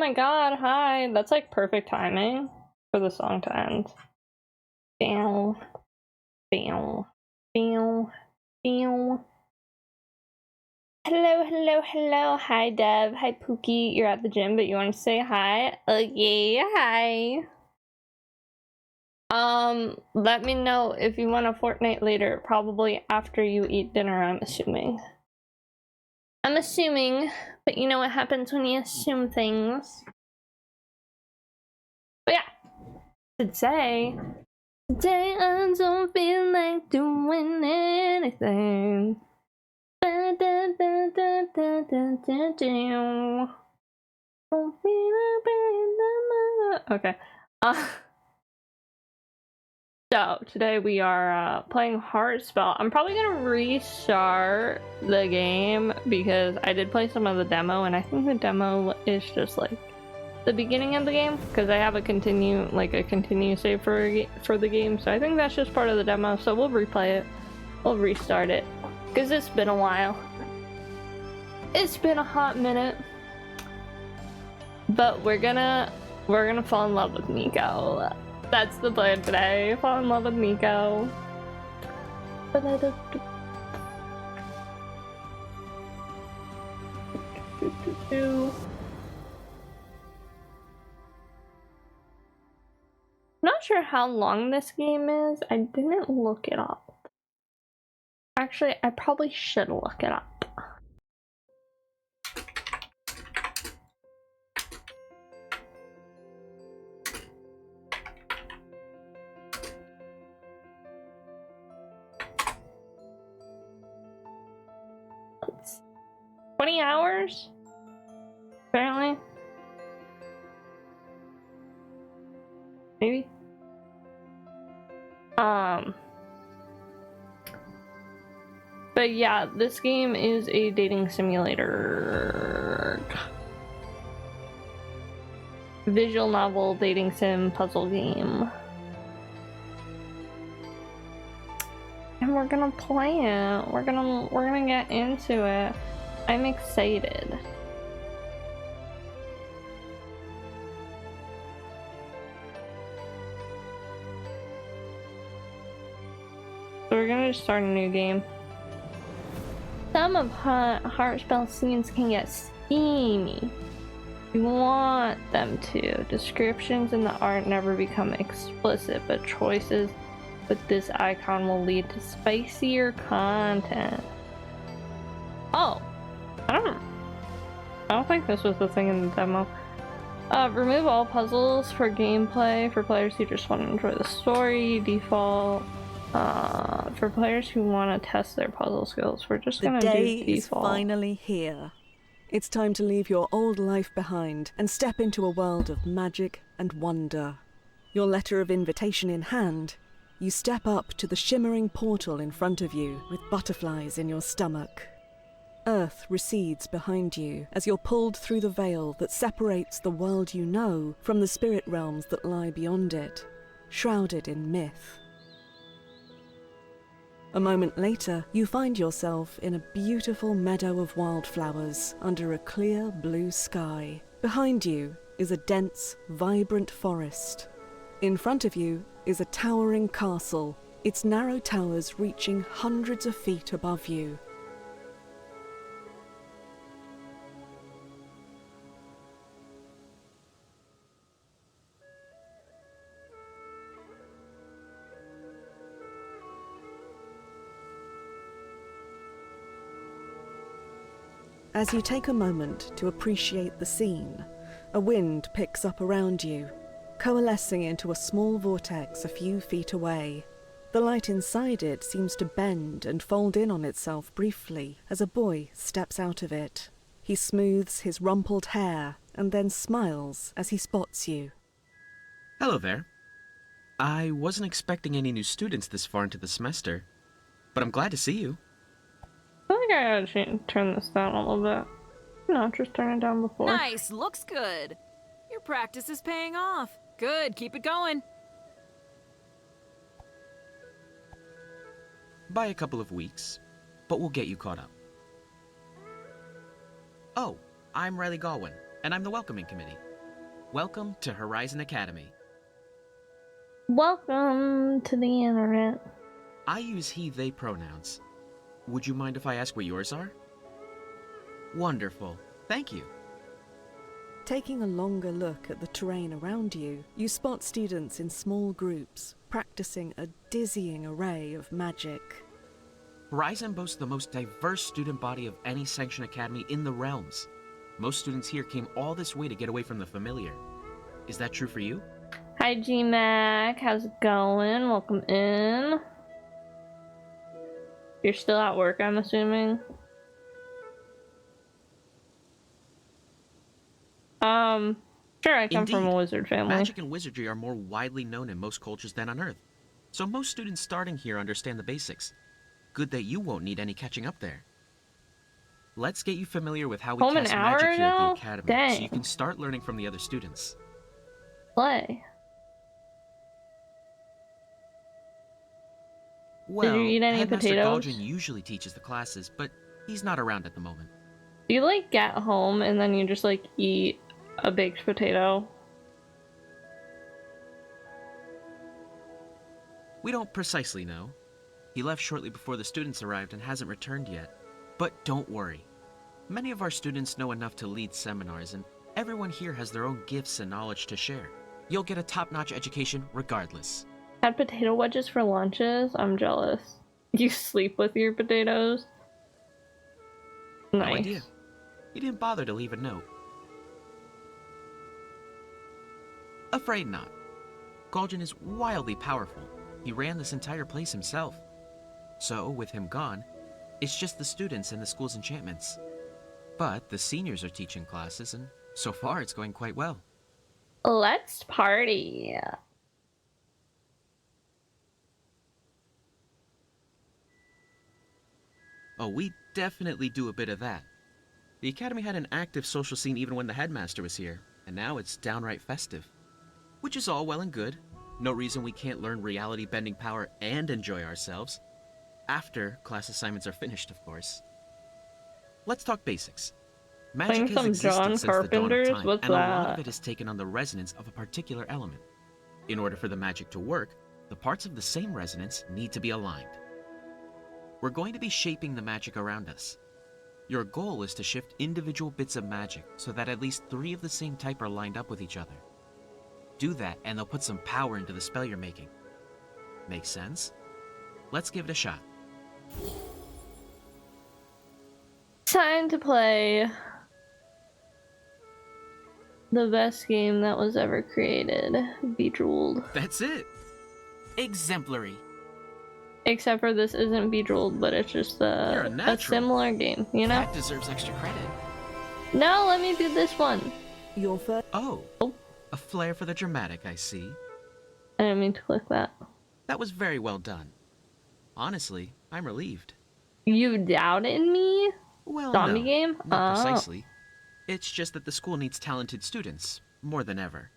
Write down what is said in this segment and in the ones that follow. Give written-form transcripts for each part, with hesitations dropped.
my god, hi. That's like perfect timing for the song to end. Bow, bow, bow, bow. Hello, hello, hello. Hi, Dev. Hi, Pookie. You're at the gym, but you want to say hi? Okay, hi. Let me know if you want a Fortnite later, probably after you eat dinner, I'm assuming. I'm assuming, but you know what happens when you assume things. But yeah, today I don't feel like doing anything. Okay. So today we are playing Heartspell. I'm probably gonna restart the game because I did play some of the demo, and I think the demo is just like the beginning of the game because I have a continue save for the game. So I think that's just part of the demo. So we'll replay it. We'll restart it because it's been a while. It's been a hot minute, but we're gonna fall in love with Nico. That's the plan today. Fall in love with Nico. Not sure how long this game is. I didn't look it up. Actually, I probably should look it up. It's 20 hours? Apparently. Maybe. But yeah, this game is a dating simulator. Visual novel, dating sim, puzzle game. And we're gonna play it. We're gonna get into it. I'm excited. So we're gonna just start a new game. Some of Heartspell scenes can get steamy. You want them to. Descriptions in the art never become explicit, but choices with this icon will lead to spicier content. Oh, I don't think this was the thing in the demo. Remove all puzzles for gameplay for players who just want to enjoy the story. Default. For players who want to test their puzzle skills, we're just gonna do default. The day is finally here. It's time to leave your old life behind and step into a world of magic and wonder. Your letter of invitation in hand, you step up to the shimmering portal in front of you with butterflies in your stomach. Earth recedes behind you as you're pulled through the veil that separates the world you know from the spirit realms that lie beyond it, shrouded in myth. A moment later, you find yourself in a beautiful meadow of wildflowers under a clear blue sky. Behind you is a dense, vibrant forest. In front of you is a towering castle, its narrow towers reaching hundreds of feet above you. As you take a moment to appreciate the scene, a wind picks up around you, coalescing into a small vortex a few feet away. The light inside it seems to bend and fold in on itself briefly as a boy steps out of it. He smooths his rumpled hair and then smiles as he spots you. Hello there. I wasn't expecting any new students this far into the semester, but I'm glad to see you. I think I gotta turn this down a little bit. No, just turn it down before. Nice, looks good. Your practice is paying off. Good, keep it going. By a couple of weeks, but we'll get you caught up. Oh, I'm Riley Galwin, and I'm the welcoming committee. Welcome to Horizon Academy. Welcome to the internet. I use he, they pronouns. Would you mind if I ask what yours are? Wonderful. Thank you. Taking a longer look at the terrain around you, you spot students in small groups, practicing a dizzying array of magic. Horizon boasts the most diverse student body of any sanctioned academy in the realms. Most students here came all this way to get away from the familiar. Is that true for you? Hi G-Mac, how's it going? Welcome in. You're still at work, I'm assuming? Sure, I come from a Indeed. wizard family. Magic and wizardry are more widely known in most cultures than on Earth. So most students starting here understand the basics. Good that you won't need any catching up there. Let's get you familiar with how we Home an cast hour magic here at the ago? academy, Dang. so you can start learning from the other students. Play. Well, you eat any Headmaster potatoes? Galdrin usually teaches the classes, but he's not around at the moment. Do you like get home and then you just like eat a baked potato? We don't precisely know. He left shortly before the students arrived and hasn't returned yet. But don't worry. Many of our students know enough to lead seminars, and everyone here has their own gifts and knowledge to share. You'll get a top-notch education regardless. Had potato wedges for lunches? I'm jealous. You sleep with your potatoes? No Nice. idea. He didn't bother to leave a note. Afraid not. Galdrin is wildly powerful. He ran this entire place himself. So, with him gone, it's just the students and the school's enchantments. But the seniors are teaching classes, and so far it's going quite well. Let's party. Oh, we definitely do a bit of that. The academy had an active social scene even when the headmaster was here, and now it's downright festive. Which is all well and good. No reason we can't learn reality-bending power and enjoy ourselves. After class assignments are finished, of course. Let's talk basics. Magic Playing has some existed John since the dawn of Carpenter's? time, What's and a lot that? of it has taken on the resonance of a particular element. In order for the magic to work, the parts of the same resonance need to be aligned. We're going to be shaping the magic around us. Your goal is to shift individual bits of magic so that at least 3 of the same type are lined up with each other. Do that and they'll put some power into the spell you're making. Make sense? Let's give it a shot. Time to play the best game that was ever created, Bejeweled. That's it! Exemplary. Except for this isn't Bejeweled, but it's just You're a a natural. similar game, you know? That deserves extra credit. No, let me do this one. Your first. Oh, a flair for the dramatic, I see. I didn't mean to click that. That was very well done. Honestly, I'm relieved. You doubted me? Well, Zombie no, game? not Oh. precisely. It's just that the school needs talented students, more than ever.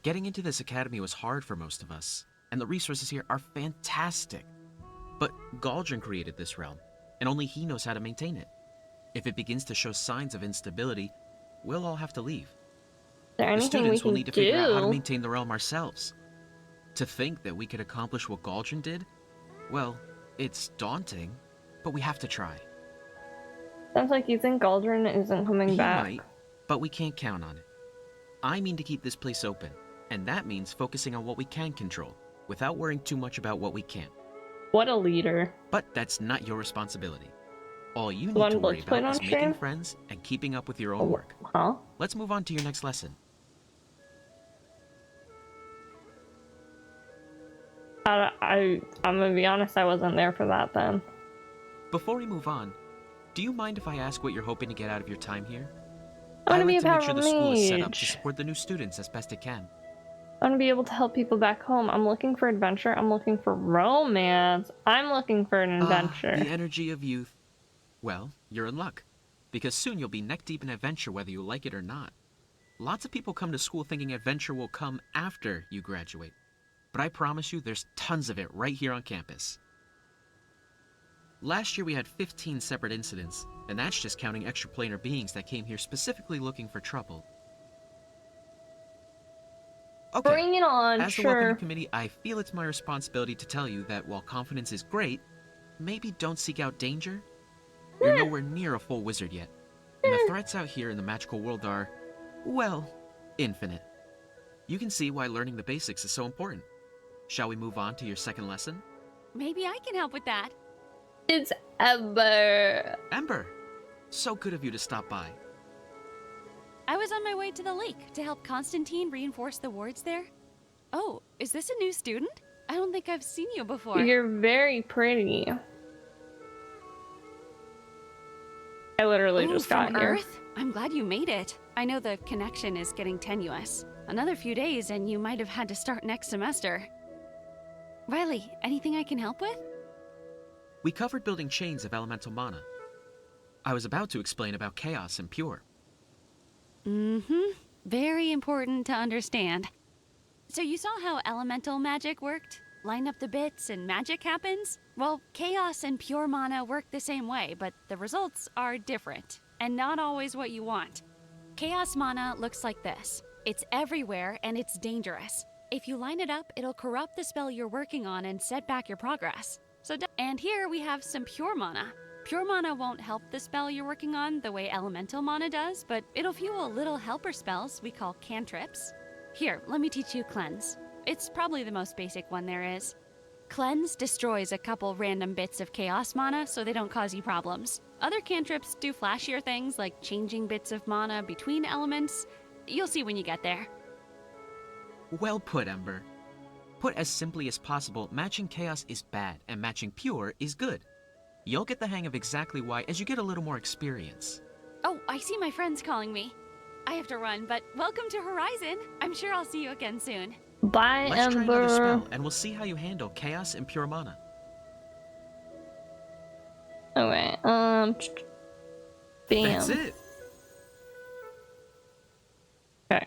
Getting into this academy was hard for most of us, and the resources here are fantastic. But Galdrin created this realm, and only he knows how to maintain it. If it begins to show signs of instability, we'll all have to leave. Is there The anything we students will can need to figure out how to do? maintain the realm ourselves. To think that we could accomplish what Galdrin did, well, it's daunting, but we have to try. Sounds like you think Galdrin isn't coming He back. might, but we can't count on it. I mean to keep this place open, and that means focusing on what we can control, without worrying too much about what we can't. What a leader. But that's not your responsibility. All you need Want to worry Let's Play about on is making stream? friends and keeping up with your own work. Huh? Let's move on to your next lesson. I'm gonna be honest, I wasn't there for that then. Before we move on, do you mind if I ask what you're hoping to get out of your time here? I wanna like be a to make power sure the school is set up to mage. support the new students as best it can. I want to be able to help people back home. I'm looking for adventure. I'm looking for romance. I'm looking for an adventure. The energy of youth. Well, you're in luck, because soon you'll be neck deep in adventure whether you like it or not. Lots of people come to school thinking adventure will come after you graduate, but I promise you there's tons of it right here on campus. Last year we had 15 separate incidents, and that's just counting extraplanar beings that came here specifically looking for trouble. Okay. Bring it on, As the sure. welcoming committee, I feel it's my responsibility to tell you that while confidence is great, maybe don't seek out danger. You're nowhere near a full wizard yet, and the threats out here in the magical world are, well, infinite. You can see why learning the basics is so important. Shall we move on to your second lesson? Maybe I can help with that. It's Ember. Ember! So good of you to stop by. I was on my way to the lake to help Constantine reinforce the wards there. Oh, is this a new student? I don't think I've seen you before. You're very pretty. I literally just got from here. Earth? I'm glad you made it. I know the connection is getting tenuous. Another few days and you might have had to start next semester. Riley, anything I can help with? We covered building chains of elemental mana. I was about to explain about chaos and pure. Mm-hmm. Very important to understand. So you saw how elemental magic worked? Line up the bits and magic happens? Well, chaos and pure mana work the same way, but the results are different, and not always what you want. Chaos mana looks like this. It's everywhere and it's dangerous. If you line it up, it'll corrupt the spell you're working on and set back your progress. And here we have some pure mana. Pure mana won't help the spell you're working on the way elemental mana does, but it'll fuel little helper spells we call cantrips. Here, let me teach you Cleanse. It's probably the most basic one there is. Cleanse destroys a couple random bits of chaos mana so they don't cause you problems. Other cantrips do flashier things like changing bits of mana between elements. You'll see when you get there. Well put, Ember. Put as simply as possible, matching chaos is bad and matching pure is good. You'll get the hang of exactly why as you get a little more experience. Oh, I see my friends calling me. I have to run, but welcome to Horizon. I'm sure I'll see you again soon. Bye, Let's try another Ember. spell, and we'll see how you handle chaos and pure mana. Okay, bam. That's it! Okay.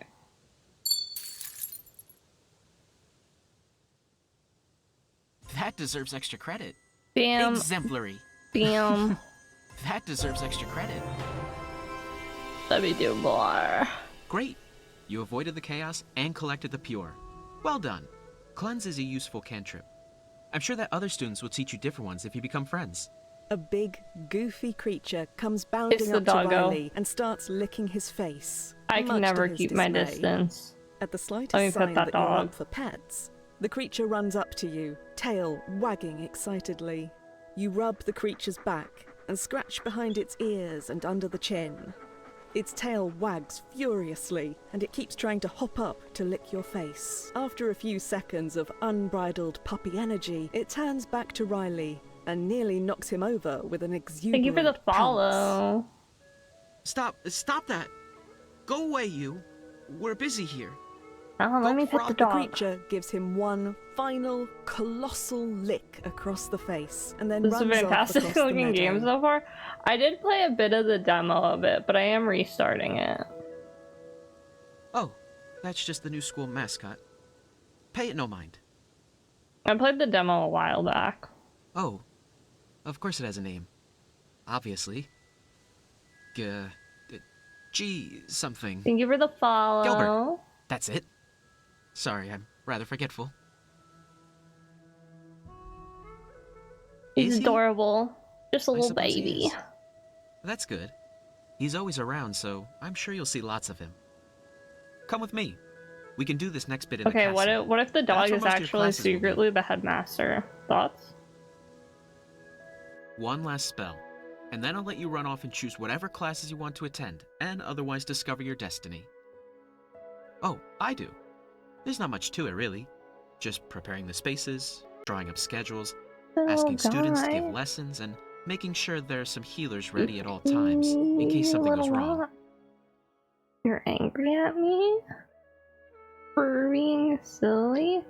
That deserves extra credit. Bam. Exemplary. Bam. That deserves extra credit. Let me do more. Great! You avoided the chaos and collected the pure. Well done. Cleanse is a useful cantrip. I'm sure that other students will teach you different ones if you become friends. A big, goofy creature comes bounding the up to doggo. Riley and starts licking his face. I much can to never his keep my dismay. distance. At the slightest Let me sign pet that that you're dog. up for pets, the creature runs up to you, tail wagging excitedly. You rub the creature's back and scratch behind its ears and under the chin. Its tail wags furiously, and it keeps trying to hop up to lick your face. After a few seconds of unbridled puppy energy, it turns back to Riley and nearly knocks him over with an exuberant Thank you for the pounce. follow. Stop that! Go away, you! We're busy here. Oh, let me pet the The dog. creature gives him one final colossal lick across the face and then This is a runs off fantastic across the looking game meadow. so far. I did play a bit of the demo of it, but I am restarting it. Oh, that's just the new school mascot. Pay it no mind. I played the demo a while back. Oh, of course it has a name. Obviously. G something. Thank you for the follow. Gilbert. That's it. Sorry, I'm rather forgetful. He's Is he? adorable. Just a I little suppose he baby. is. That's good. He's always around, so I'm sure you'll see lots of him. Come with me. We can do this next bit in the Okay, castle. what if the That's dog where is most of your actually classes will be. secretly the headmaster? Thoughts? One last spell, and then I'll let you run off and choose whatever classes you want to attend, and otherwise discover your destiny. Oh, I do. There's not much to it, really. Just preparing the spaces, drawing up schedules, asking students to give lessons, and making sure there are some healers ready at all times, in case something goes wrong. You're angry at me? For being silly?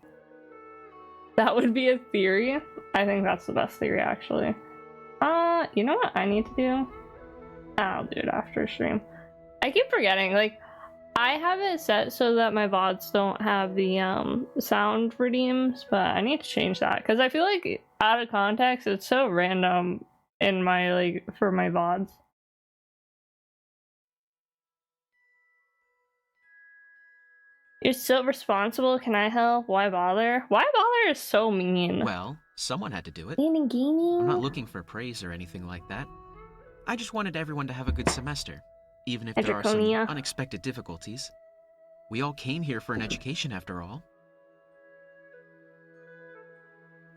That would be a theory. I think that's the best theory, actually. You know what I need to do? I'll do it after stream. I keep forgetting, like, I have it set so that my VODs don't have the sound redeems, but I need to change that because I feel like out of context it's so random in my, like, for my VODs. You're so responsible. Can I help? Why bother? Why bother is so mean. Well, someone had to do it. Gaming, gaming. I'm not looking for praise or anything like that. I just wanted everyone to have a good semester, even if there are some Draconia. unexpected difficulties. We all came here for an education after all.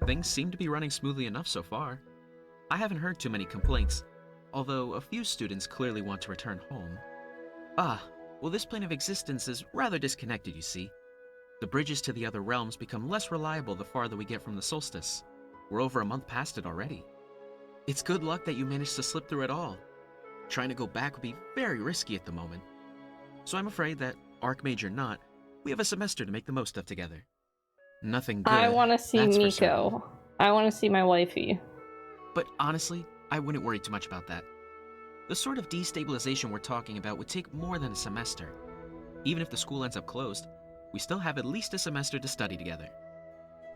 Things seem to be running smoothly enough so far. I haven't heard too many complaints, although a few students clearly want to return home. Well, this plane of existence is rather disconnected, you see. The bridges to the other realms become less reliable the farther we get from the solstice. We're over a month past it already. It's good luck that you managed to slip through it all. Trying to go back would be very risky at the moment. So I'm afraid that, Archmage or not, we have a semester to make the most of together. Nothing good. I want to see that's for certain. Miko. I want to see my wifey. But honestly, I wouldn't worry too much about that. The sort of destabilization we're talking about would take more than a semester. Even if the school ends up closed, we still have at least a semester to study together.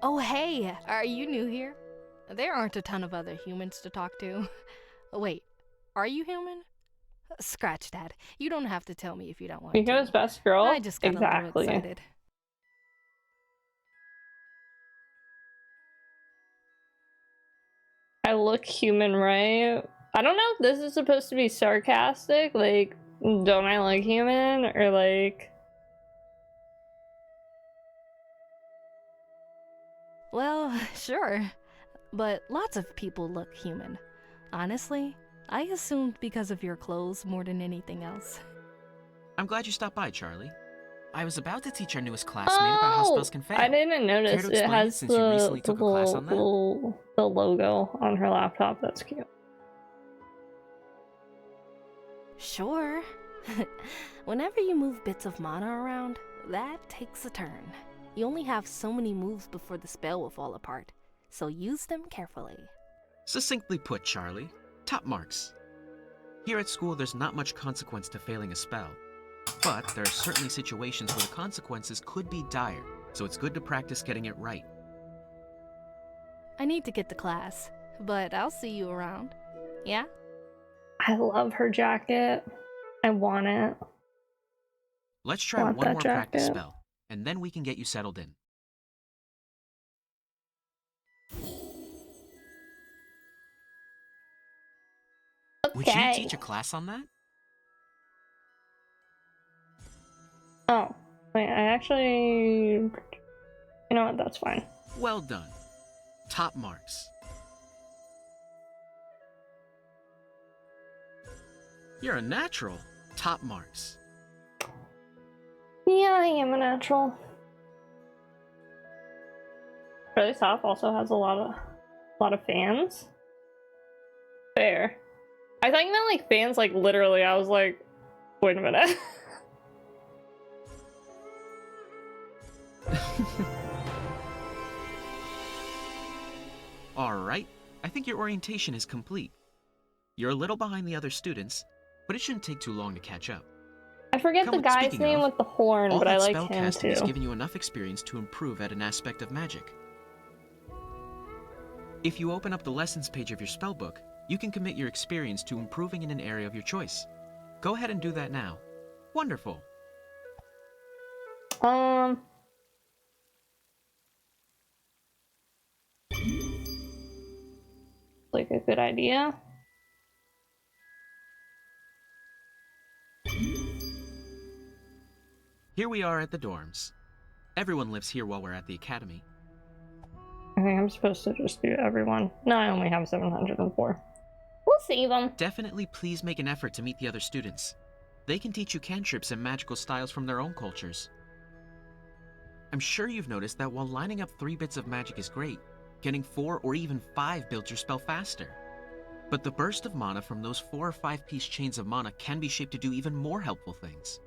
Oh, hey, are you new here? There aren't a ton of other humans to talk to. Wait, are you human? Scratch that. You don't have to tell me if you don't want Miko's to. best girl? I just got a little Exactly. excited. I look human, right? I don't know if this is supposed to be sarcastic, like, don't I look human? Or like... Well, sure. But lots of people look human. Honestly, I assumed because of your clothes more than anything else. I'm glad you stopped by, Charlie. I was about to teach our newest classmate about how spells can fail. I didn't Care notice to it explain has since you recently took a class on that? the logo on her laptop. That's cute. Sure. Whenever you move bits of mana around, that takes a turn. You only have so many moves before the spell will fall apart, so use them carefully. Succinctly put, Charlie. Top marks. Here at school, there's not much consequence to failing a spell. But there are certainly situations where the consequences could be dire, so it's good to practice getting it right. I need to get to class, but I'll see you around. Yeah? I love her jacket. I want it. Let's try Want one that more practice jacket. spell, and then we can get you settled in. Would you Okay. teach a class on that? Oh, wait, I actually... You know what, that's fine. Well done. Top marks. You're a natural. Top marks. Yeah, I am a natural. Really Soft also has a lot of fans. Fair. I thought you meant like fans, like literally. I was like, wait a minute. Alright, I think your orientation is complete. You're a little behind the other students, but it shouldn't take too long to catch up. I forget the guy's Speaking name of, with the horn, all but that I like spell him casting too. has given you enough experience to improve at an aspect of magic. If you open up the lessons page of your spellbook, you can commit your experience to improving in an area of your choice. Go ahead and do that now. Wonderful. Like a good idea. Here we are at the dorms. Everyone lives here while we're at the academy. I think I'm supposed to just do everyone. No, I only have 704. We'll save them. Definitely please make an effort to meet the other students. They can teach you cantrips and magical styles from their own cultures. I'm sure you've noticed that while lining up 3 bits of magic is great, getting 4 or even 5 builds your spell faster. But the burst of mana from those 4 or 5 piece chains of mana can be shaped to do even more helpful things.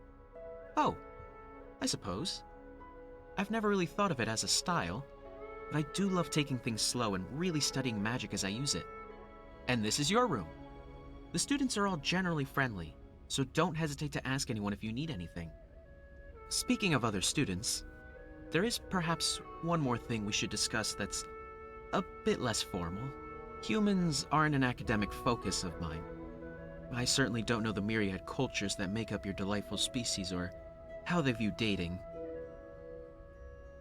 Oh, I suppose. I've never really thought of it as a style, but I do love taking things slow and really studying magic as I use it. And this is your room. The students are all generally friendly, so don't hesitate to ask anyone if you need anything. Speaking of other students, there is perhaps one more thing we should discuss that's a bit less formal. Humans aren't an academic focus of mine. I certainly don't know the myriad cultures that make up your delightful species or how they view dating.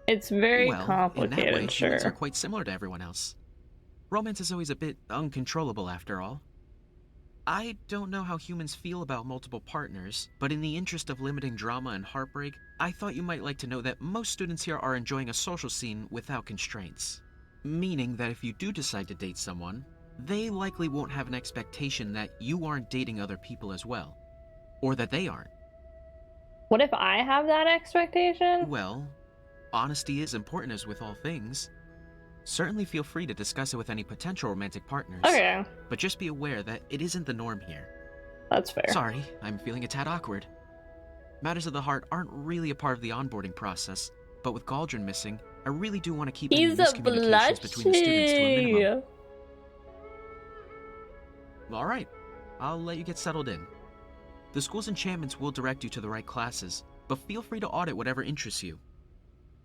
It's very Well, in complicated, that way, sure. humans are quite similar to everyone else. Romance is always a bit uncontrollable after all. I don't know how humans feel about multiple partners, but in the interest of limiting drama and heartbreak, I thought you might like to know that most students here are enjoying a social scene without constraints. Meaning that if you do decide to date someone, they likely won't have an expectation that you aren't dating other people as well. Or that they aren't. What if I have that expectation? Well, honesty is important as with all things. Certainly feel free to discuss it with any potential romantic partners. Okay, But just be aware that it isn't the norm here. that's fair. Sorry, I'm feeling a tad awkward. Matters of the heart aren't really a part of the onboarding process, but with Galdrin missing, I really do want to keep any He's a miscommunications between the students to a minimum. blushy. Alright, I'll let you get settled in. The school's enchantments will direct you to the right classes, but feel free to audit whatever interests you.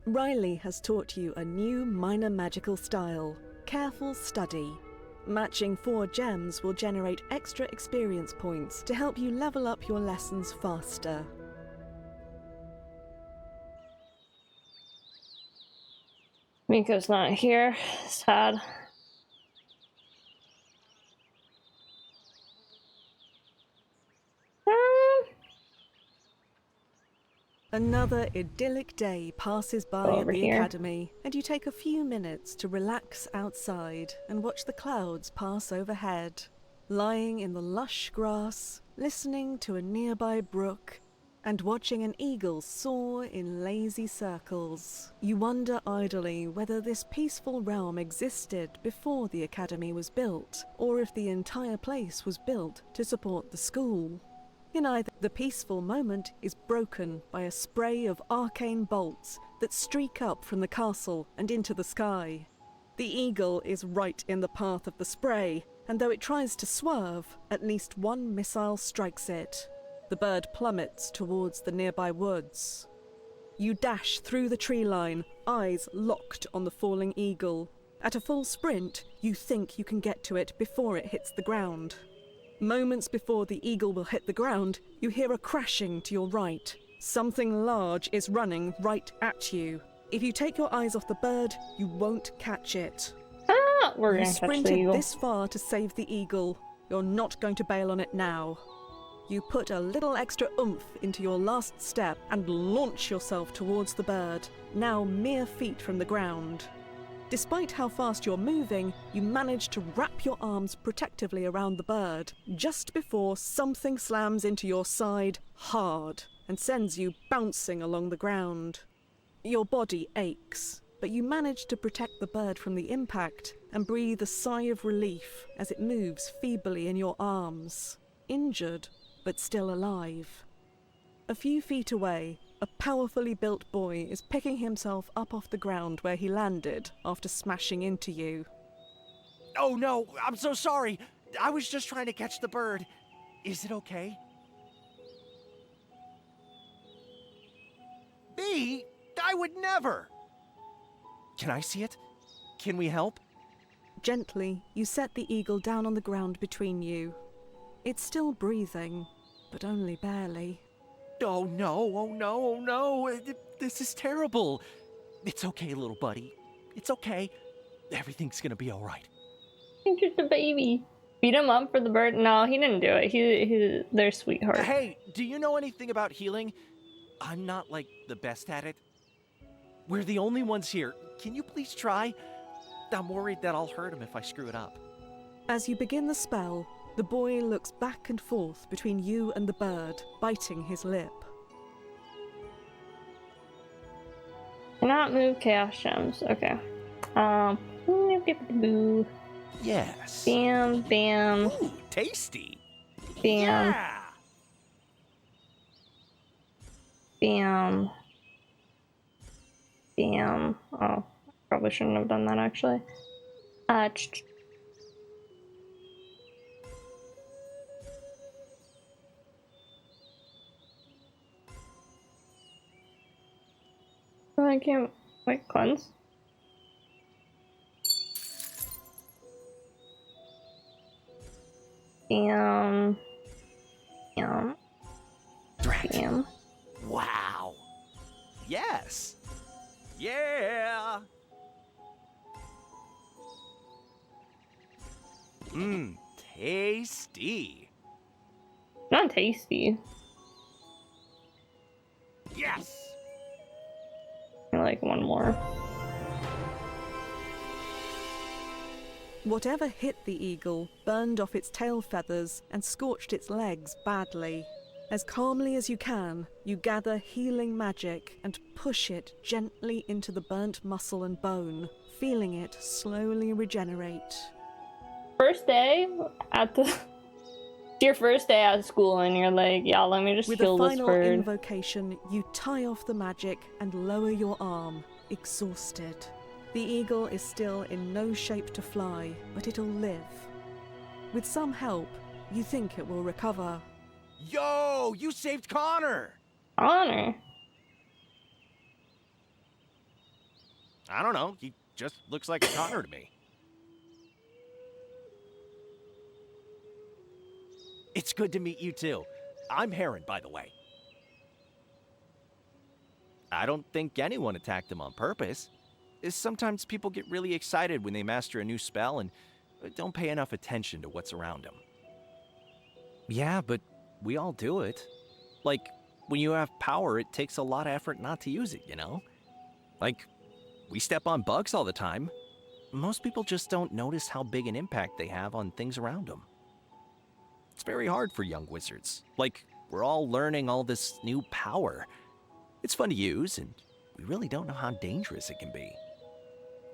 Riley has taught you a new minor magical style, Careful Study. Matching 4 gems will generate extra experience points to help you level up your lessons faster. Miko's not here. Sad. Another idyllic day passes by Go at over the here. academy, and you take a few minutes to relax outside and watch the clouds pass overhead. Lying in the lush grass, listening to a nearby brook, and watching an eagle soar in lazy circles, you wonder idly whether this peaceful realm existed before the academy was built, or if the entire place was built to support the school. In either, the peaceful moment is broken by a spray of arcane bolts that streak up from the castle and into the sky. The eagle is right in the path of the spray, and though it tries to swerve, at least one missile strikes it. The bird plummets towards the nearby woods. You dash through the tree line, eyes locked on the falling eagle. At a full sprint, you think you can get to it before it hits the ground. Moments before the eagle will hit the ground, you hear a crashing to your right. Something large is running right at you. If you take your eyes off the bird, you won't catch it. Ah, we're You gonna catch the sprinted eagle. this far to save the eagle. You're not going to bail on it now. You put a little extra oomph into your last step and launch yourself towards the bird, now mere feet from the ground. Despite how fast you're moving, you manage to wrap your arms protectively around the bird, just before something slams into your side hard and sends you bouncing along the ground. Your body aches, but you manage to protect the bird from the impact and breathe a sigh of relief as it moves feebly in your arms, injured but still alive. A few feet away, a powerfully built boy is picking himself up off the ground where he landed after smashing into you. Oh no, I'm so sorry. I was just trying to catch the bird. Is it okay? Me? I would never. Can I see it? Can we help? Gently, you set the eagle down on the ground between you. It's still breathing, but only barely. Oh no, oh no, oh no. This is terrible. It's okay, little buddy. It's okay. Everything's gonna be alright. He's just a baby. Beat him up for the bird? No, he didn't do it. He's their sweetheart. Hey, do you know anything about healing? I'm not, like, the best at it. We're the only ones here. Can you please try? I'm worried that I'll hurt him if I screw it up. As you begin the spell, the boy looks back and forth between you and the bird, biting his lip. Cannot move chaos gems. Okay. Boo. Yes. Bam, bam, Ooh, tasty. bam, Yeah. bam, bam. Oh, probably shouldn't have done that actually. I can't wait, cleanse. Bam. Bam. Drat. Bam. Wow. Yes. Yeah! Mmm, tasty. Not tasty. Yes! I like one more. Whatever hit the eagle burned off its tail feathers and scorched its legs badly. As calmly as you can, you gather healing magic and push it gently into the burnt muscle and bone, feeling it slowly regenerate. First day at the... your first day at school and you're like, yeah, let me just With kill a this final bird. invocation, you tie off the magic and lower your arm, exhausted. The eagle is still in no shape to fly, but it'll live. With some help, you think it will recover. Yo, you saved Connor! Honor. I don't know, he just looks like a Connor to me. It's good to meet you too. I'm Heron, by the way. I don't think anyone attacked him on purpose. Sometimes people get really excited when they master a new spell and don't pay enough attention to what's around them. Yeah, but we all do it. Like, when you have power, it takes a lot of effort not to use it, you know? Like, we step on bugs all the time. Most people just don't notice how big an impact they have on things around them. It's very hard for young wizards. Like, we're all learning all this new power. It's fun to use, and we really don't know how dangerous it can be.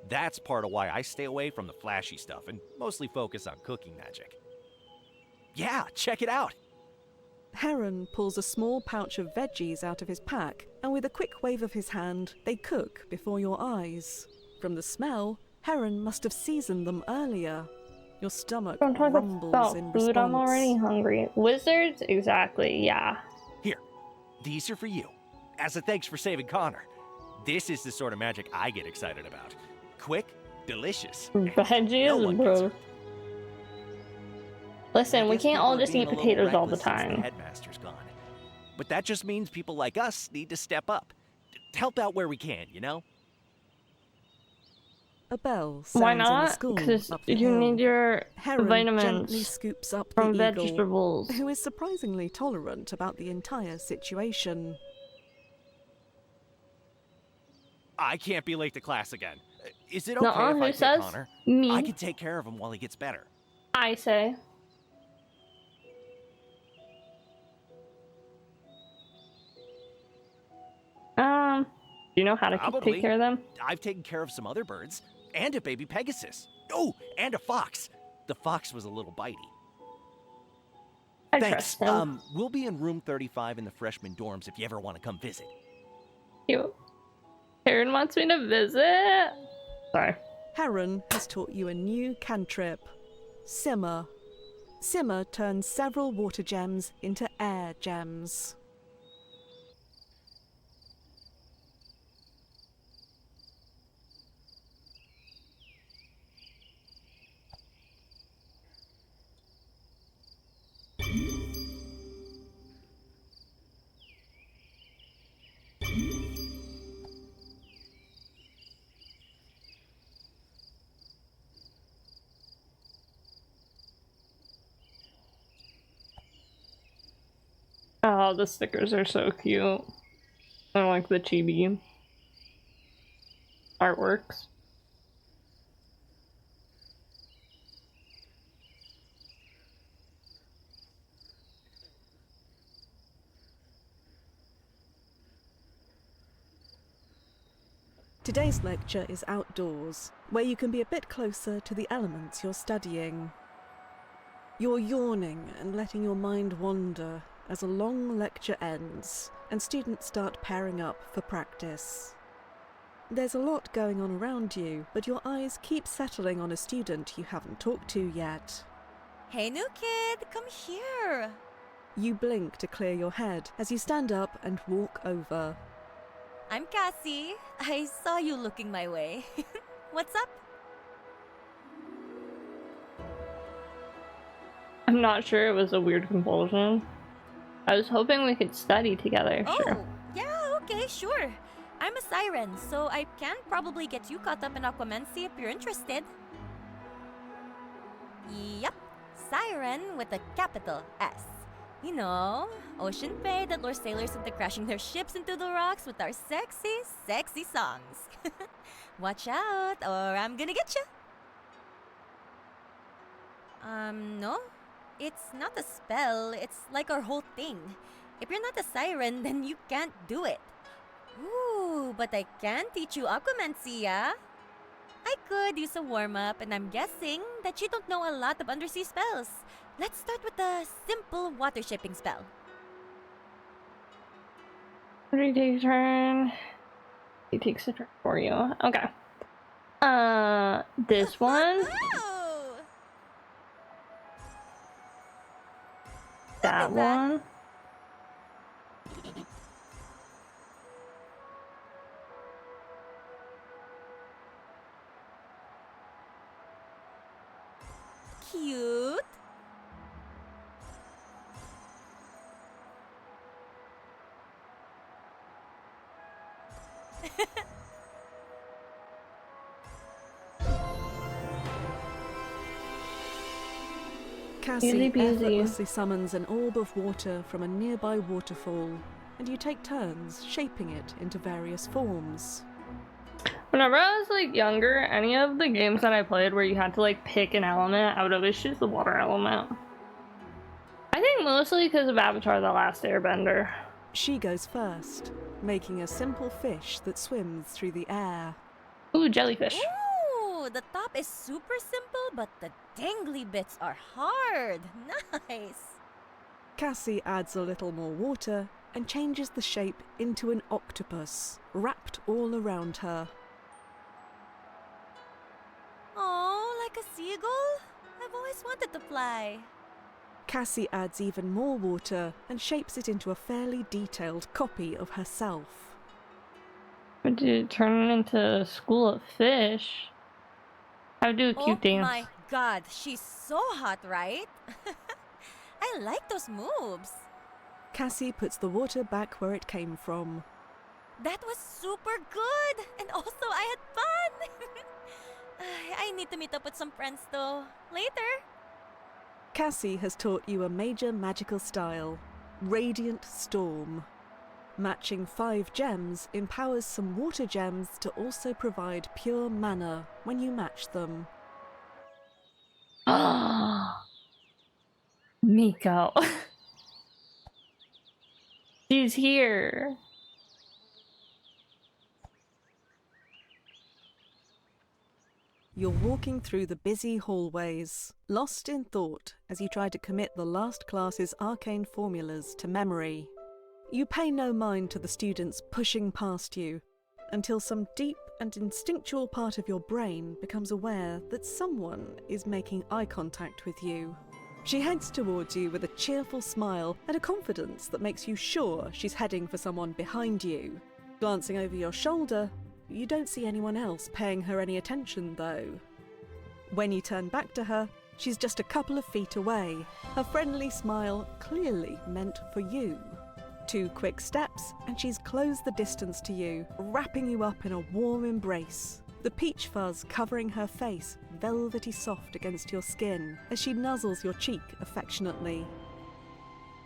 That's part of why I stay away from the flashy stuff and mostly focus on cooking magic. Yeah, check it out! Heron pulls a small pouch of veggies out of his pack, and with a quick wave of his hand, they cook before your eyes. From the smell, Heron must have seasoned them earlier. Your stomach Don't talk rumbles about in food, response. I'm already hungry. Wizards? Exactly, yeah. Here, these are for you. As a thanks for saving Connor. This is the sort of magic I get excited about. Quick, delicious. and no Veggies, one bro. gets hurt. Listen, I we guess can't all people are just being eat a little potatoes all the reckless since time. The headmaster's gone. But that just means people like us need to step up. Help out where we can, you know? A bell sounds Why in the not? school Because up the you hill. need your Heron vitamins gently scoops up from the eagle, vegetables. who is surprisingly tolerant about the entire situation. I can't be late to class again. Is it okay Nuh-uh, if who I pick says? Connor? Me. I can take care of him while he gets better. I say. Do you know how to Probably. take care of them? I've taken care of some other birds, and a baby Pegasus. Oh, and a fox. The fox was a little bitey. I Thanks. trust him. We'll be in room 35 in the freshman dorms if you ever want to come visit. Cute. Karen wants me to visit. Sorry. Heron has taught you a new cantrip, Simmer. Simmer turns several water gems into air gems. Oh, the stickers are so cute. I like the chibi artworks. Today's lecture is outdoors, where you can be a bit closer to the elements you're studying. You're yawning and letting your mind wander as a long lecture ends and students start pairing up for practice. There's a lot going on around you, but your eyes keep settling on a student you haven't talked to yet. Hey, new kid, come here. You blink to clear your head as you stand up and walk over. I'm Cassie. I saw you looking my way. What's up? I'm not sure, it was a weird compulsion. I was hoping we could study together. Oh, Sure. yeah, okay, sure. I'm a siren, so I can probably get you caught up in Aquamancy if you're interested. Yup, siren with a capital S. You know, ocean fae that lures sailors into crashing their ships into the rocks with our sexy, sexy songs. Watch out, or I'm gonna get you. No. It's not a spell, it's like our whole thing. If you're not a siren, then you can't do it. Ooh, but I can teach you Aquamancy, yeah? I could use a warm-up, and I'm guessing that you don't know a lot of undersea spells. Let's start with a simple water shaping spell. Every takes a turn. He takes a turn for you. Okay. This one. Oh! That one. Cute. Cassie Easy peasy. effortlessly summons an orb of water from a nearby waterfall, and you take turns shaping it into various forms. Whenever I was like younger, any of the games that I played where you had to like pick an element, I would always choose the water element. I think mostly because of Avatar: The Last Airbender. She goes first, making a simple fish that swims through the air. Ooh, jellyfish. Ooh, the top is super simple, but the dangly bits are hard. Nice. Cassie adds a little more water and changes the shape into an octopus, wrapped all around her. Oh, like a seagull? I've always wanted to fly. Cassie adds even more water and shapes it into a fairly detailed copy of herself. Would you turn it into a school of fish? I would do a cute dance. Oh my god, she's so hot, right? I like those moves. Cassie puts the water back where it came from. That was super good! And also, I had fun! I need to meet up with some friends though. Later! Cassie has taught you a major magical style, Radiant Storm. Matching 5 gems empowers some water gems to also provide pure mana when you match them. Miko. She's here. You're walking through the busy hallways, lost in thought as you try to commit the last class's arcane formulas to memory. You pay no mind to the students pushing past you, until some deep and instinctual part of your brain becomes aware that someone is making eye contact with you. She heads towards you with a cheerful smile and a confidence that makes you sure she's heading for someone behind you. Glancing over your shoulder, you don't see anyone else paying her any attention, though. When you turn back to her, she's just a couple of feet away, her friendly smile clearly meant for you. 2 quick steps, and she's closed the distance to you, wrapping you up in a warm embrace. The peach fuzz covering her face, velvety soft against your skin, as she nuzzles your cheek affectionately.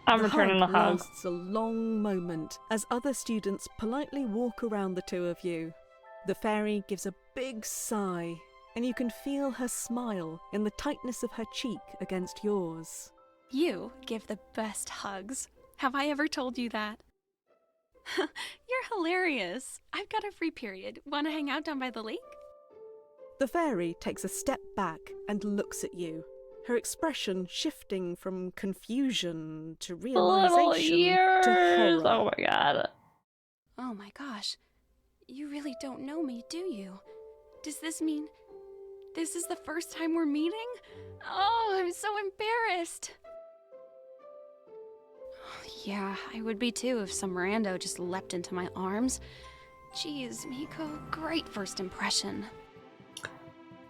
I'm returning the hug. Lasts a long moment as other students politely walk around the two of you. The fairy gives a big sigh, and you can feel her smile in the tightness of her cheek against yours. You give the best hugs. Have I ever told you that? You're hilarious. I've got a free period. Want to hang out down by the lake? The fairy takes a step back and looks at you, her expression shifting from confusion to Little realization ears. to horror. Oh my god. Oh my gosh. You really don't know me, do you? Does this mean this is the first time we're meeting? Oh, I'm so embarrassed. Yeah, I would be too if some rando just leapt into my arms. Jeez, Miko, great first impression.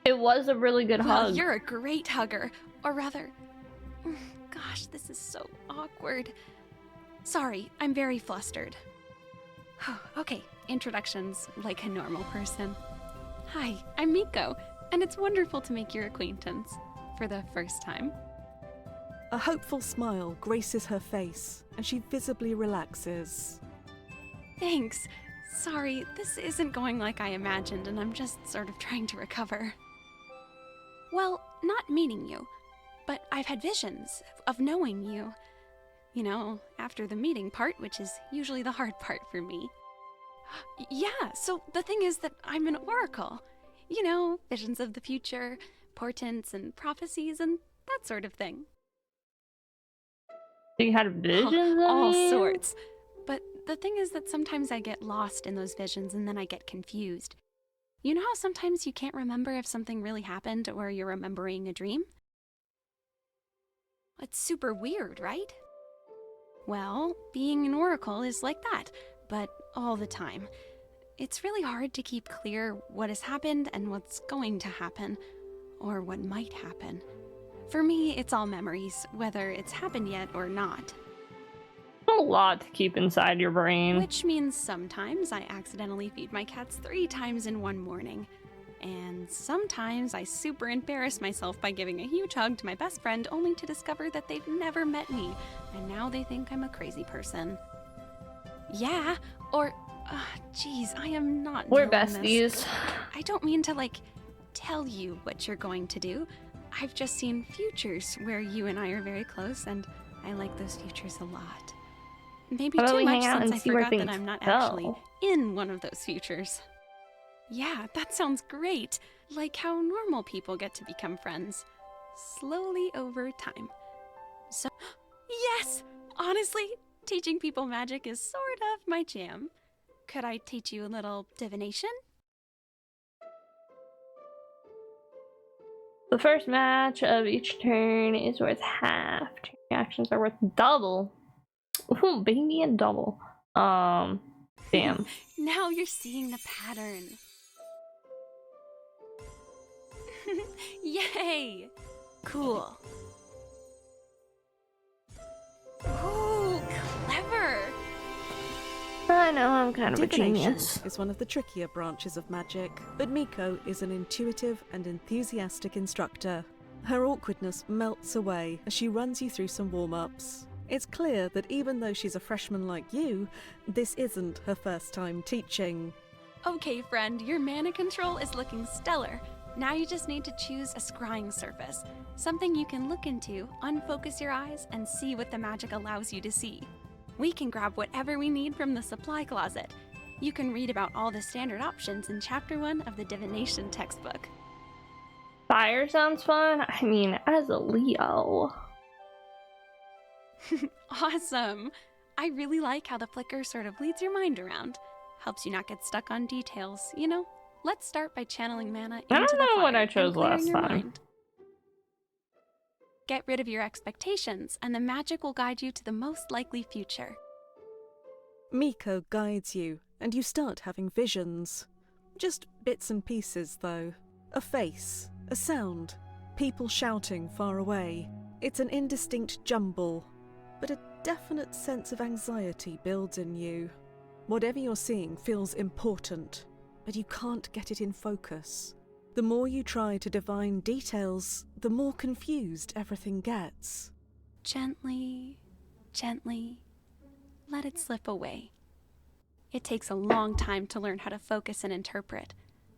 It was a really good Well, hug. you're a great hugger. Or rather, gosh, this is so awkward. Sorry, I'm very flustered. Okay, introductions like a normal person. Hi, I'm Miko, and it's wonderful to make your acquaintance for the first time. A hopeful smile graces her face, and she visibly relaxes. Thanks. Sorry, this isn't going like I imagined, and I'm just sort of trying to recover. Well, not meeting you, but I've had visions of knowing you. You know, after the meeting part, which is usually the hard part for me. Yeah, so the thing is that I'm an oracle. You know, visions of the future, portents and prophecies and that sort of thing. So you had visions of All me? sorts. But the thing is that sometimes I get lost in those visions and then I get confused. You know how sometimes you can't remember if something really happened or you're remembering a dream? It's super weird, right? Well, being an oracle is like that, but all the time. It's really hard to keep clear what has happened and what's going to happen, or what might happen. For me, it's all memories, whether it's happened yet or not. A lot to keep inside your brain. Which means sometimes I accidentally feed my cats 3 times in one morning. And sometimes I super embarrass myself by giving a huge hug to my best friend only to discover that they've never met me, and now they think I'm a crazy person. Yeah, or, geez, I am not We're doing this. besties. I don't mean to, tell you what you're going to do. I've just seen futures where you and I are very close, and I like those futures a lot. Maybe How about too we much hang out since and I see where forgot that things I'm not go? actually in one of those futures. Yeah, that sounds great. Like how normal people get to become friends. Slowly over time. So, yes! Honestly, teaching people magic is sort of my jam. Could I teach you a little divination? The first match of each turn is worth half. Turn actions are worth double. Ooh, baby, and double. Damn. Now you're seeing the pattern. Yay! Cool. Ooh, clever! I know, I'm kind of a Divination genius. is one of the trickier branches of magic, but Miko is an intuitive and enthusiastic instructor. Her awkwardness melts away as she runs you through some warm-ups. It's clear that even though she's a freshman like you, this isn't her first time teaching. Okay, friend, your mana control is looking stellar. Now you just need to choose a scrying surface. Something you can look into, unfocus your eyes, and see what the magic allows you to see. We can grab whatever we need from the supply closet. You can read about all the standard options in Chapter 1 of the Divination textbook. Fire sounds fun. I mean, as a Leo. Awesome! I really like how the flicker sort of leads your mind around. Helps you not get stuck on details, you know? Let's start by channeling mana into I don't the know fire what I and chose clearing last your time. mind. Get rid of your expectations, and the magic will guide you to the most likely future. Miko guides you, and you start having visions. Just bits and pieces, though. A face, a sound, people shouting far away. It's an indistinct jumble, but a definite sense of anxiety builds in you. Whatever you're seeing feels important, but you can't get it in focus. The more you try to divine details, the more confused everything gets. Gently, gently, let it slip away. It takes a long time to learn how to focus and interpret.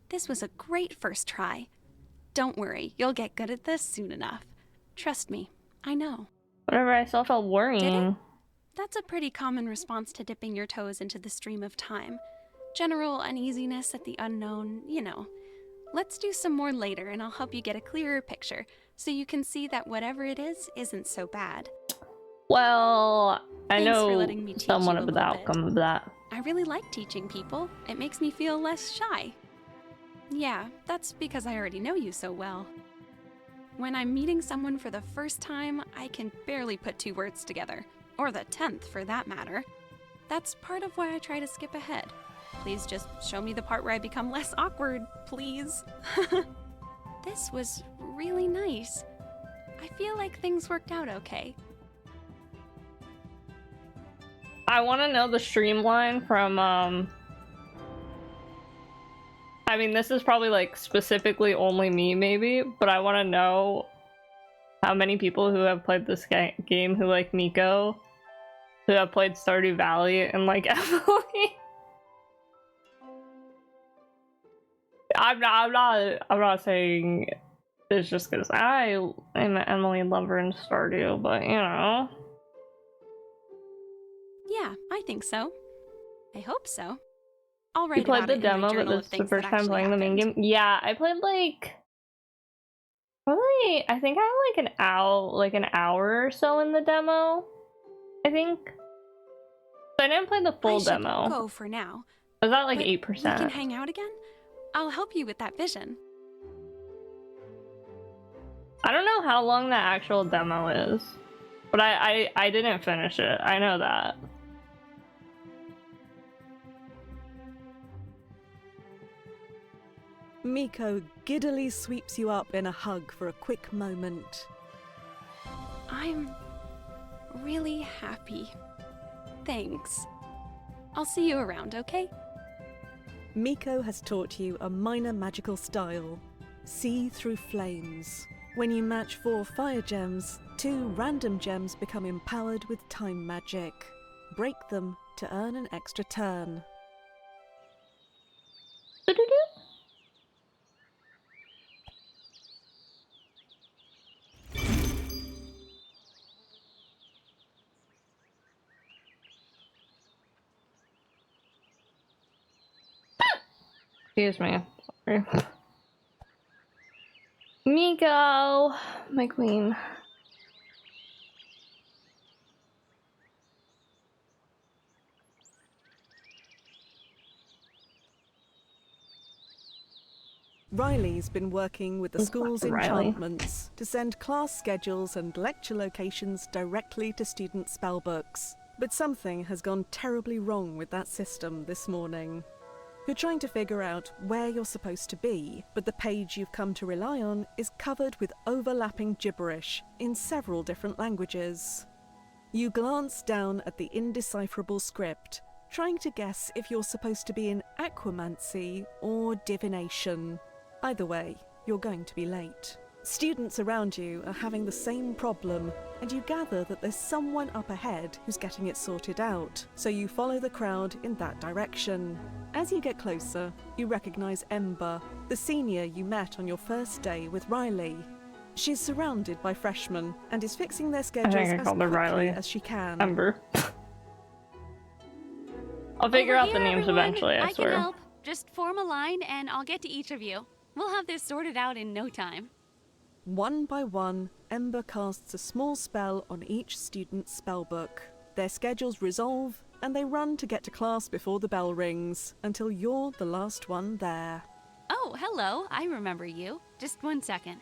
This was a great first try. Don't worry, you'll get good at this soon enough. Trust me, I know. Whatever, I still felt worrying. That's a pretty common response to dipping your toes into the stream of time. General uneasiness at the unknown, you know. Let's do some more later and I'll help you get a clearer picture so you can see that whatever it is isn't so bad. Well, I Thanks for know letting me teach somewhat you a of the little outcome bit. of that. I really like teaching people. It makes me feel less shy. Yeah, that's because I already know you so well. When I'm meeting someone for the first time, I can barely put 2 words together. Or the 10th, for that matter. That's part of why I try to skip ahead. Please just show me the part where I become less awkward, please. This was really nice. I feel like things worked out okay. I want to know the streamline from I mean, this is probably like specifically only me, maybe, but I want to know how many people who have played this game who like Miko, who have played Stardew Valley and like Emily. I'm not saying it's just because I am an Emily lover in Stardew, but you know. Yeah, I think so. I hope so. I'll write You played about the it in my demo, but journal this of is the things first that time actually playing the main happened. game. Yeah, I played like probably I think I had like an hour or so in the demo. I think. So I didn't play the full I should demo. go for now. I was at like But 8%. we can hang out again? I'll help you with that vision. I don't know how long the actual demo is, but I didn't finish it. I know that. Miko giddily sweeps you up in a hug for a quick moment. I'm really happy. Thanks. I'll see you around, okay? Miko has taught you a minor magical style, See Through Flames. When you match 4 fire gems, 2 random gems become empowered with time magic. Break them to earn an extra turn. Excuse me. Sorry. Miko, my queen. Riley's been working with the Who's school's Dr. Riley? enchantments to send class schedules and lecture locations directly to student spellbooks. But something has gone terribly wrong with that system this morning. You're trying to figure out where you're supposed to be, but the page you've come to rely on is covered with overlapping gibberish in several different languages. You glance down at the indecipherable script, trying to guess if you're supposed to be in aquamancy or divination. Either way, you're going to be late. Students around you are having the same problem, and you gather that there's someone up ahead who's getting it sorted out, so you follow the crowd in that direction. As you get closer, you recognise Ember, the senior you met on your first day with Riley. She's surrounded by freshmen and is fixing their schedules I as called her quickly Riley. as she can. Ember. I'll figure Over out the here, names everyone. eventually, I swear. can help. Just form a line and I'll get to each of you. We'll have this sorted out in no time. One by one, Ember casts a small spell on each student's spellbook. Their schedules resolve, and they run to get to class before the bell rings, until you're the last one there. Oh, hello. I remember you. Just 1 second.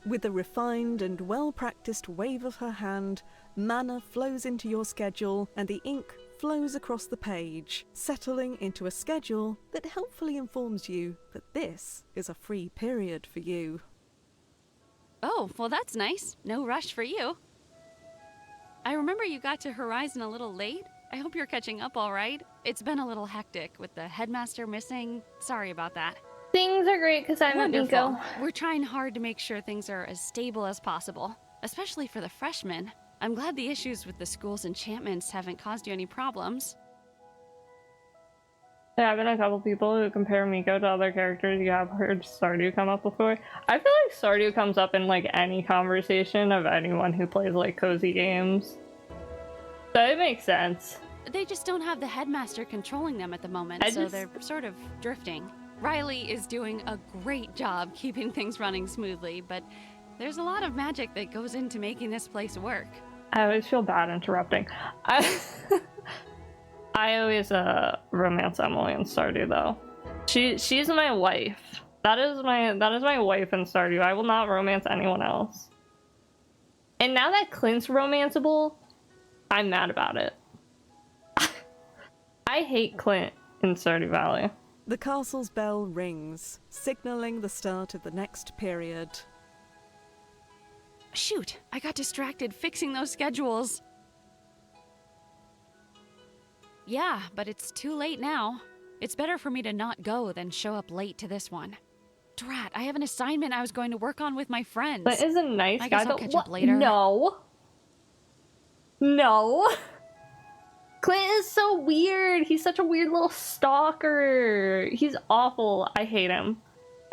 With a refined and well-practiced wave of her hand, mana flows into your schedule, and the ink flows across the page, settling into a schedule that helpfully informs you that this is a free period for you. Oh, well that's nice. No rush for you. I remember you got to Horizon a little late. I hope you're catching up all right. It's been a little hectic with the headmaster missing. Sorry about that. Things are great because I'm at Wonderful. Miko. We're trying hard to make sure things are as stable as possible, especially for the freshmen. I'm glad the issues with the school's enchantments haven't caused you any problems. There have been a couple people who compare Miko to other characters. You have heard Stardew come up before. I feel like Stardew comes up in like any conversation of anyone who plays like cozy games. So it makes sense. They just don't have the headmaster controlling them at the moment, so they're sort of drifting. Riley is doing a great job keeping things running smoothly, but there's a lot of magic that goes into making this place work. I always feel bad interrupting. I always romance Emily in Stardew though. She's my wife. That is my wife in Stardew. I will not romance anyone else. And now that Clint's romanceable, I'm mad about it. I hate Clint in Stardew Valley. The castle's bell rings, signaling the start of the next period. Shoot, I got distracted fixing those schedules. Yeah, but it's too late now. It's better for me to not go than show up late to this one. Drat, I have an assignment I was going to work on with my friends. But is a nice I guy. guess I'll But catch what? up later. No. No. Clint is so weird. He's such a weird little stalker. He's awful. I hate him.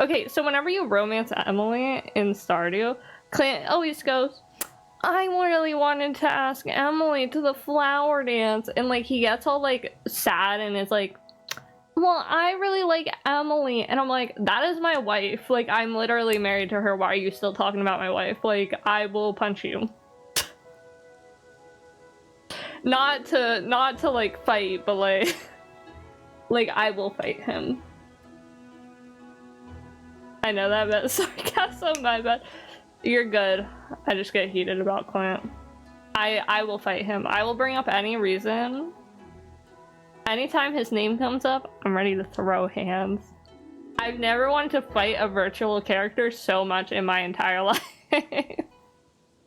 Okay, so whenever you romance Emily in Stardew, Clint always goes, I really wanted to ask Emily to the flower dance. And, like, he gets all, like, sad and is like, well, I really like Emily. And I'm like, that is my wife. Like, I'm literally married to her. Why are you still talking about my wife? Like, I will punch you. Not to like fight, but like like I will fight him. I know that bit sarcasm, my bad. You're good. I just get heated about Clint. I will fight him. I will bring up any reason. Anytime his name comes up, I'm ready to throw hands. I've never wanted to fight a virtual character so much in my entire life.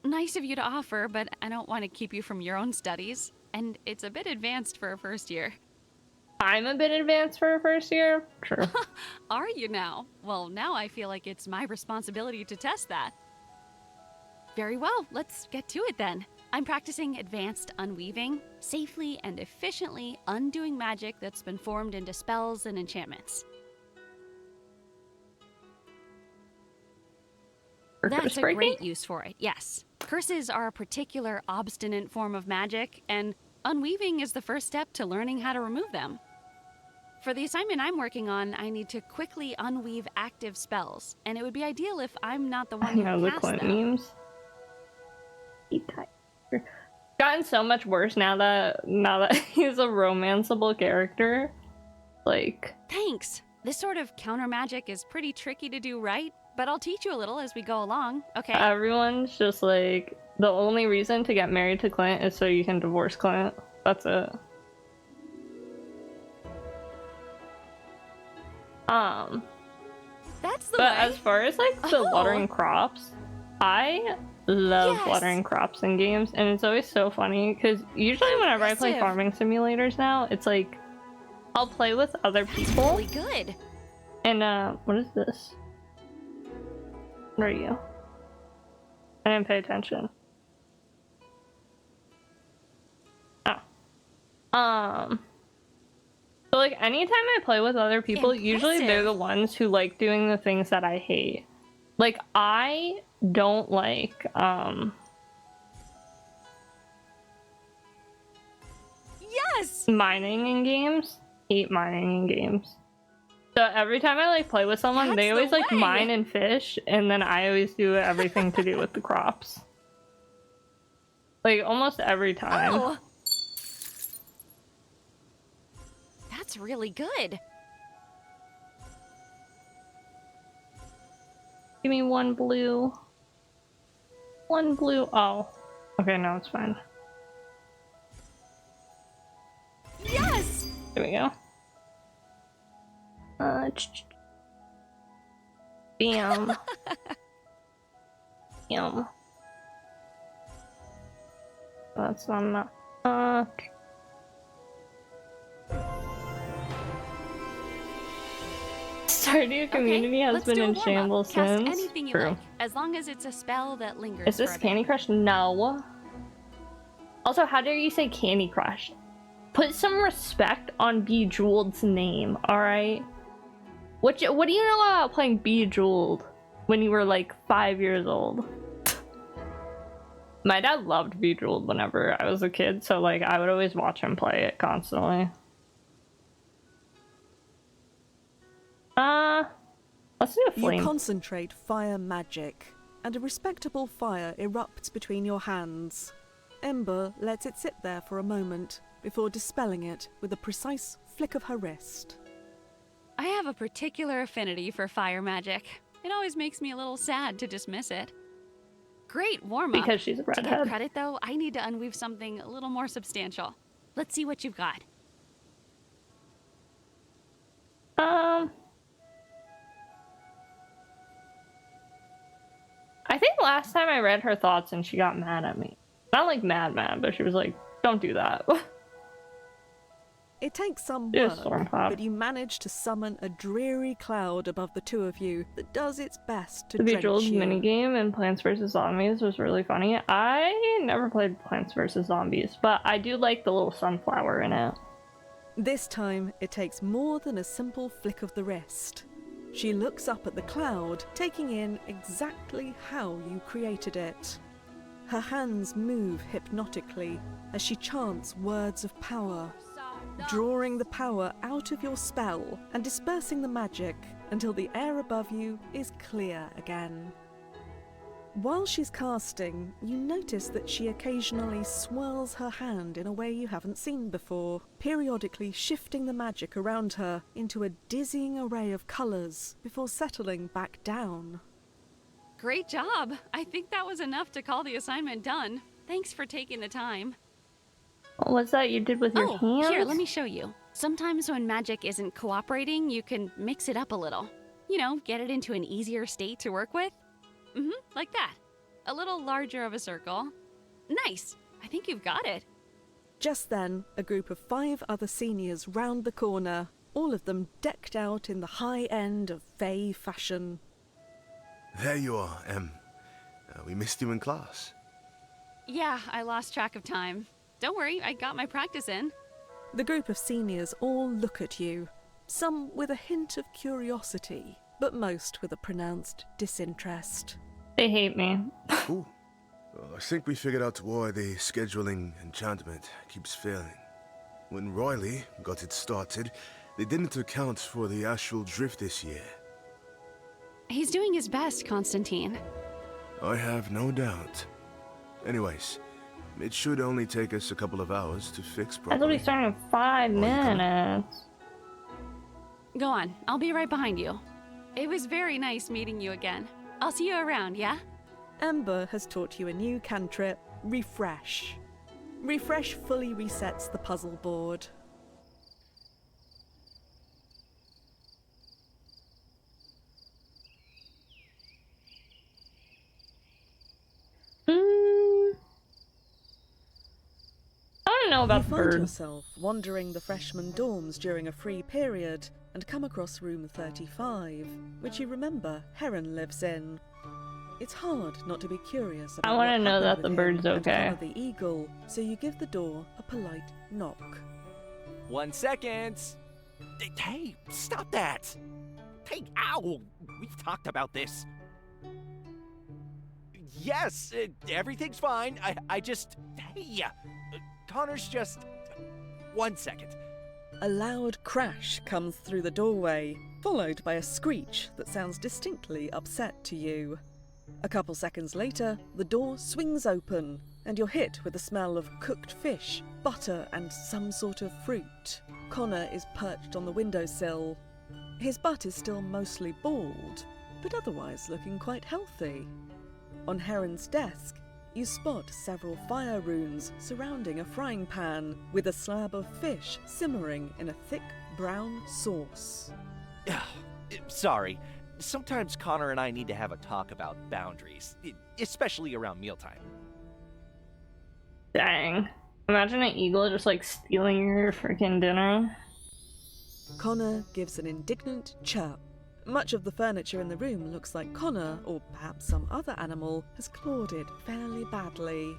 Nice of you to offer, but I don't want to keep you from your own studies. And it's a bit advanced for a first year. I'm a bit advanced for a first year? Sure. Are you now? Well, now I feel like it's my responsibility to test that. Very well, let's get to it then. I'm practicing advanced unweaving, safely and efficiently undoing magic that's been formed into spells and enchantments. That's a great use for it, yes. Curses are a particular obstinate form of magic, and unweaving is the first step to learning how to remove them. For the assignment I'm working on, I need to quickly unweave active spells, and it would be ideal if I'm not the one who casts them. Memes. Gotten so much worse now that he's a romanceable character. Like, thanks. This sort of counter magic is pretty tricky to do right, but I'll teach you a little as we go along, okay? Everyone's just like, the only reason to get married to Clint is so you can divorce Clint. That's it. That's the but way. As far as like the watering crops, I love watering crops in games, and it's always so funny because usually whenever I play farming simulators now, it's like I'll play with other people. Really good. And what is this? Where are you? I didn't pay attention. Oh. So like anytime I play with other people, usually they're the ones who like doing the things that I hate. Like I don't like mining in games. Hate mining in games. So every time I like play with someone, they always like mine and fish, and then I always do everything to do with the crops. Like almost every time. Oh. That's really good. Give me one blue. One blue. Oh. Okay, no, it's fine. Yes! There we go. Bam. Bam. That's not enough. Stardew community has been in shambles since. Anything you like, as long as it's a spell that lingers. Is this Candy Crush? No. Also, how dare you say Candy Crush? Put some respect on Bejeweled's name, alright? What do you know about playing Bejeweled when you were like 5 years old? My dad loved Bejeweled whenever I was a kid, so like I would always watch him play it constantly. Let's do a flame. You concentrate fire magic, and a respectable fire erupts between your hands. Ember lets it sit there for a moment before dispelling it with a precise flick of her wrist. I have a particular affinity for fire magic. It always makes me a little sad to dismiss it. Great warm-up. Because she's a redhead. To get credit, though, I need to unweave something a little more substantial. Let's see what you've got. I think last time I read her thoughts and she got mad at me. Not like mad, but she was like, don't do that. It takes some Yeah, work, Stormcloud. but you manage to summon a dreary cloud above the two of you that does its best to The drench Bejeweled you. minigame in Plants vs. Zombies was really funny. I never played Plants vs. Zombies, but I do like the little sunflower in it. This time, it takes more than a simple flick of the wrist. She looks up at the cloud, taking in exactly how you created it. Her hands move hypnotically as she chants words of power, drawing the power out of your spell and dispersing the magic until the air above you is clear again. While she's casting, you notice that she occasionally swirls her hand in a way you haven't seen before, periodically shifting the magic around her into a dizzying array of colours before settling back down. Great job! I think that was enough to call the assignment done. Thanks for taking the time. What was that you did with your hands? Here, let me show you. Sometimes when magic isn't cooperating, you can mix it up a little. You know, get it into an easier state to work with. Like that. A little larger of a circle. Nice! I think you've got it. Just then, a group of 5 other seniors round the corner, all of them decked out in the high end of Fae fashion. There you are, Em. We missed you in class. Yeah, I lost track of time. Don't worry, I got my practice in. The group of seniors all look at you, some with a hint of curiosity, but most with a pronounced disinterest. They hate me. Ooh. Well, I think we figured out why the scheduling enchantment keeps failing. When Riley got it started, they didn't account for the astral drift this year. He's doing his best, Constantine. I have no doubt. Anyways, it should only take us a couple of hours to fix I thought properly. we started in 5 minutes. Go on, I'll be right behind you. It was very nice meeting you again. I'll see you around, yeah? Ember has taught you a new cantrip, Refresh. Refresh fully resets the puzzle board. I don't know about You the find bird. yourself wandering the freshman dorms during a free period and come across room 35, which you remember Heron lives in. It's hard not to be curious about I want to what know happened that with the him bird's and okay. Connor the eagle, so you give the door a polite knock. 1 second. Hey, stop that. Hey, ow. We've talked about this. Yes, everything's fine. I just... Hey, Connor's just... 1 second. A loud crash comes through the doorway, followed by a screech that sounds distinctly upset to you. A couple seconds later, the door swings open, and you're hit with the smell of cooked fish, butter, and some sort of fruit. Connor is perched on the windowsill. His butt is still mostly bald, but otherwise looking quite healthy. On Heron's desk, you spot several fire runes surrounding a frying pan, with a slab of fish simmering in a thick brown sauce. Sorry. Sometimes Connor and I need to have a talk about boundaries, especially around mealtime. Dang. Imagine an eagle just like stealing your freaking dinner. Connor gives an indignant chirp. Much of the furniture in the room looks like Connor, or perhaps some other animal, has clawed it fairly badly.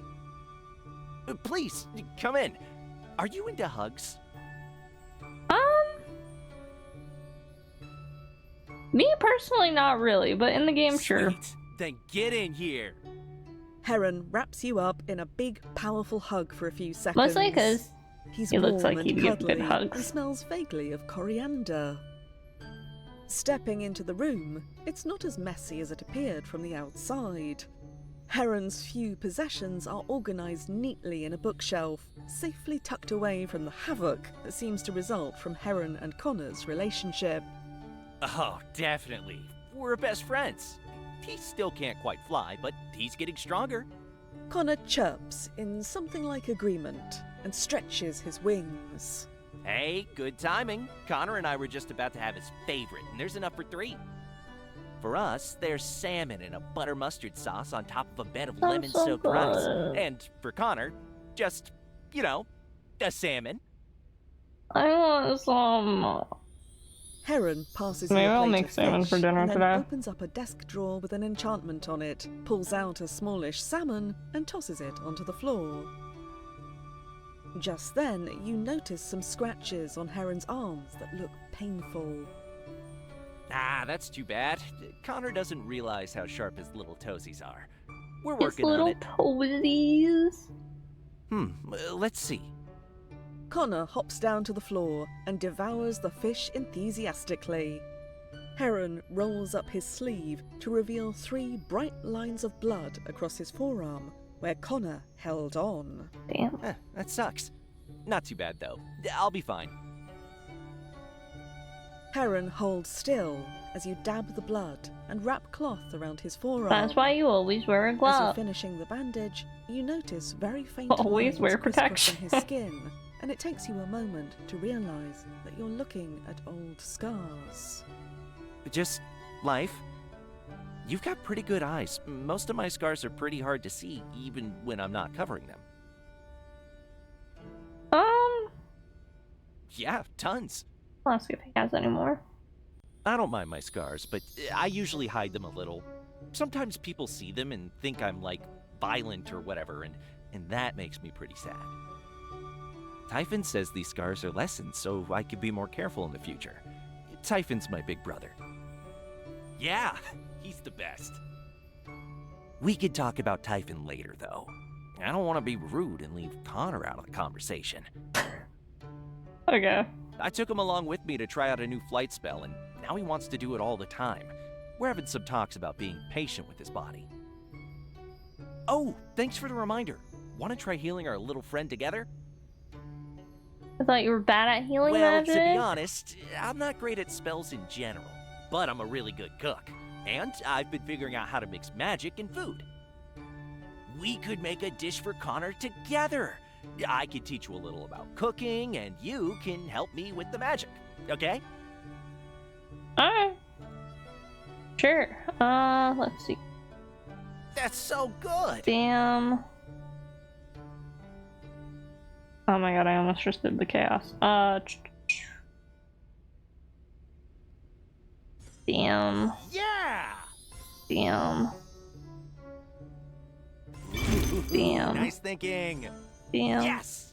Please, come in. Are you into hugs? Me personally, not really, but in the game, sure. Sweet. Then get in here. Heron wraps you up in a big, powerful hug for a few seconds. Mostly because He's he looks warm like and he'd give cuddly good hugs. and smells vaguely of coriander. Stepping into the room, it's not as messy as it appeared from the outside. Heron's few possessions are organised neatly in a bookshelf, safely tucked away from the havoc that seems to result from Heron and Connor's relationship. Oh, definitely. We're best friends. He still can't quite fly, but he's getting stronger. Connor chirps in something like agreement and stretches his wings. Hey, good timing. Connor and I were just about to have his favorite, and there's enough for 3. For us, there's salmon in a butter mustard sauce on top of a bed of Sounds lemon-soaked so rice. good. And for Connor, just, you know, a salmon. I want some. Heron passes Maybe you a I'll plate make of salmon fish, for dinner and then today. opens up a desk drawer with an enchantment on it, pulls out a smallish salmon, and tosses it onto the floor. Just then, you notice some scratches on Heron's arms that look painful. Ah, that's too bad. Connor doesn't realize how sharp his little toesies are. We're His working on little it. toesies. Let's see. Connor hops down to the floor and devours the fish enthusiastically. Heron rolls up his sleeve to reveal 3 bright lines of blood across his forearm, where Connor held on. Damn. That sucks. Not too bad, though. I'll be fine. Heron holds still as you dab the blood and wrap cloth around his forearm. That's why you always wear a As you're glove. finishing the bandage, you notice very faint Always lines wear crisscrossing protection. his skin, and it takes you a moment to realize that you're looking at old scars. Just life. You've got pretty good eyes. Most of my scars are pretty hard to see, even when I'm not covering them. Yeah, tons. I'll ask if he has any more. I don't mind my scars, but I usually hide them a little. Sometimes people see them and think I'm, like, violent or whatever, and that makes me pretty sad. Typhon says these scars are lessons, so I could be more careful in the future. Typhon's my big brother. Yeah, he's the best. We could talk about Typhon later, though. I don't want to be rude and leave Connor out of the conversation. Okay. I took him along with me to try out a new flight spell, and now he wants to do it all the time. We're having some talks about being patient with his body. Oh, thanks for the reminder. Want to try healing our little friend together? I thought you were bad at healing Well, magic. to be honest, I'm not great at spells in general, but I'm a really good cook. And I've been figuring out how to mix magic and food. We could make a dish for Connor together. I could teach you a little about cooking, and you can help me with the magic, okay? Alright. Sure. Let's see. That's so good! Damn. Oh my god, I almost just did the chaos. Damn. Yeah! Damn. Damn. Nice thinking. Damn. Yes!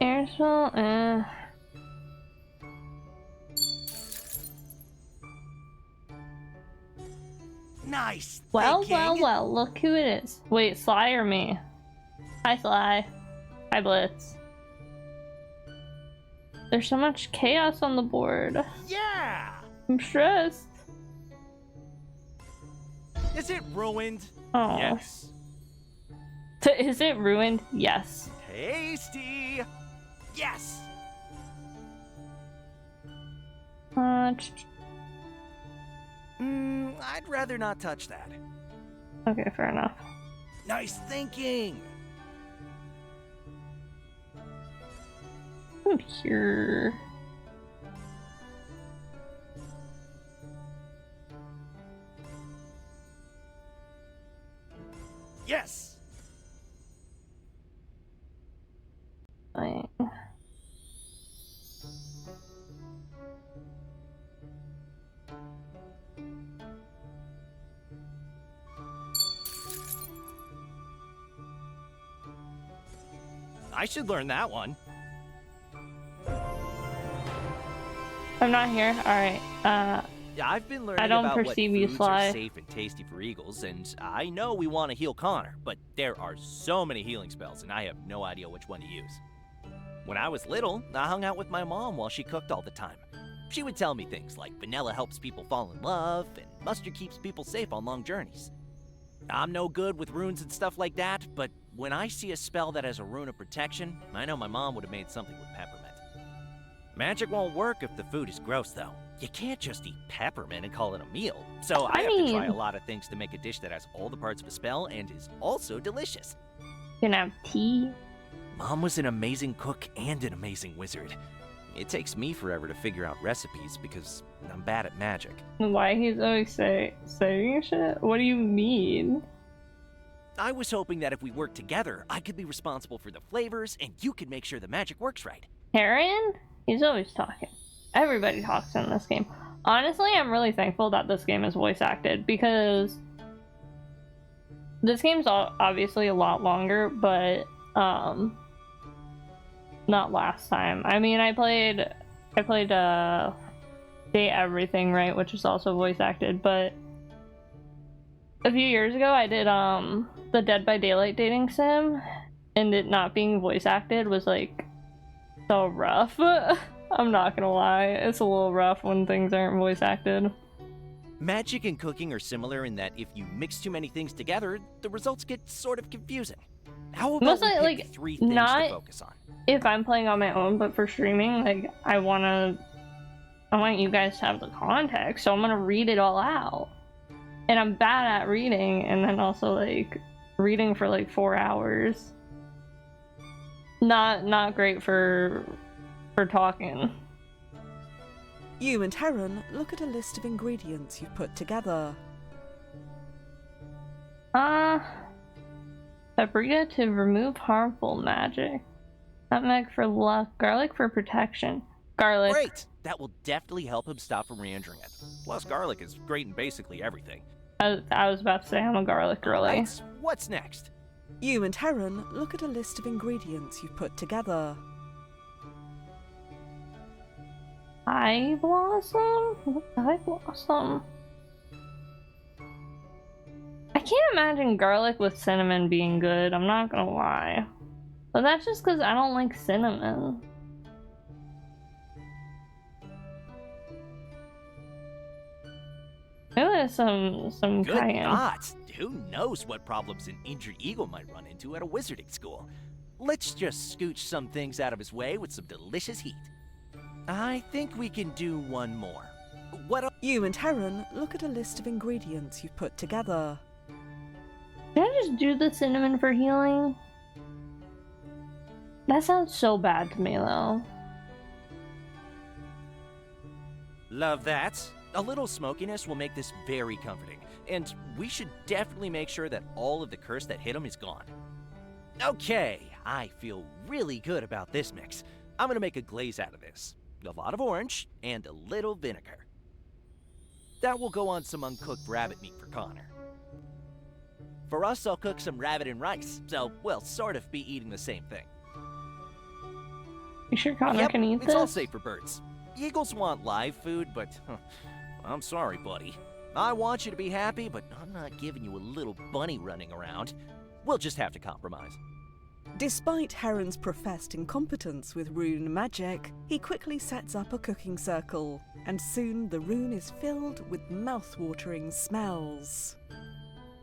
Heartspell, Nice Well, thinking. well, look who it is. Wait, Sly or me? Hi, Sly. Hi, Blitz. There's so much chaos on the board. Yeah! I'm stressed. Is it ruined? Oh. Yes. Is it ruined? Yes. Tasty! Yes! I'd rather not touch that. Okay, fair enough. Nice thinking! I'm here. Yes! Fine. I should learn that one. I'm not here. Alright. Yeah, I've been learning I don't about what perceive you, foods Sly. are safe and tasty for eagles, and I know we want to heal Connor, but there are so many healing spells, and I have no idea which one to use. When I was little, I hung out with my mom while she cooked all the time. She would tell me things like vanilla helps people fall in love, and mustard keeps people safe on long journeys. I'm no good with runes and stuff like that, but when I see a spell that has a rune of protection, I know my mom would have made something with peppermint. Magic won't work if the food is gross, though. You can't just eat peppermint and call it a meal. So I have to try a lot of things to make a dish that has all the parts of a spell and is also delicious. You can have tea. Mom was an amazing cook and an amazing wizard. It takes me forever to figure out recipes because I'm bad at magic. Why he's always saying shit? What do you mean? I was hoping that if we worked together, I could be responsible for the flavors and you could make sure the magic works right. Heron? He's always talking. Everybody talks in this game. Honestly, I'm really thankful that this game is voice acted because this game's obviously a lot longer, but not last time. I mean, I played Day Everything, right, which is also voice acted, but a few years ago I did the Dead by Daylight dating sim, and it not being voice acted was like so rough. I'm not gonna lie, it's a little rough when things aren't voice acted. Magic and cooking are similar in that if you mix too many things together, the results get sort of confusing. How about Mostly, we pick like, 3 things not to focus on? If I'm playing on my own, but for streaming, like, I want you guys to have the context, so I'm gonna read it all out. And I'm bad at reading, and then also, like, reading for, like, 4 hours. Not great for talking. You and Heron look at a list of ingredients you've put together. Paprika to remove harmful magic. Nutmeg for luck. Garlic for protection. Garlic. Great! That will definitely help him stop from re-injuring it. Plus, garlic is great in basically everything. I was about to say I'm a garlic girly. Right, what's next? You and Heron look at a list of ingredients you've put together. Eye blossom? What's eye blossom? I can't imagine garlic with cinnamon being good, I'm not gonna lie. But that's just because I don't like cinnamon. Maybe there's some Good cayenne. God! Who knows what problems an injured eagle might run into at a wizarding school? Let's just scooch some things out of his way with some delicious heat. I think we can do one more. What else? You and Heron look at a list of ingredients you've put together. Can I just do the cinnamon for healing? That sounds so bad to me though. Love that. A little smokiness will make this very comforting, and we should definitely make sure that all of the curse that hit him is gone. Okay, I feel really good about this mix. I'm gonna make a glaze out of this. A lot of orange and a little vinegar. That will go on some uncooked rabbit meat for Connor. For us, I'll cook some rabbit and rice, so we'll sort of be eating the same thing. You sure Connor Yep, can eat it's this? all safe for birds. Eagles want live food, but I'm sorry, buddy. I want you to be happy, but I'm not giving you a little bunny running around. We'll just have to compromise. Despite Heron's professed incompetence with rune magic, he quickly sets up a cooking circle, and soon the rune is filled with mouth-watering smells.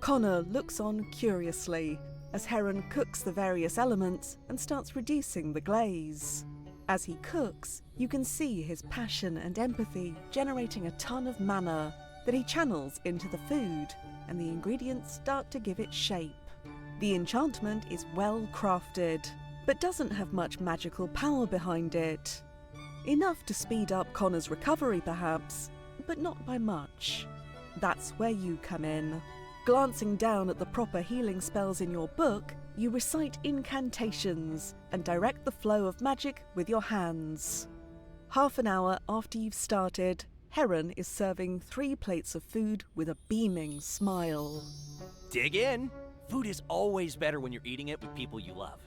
Connor looks on curiously as Heron cooks the various elements and starts reducing the glaze. As he cooks, you can see his passion and empathy generating a ton of mana that he channels into the food, and the ingredients start to give it shape. The enchantment is well crafted, but doesn't have much magical power behind it. Enough to speed up Connor's recovery perhaps, but not by much. That's where you come in. Glancing down at the proper healing spells in your book, you recite incantations and direct the flow of magic with your hands. Half an hour after you've started, Heron is serving 3 plates of food with a beaming smile. Dig in! Food is always better when you're eating it with people you love.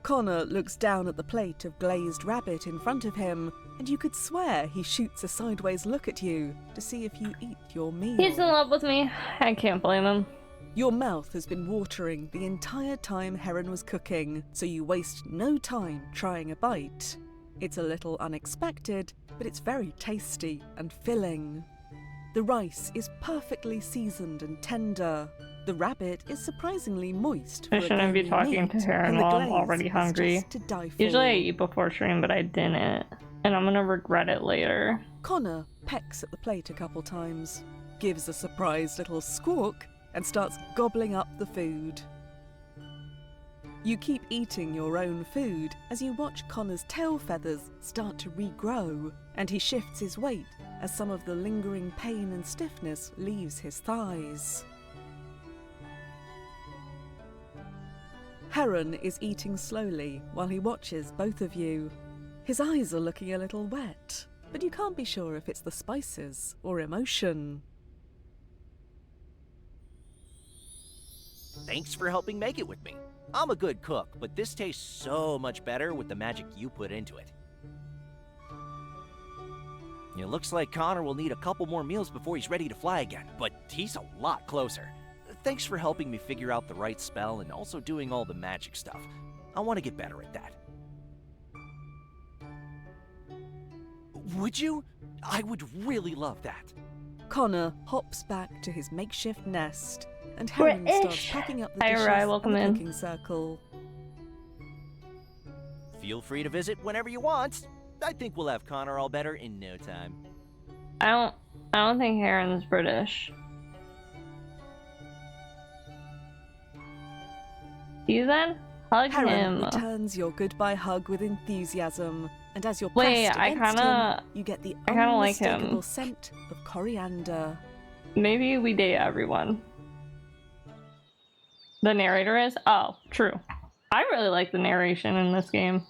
Connor looks down at the plate of glazed rabbit in front of him, and you could swear he shoots a sideways look at you to see if you eat your meal. He's in love with me. I can't blame him. Your mouth has been watering the entire time Heron was cooking, so you waste no time trying a bite. It's a little unexpected, but it's very tasty and filling. The rice is perfectly seasoned and tender. The rabbit is surprisingly moist. I shouldn't be talking to Heron while I'm already hungry. Usually I eat before stream, but I didn't. And I'm gonna regret it later. Connor pecks at the plate a couple times, gives a surprised little squawk, and starts gobbling up the food. You keep eating your own food as you watch Connor's tail feathers start to regrow, and he shifts his weight as some of the lingering pain and stiffness leaves his thighs. Heron is eating slowly while he watches both of you. His eyes are looking a little wet, but you can't be sure if it's the spices or emotion. Thanks for helping make it with me. I'm a good cook, but this tastes so much better with the magic you put into it. It looks like Connor will need a couple more meals before he's ready to fly again, but he's a lot closer. Thanks for helping me figure out the right spell and also doing all the magic stuff. I want to get better at that. Would you? I would really love that. Connor hops back to his makeshift nest, and Heron starts packing up the Hi, dishes Rai, welcome in the in. cooking circle. Feel free to visit whenever you want. I think we'll have Connor all better in no time. I don't think Heron's British. You then? Hug Heron him. returns your goodbye hug with enthusiasm, and as you're Wait, pressed I against kinda- him, you get the I kinda like him. unmistakable scent of coriander. Maybe we date everyone. The narrator is? Oh, true. I really like the narration in this game.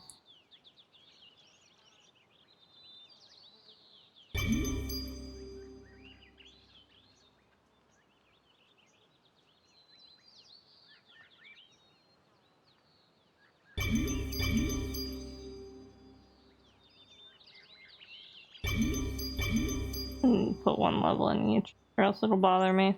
Put one level in each, or else it'll bother me.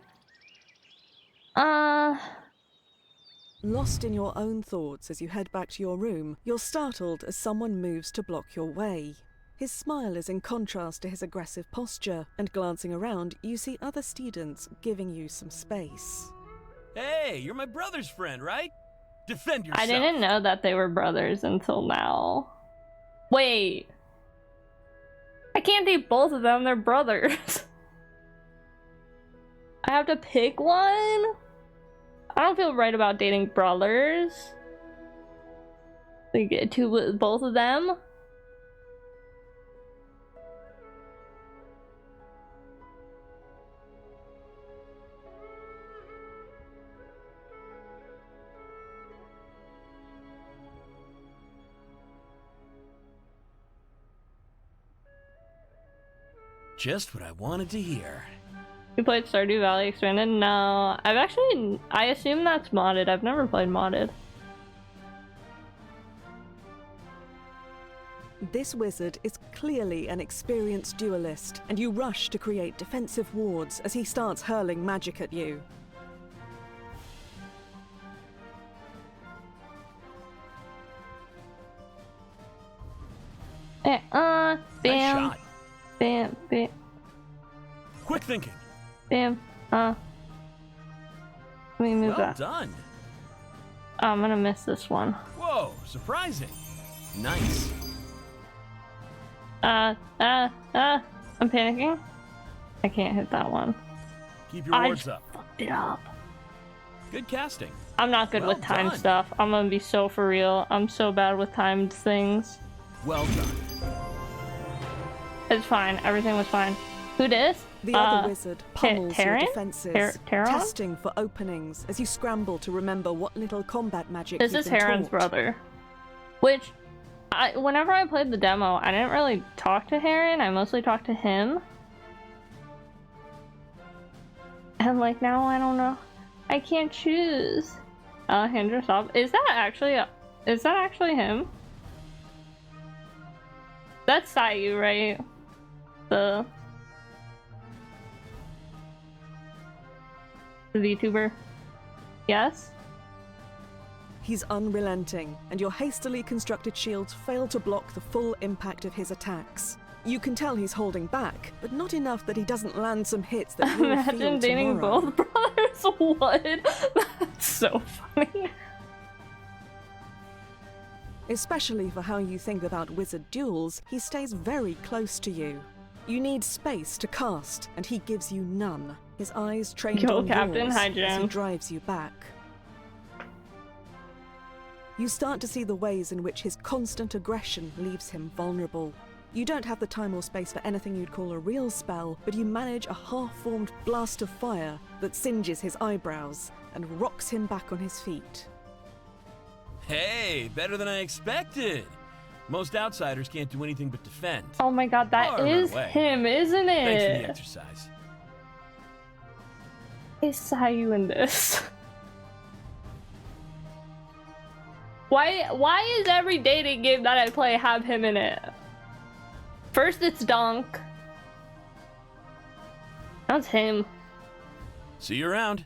Lost in your own thoughts as you head back to your room, you're startled as someone moves to block your way. His smile is in contrast to his aggressive posture, and glancing around, you see other students giving you some space. Hey, you're my brother's friend, right? Defend yourself. I didn't know that they were brothers until now. Wait. I can't date both of them, they're brothers. I have to pick one? I don't feel right about dating brothers. Like, both of them? Just what I wanted to hear. You played Stardew Valley Expanded? No. I assume that's modded. I've never played modded. This wizard is clearly an experienced duelist, and you rush to create defensive wards as he starts hurling magic at you. Bam. Nice shot. Bam, bam, Quick thinking. bam. Let me move Well that. done. Oh, I'm gonna miss this one. Whoa, surprising. Nice. I'm panicking. I can't hit that one. Keep your wards up. Fucked it up. Good casting. I'm not good Well with time done. stuff. I'm gonna be so for real. I'm so bad with timed things. Well done. It's fine. Everything was fine. Who dis? The other wizard pummels your Terran? defenses, Terran? testing for openings as you scramble to remember what little combat magic This you've is been Heron's taught. brother. Which, whenever I played the demo, I didn't really talk to Heron. I mostly talked to him. And like now, I don't know. I can't choose. Alejandro Saab. Is that actually him? That's Sayu, right? The VTuber. Yes? He's unrelenting, and your hastily constructed shields fail to block the full impact of his attacks. You can tell he's holding back, but not enough that he doesn't land some hits that you'll Imagine feel dating tomorrow. both brothers. What? That's so funny. Especially for how you think about wizard duels, he stays very close to you. You need space to cast, and he gives you none. His eyes trained Yo, on Captain, yours hi, as he Jen. drives you back. You start to see the ways in which his constant aggression leaves him vulnerable. You don't have the time or space for anything you'd call a real spell, but you manage a half-formed blast of fire that singes his eyebrows and rocks him back on his feet. Hey, better than I expected. Most outsiders can't do anything but defend. Oh my god, that Or run is away. him, isn't it? Thanks for the exercise. I saw you in this. Why is every dating game that I play have him in it? First it's Dunk. That's him. See you around.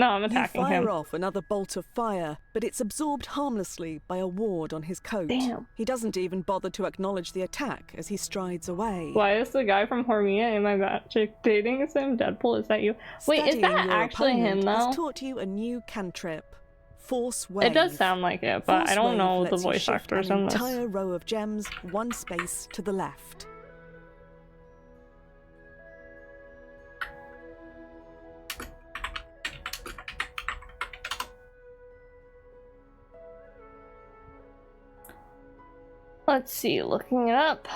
No, I'm You attacking fire him. off another bolt of fire, but it's absorbed harmlessly by a ward on his coat. Damn. He doesn't even bother to acknowledge the attack as he strides away. Why is the guy from Hormia in my magic dating sim? Deadpool, is that you? Wait, is Studying that your actually him opponent though? has taught you a new cantrip, Force Wave. It does sound like it, but Force I don't Wave know the lets you voice shift actors an in this. entire row of gems one space to the left. Let's see, looking it up.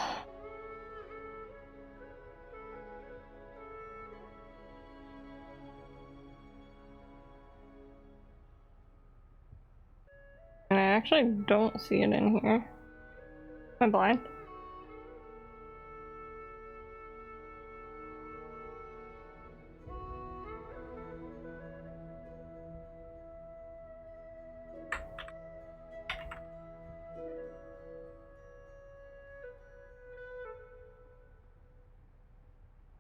And I actually don't see it in here. Am I blind?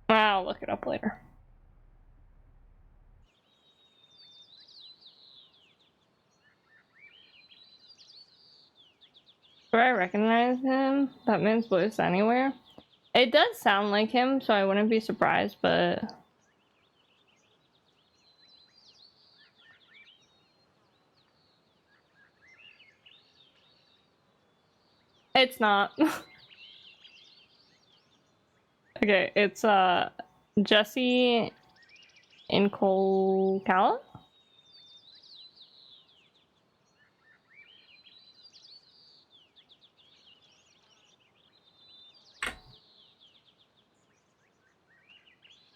I'll look it up later. Do I recognize him? That man's voice anywhere? It does sound like him, so I wouldn't be surprised, but... It's not. Okay, it's Jesse Incolcala?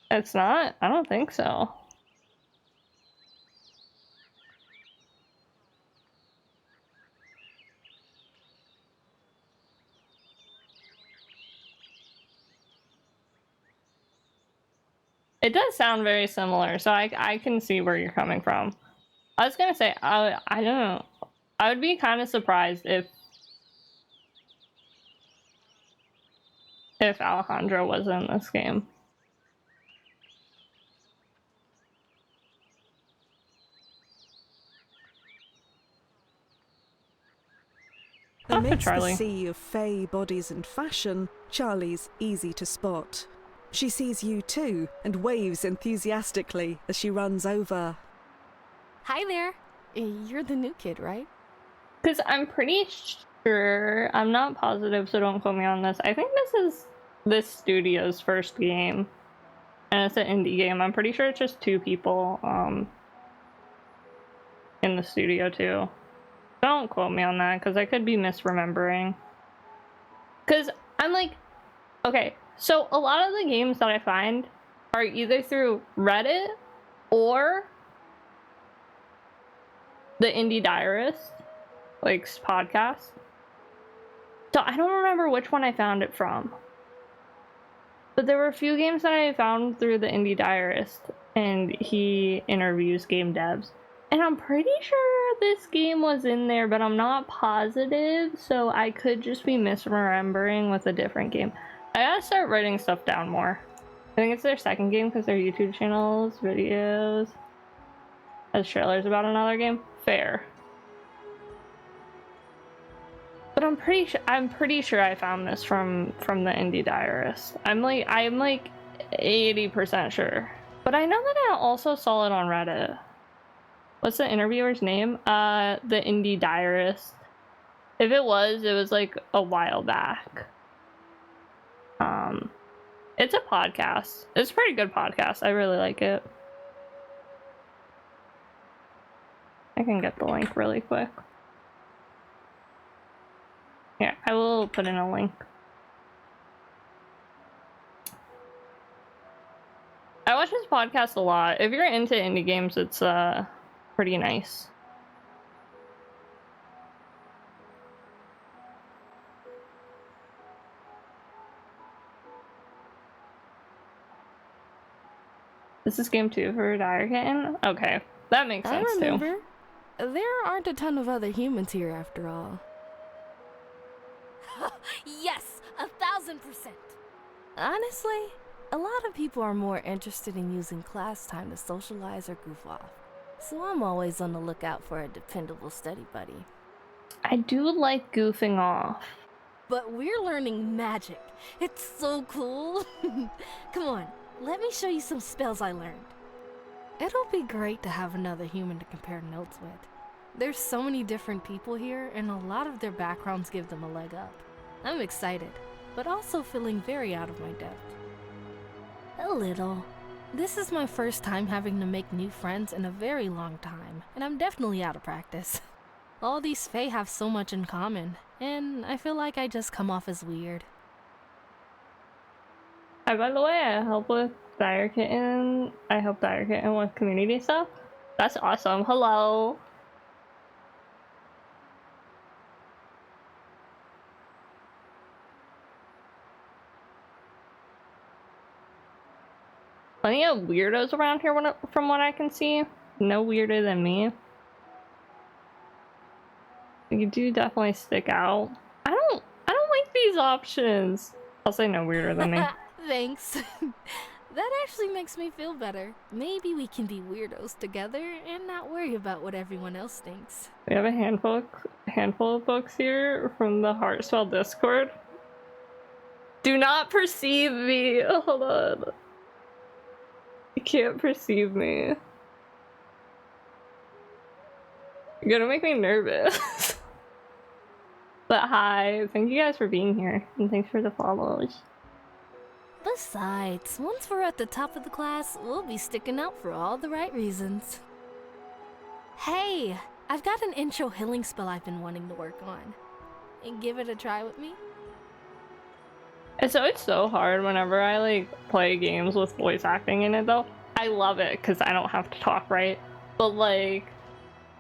It's not? I don't think so. It does sound very similar, so I can see where you're coming from. I was gonna say, I don't know. I would be kind of surprised if Alejandro was in this game. Amidst the Charlie. sea of fey bodies and fashion, Charlie's easy to spot. She sees you too and waves enthusiastically as she runs over. Hi there. You're the new kid, right? Because I'm pretty sure, I'm not positive, so don't quote me on this. I think this is this studio's first game, and it's an indie game. I'm pretty sure it's just 2 people in the studio too. Don't quote me on that, because I could be misremembering. Because I'm like, okay, so a lot of the games that I find are either through Reddit or the Indie Diarist, like, podcast. So I don't remember which one I found it from. But there were a few games that I found through the Indie Diarist, and he interviews game devs. And I'm pretty sure this game was in there, but I'm not positive, so I could just be misremembering with a different game. I gotta start writing stuff down more. I think it's their second game because their YouTube channels, videos, has trailers about another game. Fair. But I'm pretty sure I found this from the Indie Diarist. I'm like 80% sure. But I know that I also saw it on Reddit. What's the interviewer's name? The Indie Diarist. If it was like a while back. It's a podcast. It's a pretty good podcast. I really like it. I can get the link really quick. Yeah, I will put in a link. I watch his podcast a lot. If you're into indie games, it's pretty nice. This is game 2 for Dire Kitten? Okay, that makes sense I remember. too. There aren't a ton of other humans here after all. Yes, 1000%. Honestly, a lot of people are more interested in using class time to socialize or goof off. So I'm always on the lookout for a dependable study buddy. I do like goofing off. But we're learning magic. It's so cool. Come on, let me show you some spells I learned. It'll be great to have another human to compare notes with. There's so many different people here, and a lot of their backgrounds give them a leg up. I'm excited, but also feeling very out of my depth. A little. This is my first time having to make new friends in a very long time, and I'm definitely out of practice. All these Fae have so much in common, and I feel like I just come off as weird. Hi, by the way, I help with Dire Kitten. I help Dire Kitten with community stuff. That's awesome. Hello. Plenty of weirdos around here from what I can see. No weirder than me. You do definitely stick out. I don't like these options. I'll say no weirder than me. Thanks. That actually makes me feel better. Maybe we can be weirdos together and not worry about what everyone else thinks. We have a handful of books here from the Heartspell Discord. Do not perceive me. Hold on. You can't perceive me. You're gonna make me nervous. But hi, thank you guys for being here, and thanks for the follows. Besides, once we're at the top of the class, we'll be sticking out for all the right reasons. Hey, I've got an intro healing spell I've been wanting to work on. And give it a try with me? And so it's so hard whenever I like play games with voice acting in it though. I love it because I don't have to talk, right? But like,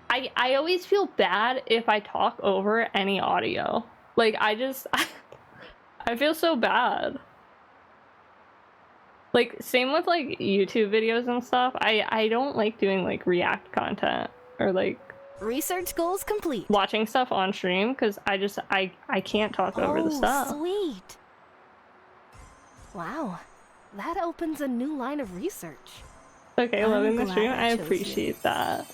I always feel bad if I talk over any audio. Like I feel so bad. Like same with like YouTube videos and stuff. I don't like doing like react content or like research goals complete. Watching stuff on stream because I can't talk over the stuff. Sweet. Wow, that opens a new line of research. Okay, loving the stream. I appreciate that.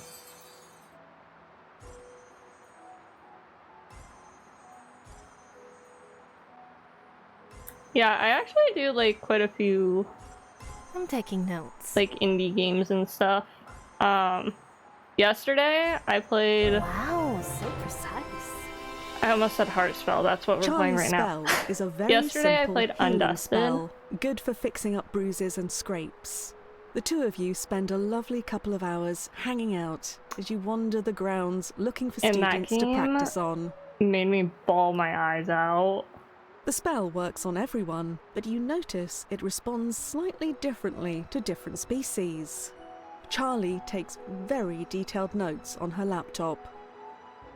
Yeah, I actually do like quite a few. I'm taking notes. Like indie games and stuff. Yesterday I played. Wow, so precise. I almost said Heartspell. That's what we're playing right now. Is a very Yesterday I simple played healing Undusted. spell, good for fixing up bruises and scrapes. The two of you spend a lovely couple of hours hanging out as you wander the grounds looking for students to practice on. Made me bawl my eyes out. The spell works on everyone, but you notice it responds slightly differently to different species. Charlie takes very detailed notes on her laptop.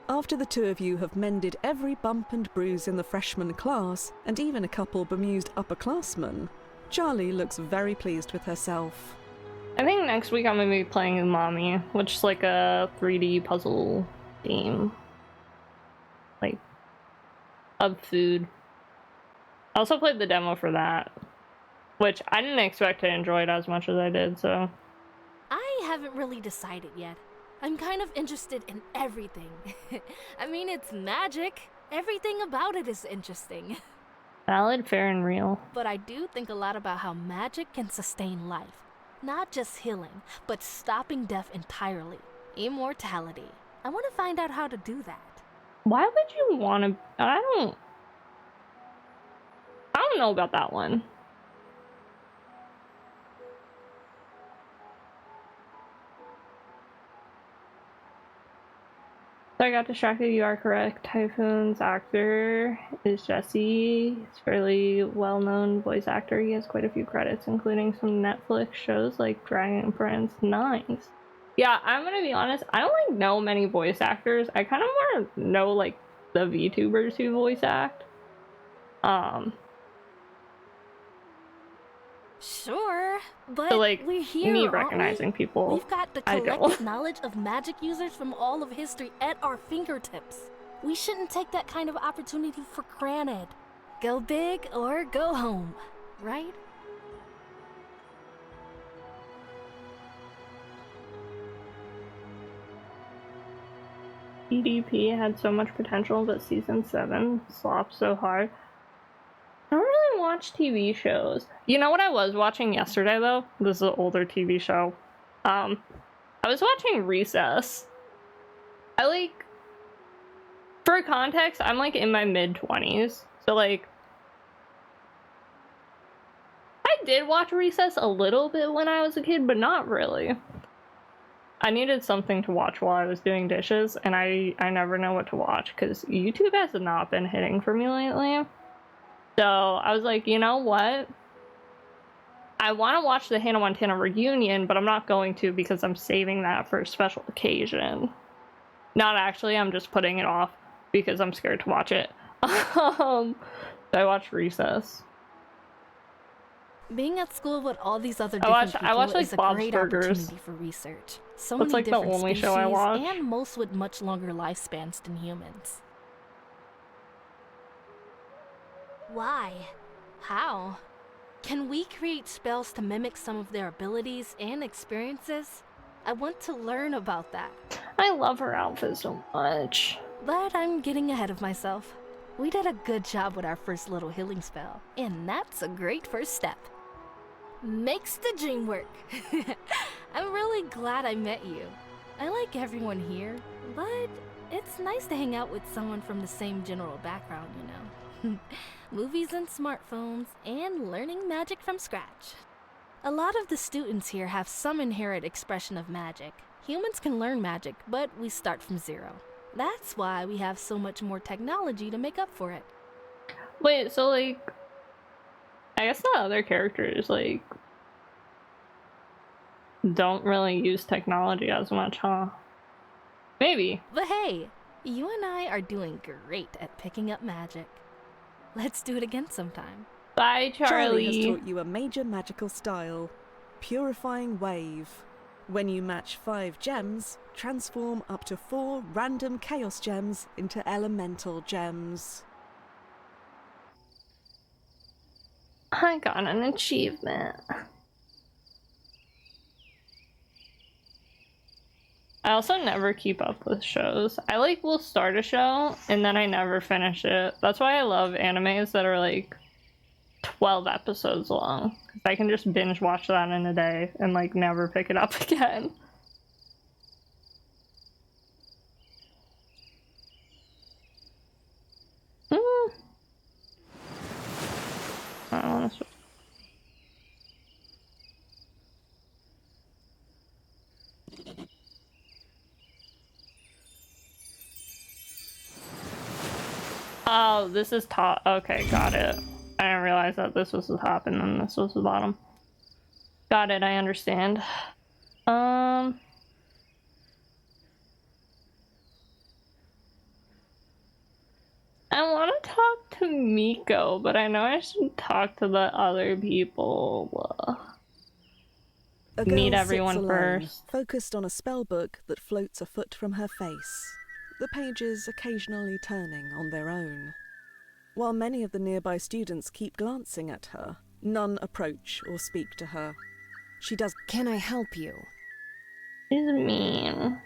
After the two of you have mended every bump and bruise in the freshman class, and even a couple bemused upperclassmen, Charlie looks very pleased with herself. I think next week I'm gonna be playing Mommy, which is like a 3D puzzle game. Like, of food. I also played the demo for that, which I didn't expect to enjoy it as much as I did, so. I haven't really decided yet. I'm kind of interested in everything. I mean, it's magic. Everything about it is interesting. Valid, fair, and real. But I do think a lot about how magic can sustain life. Not just healing, but stopping death entirely. Immortality. I want to find out how to do that. Why would you want to... I don't know about that one. So I got distracted. You are correct. Typhoon's actor is Jesse. He's a fairly well-known voice actor. He has quite a few credits, including some Netflix shows like Dragon Prince. Nice. Yeah, I'm gonna be honest. I don't like know many voice actors. I kind of want to know like the VTubers who voice act. Sure, but So, like, we're here, me aren't we? recognizing people, We've got the I don't. collective knowledge of magic users from all of history at our fingertips. We shouldn't take that kind of opportunity for granted. Go big or go home, right? EDP had so much potential, but season 7 flopped so hard. I don't really watch TV shows. You know what I was watching yesterday, though? This is an older TV show. I was watching Recess. For context, I'm like in my mid-20s. So like, I did watch Recess a little bit when I was a kid, but not really. I needed something to watch while I was doing dishes, and I never know what to watch because YouTube has not been hitting for me lately. So I was like, you know what? I want to watch the Hannah Montana reunion, but I'm not going to because I'm saving that for a special occasion. Not actually, I'm just putting it off because I'm scared to watch it. So I watched Recess. Being at school with all these other I different watch, people like, is a Bob's great Burgers. opportunity for research. So That's, many like, the different only species, show I watch. and most with much longer lifespans than humans. Why? How? Can we create spells to mimic some of their abilities and experiences? I want to learn about that. I love her outfit so much. But I'm getting ahead of myself. We did a good job with our first little healing spell, and that's a great first step. Makes the dream work. I'm really glad I met you. I like everyone here, but it's nice to hang out with someone from the same general background, you know. Movies and smartphones, and learning magic from scratch. A lot of the students here have some inherent expression of magic. Humans can learn magic, but we start from zero. That's why we have so much more technology to make up for it. Wait, so like, I guess the other characters like don't really use technology as much, huh? Maybe. But hey, you and I are doing great at picking up magic. Let's do it again sometime. Bye, Charlie. Has taught you a major magical style, Purifying Wave. When you match 5 gems, transform up to 4 random chaos gems into elemental gems. I got an achievement. I also never keep up with shows. I like will start a show and then I never finish it. That's why I love animes that are like 12 episodes long. Because I can just binge watch that in a day and like never pick it up again. I don't want to. Oh, this is top. Okay, got it. I didn't realize that this was the top and then this was the bottom. Got it, I understand. I want to talk to Miko, but I know I should talk to the other people. Meet everyone first. Focused on a spell book that floats a foot from her face, the pages occasionally turning on their own. While many of the nearby students keep glancing at her, none approach or speak to her. She does. Can I help you? She's mean.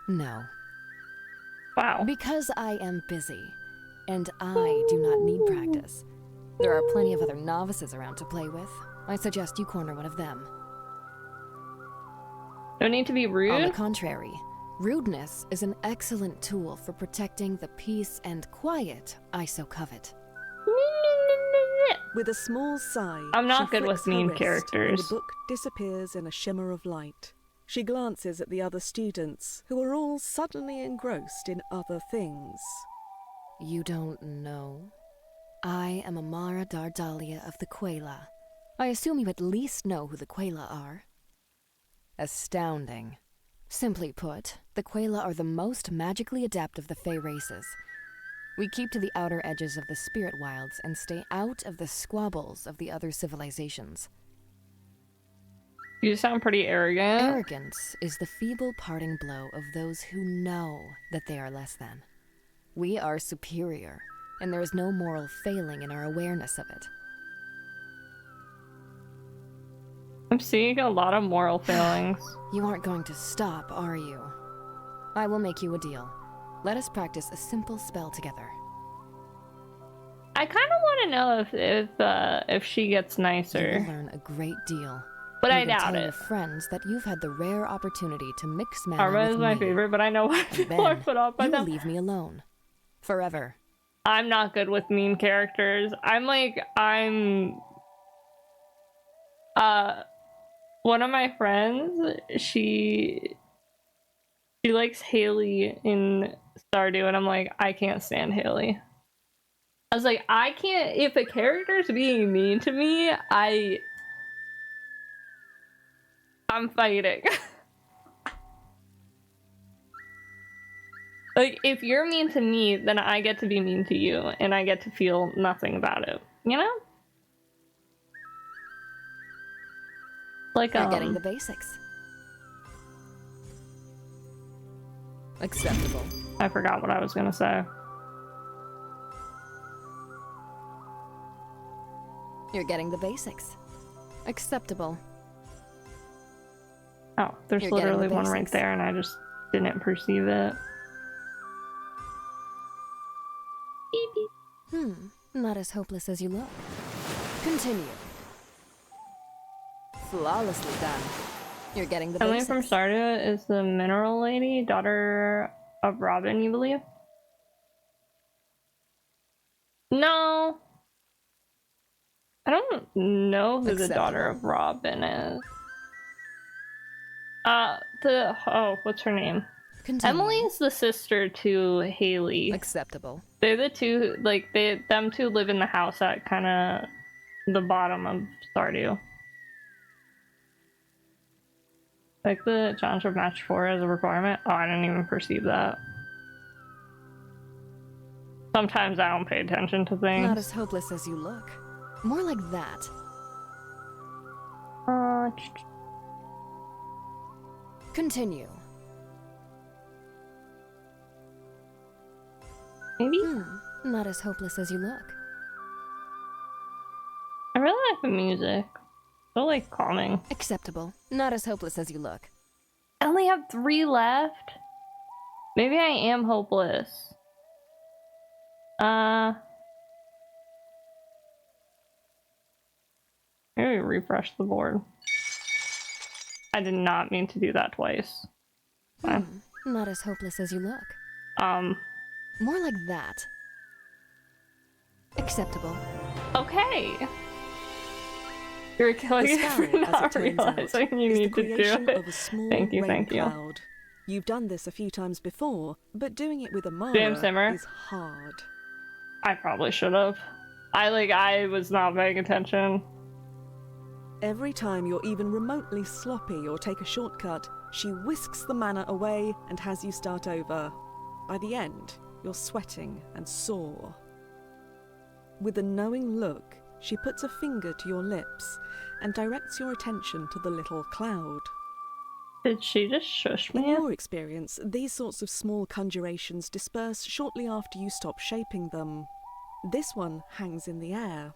No. Wow. Because I am busy, and I do not need practice. There are plenty of other novices around to play with. I suggest you corner one of them. Don't need to be rude? On the contrary, rudeness is an excellent tool for protecting the peace and quiet I so covet. With a small sigh, I'm not she good with flicks her mean wrist, characters. And the book disappears in a shimmer of light. She glances at the other students, who are all suddenly engrossed in other things. You don't know? I am Amara Dardalia of the Quela. I assume you at least know who the Quela are. Astounding. Simply put, the Quela are the most magically adept of the Fey races. We keep to the outer edges of the spirit wilds and stay out of the squabbles of the other civilizations. You sound pretty arrogant. Arrogance is the feeble parting blow of those who know that they are less than. We are superior, and there is no moral failing in our awareness of it. I'm seeing a lot of moral failings. You aren't going to stop, are you? I will make you a deal. Let us practice a simple spell together. I kind of want to know if she gets You nicer, will learn a great deal. but You I can doubt tell it. your friends that you've had the rare opportunity to mix mana Arma with is my me. favorite, but I know why people are Then put off by you will them. leave me alone. Forever. I'm not good with mean characters. One of my friends, she likes Haley in Stardew, and I'm like, I can't stand Haley. I was like, I can't, if a character's being mean to me, I'm fighting. Like, if you're mean to me, then I get to be mean to you, and I get to feel nothing about it, you know? Like, You're getting the basics. Acceptable. I forgot what I was gonna say. You're getting the basics. Acceptable. Oh, there's You're getting the literally one right basics. there, and I just didn't perceive it. Beep, beep. Not as hopeless as you look. Continue. Flawlessly done. You're getting the Emily basics. from Stardew is the mineral lady, daughter of Robin, you believe? No. I don't know who the daughter of Robin is. What's her name? Continue. Emily is the sister to Haley. Acceptable. They're the two, like, them two live in the house at kind of the bottom of Stardew. Like the challenge of match 4 as a requirement. Oh, I didn't even perceive that. Sometimes I don't pay attention to things. Not as hopeless as you look. More like that. Continue. Maybe? Not as hopeless as you look. I really like the music. So, like, calming. Acceptable. Not as hopeless as you look. I only have 3 left. Maybe I am hopeless. Maybe refresh the board. I did not mean to do that twice. Not as hopeless as you look. More like that. Acceptable. Okay. You're killing The it spell, for as it not turns out, realizing you is the need to do creation it. of a small Thank you, rain thank you. cloud. You've done this a few times before, but doing it with Amara Jam Simmer. is hard. I probably should have. I was not paying attention. Every time you're even remotely sloppy or take a shortcut, she whisks the mana away and has you start over. By the end, you're sweating and sore. With a knowing look, she puts a finger to your lips and directs your attention to the little cloud. Did she just shush In me? your experience, these sorts of small conjurations disperse shortly after you stop shaping them. This one hangs in the air,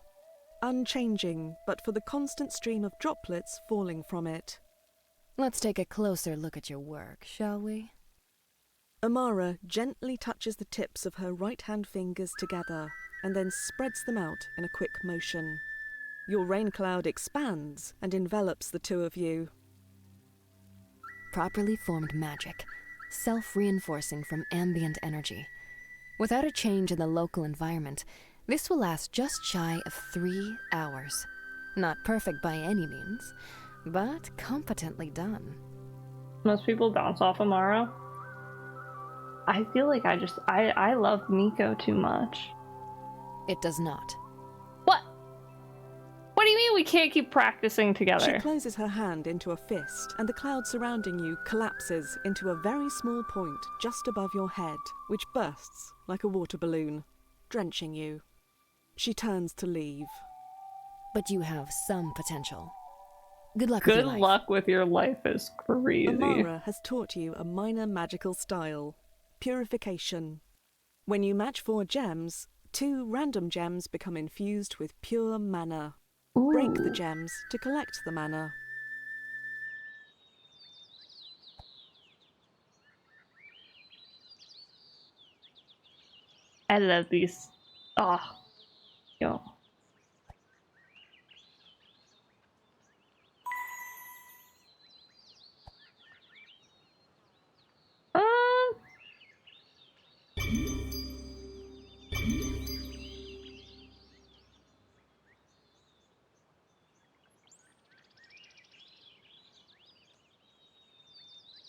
unchanging but for the constant stream of droplets falling from it. Let's take a closer look at your work, shall we? Amara gently touches the tips of her right-hand fingers together and then spreads them out in a quick motion. Your rain cloud expands and envelops the two of you. Properly formed magic, self-reinforcing from ambient energy. Without a change in the local environment, this will last just shy of 3 hours. Not perfect by any means, but competently done. Most people bounce off Amara. I feel like I love Miko too much. It does not. What? What do you mean we can't keep practicing together? She closes her hand into a fist, and the cloud surrounding you collapses into a very small point just above your head, which bursts like a water balloon, drenching you. She turns to leave. But you have some potential. Good luck with Good your life. luck with your life is crazy. Amara has taught you a minor magical style, purification. When you match 4 gems, 2 random gems become infused with pure mana. Ooh. Break the gems to collect the mana. I love these. Oh, yo.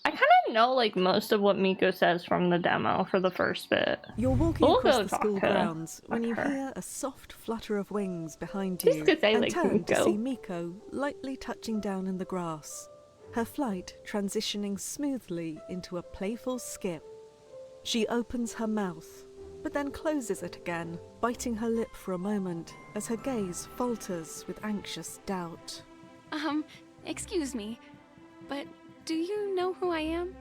I kind of know like most of what Miko says from the demo for the first bit. You're walking We'll across go the talk school to grounds when you her. hear a soft flutter of wings behind Just you 'cause I and like turn to Miko. see Miko lightly touching down in the grass, her flight transitioning smoothly into a playful skip. She opens her mouth, but then closes it again, biting her lip for a moment as her gaze falters with anxious doubt. Excuse me, but do you know who I am?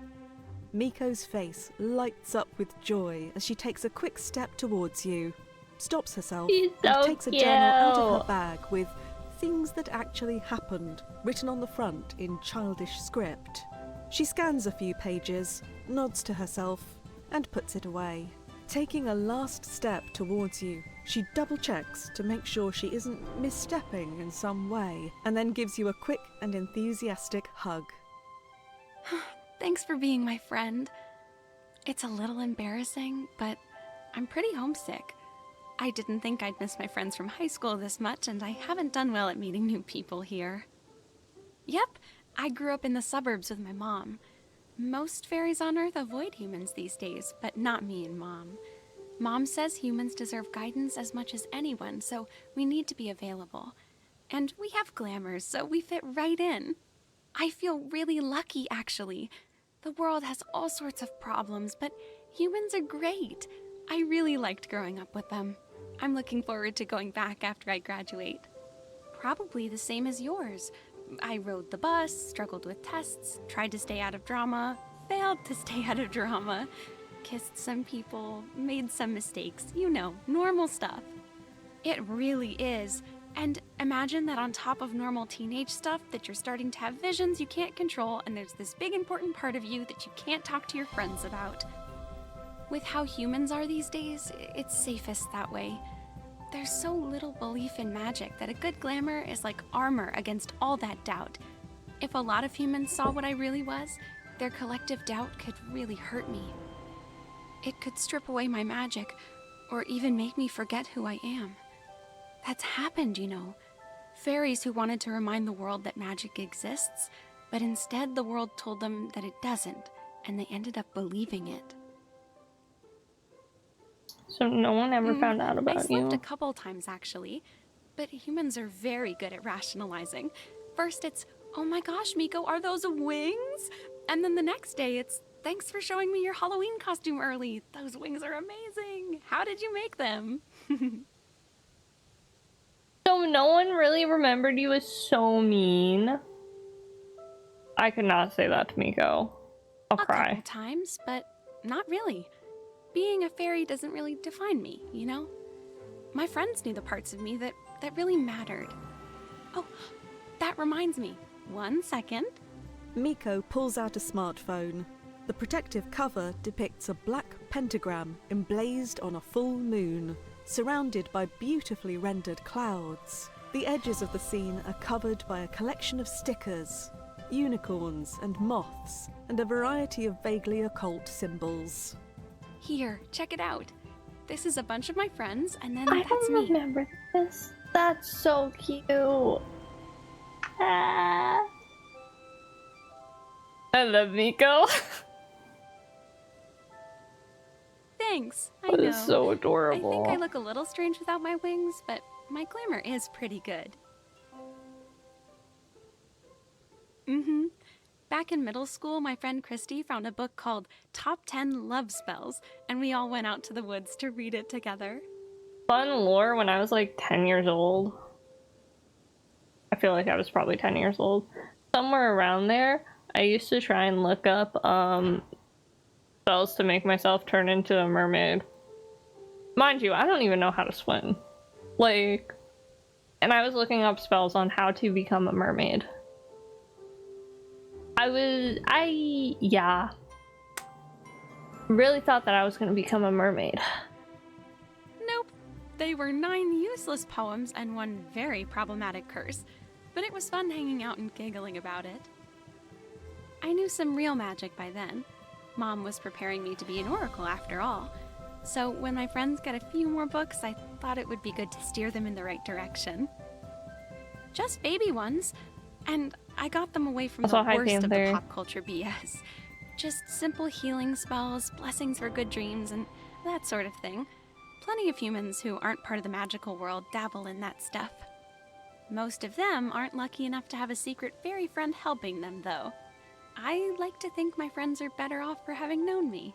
Miko's face lights up with joy as she takes a quick step towards you, stops herself, She's and so takes a journal out of her cute. bag with "Things that actually happened" written on the front in childish script. She scans a few pages, nods to herself, and puts it away. Taking a last step towards you, she double-checks to make sure she isn't misstepping in some way, and then gives you a quick and enthusiastic hug. Thanks for being my friend. It's a little embarrassing, but I'm pretty homesick. I didn't think I'd miss my friends from high school this much, and I haven't done well at meeting new people here. Yep, I grew up in the suburbs with my mom. Most fairies on Earth avoid humans these days, but not me and Mom. Mom says humans deserve guidance as much as anyone, so we need to be available. And we have glamours, so we fit right in. I feel really lucky, actually. The world has all sorts of problems, but humans are great. I really liked growing up with them. I'm looking forward to going back after I graduate. Probably the same as yours. I rode the bus, struggled with tests, tried to stay out of drama, failed to stay out of drama, kissed some people, made some mistakes, you know, normal stuff. It really is. And imagine that on top of normal teenage stuff, that you're starting to have visions you can't control, and there's this big important part of you that you can't talk to your friends about. With how humans are these days, it's safest that way. There's so little belief in magic that a good glamour is like armor against all that doubt. If a lot of humans saw what I really was, their collective doubt could really hurt me. It could strip away my magic, or even make me forget who I am. That's happened, you know. Fairies who wanted to remind the world that magic exists, but instead the world told them that it doesn't, and they ended up believing it. So no one ever found out I about slept you. a couple times, actually. But humans are very good at rationalizing. First it's, oh my gosh, Miko, are those wings? And then the next day it's, thanks for showing me your Halloween costume early. Those wings are amazing. How did you make them? So no one really remembered you as so mean. I could not say that to Miko. I'll A cry. couple times, but not really. Being a fairy doesn't really define me, you know? My friends knew the parts of me that really mattered. Oh, that reminds me. 1 second. Miko pulls out a smartphone. The protective cover depicts a black pentagram emblazed on a full moon, surrounded by beautifully rendered clouds. The edges of the scene are covered by a collection of stickers, unicorns and moths, and a variety of vaguely occult symbols. Here, check it out. This is a bunch of my friends, and then I that's don't me. remember this. That's so cute. Ah. I love Miko. Thanks. I That know. is so adorable. I think I look a little strange without my wings, but my glamour is pretty good. Mm-hmm. Back in middle school, my friend Christy found a book called Top 10 Love Spells, and we all went out to the woods to read it together. Fun lore when I was like 10 years old. I feel like I was probably 10 years old. Somewhere around there, I used to try and look up spells to make myself turn into a mermaid. Mind you, I don't even know how to swim. Like, and I was looking up spells on how to become a mermaid. Yeah. Really thought that I was gonna become a mermaid. Nope. They were 9 useless poems and 1 very problematic curse, but it was fun hanging out and giggling about it. I knew some real magic by then. Mom was preparing me to be an oracle after all. So when my friends got a few more books, I thought it would be good to steer them in the right direction. Just baby ones, and I got them away from the worst of the pop culture BS. Just simple healing spells, blessings for good dreams, and that sort of thing. Plenty of humans who aren't part of the magical world dabble in that stuff. Most of them aren't lucky enough to have a secret fairy friend helping them, though. I like to think my friends are better off for having known me.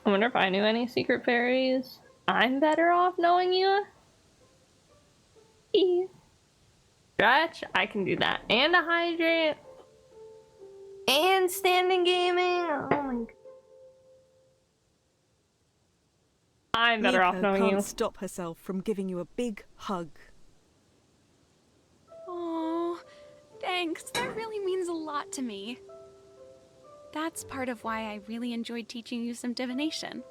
I wonder if I knew any secret fairies. I'm better off knowing you. Stretch, I can do that. And a hydrate. And standing gaming. Oh my god. I'm better off knowing you. Can't stop herself from giving you a big hug. Aw, thanks. That really means a lot to me. That's part of why I really enjoyed teaching you some divination.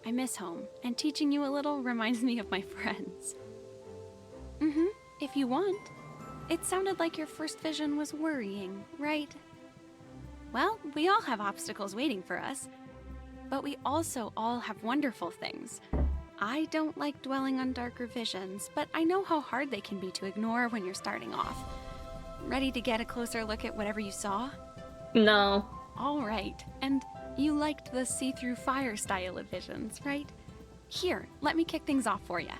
I miss home, and teaching you a little reminds me of my friends. If you want. It sounded like your first vision was worrying, right? Well, we all have obstacles waiting for us, but we also all have wonderful things. I don't like dwelling on darker visions, but I know how hard they can be to ignore when you're starting off. Ready to get a closer look at whatever you saw? No. All right, and you liked the see-through fire style of visions, right? Here, let me kick things off for you.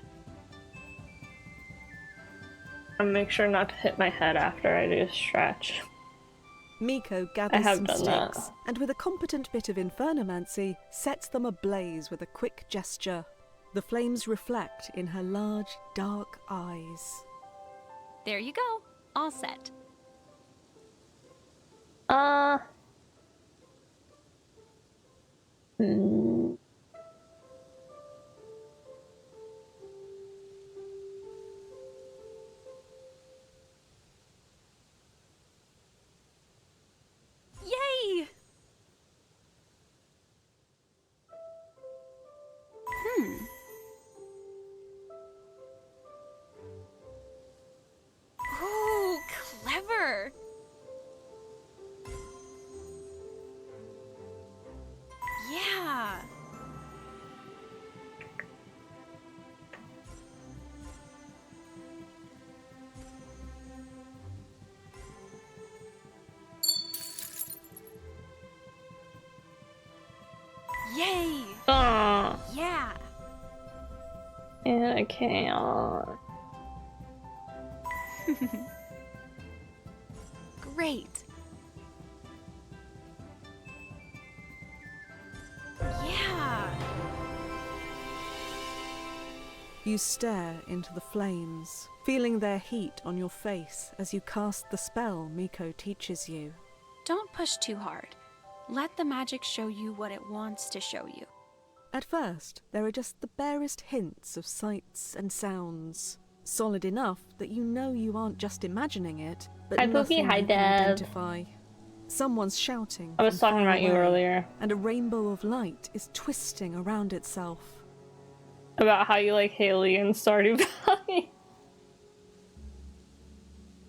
I'll make sure not to hit my head after I do stretch. Miko gathers some sticks, and with a competent bit of infernomancy, sets them ablaze with a quick gesture. The flames reflect in her large, dark eyes. There you go. All set. Yay! Ooh, clever! Yeah! Yay! Yeah! And a chaos. Great! Yeah! You stare into the flames, feeling their heat on your face as you cast the spell Miko teaches you. Don't push too hard. Let the magic show you what it wants to show you. At first, there are just the barest hints of sights and sounds, solid enough that you know you aren't just imagining it, but nothing you can identify. Someone's shouting. I was talking about you earlier. And a rainbow of light is twisting around itself. About how you like Haley and Stardew Valley.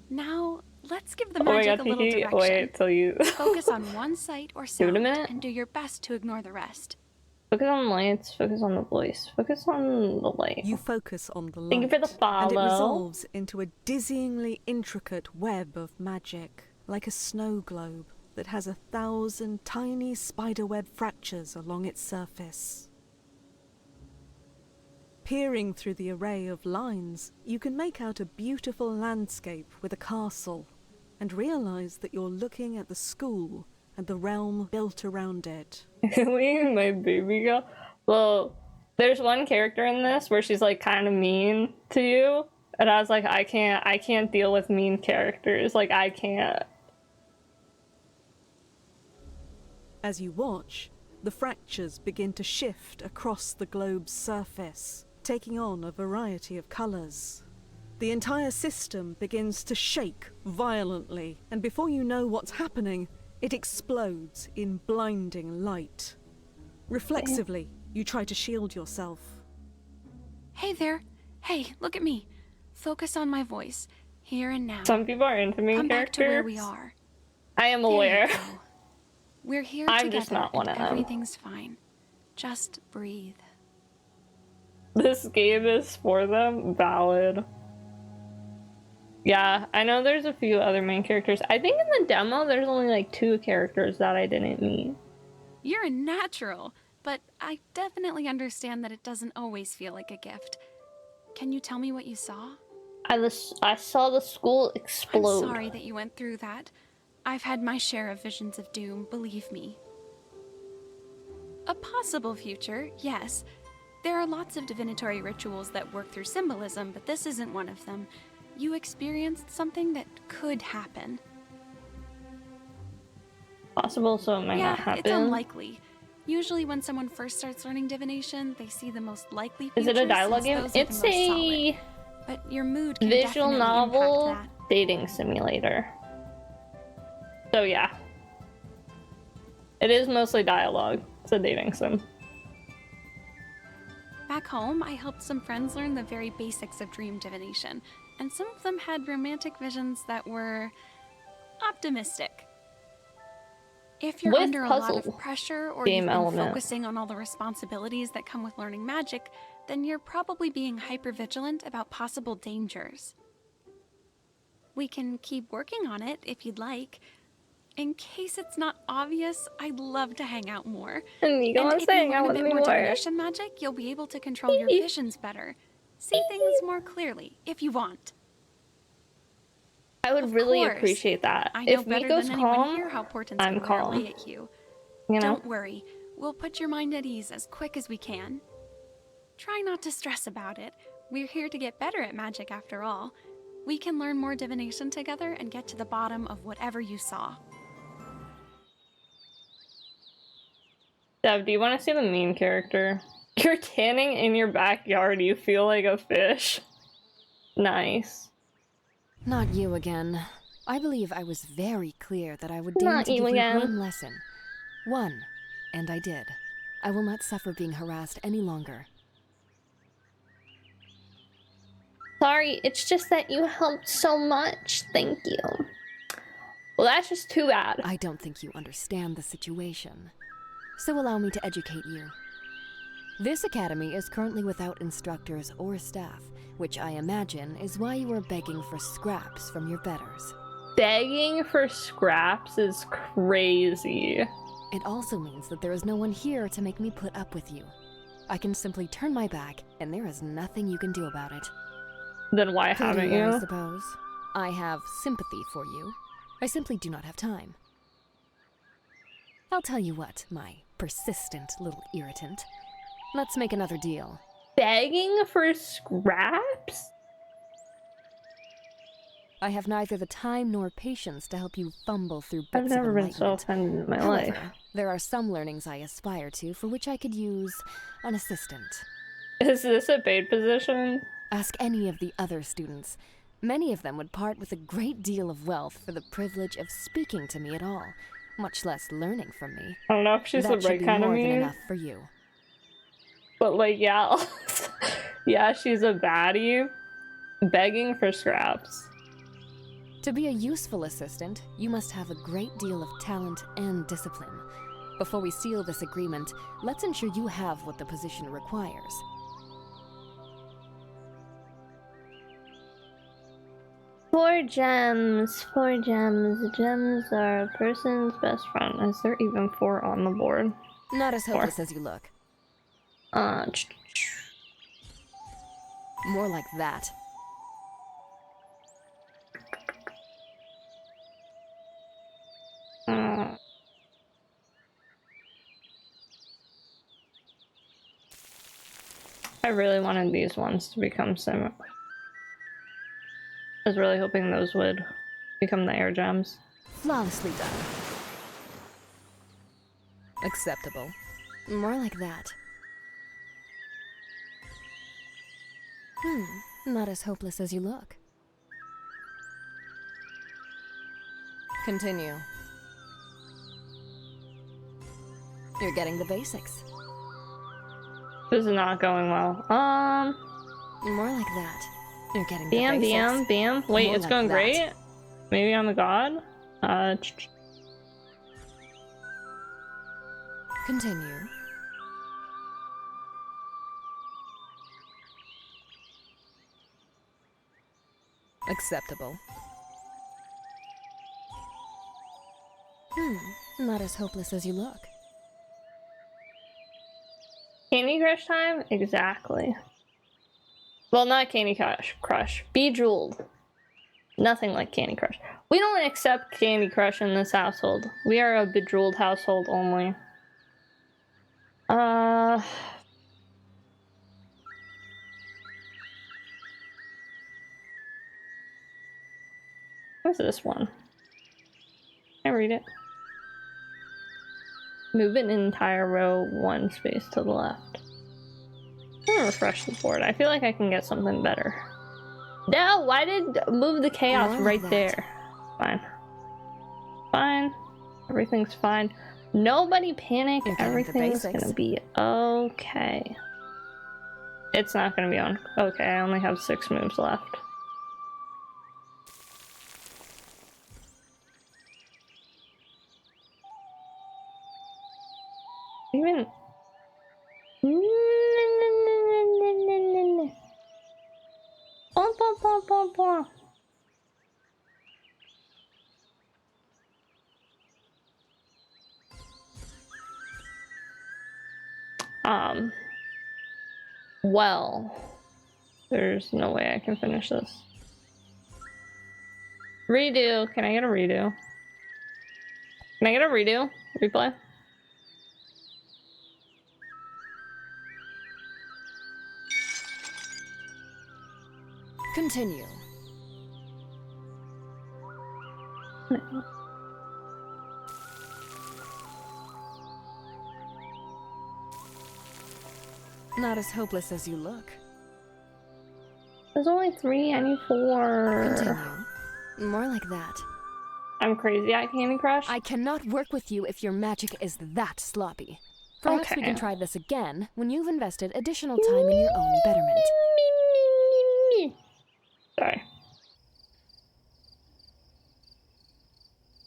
Now, let's give the magic a little direction. Wait till you Focus on one sight or sound and do your best to ignore the rest. Focus on lights, focus on the voice, focus on the light. You focus on the light. Thank you for the follow. And it resolves into a dizzyingly intricate web of magic, like a snow globe. that has 1,000 tiny spiderweb fractures along its surface. Peering through the array of lines, you can make out a beautiful landscape with a castle, and realize that you're looking at the school and the realm built around it. Really? My baby girl? Well, there's one character in this where she's like kind of mean to you, and I was like, I can't deal with mean characters. Like, I can't. As you watch, the fractures begin to shift across the globe's surface, taking on a variety of colors. The entire system begins to shake violently, and before you know what's happening, it explodes in blinding light. Reflexively, you try to shield yourself. Hey there. Hey, look at me. Focus on my voice, here and now. Some people are into mean Come characters. back to where we are. I am There you aware. go. We're here I'm together, just not one and of them. everything's fine. Just breathe. This game is for them. Valid. Yeah, I know there's a few other main characters. I think in the demo there's only like 2 characters that I didn't meet. You're a natural, but I definitely understand that it doesn't always feel like a gift. Can you tell me what you saw? I saw the school explode. I'm sorry that you went through that. I've had my share of visions of doom, believe me. A possible future, yes. There are lots of divinatory rituals that work through symbolism, but this isn't one of them. You experienced something that could happen. Possible, so it might not happen. It's unlikely. Usually when someone first starts learning divination, they see the most likely futures. Is it a dialogue since game? those are the It's most a solid. But your mood can visual definitely novel impact that. dating simulator. So yeah. It is mostly dialogue. It's a dating sim. Back home, I helped some friends learn the very basics of dream divination, and some of them had romantic visions that were optimistic. If you're With under a lot puzzle of pressure or game you've been element. focusing on all the responsibilities that come with learning magic, then you're probably being hypervigilant about possible dangers. We can keep working on it if you'd like. In case it's not obvious, I'd love to hang out more. And you And want if to you hang out learn a with bit me more more? divination magic, you'll be able to control your visions better. See things more clearly, if you want. I would Of really course. appreciate that. I know If better Miko's than anyone calm, here how portents I'm would wear calm. away at you. You know? Don't worry, we'll put your mind at ease as quick as we can. Try not to stress about it. We're here to get better at magic after all. We can learn more divination together and get to the bottom of whatever you saw. Dev, do you want to see the main character? You're tanning in your backyard. You feel like a fish. Nice. Not you again. I believe I was very clear that I would deign Not to you give again. you one lesson. One. And I did. I will not suffer being harassed any longer. Sorry, it's just that you helped so much. Thank you. Well, that's just too bad. I don't think you understand the situation. So allow me to educate you. This academy is currently without instructors or staff, which I imagine is why you are begging for scraps from your betters. Begging for scraps is crazy. It also means that there is no one here to make me put up with you. I can simply turn my back, and there is nothing you can do about it. Then why haven't Pity, I you? suppose. I have sympathy for you. I simply do not have time. I'll tell you what, my persistent little irritant. Let's make another deal. Begging for scraps? I have neither the time nor patience to help you fumble through bits I've never of been so enlightenment. offended in my However, life. there are some learnings I aspire to for which I could use an assistant. Is this a paid position? Ask any of the other students. Many of them would part with a great deal of wealth for the privilege of speaking to me at all, much less learning from me. I don't know if she's That the should right be kind of more than mean. enough for you. But like, yeah. Yeah, she's a baddie. Begging for scraps. To be a useful assistant, you must have a great deal of talent and discipline. Before we seal this agreement, let's ensure you have what the position requires. 4 gems. 4 gems. Gems are a person's best friend. Is there even 4 on the board? Not as hopeless as you look. More like that. I really wanted these ones to become similar. I was really hoping those would become the air gems. Flawlessly done. Acceptable. More like that. Not as hopeless as you look. Continue. You're getting the basics. This is not going well. More like that. You're getting the Bam, basics. bam, bam. Wait, More it's like going that. great? Maybe I'm a god? Continue. Acceptable. Not as hopeless as you look. Candy Crush time? Exactly. Well, not Candy Crush. Bejeweled. Nothing like Candy Crush. We don't accept Candy Crush in this household. We are a Bejeweled household only. What's this one? Can I read it? Move an entire row 1 space to the left. I'm gonna refresh the board. I feel like I can get something better. No, why did move the chaos right there? Fine. Fine. Everything's fine. Nobody panic. Everything's gonna be okay. It's not gonna be on. Okay, I only have 6 moves left. Even... Well, there's no way I can finish this. Redo. Can I get a redo? Can I get a redo? Replay? Continue. Not as hopeless as you look. There's only 3, I need 4. Continue. More like that. I'm crazy at Candy Crush. I cannot work with you if your magic is that sloppy. Perhaps we can try this again when you've invested additional time in your own betterment. Sorry.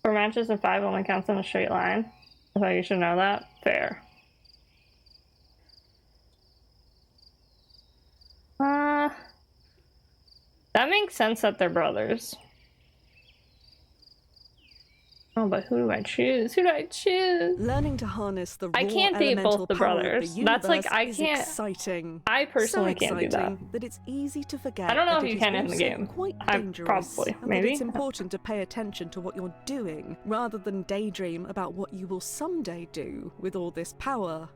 4 matches and 5 only counts in a straight line. I thought you should know that. Fair. That makes sense that they're brothers. Oh, but who do I choose? Who do I choose? Learning to harness the raw I can't date both the brothers. That's like I can't. Exciting. I personally so can't do that. That it's easy to forget. I don't know that if you it can is in the also game. Quite I dangerous, probably, and maybe. that it's important to pay attention to what you're doing, rather than daydream about what you will someday do with all this power.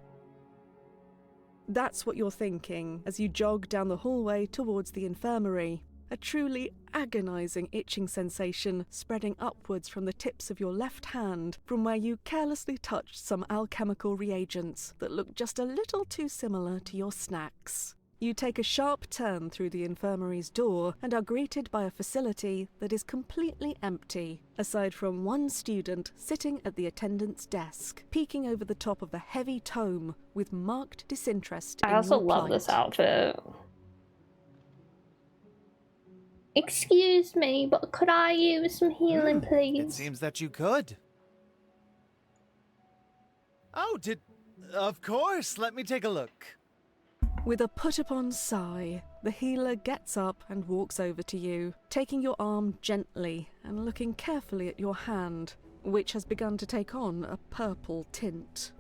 That's what you're thinking as you jog down the hallway towards the infirmary. A truly agonizing itching sensation spreading upwards from the tips of your left hand from where you carelessly touched some alchemical reagents that look just a little too similar to your snacks. You take a sharp turn through the infirmary's door and are greeted by a facility that is completely empty, aside from one student sitting at the attendant's desk, peeking over the top of a heavy tome with marked disinterest in your plight. I also love this outfit. Excuse me, but could I use some healing, please? It seems that you could. Oh, of course, let me take a look. With a put-upon sigh, the healer gets up and walks over to you, taking your arm gently and looking carefully at your hand, which has begun to take on a purple tint.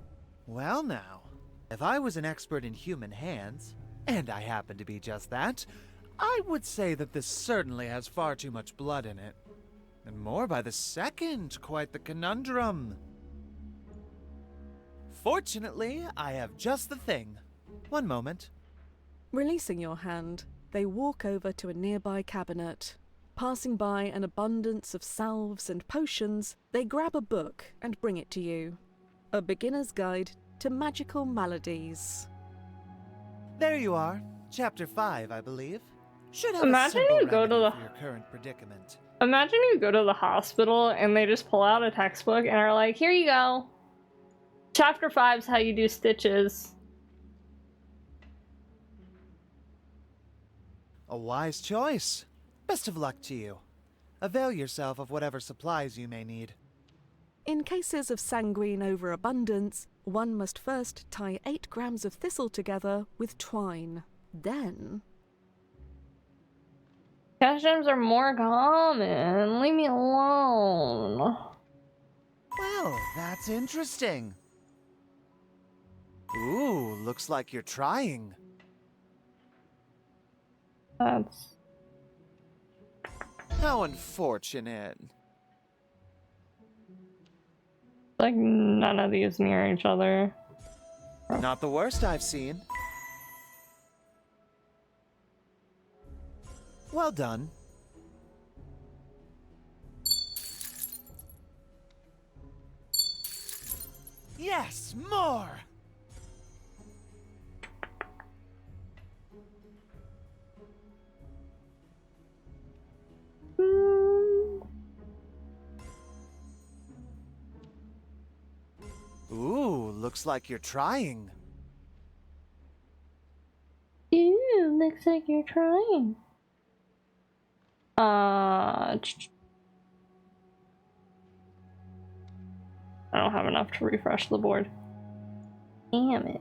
Well now, if I was an expert in human hands, and I happen to be just that, I would say that this certainly has far too much blood in it. And more by the second, quite the conundrum. Fortunately, I have just the thing. One moment. Releasing your hand, they walk over to a nearby cabinet. Passing by an abundance of salves and potions, they grab a book and bring it to you. A beginner's guide to magical maladies. There you are. Chapter 5, I believe. Should have Imagine a simple you go to remedy the- for your current predicament. Imagine you go to the hospital and they just pull out a textbook and are like, here you go. Chapter 5's how you do stitches. A wise choice. Best of luck to you. Avail yourself of whatever supplies you may need. In cases of sanguine overabundance, one must first tie 8 grams of thistle together with twine. Then... Cash gems are more common. Leave me alone. Well, that's interesting. Ooh, looks like you're trying. That's... How unfortunate. like none of these near each other. Not the worst I've seen. Well done. Yes, more! Ooh, looks like you're trying. Ew, looks like you're trying. I don't have enough to refresh the board. Damn it.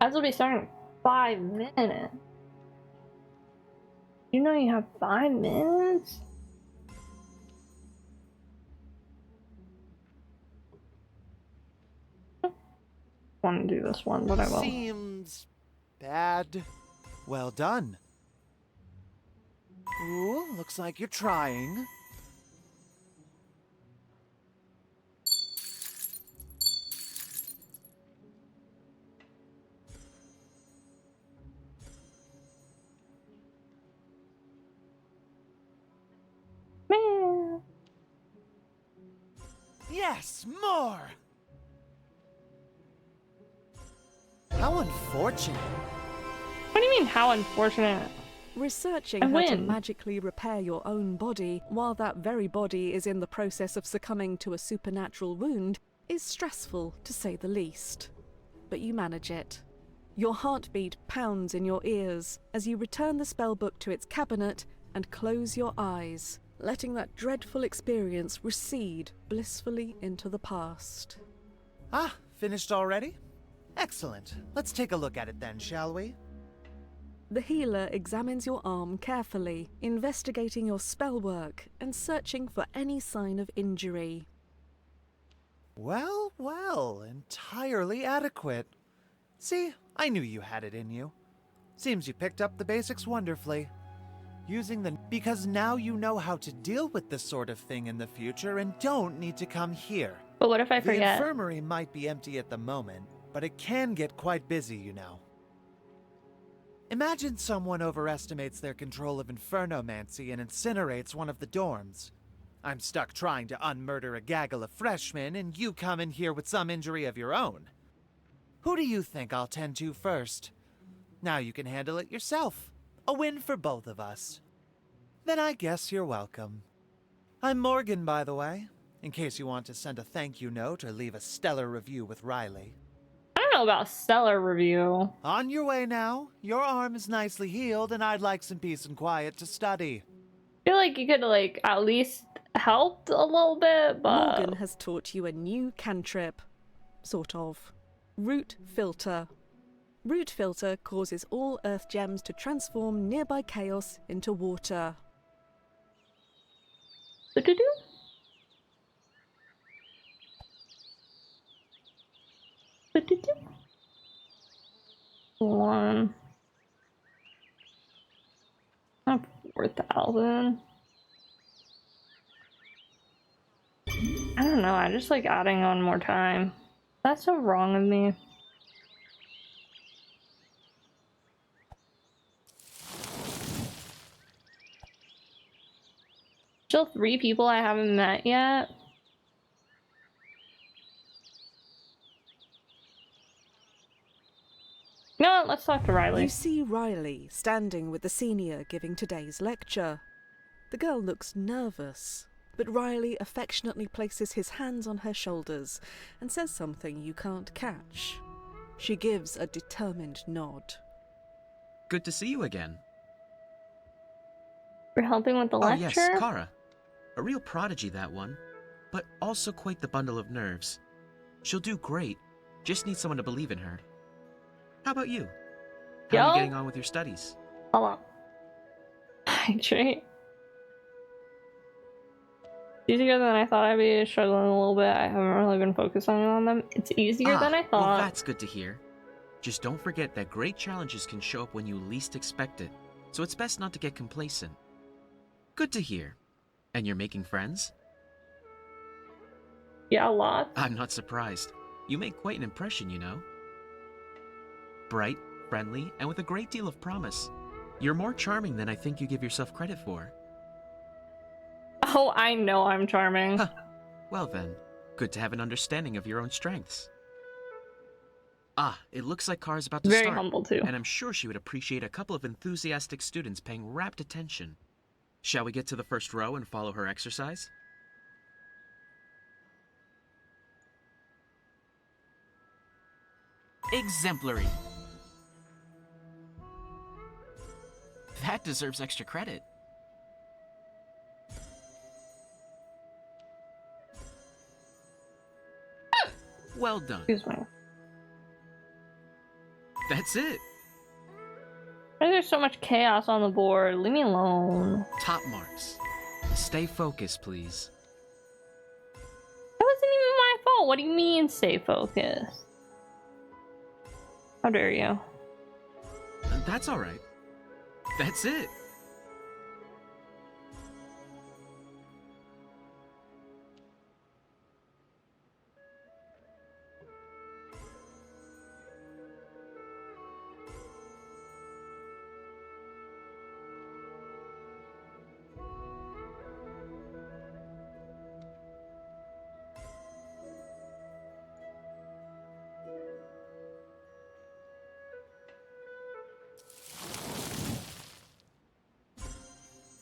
As will be starting in 5 minutes. You know you have 5 minutes? I want to do this one, but I will. Seems bad. Well done. Ooh, looks like you're trying. Man. Yes, more! How unfortunate. What do you mean, how unfortunate? Researching I how to win. magically repair your own body while that very body is in the process of succumbing to a supernatural wound is stressful, to say the least. But you manage it. Your heartbeat pounds in your ears as you return the spellbook to its cabinet and close your eyes, letting that dreadful experience recede blissfully into the past. Ah, finished already? Excellent. Let's take a look at it then, shall we? The healer examines your arm carefully, investigating your spell work and searching for any sign of injury. Well, well, entirely adequate. See, I knew you had it in you. Seems you picked up the basics wonderfully. Because now you know how to deal with this sort of thing in the future and don't need to come here. But what if I The forget? infirmary might be empty at the moment, but it can get quite busy, you know. Imagine someone overestimates their control of infernomancy and incinerates one of the dorms. I'm stuck trying to unmurder a gaggle of freshmen, and you come in here with some injury of your own. Who do you think I'll tend to first? Now you can handle it yourself. A win for both of us. Then I guess you're welcome. I'm Morgan, by the way, in case you want to send a thank you note or leave a stellar review with Riley. I don't know about stellar review. On your way now. Your arm is nicely healed, and I'd like some peace and quiet to study. I feel like you could, like, at least helped a little bit, but... Morgan has taught you a new cantrip. Sort of. Root Filter. Root Filter causes all earth gems to transform nearby chaos into water. Do-do-do. Do-do-do. 1. Not 4,000. I don't know, I just like adding on more time. That's so wrong of me. Still 3 people I haven't met yet. You know what? Let's talk to Riley. You see Riley standing with the senior giving today's lecture. The girl looks nervous, but Riley affectionately places his hands on her shoulders and says something you can't catch. She gives a determined nod. Good to see you again. We're helping with the lecture? Oh yes, Kara. A real prodigy, that one. But also quite the bundle of nerves. She'll do great. Just need someone to believe in her. How about you? How are you getting on with your studies? Hold on. Hydrate. Easier than I thought. I'd be struggling a little bit. I haven't really been focusing on them. It's easier than I thought. Well, that's good to hear. Just don't forget that great challenges can show up when you least expect it, so it's best not to get complacent. Good to hear. And you're making friends? Yeah, a lot. I'm not surprised. You make quite an impression, you know. Bright, friendly, and with a great deal of promise. You're more charming than I think you give yourself credit for. Oh, I know I'm charming. Huh. Well then, good to have an understanding of your own strengths. Ah, it looks like Kara's about to Very start. humble too. And I'm sure she would appreciate a couple of enthusiastic students paying rapt attention. Shall we get to the first row and follow her exercise? Exemplary. That deserves extra credit. Well done. Excuse me. That's it. Why is there so much chaos on the board? Leave me alone. Top marks. Stay focused, please. That wasn't even my fault. What do you mean stay focused? How dare you? That's all right. That's it.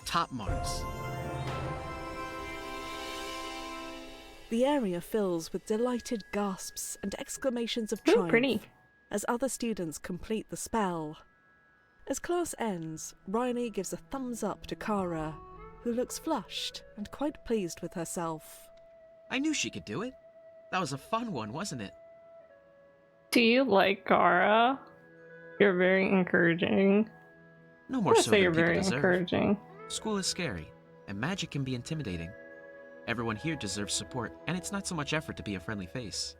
Top marks. The area fills with delighted gasps and exclamations of Ooh, triumph pretty. as other students complete the spell. As class ends, Riley gives a thumbs up to Kara, who looks flushed and quite pleased with herself. I knew she could do it. That was a fun one, wasn't it? Do you like Kara? You're very encouraging. No more I so say than you're people very deserve. encouraging. School is scary, and magic can be intimidating. Everyone here deserves support, and it's not so much effort to be a friendly face.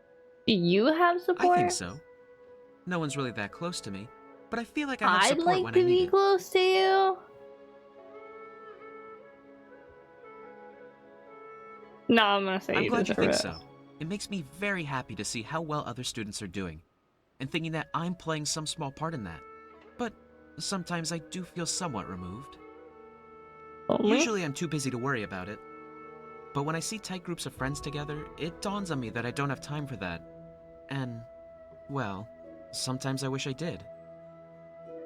Do you have support? I think so. No one's really that close to me, but I feel like I have I'd support like when to I need be it. close to you. No, I'm gonna say I'm you glad you deserve think it. so. It makes me very happy to see how well other students are doing, and thinking that I'm playing some small part in that. But sometimes I do feel somewhat removed. Only? Usually I'm too busy to worry about it. But when I see tight groups of friends together, it dawns on me that I don't have time for that. And, well, sometimes I wish I did.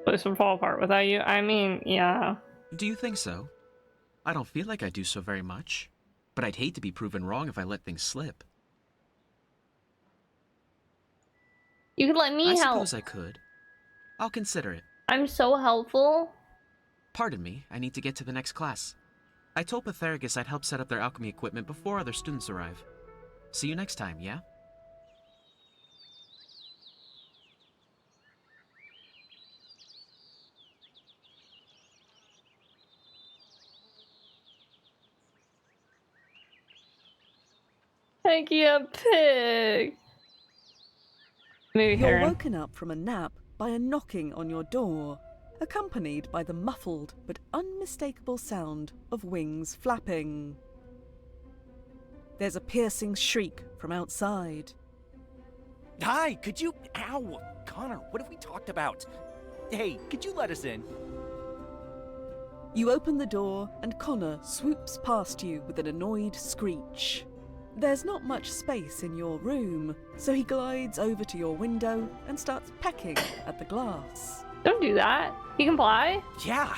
Place would fall apart without you. I mean, yeah. Do you think so? I don't feel like I do so very much. But I'd hate to be proven wrong if I let things slip. You could let me I help. suppose I could. I'll consider it. I'm so helpful. Pardon me, I need to get to the next class. I told Pythagoras I'd help set up their alchemy equipment before other students arrive. See you next time, yeah? Making a pig. Maybe You're Heron. woken up from a nap by a knocking on your door, accompanied by the muffled but unmistakable sound of wings flapping. There's a piercing shriek from outside. Hi, could you... Ow! Connor, what have we talked about? Hey, could you let us in? You open the door and Connor swoops past you with an annoyed screech. There's not much space in your room, so he glides over to your window and starts pecking at the glass. Don't do that. He can fly? Yeah,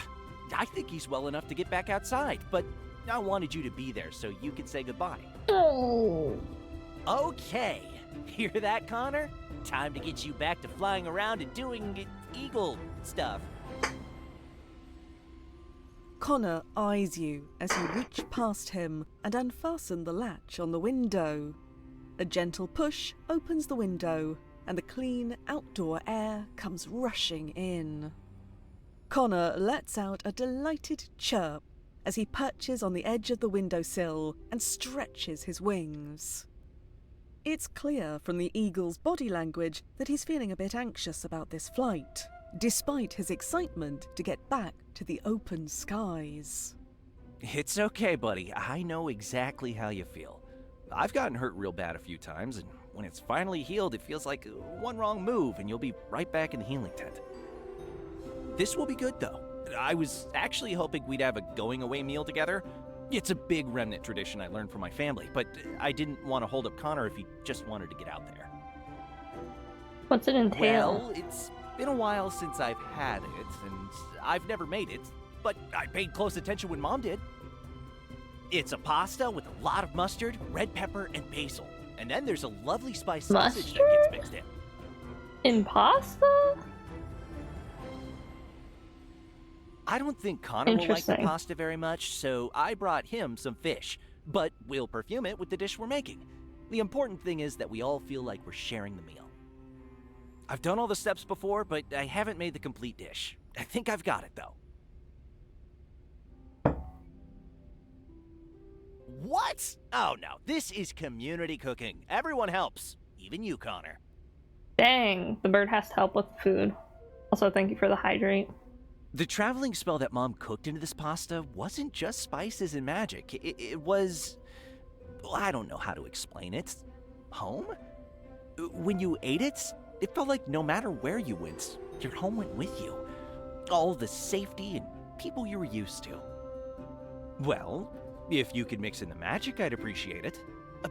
I think he's well enough to get back outside, but I wanted you to be there so you could say goodbye. Oh. Okay, hear that, Connor? Time to get you back to flying around and doing eagle stuff. Connor eyes you as you reach past him and unfasten the latch on the window. A gentle push opens the window, and the clean outdoor air comes rushing in. Connor lets out a delighted chirp as he perches on the edge of the windowsill and stretches his wings. It's clear from the eagle's body language that he's feeling a bit anxious about this flight, despite his excitement to get back to the open skies. It's okay, buddy. I know exactly how you feel. I've gotten hurt real bad a few times, and when it's finally healed, it feels like one wrong move and you'll be right back in the healing tent. This will be good, though. I was actually hoping we'd have a going-away meal together. It's a big remnant tradition I learned from my family, but I didn't want to hold up Connor if he just wanted to get out there. What's it entail? Well, it's been a while since I've had it, and I've never made it, but I paid close attention when Mom did. It's a pasta with a lot of mustard, red pepper, and basil. And then there's a lovely spiced sausage that gets mixed in. In pasta? I don't think Connor will like the pasta very much, so I brought him some fish. But we'll perfume it with the dish we're making. The important thing is that we all feel like we're sharing the meal. I've done all the steps before, but I haven't made the complete dish. I think I've got it, though. What? Oh no, this is community cooking. Everyone helps. Even you, Connor. Dang, the bird has to help with food. Also, thank you for the hydrate. The traveling spell that Mom cooked into this pasta wasn't just spices and magic. It was... Well, I don't know how to explain it. Home? When you ate it, it felt like no matter where you went, your home went with you. All the safety and people you were used to. Well, if you could mix in the magic, I'd appreciate it.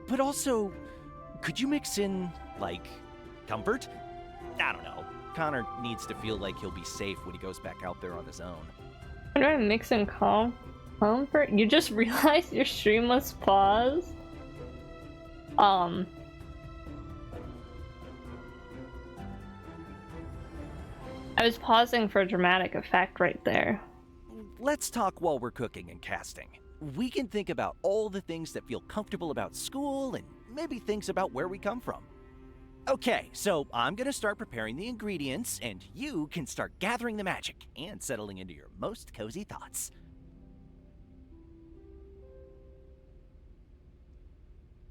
But also, could you mix in, like, comfort? I don't know. Connor needs to feel like he'll be safe when he goes back out there on his own. I'm trying to mix in comfort. You just realized your stream was paused? I was pausing for dramatic effect right there. Let's talk while we're cooking and casting. We can think about all the things that feel comfortable about school and maybe things about where we come from. Okay, so I'm gonna start preparing the ingredients and you can start gathering the magic and settling into your most cozy thoughts.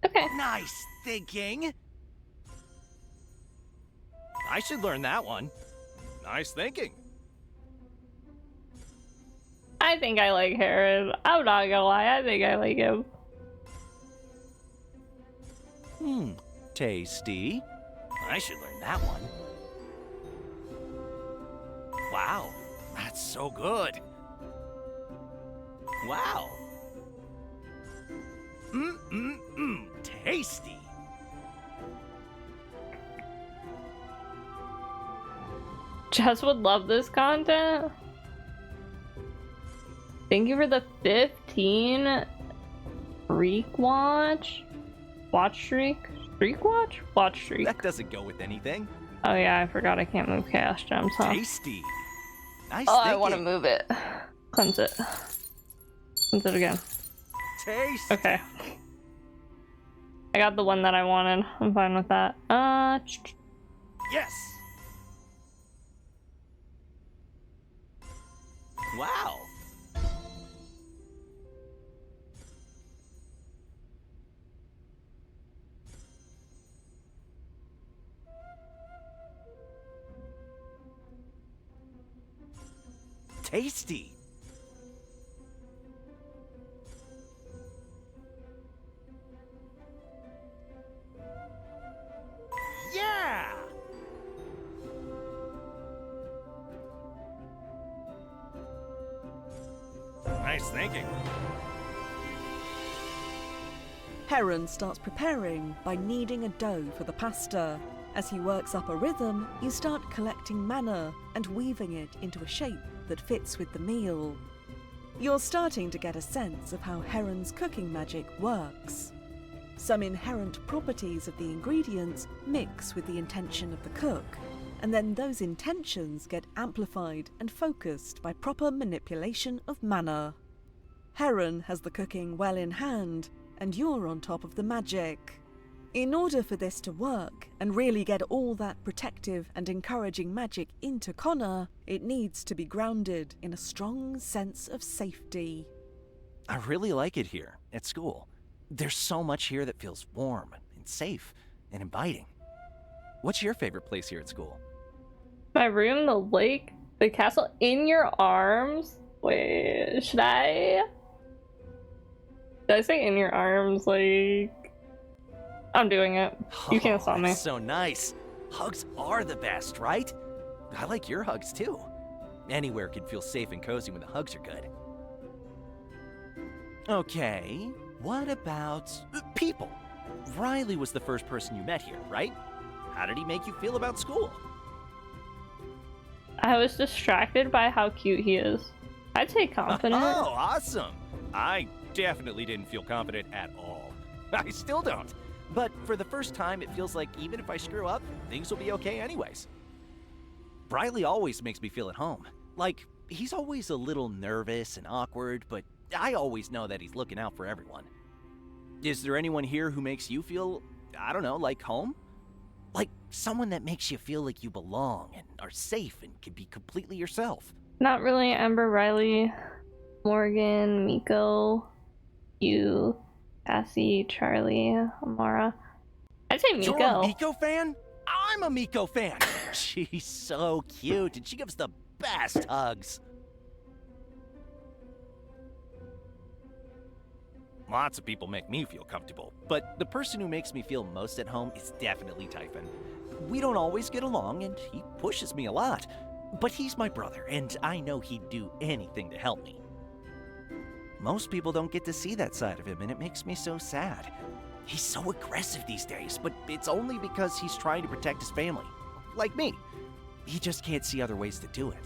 Okay. Nice thinking! I should learn that one. Nice thinking. I think I like Herod. I'm not gonna lie, I think I like him. Tasty. I should learn that one. Wow, that's so good. Wow. Tasty. Jess would love this content. Thank you for the 15 streak watch. Watch streak? Streak watch? Watch streak. That doesn't go with anything. Oh yeah, I forgot I can't move chaos gems, huh? Tasty. Nice Oh, thinking. I want to move it. Cleanse it. Cleanse it again. Tasty. Okay. I got the one that I wanted. I'm fine with that. Yes. Wow. tasty. Yeah! Nice thinking. Heron starts preparing by kneading a dough for the pasta. As he works up a rhythm, you start collecting mana and weaving it into a shape that fits with the meal. You're starting to get a sense of how Heron's cooking magic works. Some inherent properties of the ingredients mix with the intention of the cook, and then those intentions get amplified and focused by proper manipulation of mana. Heron has the cooking well in hand, and you're on top of the magic. In order for this to work and really get all that protective and encouraging magic into Connor, it needs to be grounded in a strong sense of safety. I really like it here at school. There's so much here that feels warm and safe and inviting. What's your favorite place here at school? My room, the lake, the castle, in your arms. Wait, should I? Did I say in your arms? Like, I'm doing it. You can't stop me. That's so nice. Hugs are the best, right? I like your hugs too. Anywhere can feel safe and cozy when the hugs are good. Okay, what about people? Riley was the first person you met here, right? How did he make you feel about school? I was distracted by how cute he is. I'd say confident. Oh, awesome. I definitely didn't feel confident at all. I still don't. But for the first time, it feels like even if I screw up, things will be okay anyways. Riley always makes me feel at home. Like, he's always a little nervous and awkward, but I always know that he's looking out for everyone. Is there anyone here who makes you feel, I don't know, like home? Like someone that makes you feel like you belong and are safe and can be completely yourself? Not really. Amber, Riley, Morgan, Miko, you, Cassie, Charlie, Amara. I'd say Miko. You're a Miko fan? I'm a Miko fan. She's so cute and she gives the best hugs. Lots of people make me feel comfortable, but the person who makes me feel most at home is definitely Typhon. We don't always get along and he pushes me a lot, but he's my brother and I know he'd do anything to help me. Most people don't get to see that side of him and it makes me so sad. He's so aggressive these days, but it's only because he's trying to protect his family. Like me. He just can't see other ways to do it.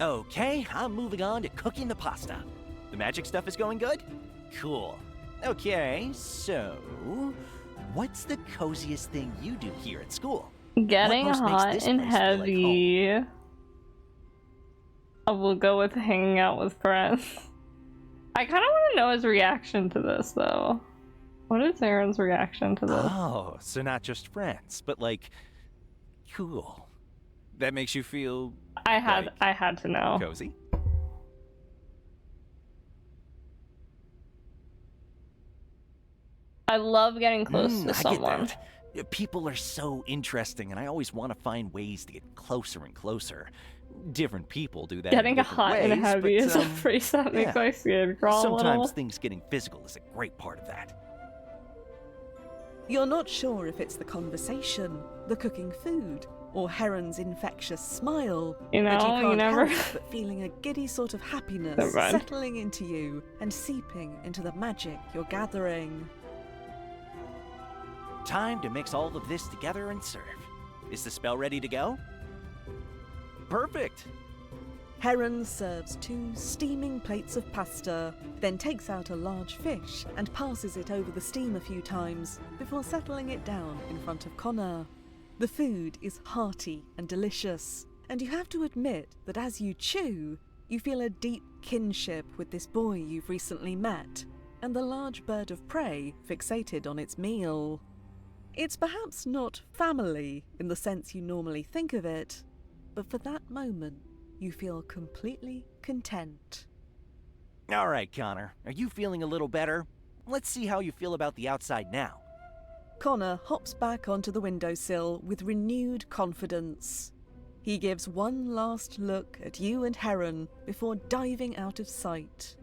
Okay, I'm moving on to cooking the pasta. The magic stuff is going good? Cool. Okay, so what's the coziest thing you do here at school? Getting What most makes hot this and place feel like heavy. I will go with hanging out with friends. I kind of want to know his reaction to this, though. What is Aaron's reaction to this? Oh, so not just friends, but like, cool. That makes you feel I had to know. cozy? I love getting close to someone. I get that. People are so interesting, and I always want to find ways to get closer and closer. Different people do that. Getting in different hot ways, and heavy but, is a phrase that makes my skin crawl a Sometimes little. things getting physical is a great part of that. You're not sure if it's the conversation, the cooking food, or Heron's infectious smile. You know, but you can't you never... help but feeling a giddy sort of happiness Never mind. settling into you and seeping into the magic you're gathering. Time to mix all of this together and serve. Is the spell ready to go? Perfect! Heron serves 2 steaming plates of pasta, then takes out a large fish and passes it over the steam a few times before settling it down in front of Connor. The food is hearty and delicious, and you have to admit that as you chew, you feel a deep kinship with this boy you've recently met, and the large bird of prey fixated on its meal. It's perhaps not family in the sense you normally think of it, but for that moment, you feel completely content. All right, Connor. Are you feeling a little better? Let's see how you feel about the outside now. Connor hops back onto the windowsill with renewed confidence. He gives one last look at you and Heron before diving out of sight.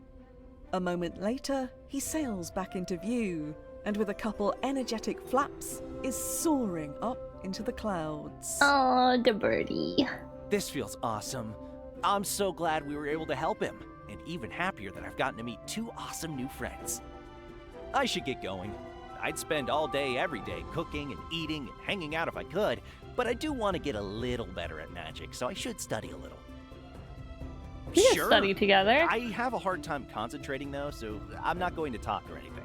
A moment later, he sails back into view, and with a couple energetic flaps, is soaring up into the clouds. Oh, the birdie. This feels awesome. I'm so glad we were able to help him, and even happier that I've gotten to meet 2 awesome new friends. I should get going. I'd spend all day every day cooking and eating and hanging out if I could, but I do want to get a little better at magic, so I should study a little. We can study together. I have a hard time concentrating though, so I'm not going to talk or anything.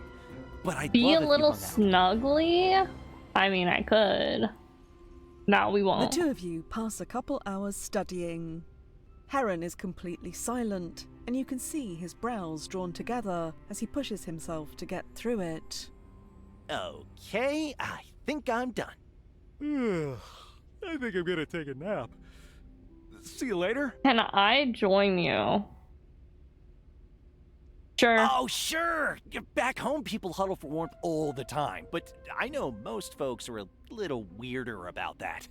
But I'd Be love a if little you hung out. snuggly? I mean, I could. No, we won't. The 2 of you pass a couple hours studying. Heron is completely silent, and you can see his brows drawn together as he pushes himself to get through it. Okay, I think I'm done. I think I'm gonna take a nap. See you later. Can I join you? Sure. Oh, sure! Back home, people huddle for warmth all the time, but I know most folks are a little weirder about that.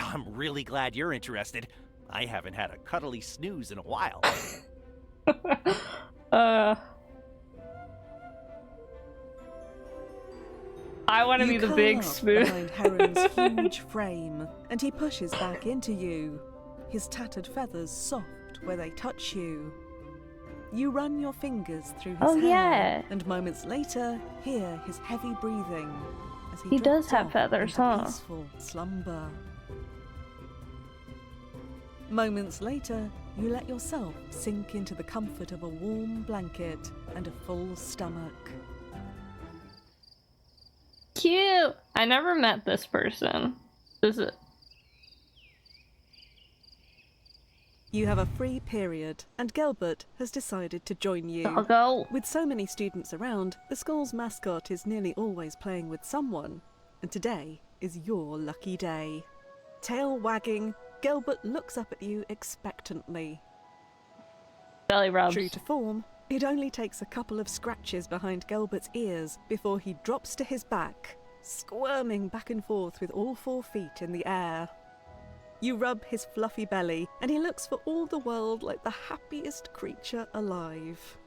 I'm really glad you're interested. I haven't had a cuddly snooze in a while. I want to be the big curl up spoon. behind Heron's huge frame, and he pushes back into you, his tattered feathers soft where they touch you. You run your fingers through his hair, yeah. and moments later hear his heavy breathing as He does drifts have off feathers, into huh? peaceful slumber. Moments later, you let yourself sink into the comfort of a warm blanket and a full stomach. Cute. I never met this person. Is it? You have a free period, and Gilbert has decided to join you. I'll go. With so many students around, the school's mascot is nearly always playing with someone, and today is your lucky day. Tail wagging, Gilbert looks up at you expectantly. Belly rubs. True to form, it only takes a couple of scratches behind Gilbert's ears before he drops to his back, squirming back and forth with all 4 feet in the air. You rub his fluffy belly, and he looks for all the world like the happiest creature alive.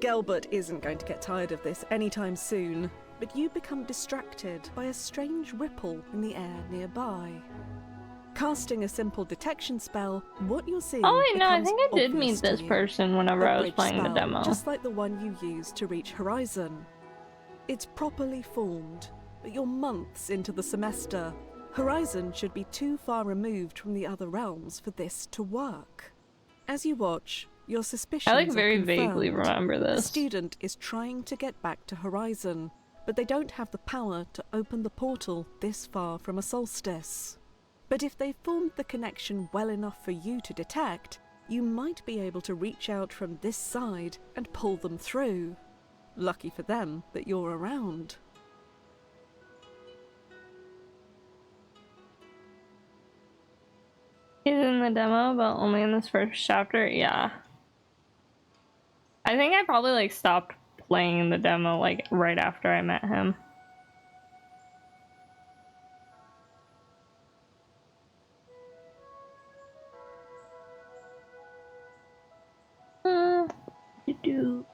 Gilbert isn't going to get tired of this anytime soon, but you become distracted by a strange ripple in the air nearby. Casting a simple detection spell, what you're seeing Oh wait, no, I becomes think I did obvious meet to this you. person whenever A I was bridge playing the spell, demo. just like the one you used to reach Horizon. It's properly formed, but you're months into the semester. Horizon should be too far removed from the other realms for this to work. As you watch, your suspicions I like are very vaguely confirmed. remember The this. student is trying to get back to Horizon, but they don't have the power to open the portal this far from a solstice. But if they formed the connection well enough for you to detect, you might be able to reach out from this side and pull them through. Lucky for them that you're around. He's in the demo, but only in this first chapter. Yeah. I think I probably like stopped playing the demo like right after I met him. Do.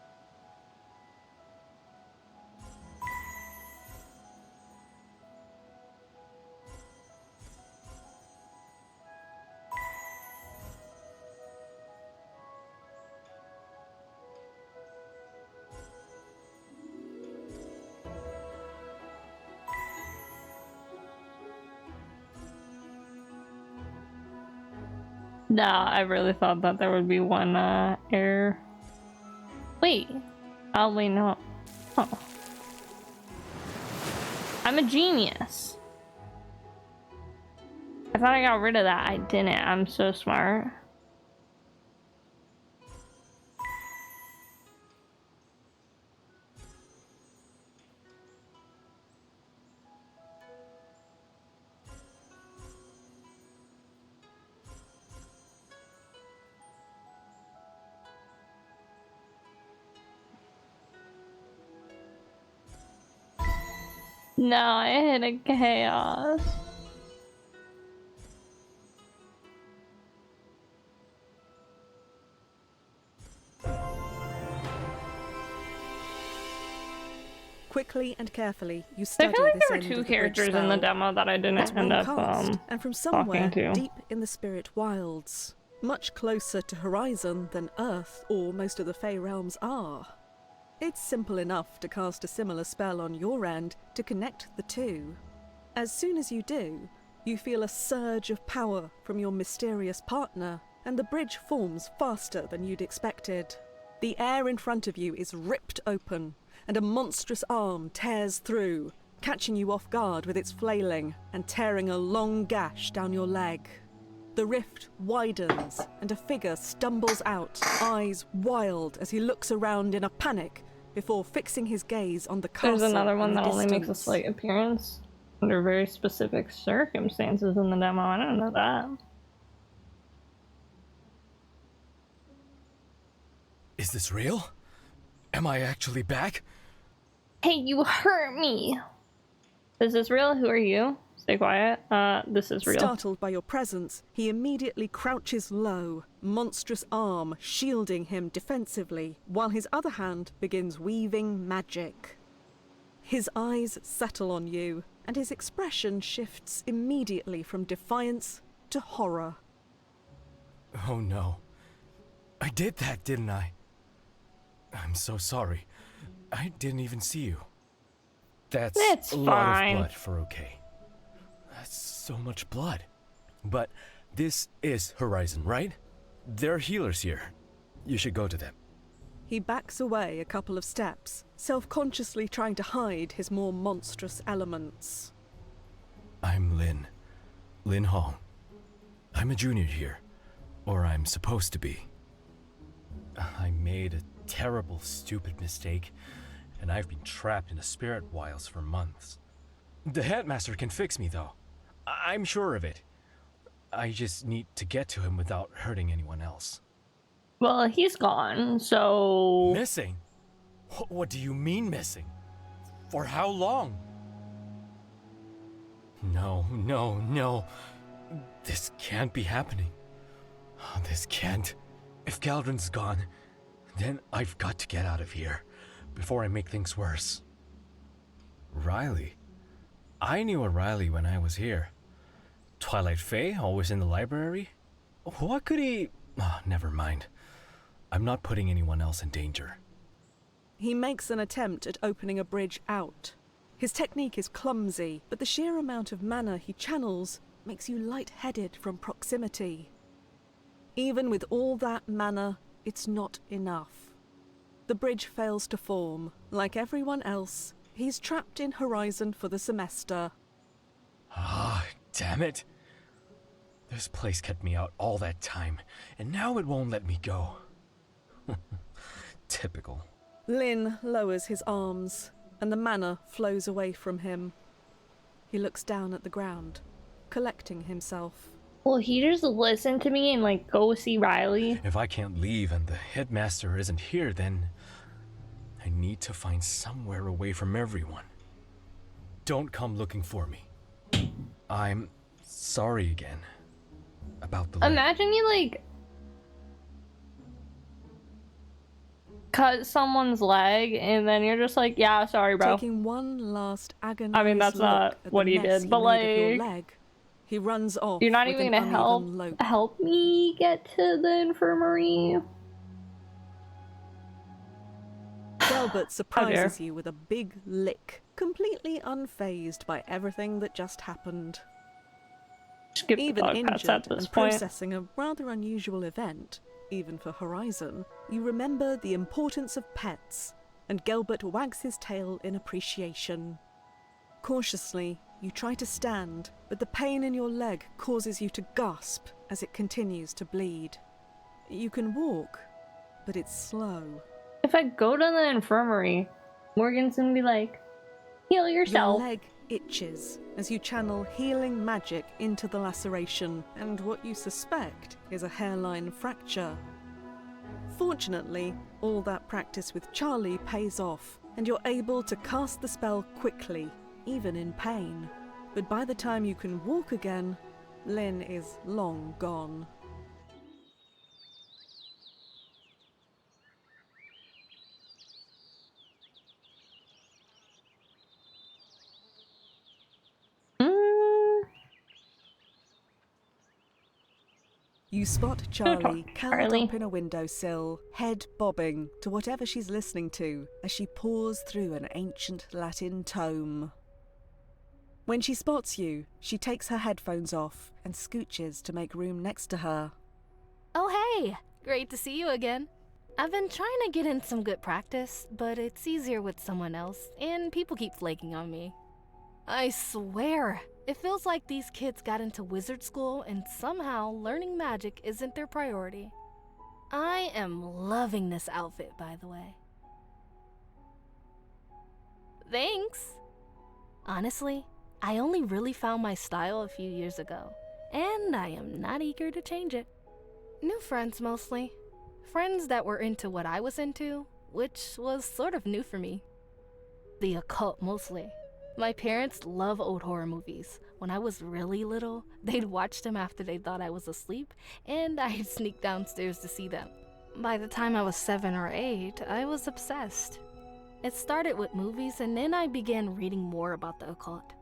No, I really thought that there would be one error. Wait. Oh, wait, no. Oh. I'm a genius. I thought I got rid of that. I didn't. I'm so smart. No, I hit a chaos. Quickly and carefully, you So I study feel like this there were end two of the bridge characters in the spell. demo that I It's didn't end one up cast, and from somewhere talking to. deep in the spirit wilds, much closer to Horizon than Earth or most of the Fey realms are. It's simple enough to cast a similar spell on your end to connect the two. As soon as you do, you feel a surge of power from your mysterious partner, and the bridge forms faster than you'd expected. The air in front of you is ripped open, and a monstrous arm tears through, catching you off guard with its flailing and tearing a long gash down your leg. The rift widens, and a figure stumbles out, eyes wild as he looks around in a panic before fixing his gaze on the castle. There's another one in the that only makes a distance. slight appearance under very specific circumstances in the demo. I don't know that. Is this real? Am I actually back? Hey, you hurt me! Is this real? Who are you? Stay quiet. This is real. Startled by your presence, he immediately crouches low, monstrous arm shielding him defensively, while his other hand begins weaving magic. His eyes settle on you, and his expression shifts immediately from defiance to horror. Oh no. I did that, didn't I? I'm so sorry. I didn't even see you. That's a lot of blood for okay. That's so much blood. But this is Horizon, right? There are healers here. You should go to them. He backs away a couple of steps, self-consciously trying to hide his more monstrous elements. I'm Lin. Lin Hong. I'm a junior here. Or I'm supposed to be. I made a terrible, stupid mistake, and I've been trapped in the spirit wilds for months. The headmaster can fix me, though. I'm sure of it. I just need to get to him without hurting anyone else. Well, he's gone, so... Missing? What do you mean missing? For how long? No. This can't be happening. This can't. If Galdrin's gone, then I've got to get out of here before I make things worse. Riley? I knew a Riley when I was here. Twilight Fae, always in the library? What could he... never mind. I'm not putting anyone else in danger. He makes an attempt at opening a bridge out. His technique is clumsy, but the sheer amount of mana he channels makes you lightheaded from proximity. Even with all that mana, it's not enough. The bridge fails to form. Like everyone else, he's trapped in Horizon for the semester. Damn it. This place kept me out all that time, and now it won't let me go. Typical. Lin lowers his arms, and the mana flows away from him. He looks down at the ground, collecting himself. Will he just listen to me and, like, go see Riley? If I can't leave and the headmaster isn't here, then I need to find somewhere away from everyone. Don't come looking for me. I'm sorry again about the leg. Imagine you, like, cut someone's leg and then you're just like, yeah, sorry, bro. Taking one last agonized I mean, that's not what he did, but, like... He runs off. You're not with even an gonna uneven lope. help me get to the infirmary? Delbert surprises you with a big lick, completely unfazed by everything that just happened. Skip the Even dog pats injured at this and point. processing a rather unusual event, even for Horizon, you remember the importance of pets, and Gelbert wags his tail in appreciation. Cautiously, you try to stand, but the pain in your leg causes you to gasp as it continues to bleed. You can walk, but it's slow. If I go to the infirmary, Morgan's gonna be like, heal yourself. Your leg itches as you channel healing magic into the laceration, and what you suspect is a hairline fracture. Fortunately, all that practice with Charlie pays off, and you're able to cast the spell quickly, even in pain. But by the time you can walk again, Lin is long gone. You spot Charlie curled Charlie. up in a windowsill, head bobbing to whatever she's listening to as she pores through an ancient Latin tome. When she spots you, she takes her headphones off and scooches to make room next to her. Oh, hey! Great to see you again. I've been trying to get in some good practice, but it's easier with someone else, and people keep flaking on me. I swear, it feels like these kids got into wizard school and somehow learning magic isn't their priority. I am loving this outfit, by the way. Thanks! Honestly, I only really found my style a few years ago, and I am not eager to change it. New friends mostly. Friends that were into what I was into, which was sort of new for me. The occult mostly. My parents love old horror movies. When I was really little, they'd watch them after they thought I was asleep, and I'd sneak downstairs to see them. By the time I was 7 or 8, I was obsessed. It started with movies, and then I began reading more about the occult.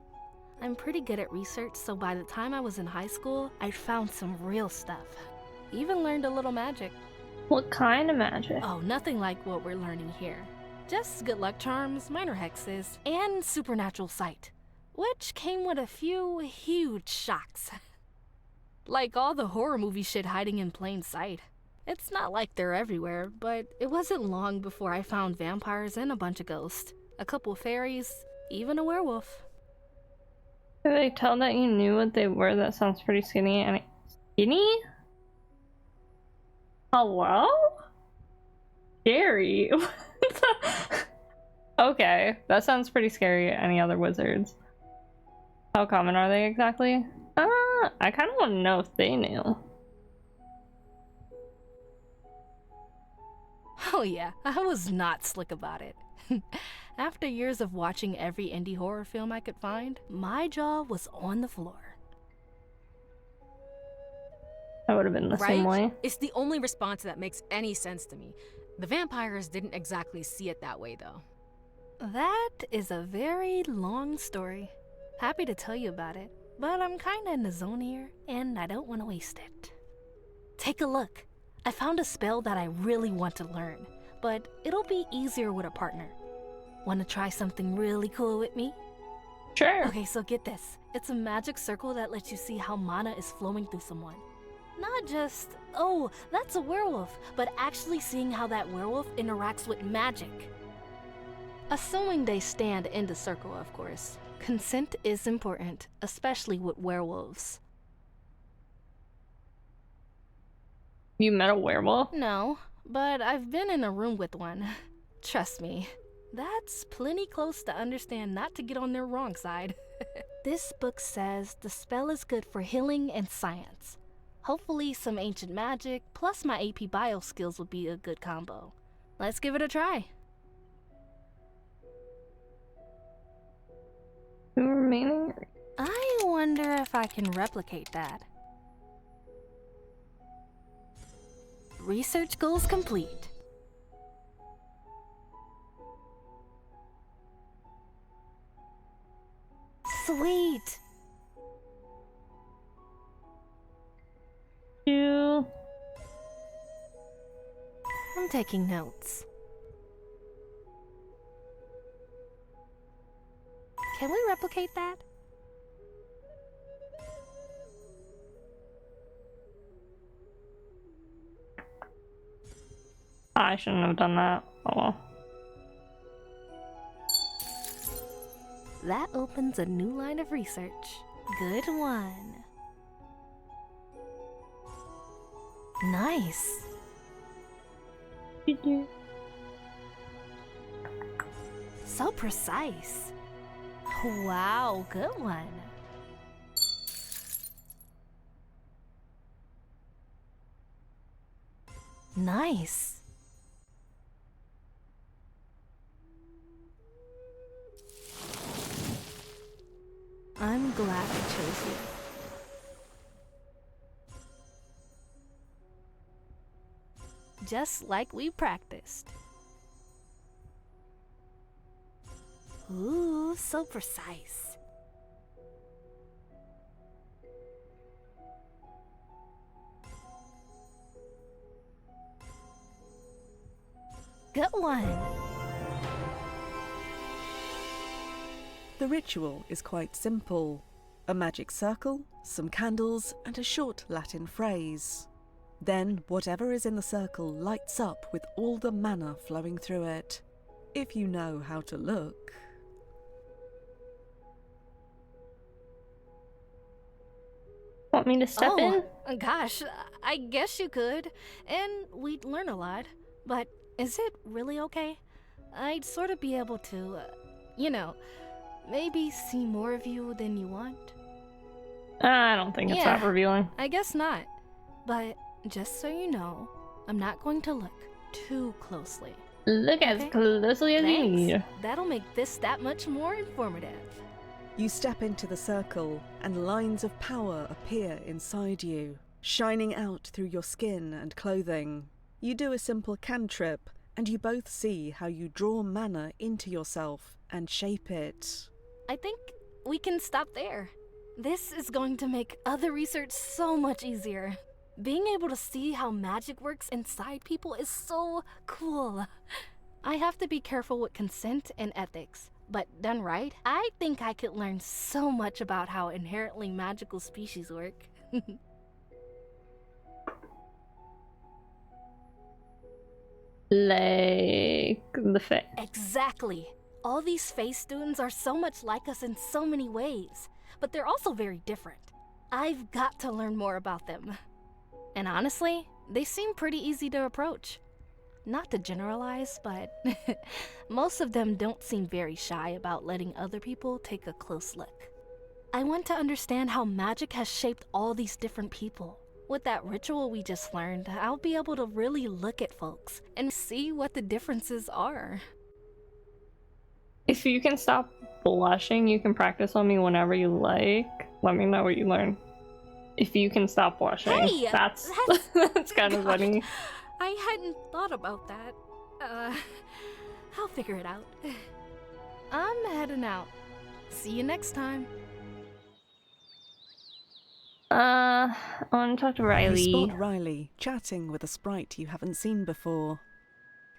I'm pretty good at research, so by the time I was in high school, I'd found some real stuff. Even learned a little magic. What kind of magic? Oh, nothing like what we're learning here. Just good luck charms, minor hexes, and supernatural sight. Which came with a few huge shocks. Like all the horror movie shit hiding in plain sight. It's not like they're everywhere, but it wasn't long before I found vampires and a bunch of ghosts. A couple fairies, even a werewolf. Could they tell that you knew what they were? That sounds pretty skinny. Skinny? Hello? Scary. Okay, that sounds pretty scary. Any other wizards? How common are they exactly? I kind of want to know if they knew. Oh yeah, I was not slick about it. After years of watching every indie horror film I could find, my jaw was on the floor. I would have been the same way. It's the only response that makes any sense to me. The vampires didn't exactly see it that way, though. That is a very long story. Happy to tell you about it, but I'm kinda in the zone here, and I don't want to waste it. Take a look. I found a spell that I really want to learn, but it'll be easier with a partner. Want to try something really cool with me? Sure. Okay, so get this. It's a magic circle that lets you see how mana is flowing through someone. Not just, oh, that's a werewolf, but actually seeing how that werewolf interacts with magic. Assuming they stand in the circle, of course. Consent is important, especially with werewolves. You met a werewolf? No, but I've been in a room with one. Trust me, that's plenty close to understand not to get on their wrong side. This book says the spell is good for healing and science. Hopefully some ancient magic, plus my AP Bio skills would be a good combo. Let's give it a try. Remaining? I wonder if I can replicate that. Research goals complete. Sweet! I'm taking notes. Can we replicate that? I shouldn't have done that. Oh well. That opens a new line of research. Good one. Nice. So precise. Wow, good one. Nice. I'm glad I chose you. Just like we practiced. Ooh, so precise. good one. The ritual is quite simple. A magic circle, some candles, and a short Latin phrase. Then whatever is in the circle lights up with all the mana flowing through it. If you know how to look. Want me to step in? Gosh, I guess you could. And we'd learn a lot. But is it really okay? I'd sort of be able to, maybe see more of you than you want. I don't think it's that revealing. I guess not. But just so you know, I'm not going to look too closely. Look as closely as you need. That'll make this that much more informative. You step into the circle, and lines of power appear inside you, shining out through your skin and clothing. You do a simple cantrip, and you both see how you draw mana into yourself and shape it. I think we can stop there. This is going to make other research so much easier. Being able to see how magic works inside people is so cool. I have to be careful with consent and ethics, but done right, I think I could learn so much about how inherently magical species work. Like the Fae. Exactly. All these Fae students are so much like us in so many ways, but they're also very different. I've got to learn more about them. And honestly, they seem pretty easy to approach. Not to generalize, but most of them don't seem very shy about letting other people take a close look. I want to understand how magic has shaped all these different people. With that ritual we just learned, I'll be able to really look at folks and see what the differences are. If you can stop blushing, you can practice on me whenever you like. Let me know what you learn. If you can stop blushing. Hey, that's kind of funny. I hadn't thought about that. I'll figure it out. I'm heading out. See you next time. I want to talk to Riley. You spot Riley chatting with a sprite you haven't seen before.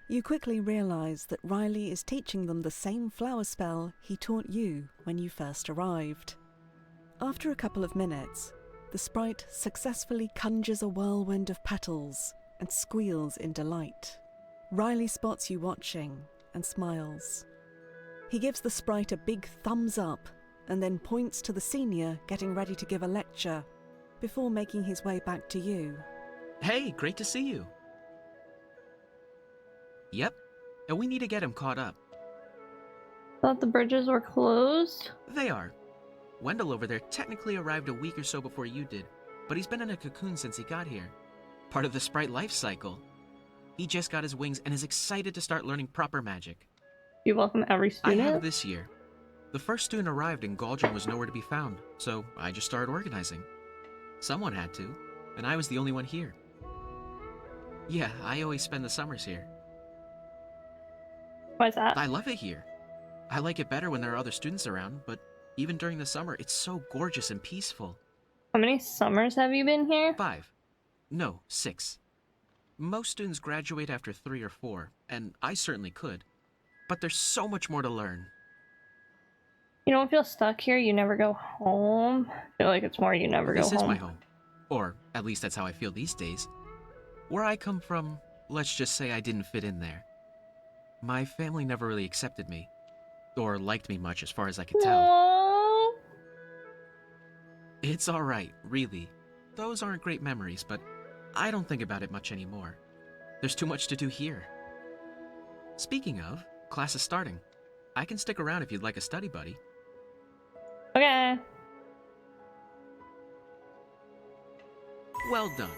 You quickly realise that Riley is teaching them the same flower spell he taught you when you first arrived. After a couple of minutes, the sprite successfully conjures a whirlwind of petals and squeals in delight. Riley spots you watching and smiles. He gives the sprite a big thumbs up and then points to the senior getting ready to give a lecture before making his way back to you. Hey, great to see you. Yep, and we need to get him caught up. Thought the bridges were closed? They are. Wendell over there technically arrived a week or so before you did, but he's been in a cocoon since he got here. Part of the sprite life cycle. He just got his wings and is excited to start learning proper magic. You welcome every student? I have this year. The first student arrived and Galdrin was nowhere to be found, so I just started organizing. Someone had to, and I was the only one here. Yeah, I always spend the summers here. Why's that? I love it here. I like it better when there are other students around, but even during the summer, it's so gorgeous and peaceful. How many summers have you been here? 5. No, 6. Most students graduate after 3 or 4, and I certainly could. But there's so much more to learn. You don't feel stuck here? You never go home? I feel like it's more you never go home. This is my home. Or, at least that's how I feel these days. Where I come from, let's just say I didn't fit in there. My family never really accepted me. Or liked me much, as far as I could tell. Aww. It's alright, really. Those aren't great memories, but I don't think about it much anymore. There's too much to do here. Speaking of, class is starting. I can stick around if you'd like a study buddy. Okay. Well done.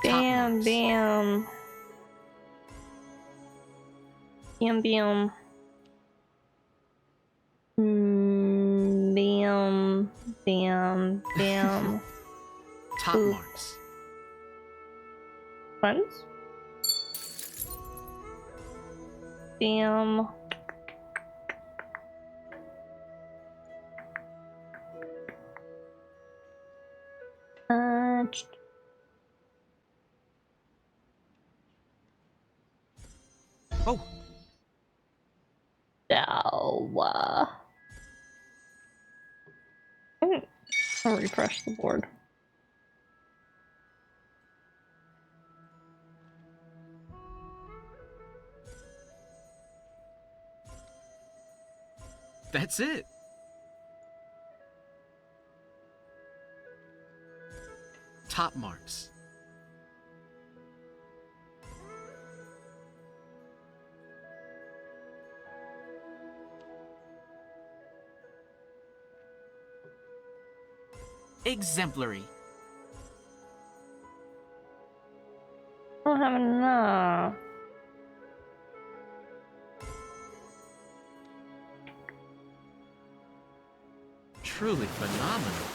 Bam, bam. Bam, bam. Bam, bam, bam. Top marks. Friends? Bam. Oh! No. I'll refresh the board. That's it! Top marks. Exemplary. I don't have enough. Truly phenomenal.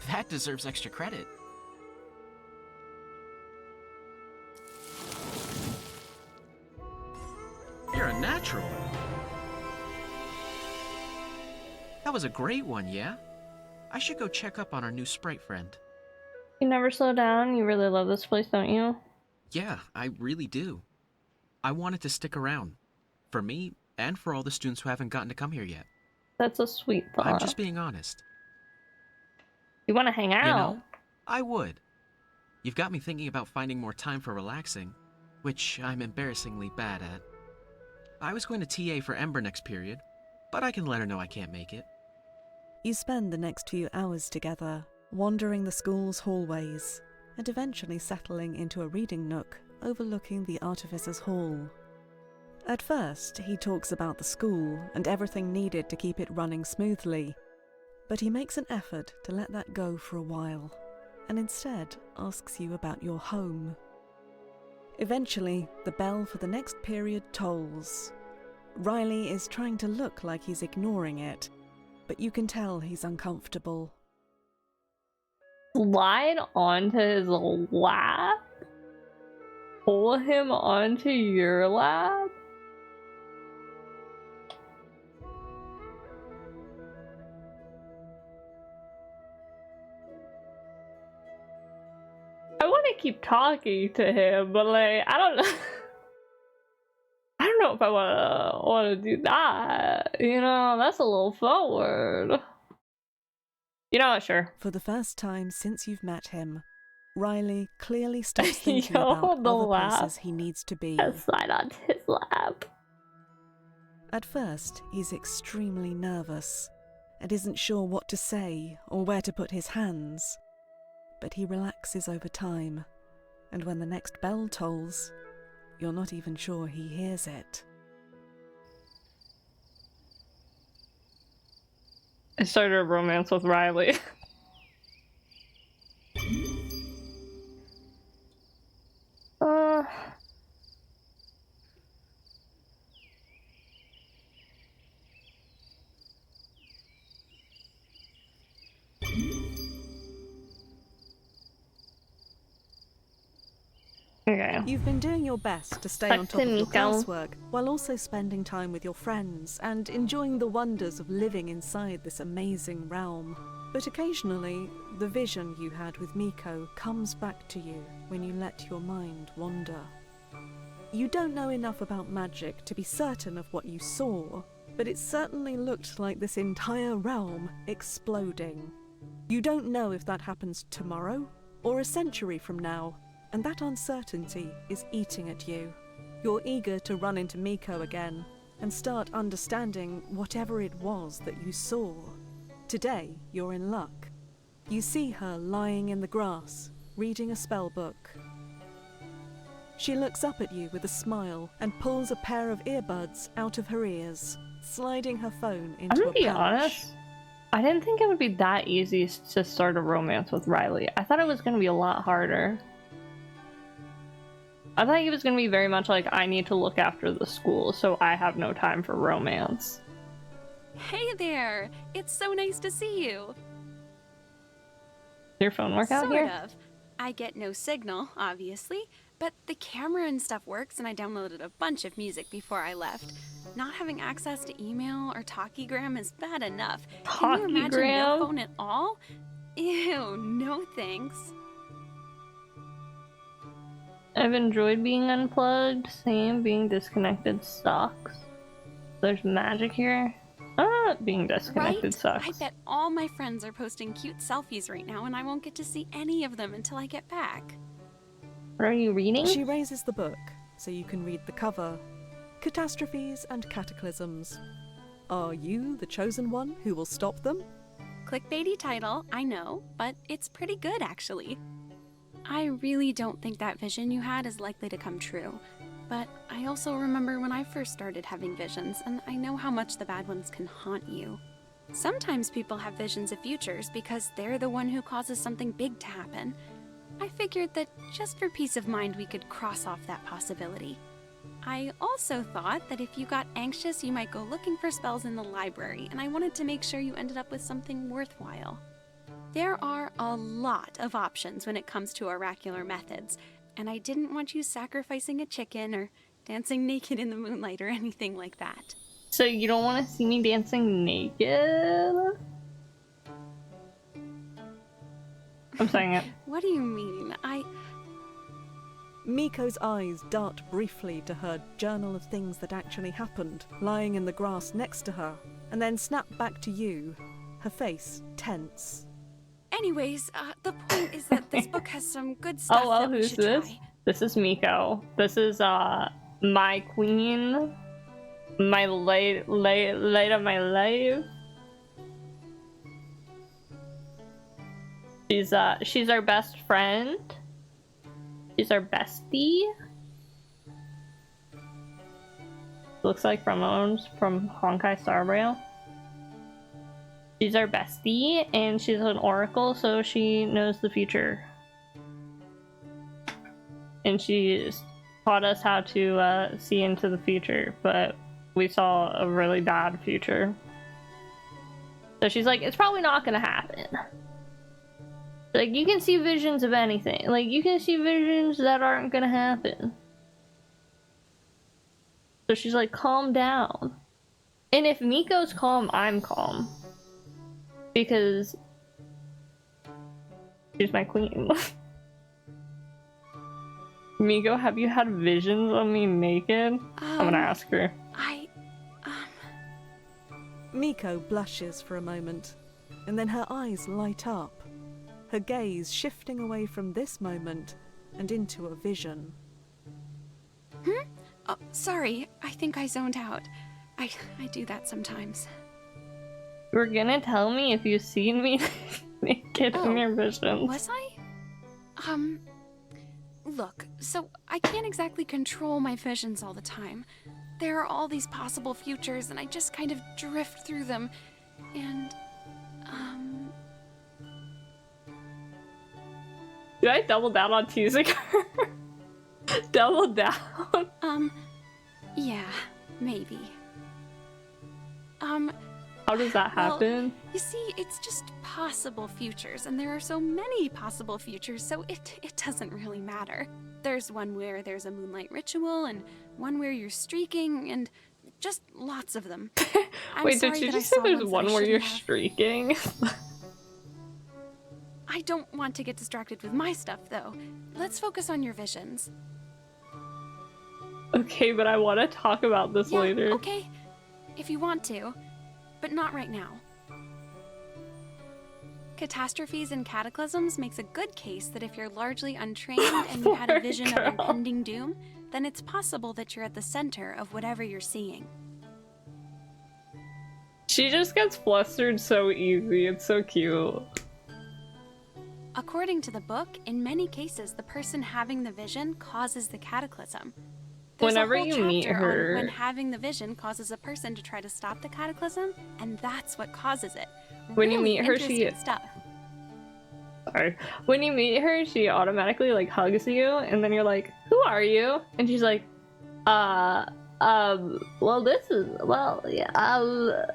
That deserves extra credit. You're a natural. That was a great one, yeah? I should go check up on our new sprite friend. You never slow down. You really love this place, don't you? Yeah, I really do. I wanted to stick around. For me, and for all the students who haven't gotten to come here yet. That's a sweet thought. I'm just being honest. You want to hang out? You know, I would. You've got me thinking about finding more time for relaxing, which I'm embarrassingly bad at. I was going to TA for Ember next period, but I can let her know I can't make it. You spend the next few hours together, wandering the school's hallways, and eventually settling into a reading nook overlooking the Artificer's Hall. At first, he talks about the school and everything needed to keep it running smoothly, but he makes an effort to let that go for a while, and instead asks you about your home. Eventually, the bell for the next period tolls. Riley is trying to look like he's ignoring it, but you can tell he's uncomfortable. Slide onto his lap? Pull him onto your lap? I want to keep talking to him, but like, I don't know. I don't know if I want to do that. You know, that's a little forward. You know what, sure. For the first time since you've met him, Riley clearly stops thinking about the other lap. places he needs to be. Slide onto his lap. At first, he's extremely nervous and isn't sure what to say or where to put his hands. But he relaxes over time, and when the next bell tolls, you're not even sure he hears it. I started a romance with Riley. Okay. You've been doing your best to stay on top of your classwork while also spending time with your friends and enjoying the wonders of living inside this amazing realm. But occasionally, the vision you had with Miko comes back to you when you let your mind wander. You don't know enough about magic to be certain of what you saw, but it certainly looked like this entire realm exploding. You don't know if that happens tomorrow or a century from now, and that uncertainty is eating at you. You're eager to run into Miko again and start understanding whatever it was that you saw. Today, you're in luck. You see her lying in the grass, reading a spell book. She looks up at you with a smile and pulls a pair of earbuds out of her ears, sliding her phone into a pouch. I'm gonna be honest, I didn't think it would be that easy to start a romance with Riley. I thought it was gonna be a lot harder. I thought he was going to be very much like, I need to look after the school, so I have no time for romance. Hey there! It's so nice to see you! Your phone work out here? Sort of. I get no signal, obviously, but the camera and stuff works, and I downloaded a bunch of music before I left. Not having access to email or Talkiegram is bad enough. Can you imagine no phone at all? Ew, no thanks. I've enjoyed being unplugged. Same, being disconnected sucks. There's magic here. Being disconnected Right? sucks. I bet all my friends are posting cute selfies right now, and I won't get to see any of them until I get back. What are you reading? She raises the book so you can read the cover. Catastrophes and Cataclysms. Are you the chosen one who will stop them? Clickbaity title, I know, but it's pretty good actually. I really don't think that vision you had is likely to come true. But I also remember when I first started having visions, and I know how much the bad ones can haunt you. Sometimes people have visions of futures because they're the one who causes something big to happen. I figured that just for peace of mind we could cross off that possibility. I also thought that if you got anxious you might go looking for spells in the library, and I wanted to make sure you ended up with something worthwhile. There are a lot of options when it comes to oracular methods, and I didn't want you sacrificing a chicken or dancing naked in the moonlight or anything like that. So you don't want to see me dancing naked? I'm saying it. What do you mean? Miko's eyes dart briefly to her journal of things that actually happened, lying in the grass next to her, and then snap back to you, her face tense. Anyways, the point is that this book has some good stuff Oh well, that we who's should this? try. This is Miko. This is my queen. My light of my life. She's our best friend. She's our bestie. Looks like from Honkai Star Rail. She's our bestie, and she's an oracle, so she knows the future. And she taught us how to see into the future, but we saw a really bad future. So she's like, it's probably not gonna happen. Like, you can see visions of anything. Like, you can see visions that aren't gonna happen. So she's like, calm down. And if Miko's calm, I'm calm. Because she's my queen. Miko, have you had visions of me naked? I'm gonna ask her. Miko blushes for a moment, and then her eyes light up, her gaze shifting away from this moment and into a vision. Oh, sorry, I think I zoned out. I do that sometimes. You're gonna tell me if you've seen me naked in your visions. Was I? Look, so I can't exactly control my visions all the time. There are all these possible futures, and I just kind of drift through them, and, Did I double down on teasing her? Double down? Yeah, maybe. How does that happen? Well, you see, it's just possible futures, and there are so many possible futures, so it doesn't really matter. There's one where there's a moonlight ritual, and one where you're streaking, and just lots of them. Wait, did you just say there's one where you're streaking? I don't want to get distracted with my stuff, though. Let's focus on your visions. Okay, but I want to talk about this later. Okay, if you want to, but not right now. Catastrophes and Cataclysms makes a good case that if you're largely untrained and you had a vision of impending doom, then it's possible that you're at the center of whatever you're seeing. She just gets flustered so easy. It's so cute. According to the book, in many cases, the person having the vision causes the cataclysm. There's Whenever a whole you meet chapter on her- when having the vision causes a person to try to stop the cataclysm, and that's what causes it. When you Really meet her, she- interesting stuff. Sorry. When you meet her, she automatically like hugs you, and then you're like, "Who are you?" And she's like, well, this is, well, yeah,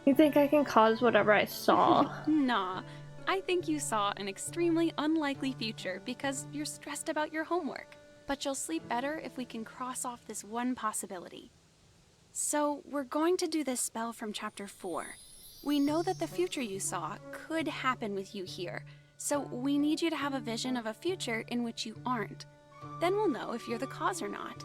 You think I can cause whatever I saw? Nah, I think you saw an extremely unlikely future because you're stressed about your homework. But you'll sleep better if we can cross off this one possibility. So, we're going to do this spell from chapter 4. We know that the future you saw could happen with you here, So we need you to have a vision of a future in which you aren't. Then we'll know if you're the cause or not.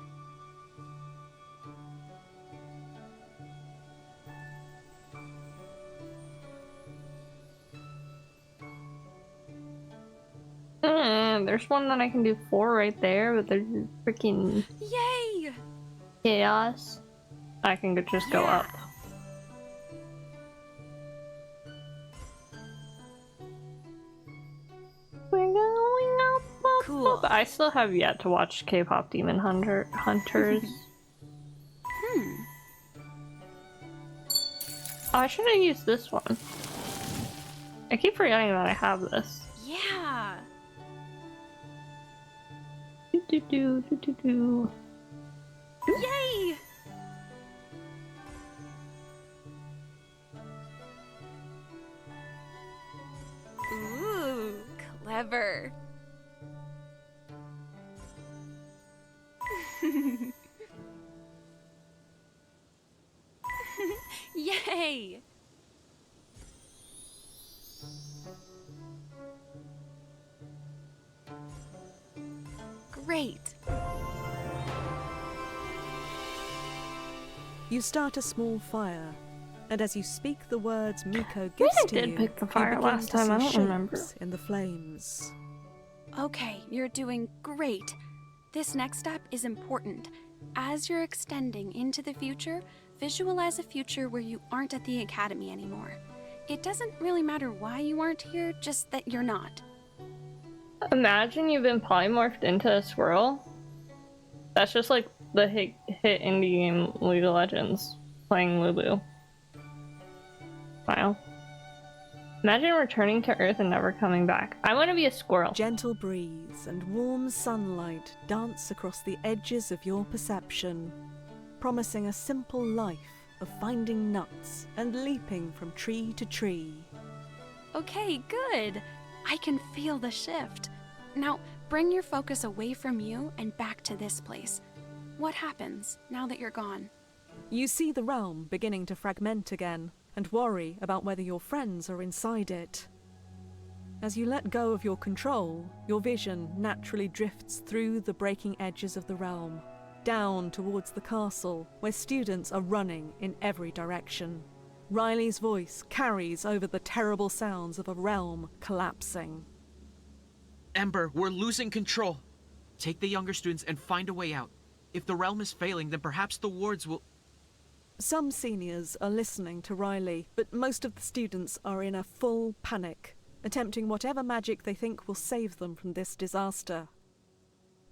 There's one that I can do 4 right there, but there's freaking Yay! chaos. I can just go up. We're going up, Cool. I still have yet to watch K-pop Demon Hunters. Oh, I should have used this one. I keep forgetting that I have this. Yeah. Yay! Ooh, clever. Yay! Great. You start a small fire, and as you speak the words Miko I gives think to I did you, pick the you fire begin last to time, I see don't remember. shapes in the flames. Okay, you're doing great. This next step is important. As you're extending into the future, visualize a future where you aren't at the academy anymore. It doesn't really matter why you aren't here, just that you're not. Imagine you've been polymorphed into a squirrel. That's just like the hit indie game League of Legends playing Lulu. Wow. Imagine returning to Earth and never coming back. I want to be a squirrel. Gentle breeze and warm sunlight dance across the edges of your perception, promising a simple life of finding nuts and leaping from tree to tree. Okay, good. I can feel the shift. Now, bring your focus away from you and back to this place. What happens now that you're gone? You see the realm beginning to fragment again, and worry about whether your friends are inside it. As you let go of your control, your vision naturally drifts through the breaking edges of the realm, down towards the castle, where students are running in every direction. Riley's voice carries over the terrible sounds of a realm collapsing. Ember, we're losing control. Take the younger students and find a way out. If the realm is failing, then perhaps the wards will... Some seniors are listening to Riley, but most of the students are in a full panic, attempting whatever magic they think will save them from this disaster.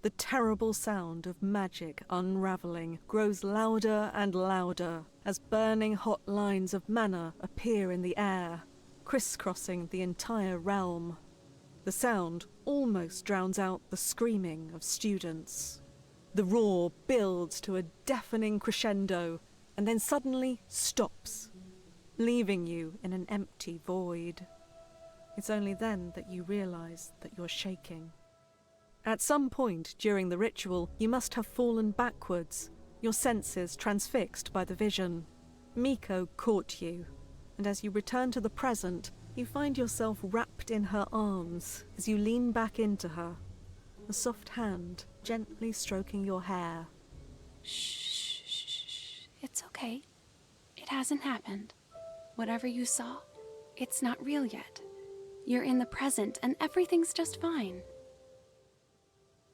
The terrible sound of magic unraveling grows louder and louder as burning hot lines of mana appear in the air, crisscrossing the entire realm. The sound almost drowns out the screaming of students. The roar builds to a deafening crescendo and then suddenly stops, leaving you in an empty void. It's only then that you realize that you're shaking. At some point during the ritual, you must have fallen backwards, your senses transfixed by the vision. Miko caught you, and as you return to the present, you find yourself wrapped in her arms as you lean back into her, a soft hand gently stroking your hair. Shh. It's okay. It hasn't happened. Whatever you saw, it's not real yet. You're in the present and everything's just fine.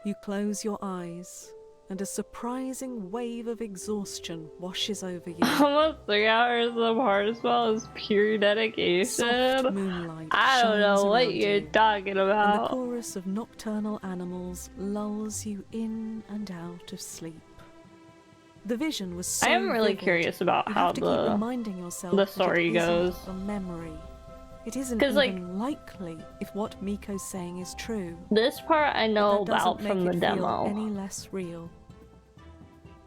You close your eyes, and a surprising wave of exhaustion washes over you. Almost 3 hours of Heartspell is pure dedication. Soft moonlight I don't know shines what around you're you, talking and the about. chorus of nocturnal animals lulls you in and out of sleep. The vision was so I am really vivid, curious about you how have to keep reminding yourself the that story it isn't goes. a memory. It isn't 'Cause, even likely if what Miko's saying is true. This part I know But that about doesn't from make the it feel demo. any less real.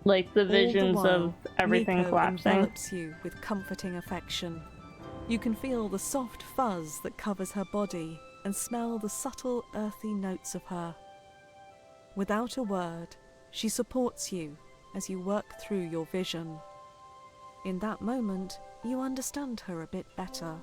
Like the All the visions while, of everything Miko collapsing. envelops you with comforting affection. You can feel the soft fuzz that covers her body and smell the subtle earthy notes of her. Without a word, she supports you as you work through your vision. In that moment, you understand her a bit better.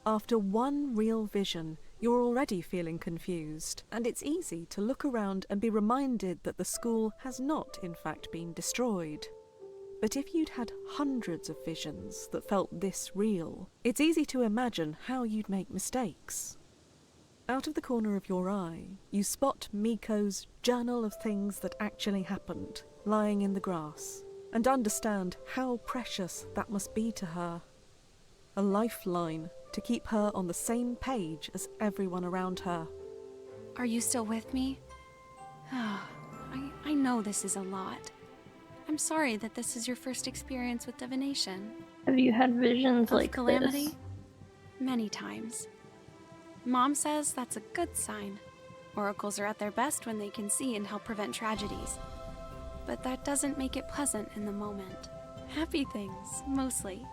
After one real vision, You're already feeling confused, and it's easy to look around and be reminded that the school has not, in fact, been destroyed. But if you'd had hundreds of visions that felt this real, it's easy to imagine how you'd make mistakes. Out of the corner of your eye, you spot Miko's journal of things that actually happened, lying in the grass, and understand how precious that must be to her. A lifeline to keep her on the same page as everyone around her. Are you still with me? I know this is a lot. I'm sorry that this is your first experience with divination. Have you had visions Of like calamity? this? Many times. Mom says that's a good sign. Oracles are at their best when they can see and help prevent tragedies. But that doesn't make it pleasant in the moment. Happy things, mostly.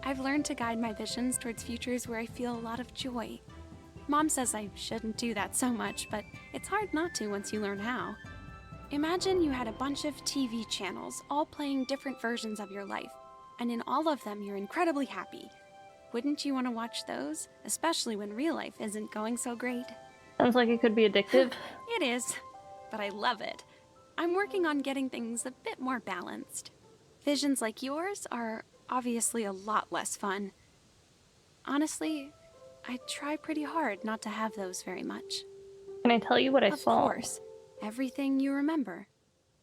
I've learned to guide my visions towards futures where I feel a lot of joy. Mom says I shouldn't do that so much, but it's hard not to once you learn how. Imagine you had a bunch of TV channels, all playing different versions of your life, and in all of them you're incredibly happy. Wouldn't you want to watch those, especially when real life isn't going so great? Sounds like it could be addictive. It is, but I love it. I'm working on getting things a bit more balanced. Visions like yours are obviously a lot less fun. Honestly, I try pretty hard not to have those very much. Can I tell you what I saw? Of course. Everything you remember.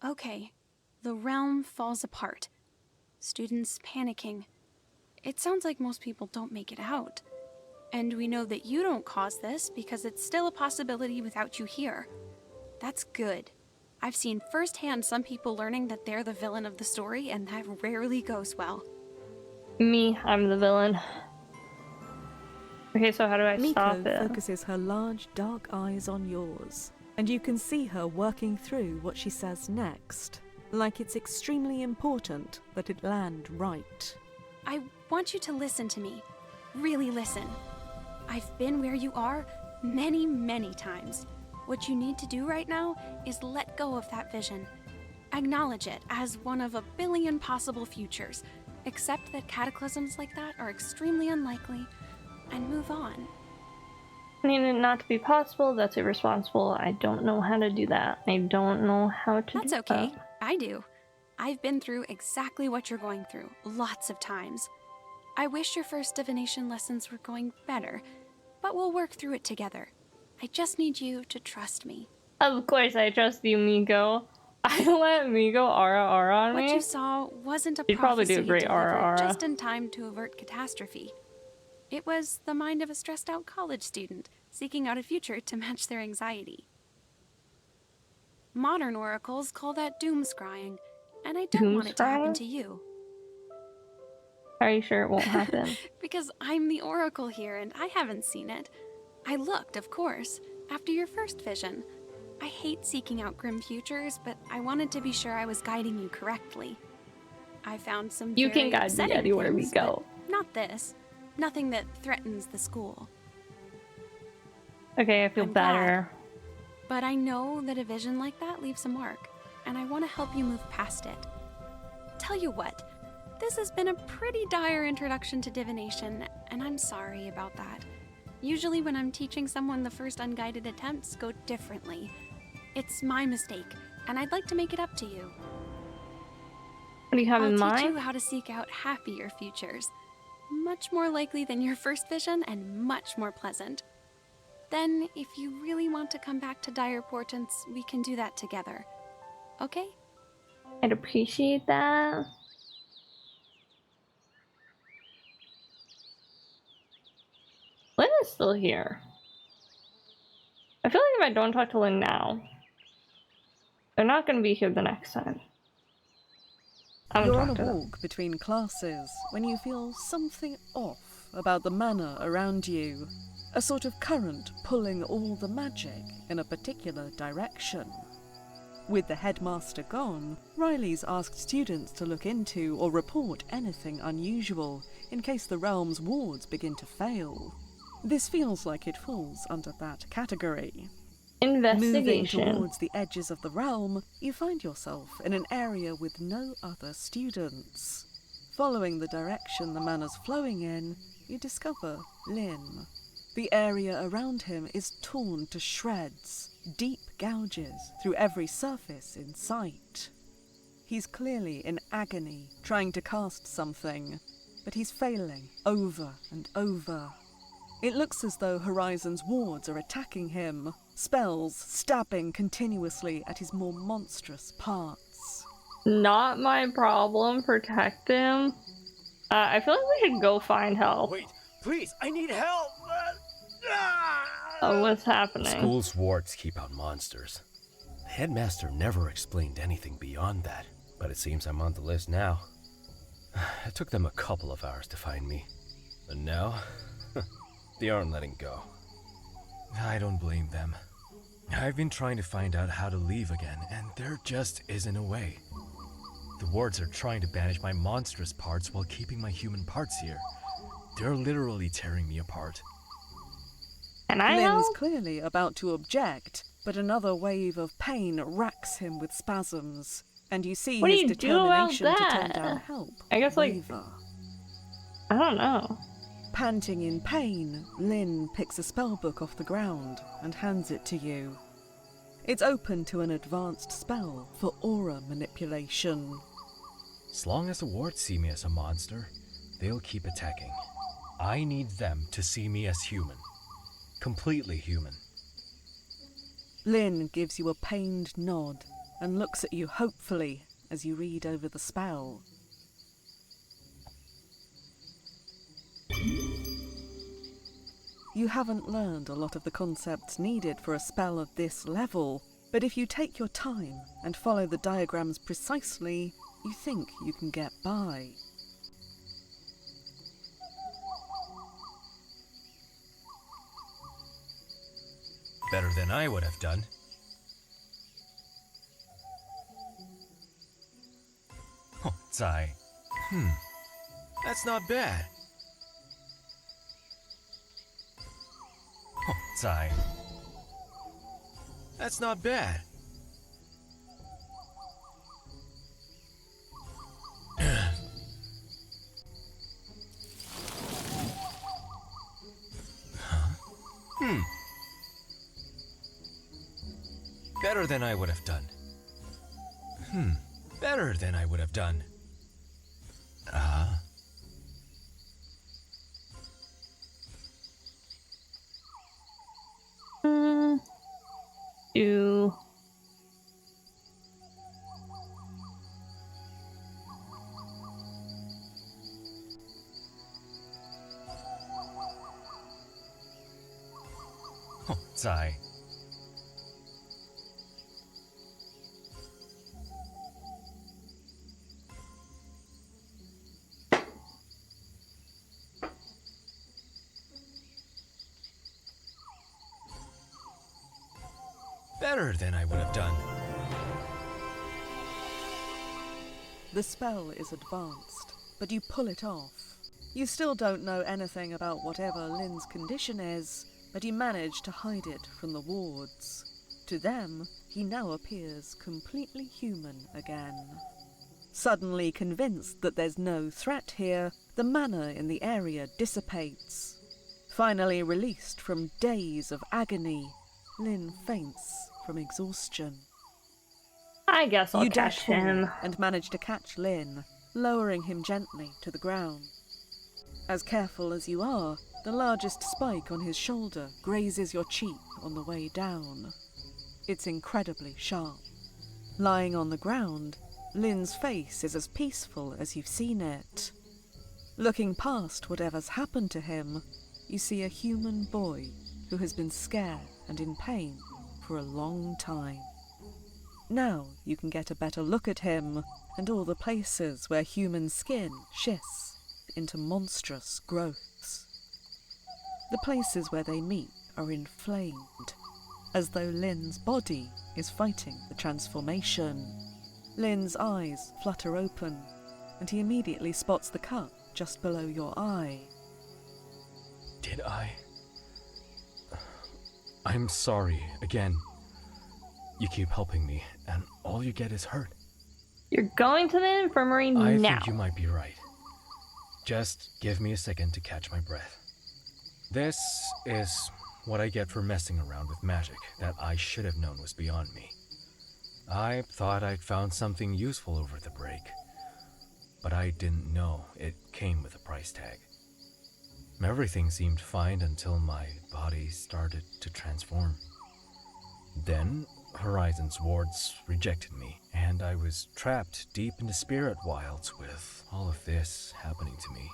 Okay. The realm falls apart. Students panicking. It sounds like most people don't make it out. And we know that you don't cause this because it's still a possibility without you here. That's good. I've seen firsthand some people learning that they're the villain of the story, and that rarely goes well. Me, I'm the villain. Okay, so how do I stop Miko it? focuses her large, dark eyes on yours, and you can see her working through what she says next, like it's extremely important that it land right. I want you to listen to me. Really listen. I've been where you are many, many times. What you need to do right now is let go of that vision. Acknowledge it as one of a billion possible futures. Accept that cataclysms like that are extremely unlikely, and move on. I need it not to be possible. That's irresponsible. I don't know how to do that. I don't know how to That's do okay. that. I do. I've been through exactly what you're going through, lots of times. I wish your first divination lessons were going better, but we'll work through it together. I just need you to trust me. Of course I trust you, Miko. I let Miko aura on me. What you saw wasn't a You'd probably do prophecy a great delivered aura. just in time to avert catastrophe. It was the mind of a stressed-out college student seeking out a future to match their anxiety. Modern oracles call that doom-scrying, and I don't want it to happen to you. Are you sure it won't happen? Because I'm the oracle here and I haven't seen it. I looked, of course, after your first vision. I hate seeking out grim futures, but I wanted to be sure I was guiding you correctly. I found some You very can guide me upsetting anywhere we things, go. but not this. Nothing that threatens the school. Okay, I feel I'm glad. better. But I know that a vision like that leaves a mark, and I want to help you move past it. Tell you what, this has been a pretty dire introduction to divination, and I'm sorry about that. Usually when I'm teaching someone, the first unguided attempts go differently. It's my mistake, and I'd like to make it up to you. What do you have in I'll teach mind? you how to seek out happier futures. Much more likely than your first vision, and much more pleasant. Then, if you really want to come back to dire portents, we can do that together. Okay? I'd appreciate that. Lynn is still here. I feel like if I don't talk to Lynn now, they're not going to be here the next time. You're on a walk between classes when you feel something off about the manor around you. A sort of current pulling all the magic in a particular direction. With the headmaster gone, Riley's asked students to look into or report anything unusual in case the realm's wards begin to fail. This feels like it falls under that category. Investigation. Moving towards the edges of the realm, you find yourself in an area with no other students. Following the direction the manor's flowing in, you discover Lynn. The area around him is torn to shreds, deep gouges through every surface in sight. He's clearly in agony, trying to cast something, but he's failing over and over. It looks as though Horizon's wards are attacking him, spells stabbing continuously at his more monstrous parts. Not my problem. Protect him. I feel like we should go find help. Wait, please, I need help! Oh, what's happening? School's wards keep out monsters. The headmaster never explained anything beyond that, but it seems I'm on the list now. It took them a couple of hours to find me. And now, they aren't letting go. I don't blame them. I've been trying to find out how to leave again, and there just isn't a way. The wards are trying to banish my monstrous parts while keeping my human parts here. They're literally tearing me apart. Can I Lynn's help? clearly about to object, but another wave of pain racks him with spasms, and you see What do his you do about determination to turn that? down help. I guess, like, waver. I don't know. Panting in pain, Lynn picks a spellbook off the ground and hands it to you. It's open to an advanced spell for aura manipulation. As long as the wards see me as a monster, they'll keep attacking. I need them to see me as human. Completely human. Lynn gives you a pained nod and looks at you hopefully as you read over the spell. You haven't learned a lot of the concepts needed for a spell of this level, but if you take your time and follow the diagrams precisely, you think you can get by. Better than I would have done. Oh, Zai. That's not bad. Oh, Zai. That's not bad. Better than I would have done. Better than I would have done. Do Oh, Zai. Better than I would have done. The spell is advanced, but you pull it off. You still don't know anything about whatever Lynn's condition is, but you manage to hide it from the wards. To them, he now appears completely human again. Suddenly convinced that there's no threat here, the mana in the area dissipates. Finally released from days of agony, Lynn faints from exhaustion. I guess I'll You catch dash forward him. and manage to catch Lynn, lowering him gently to the ground. As careful as you are, the largest spike on his shoulder grazes your cheek on the way down. It's incredibly sharp. Lying on the ground, Lynn's face is as peaceful as you've seen it. Looking past whatever's happened to him, you see a human boy who has been scared and in pain for a long time. Now you can get a better look at him and all the places where human skin shifts into monstrous growths. The places where they meet are inflamed, as though Lynn's body is fighting the transformation. Lynn's eyes flutter open, and he immediately spots the cut just below your eye. Did I? I'm sorry, again. You keep helping me, and all you get is hurt. You're going to the infirmary I now. think you might be right. Just give me a second to catch my breath. This is what I get for messing around with magic that I should have known was beyond me. I thought I'd found something useful over the break, but I didn't know it came with a price tag. Everything seemed fine until my body started to transform. Then, Horizon's wards rejected me, and I was trapped deep in the spirit wilds with all of this happening to me.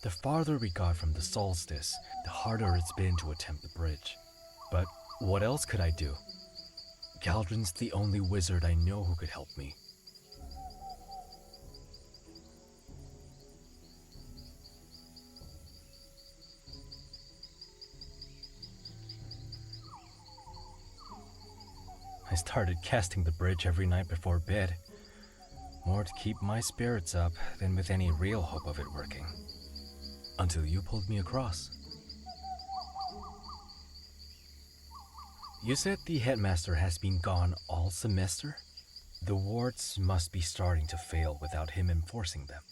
The farther we got from the solstice, the harder it's been to attempt the bridge. But what else could I do? Galdrin's the only wizard I know who could help me. I started casting the bridge every night before bed, more to keep my spirits up than with any real hope of it working. Until you pulled me across. You said the headmaster has been gone all semester? The wards must be starting to fail without him enforcing them.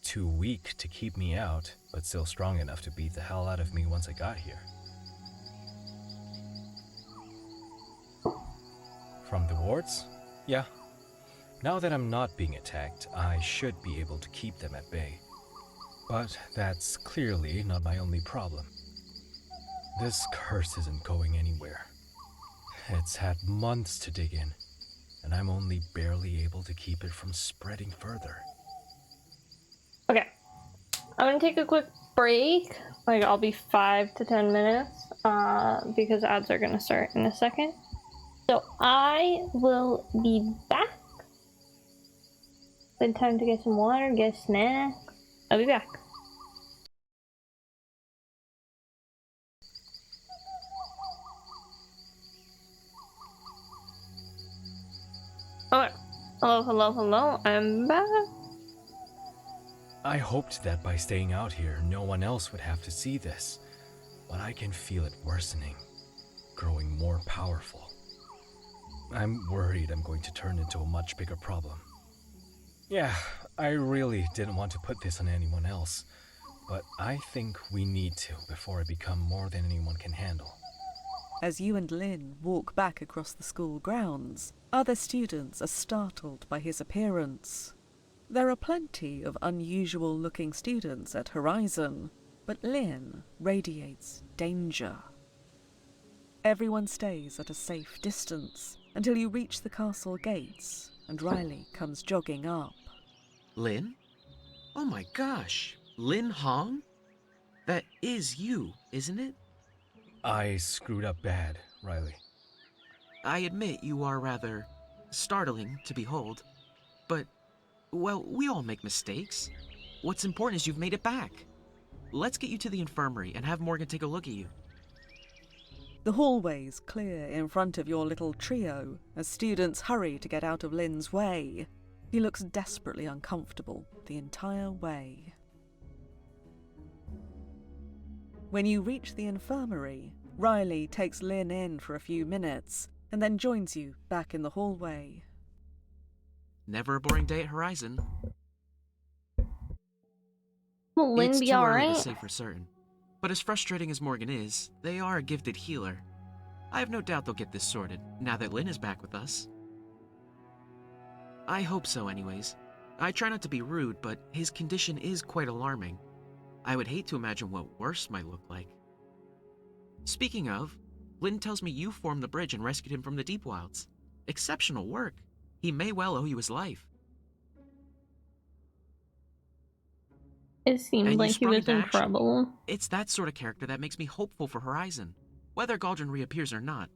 Too weak to keep me out, but still strong enough to beat the hell out of me once I got here. From the wards? Yeah. Now that I'm not being attacked, I should be able to keep them at bay. But that's clearly not my only problem. This curse isn't going anywhere. It's had months to dig in, and I'm only barely able to keep it from spreading further. Okay. I'm gonna take a quick break. Like, I'll be 5 to 10 minutes, because ads are gonna start in a second. So I will be back. Good time to get some water, get a snack. I'll be back. Okay. Hello, I'm back. I hoped that by staying out here, no one else would have to see this, but I can feel it worsening, growing more powerful. I'm worried I'm going to turn into a much bigger problem. Yeah, I really didn't want to put this on anyone else, but I think we need to before I become more than anyone can handle. As you and Lynn walk back across the school grounds, other students are startled by his appearance. There are plenty of unusual-looking students at Horizon, but Lynn radiates danger. Everyone stays at a safe distance until you reach the castle gates, and Riley comes jogging up. Lynn? Oh my gosh, Lynn Hong? That is you, isn't it? I screwed up bad, Riley. I admit you are rather startling to behold, but, well, we all make mistakes. What's important is you've made it back. Let's get you to the infirmary and have Morgan take a look at you. The hallways clear in front of your little trio as students hurry to get out of Lynn's way. He looks desperately uncomfortable the entire way. When you reach the infirmary, Riley takes Lynn in for a few minutes and then joins you back in the hallway. Never a boring day at Horizon. Will Lynn It's be too early alright? to say for certain. But as frustrating as Morgan is, they are a gifted healer. I have no doubt they'll get this sorted, now that Lynn is back with us. I hope so anyways. I try not to be rude, but his condition is quite alarming. I would hate to imagine what worse might look like. Speaking of, Lynn tells me you formed the bridge and rescued him from the deep wilds. Exceptional work. He may well owe you his life. It seemed And you like he sprung was into in action. trouble. It's that sort of character that makes me hopeful for Horizon, whether Galdrin reappears or not.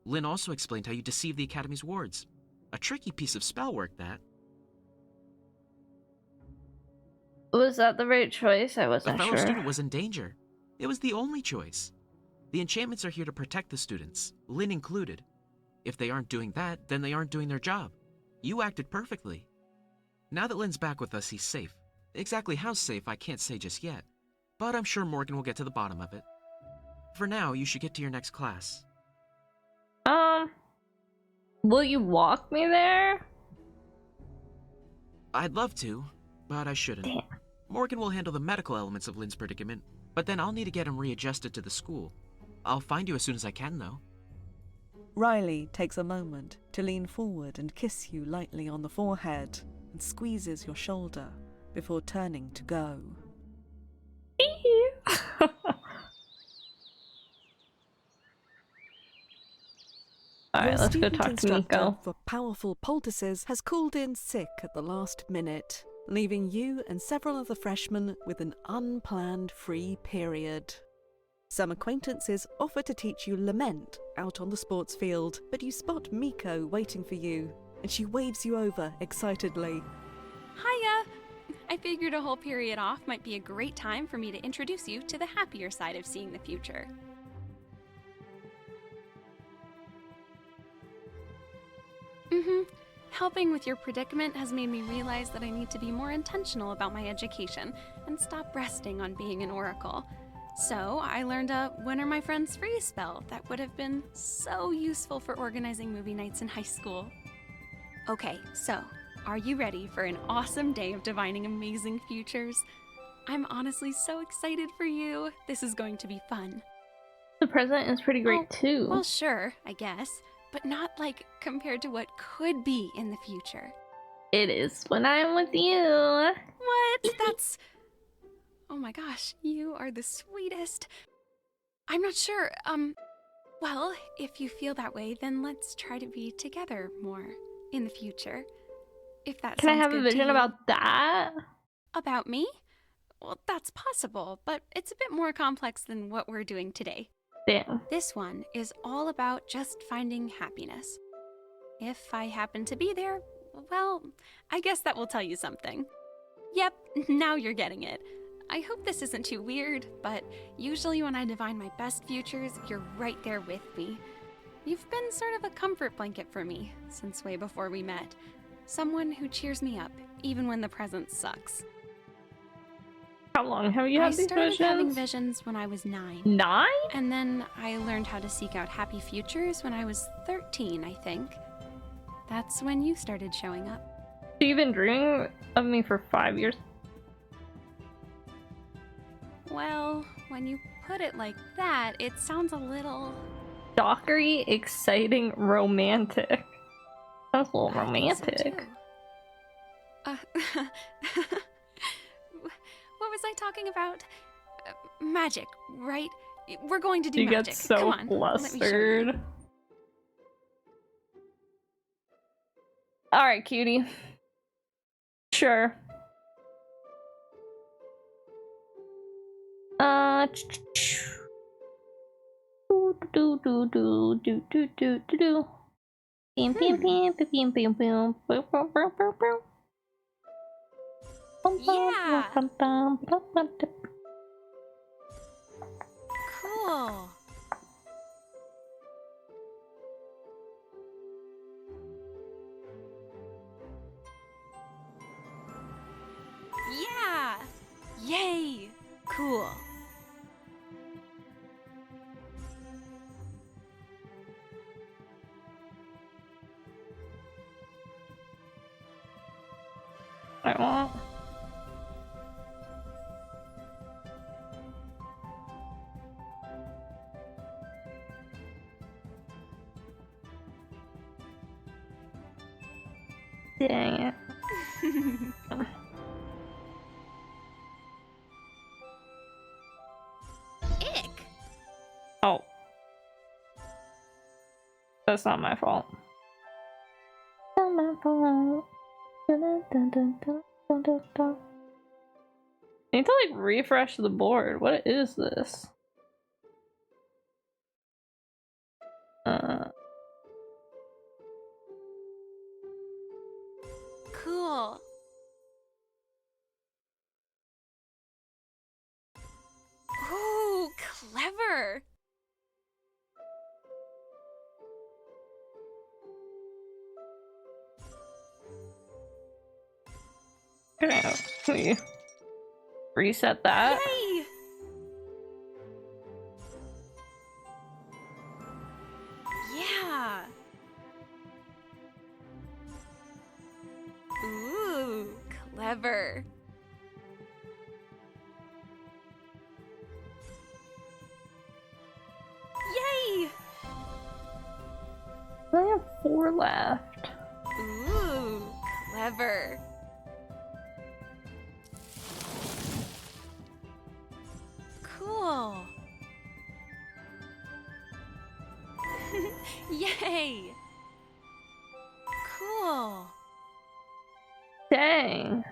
Lynn also explained how you deceived the Academy's wards. A tricky piece of spell work, that. Was that the right choice? I A wasn't fellow sure. student was in danger. It was the only choice. The enchantments are here to protect the students, Lynn included. If they aren't doing that, then they aren't doing their job. You acted perfectly. Now that Lynn's back with us, he's safe. Exactly how safe, I can't say just yet. But I'm sure Morgan will get to the bottom of it. For now, you should get to your next class. Will you walk me there? I'd love to, but I shouldn't. Damn. Morgan will handle the medical elements of Lynn's predicament, but then I'll need to get him readjusted to the school. I'll find you as soon as I can, though. Riley takes a moment to lean forward and kiss you lightly on the forehead and squeezes your shoulder before turning to go. Alright, let's go talk to Instructor Miko. for powerful poultices has called in sick at the last minute, leaving you and several other freshmen with an unplanned free period. Some acquaintances offer to teach you Lament out on the sports field, but you spot Miko waiting for you, and she waves you over excitedly. Hiya! I figured a whole period off might be a great time for me to introduce you to the happier side of seeing the future. Helping with your predicament has made me realize that I need to be more intentional about my education and stop resting on being an oracle. So I learned a when are my friends free spell that would have been so useful for organizing movie nights in high school. Okay, so are you ready for an awesome day of divining amazing futures? I'm honestly so excited for you. This is going to be fun. The present is pretty great too. Well, sure, I guess. But not like compared to what could be in the future. It is when I'm with you. What? That's... Oh my gosh, you are the sweetest. I'm not sure, well, if you feel that way, then let's try to be together more in the future. If that Can I sounds have a good to vision you. about that? About me? Well, that's possible, but it's a bit more complex than what we're doing today. Damn. This one is all about just finding happiness. If I happen to be there, well, I guess that will tell you something. Yep, now you're getting it. I hope this isn't too weird, but usually when I divine my best futures, you're right there with me. You've been sort of a comfort blanket for me since way before we met. Someone who cheers me up, even when the present sucks. How long have you had I these started having visions? visions when I was 9. 9? And then I learned how to seek out happy futures when I was 13, I think. That's when you started showing up. So you've been dreaming of me for 5 years? Well, when you put it like that, it sounds a little... Stalkery, exciting, romantic. Sounds a little I think so, romantic. too. What was I talking about? Magic, right? We're going to do You magic. get so Come on, let me show you. flustered. Alright, cutie. Sure. Do do do do do do do do. Pim pim pim pim pim pim pim. Boom boom boom boom boom. Yeah. Cool. Cool. Yeah! Yay! Cool. I want. Dang it. Ick! Oh. That's not my fault. Not my fault. Dun, dun, dun, dun, dun, dun, dun. I need to like refresh the board. What is this? Cool. Ooh, clever. Okay, we reset that. Yay! Yeah. Ooh, clever. 4 left. Ooh, clever. Cool. Yay! Cool. Dang.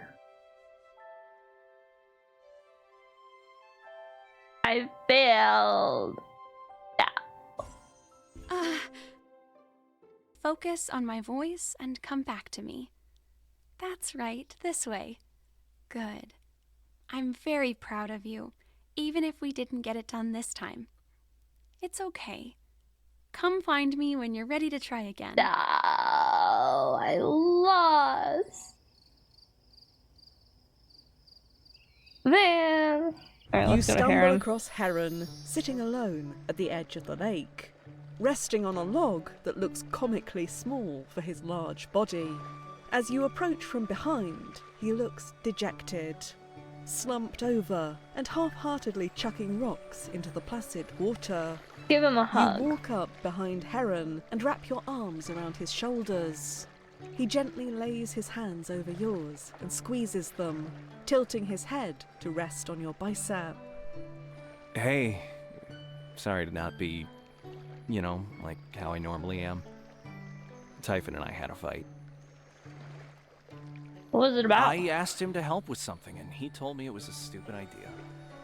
I failed. Focus on my voice and come back to me. That's right, this way. Good. I'm very proud of you, even if we didn't get it done this time. It's okay. Come find me when you're ready to try again. No, I lost. Man. Alright, You let's go to stumble Heron. across Heron, sitting alone at the edge of the lake, resting on a log that looks comically small for his large body. As you approach from behind, he looks dejected, slumped over and half-heartedly chucking rocks into the placid water. Give him a hug. You walk up behind Heron and wrap your arms around his shoulders. He gently lays his hands over yours and squeezes them, tilting his head to rest on your bicep. Hey, sorry to not be, like how I normally am. Typhon and I had a fight. What was it about? I asked him to help with something, and he told me it was a stupid idea.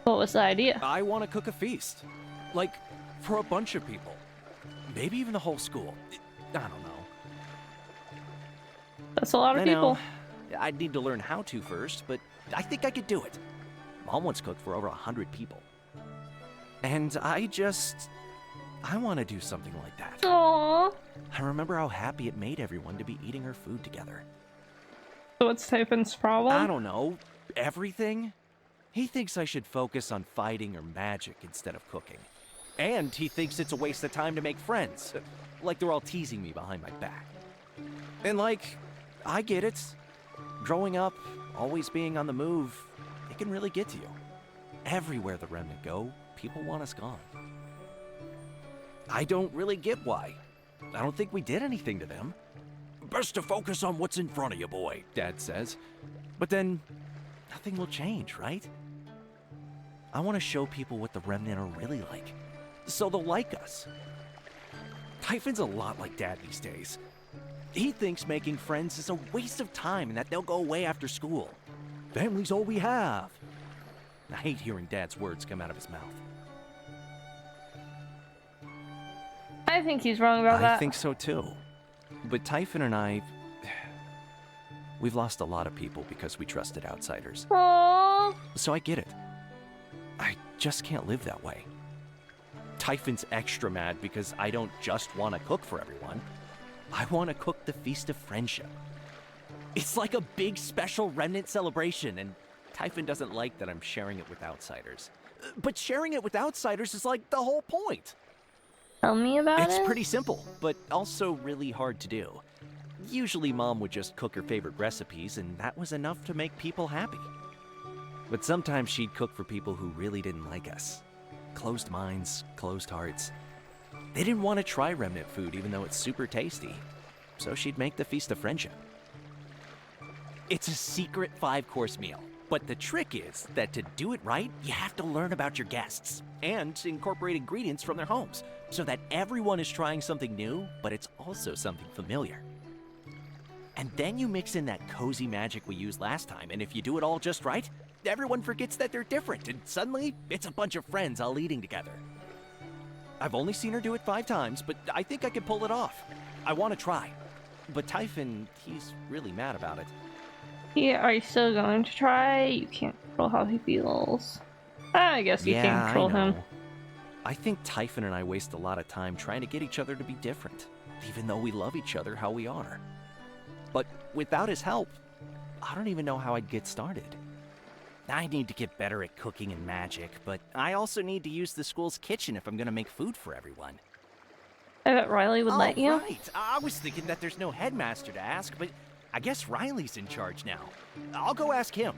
What was the idea? I want to cook a feast. Like, for a bunch of people. Maybe even the whole school. I don't know. That's a lot of I people. know. I'd need to learn how to first, but I think I could do it. Mom once cooked for over 100 people. And I want to do something like that. Aww. I remember how happy it made everyone to be eating her food together. So what's Typhon's problem? I don't know. Everything? He thinks I should focus on fighting or magic instead of cooking. And he thinks it's a waste of time to make friends. Like they're all teasing me behind my back. And I get it. Growing up, always being on the move, it can really get to you. Everywhere the Remnant go, people want us gone. I don't really get why. I don't think we did anything to them. Best to focus on what's in front of you, boy, Dad says. But then, nothing will change, right? I want to show people what the Remnant are really like, so they'll like us. Typhon's a lot like Dad these days. He thinks making friends is a waste of time and that they'll go away after school. Family's all we have. I hate hearing Dad's words come out of his mouth. I think he's wrong about that. I think so too. But Typhon and we've lost a lot of people because we trusted outsiders. Aww. So I get it. I just can't live that way. Typhon's extra mad because I don't just want to cook for everyone. I want to cook the Feast of Friendship. It's like a big special Remnant celebration, and Typhon doesn't like that I'm sharing it with outsiders. But sharing it with outsiders is like the whole point. Tell me about it. It's pretty simple, but also really hard to do. Usually Mom would just cook her favorite recipes, and that was enough to make people happy. But sometimes she'd cook for people who really didn't like us. Closed minds, closed hearts. They didn't want to try Remnant food even though it's super tasty. So she'd make the Feast of Friendship. It's a secret 5-course meal. But the trick is that to do it right, you have to learn about your guests and incorporate ingredients from their homes so that everyone is trying something new, but it's also something familiar. And then you mix in that cozy magic we used last time, and if you do it all just right, everyone forgets that they're different, and suddenly it's a bunch of friends all eating together. I've only seen her do it 5 times, but I think I can pull it off. I want to try. But Typhon, he's really mad about it. Yeah, are you still going to try? You can't control how he feels. I guess you can control him. I think Typhon and I waste a lot of time trying to get each other to be different, even though we love each other how we are. But without his help, I don't even know how I'd get started. I need to get better at cooking and magic, but I also need to use the school's kitchen if I'm going to make food for everyone. I bet Riley would let you. Right. I was thinking that there's no headmaster to ask, but I guess Riley's in charge now. I'll go ask him.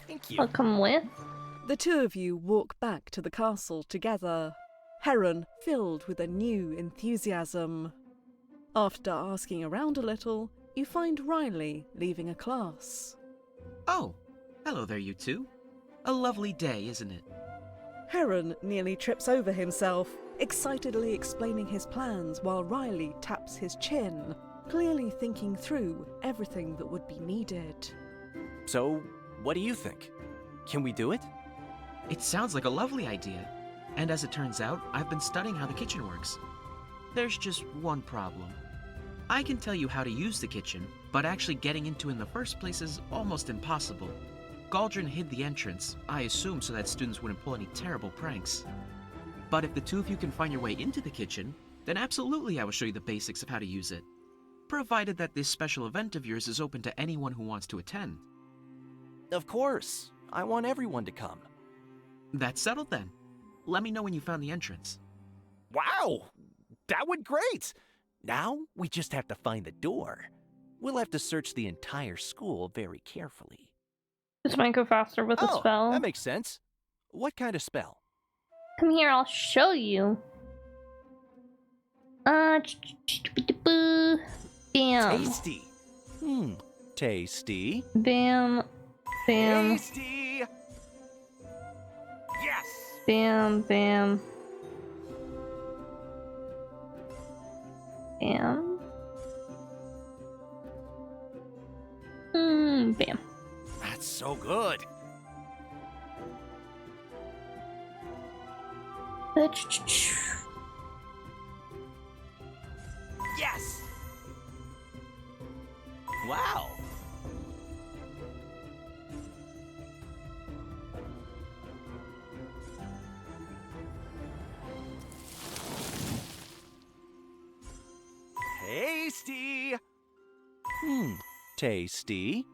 Thank you. I'll come with. The two of you walk back to the castle together, Heron filled with a new enthusiasm. After asking around a little, you find Riley leaving a class. Oh, hello there, you two. A lovely day, isn't it? Heron nearly trips over himself, excitedly explaining his plans while Riley taps his chin, clearly thinking through everything that would be needed. So, what do you think? Can we do it? It sounds like a lovely idea. And as it turns out, I've been studying how the kitchen works. There's just one problem. I can tell you how to use the kitchen, but actually getting into it in the first place is almost impossible. Galdrin hid the entrance, I assume so that students wouldn't pull any terrible pranks. But if the two of you can find your way into the kitchen, then absolutely I will show you the basics of how to use it. Provided that this special event of yours is open to anyone who wants to attend. Of course. I want everyone to come. That's settled then. Let me know when you found the entrance. Wow! That went great! Now, we just have to find the door. We'll have to search the entire school very carefully. This might go faster with a spell. That makes sense. What kind of spell? Come here, I'll show you. Bam. Tasty. Tasty. Bam. Bam. Tasty. Yes. Bam. Bam. Bam. Bam. That's so good. Yes. Wow. Tasty. Tasty.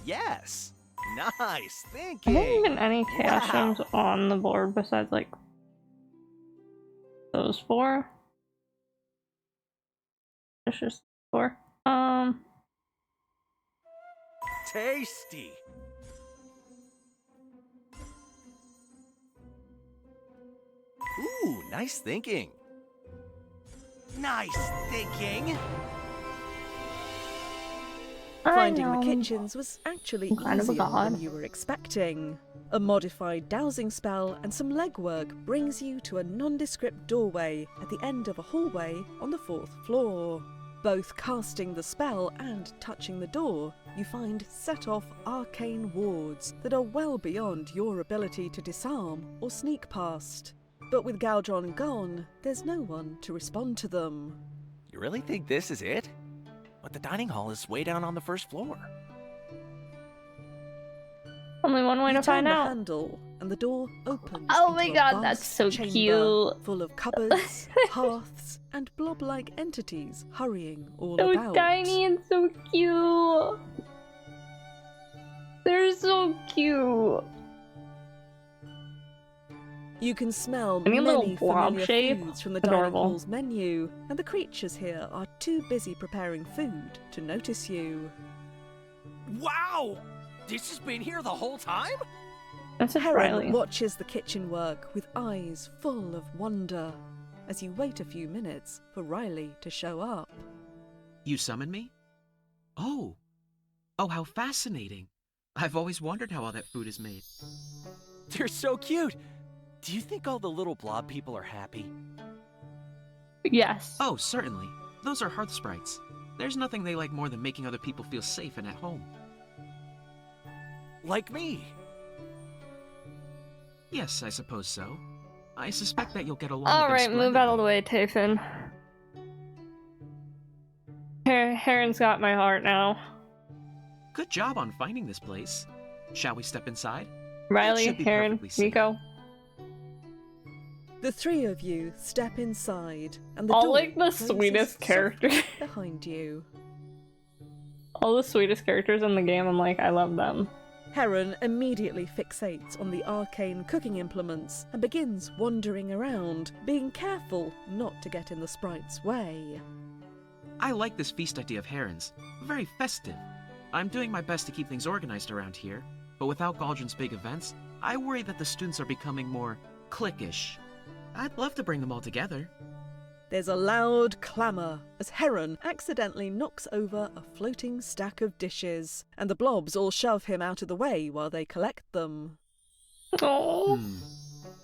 Yes. Nice thinking. Are there even any chaos gems on the board besides like those four? It's just four. Tasty. Ooh, nice thinking. Nice thinking. Finding the kitchens was actually kind of a easier god. than you were expecting. A modified dowsing spell and some legwork brings you to a nondescript doorway at the end of a hallway on the 4th floor. Both casting the spell and touching the door, you find set-off arcane wards that are well beyond your ability to disarm or sneak past. But with Galdron gone, there's no one to respond to them. You really think this is it? But the dining hall is way down on the 1st floor. Only one way to find the out. handle, and the door opens. Oh my into a god, that's vast so chamber cute. Full of cupboards, hearths, and blob-like entities hurrying all So about. tiny and so cute. They're so cute. You can smell Any little many blob familiar shape? foods from the Adorable. dining hall's menu, and the creatures here are too busy preparing food to notice you. Wow! This has been here the whole time? That's a Heron Riley. watches the kitchen work with eyes full of wonder as you wait a few minutes for Riley to show up. You summoned me? Oh, how fascinating. I've always wondered how all that food is made. They're so cute. Do you think all the little blob people are happy? Yes. Oh, certainly. Those are hearth sprites. There's nothing they like more than making other people feel safe and at home. Like me. Yes, I suppose so. I suspect that you'll get along with Alright, them move out of the splendidly. way, Tayfin. Heron's got my heart now. Good job on finding this place. Shall we step inside? Riley, should be Heron, perfectly safe. Miko. The three of you step inside, and the All door like the closes sweetest softly characters. behind you. All the sweetest characters in the game, I'm like, I love them. Heron immediately fixates on the arcane cooking implements and begins wandering around, being careful not to get in the sprite's way. I like this feast idea of Heron's. Very festive. I'm doing my best to keep things organized around here, but without Galdrin's big events, I worry that the students are becoming more cliquish. I'd love to bring them all together. There's a loud clamour as Heron accidentally knocks over a floating stack of dishes, and the blobs all shove him out of the way while they collect them. Oh.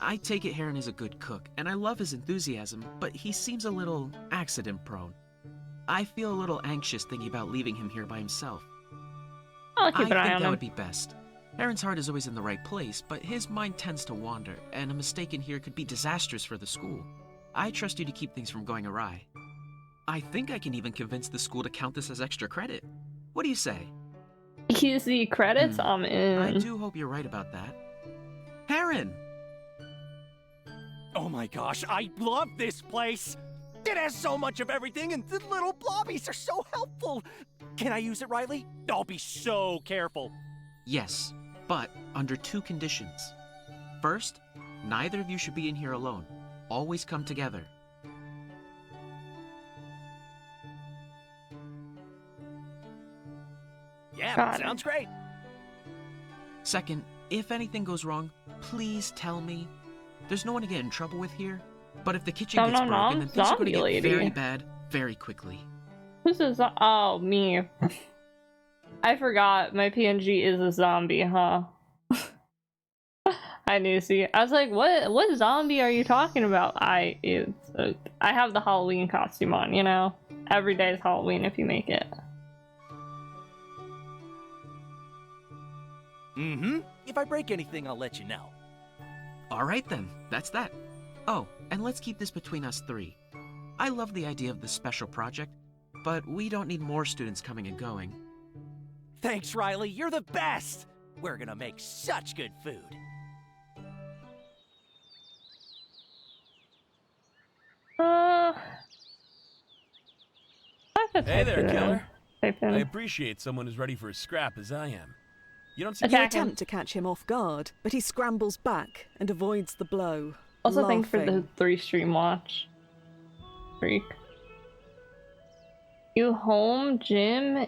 I take it Heron is a good cook, and I love his enthusiasm, but he seems a little accident-prone. I feel a little anxious thinking about leaving him here by himself. I'll keep an eye I think on that him. would be best. Heron's heart is always in the right place, but his mind tends to wander, and a mistake in here could be disastrous for the school. I trust you to keep things from going awry. I think I can even convince the school to count this as extra credit. What do you say? Easy credits? I'm in. I do hope you're right about that. Heron! Oh my gosh, I love this place! It has so much of everything, and the little blobbies are so helpful! Can I use it, Riley? I'll be so careful. Yes, but under 2 conditions. First, neither of you should be in here alone. Always come together. Yeah, sounds great. Second, if anything goes wrong, please tell me. There's no one to get in trouble with here, but if the kitchen gets broken, then things are going to get very bad very quickly. Who's a oh, me. I forgot my PNG is a zombie, huh? I knew. See, I was like, what zombie are you talking about? I have the Halloween costume on, you know? Every day is Halloween if you make it. Mm-hmm. If I break anything, I'll let you know. Alright then, that's that. Oh, and let's keep this between us 3. I love the idea of this special project, but we don't need more students coming and going. Thanks, Riley. You're the best! We're gonna make such good food. Hey there, killer. I I appreciate someone as ready for a scrap as I am. You don't see You attempt to catch him off guard, but he scrambles back and avoids the blow. Also, thanks for the laughing. 3 stream watch. Freak. You home, Jim?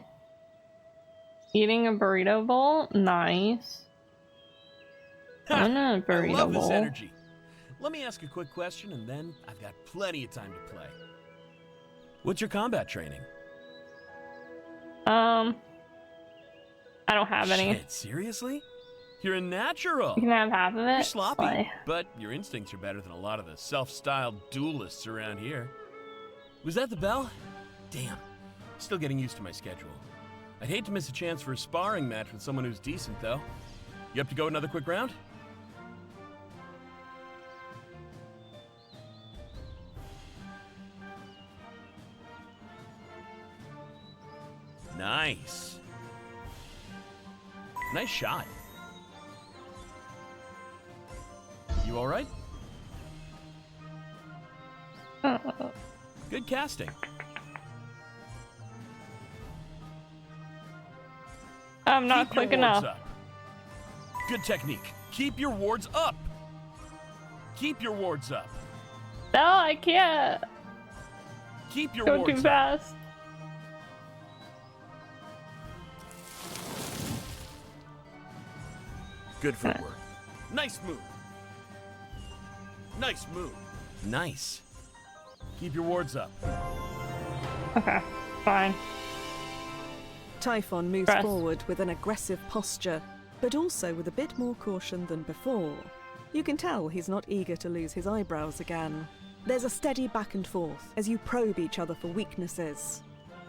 Eating a burrito bowl? Nice. I'm in a burrito I love this bowl. energy. Let me ask a quick question, and then I've got plenty of time to play. What's your combat training? I don't have any. Shit, seriously? You're a natural. You can have half of it. You're sloppy, Slay. but your instincts are better than a lot of the self-styled duelists around here. Was that the bell? Damn. Still getting used to my schedule. I'd hate to miss a chance for a sparring match with someone who's decent, though. You up to go another quick round? Nice. Nice shot. You all right? Good casting. I'm not Keep your quick wards enough. up. Good technique. Keep your wards up. Keep your wards up. No, I can't. Keep your Go wards too up. fast. Good footwork. Nice move. Nice move. Nice. Keep your wards up. Okay, fine. Typhon moves Press. forward with an aggressive posture, but also with a bit more caution than before. You can tell he's not eager to lose his eyebrows again. There's a steady back and forth as you probe each other for weaknesses.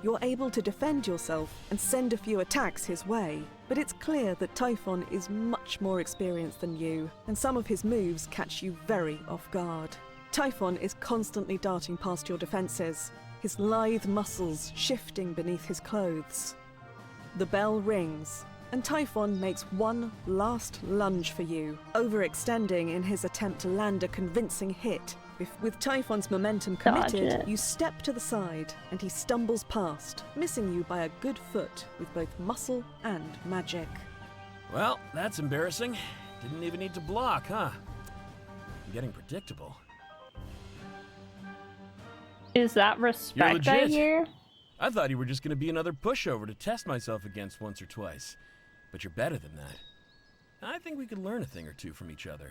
You're able to defend yourself and send a few attacks his way, but it's clear that Typhon is much more experienced than you, and some of his moves catch you very off guard. Typhon is constantly darting past your defenses, his lithe muscles shifting beneath his clothes. The bell rings, and Typhon makes one last lunge for you, overextending in his attempt to land a convincing hit. With Typhon's momentum Dodge committed, it. you step to the side, and he stumbles past, missing you by a good foot with both muscle and magic. Well, that's embarrassing. Didn't even need to block, huh? I'm getting predictable. Is that You're respect I legit. hear? I thought you were just going to be another pushover to test myself against once or twice. But you're better than that. I think we could learn a thing or two from each other.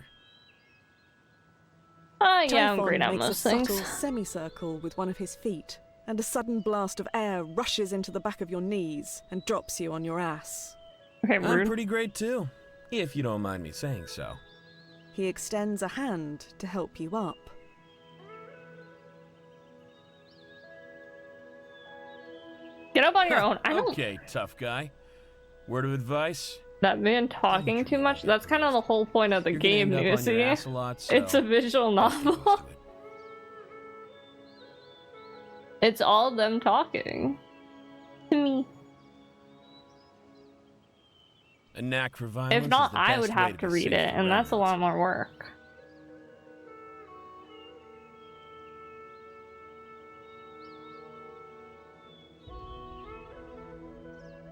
Yeah, I'm great Typhon at makes a most things. subtle semicircle with one of his feet, and a sudden blast of air rushes into the back of your knees and drops you on your ass. Okay, I'm rude. pretty great too, if you don't mind me saying so. He extends a hand to help you up. Get up on your own. I don't. Okay, tough guy. Word of advice? That man talking too much. That's kind of the whole point of the You're gonna game, end you up on your see. ass a lot, It's a so visual novel. It's all them talking to me. A knack for violence. If not, is the I best would way have be to read safe it, for and that's a remnants. lot more work.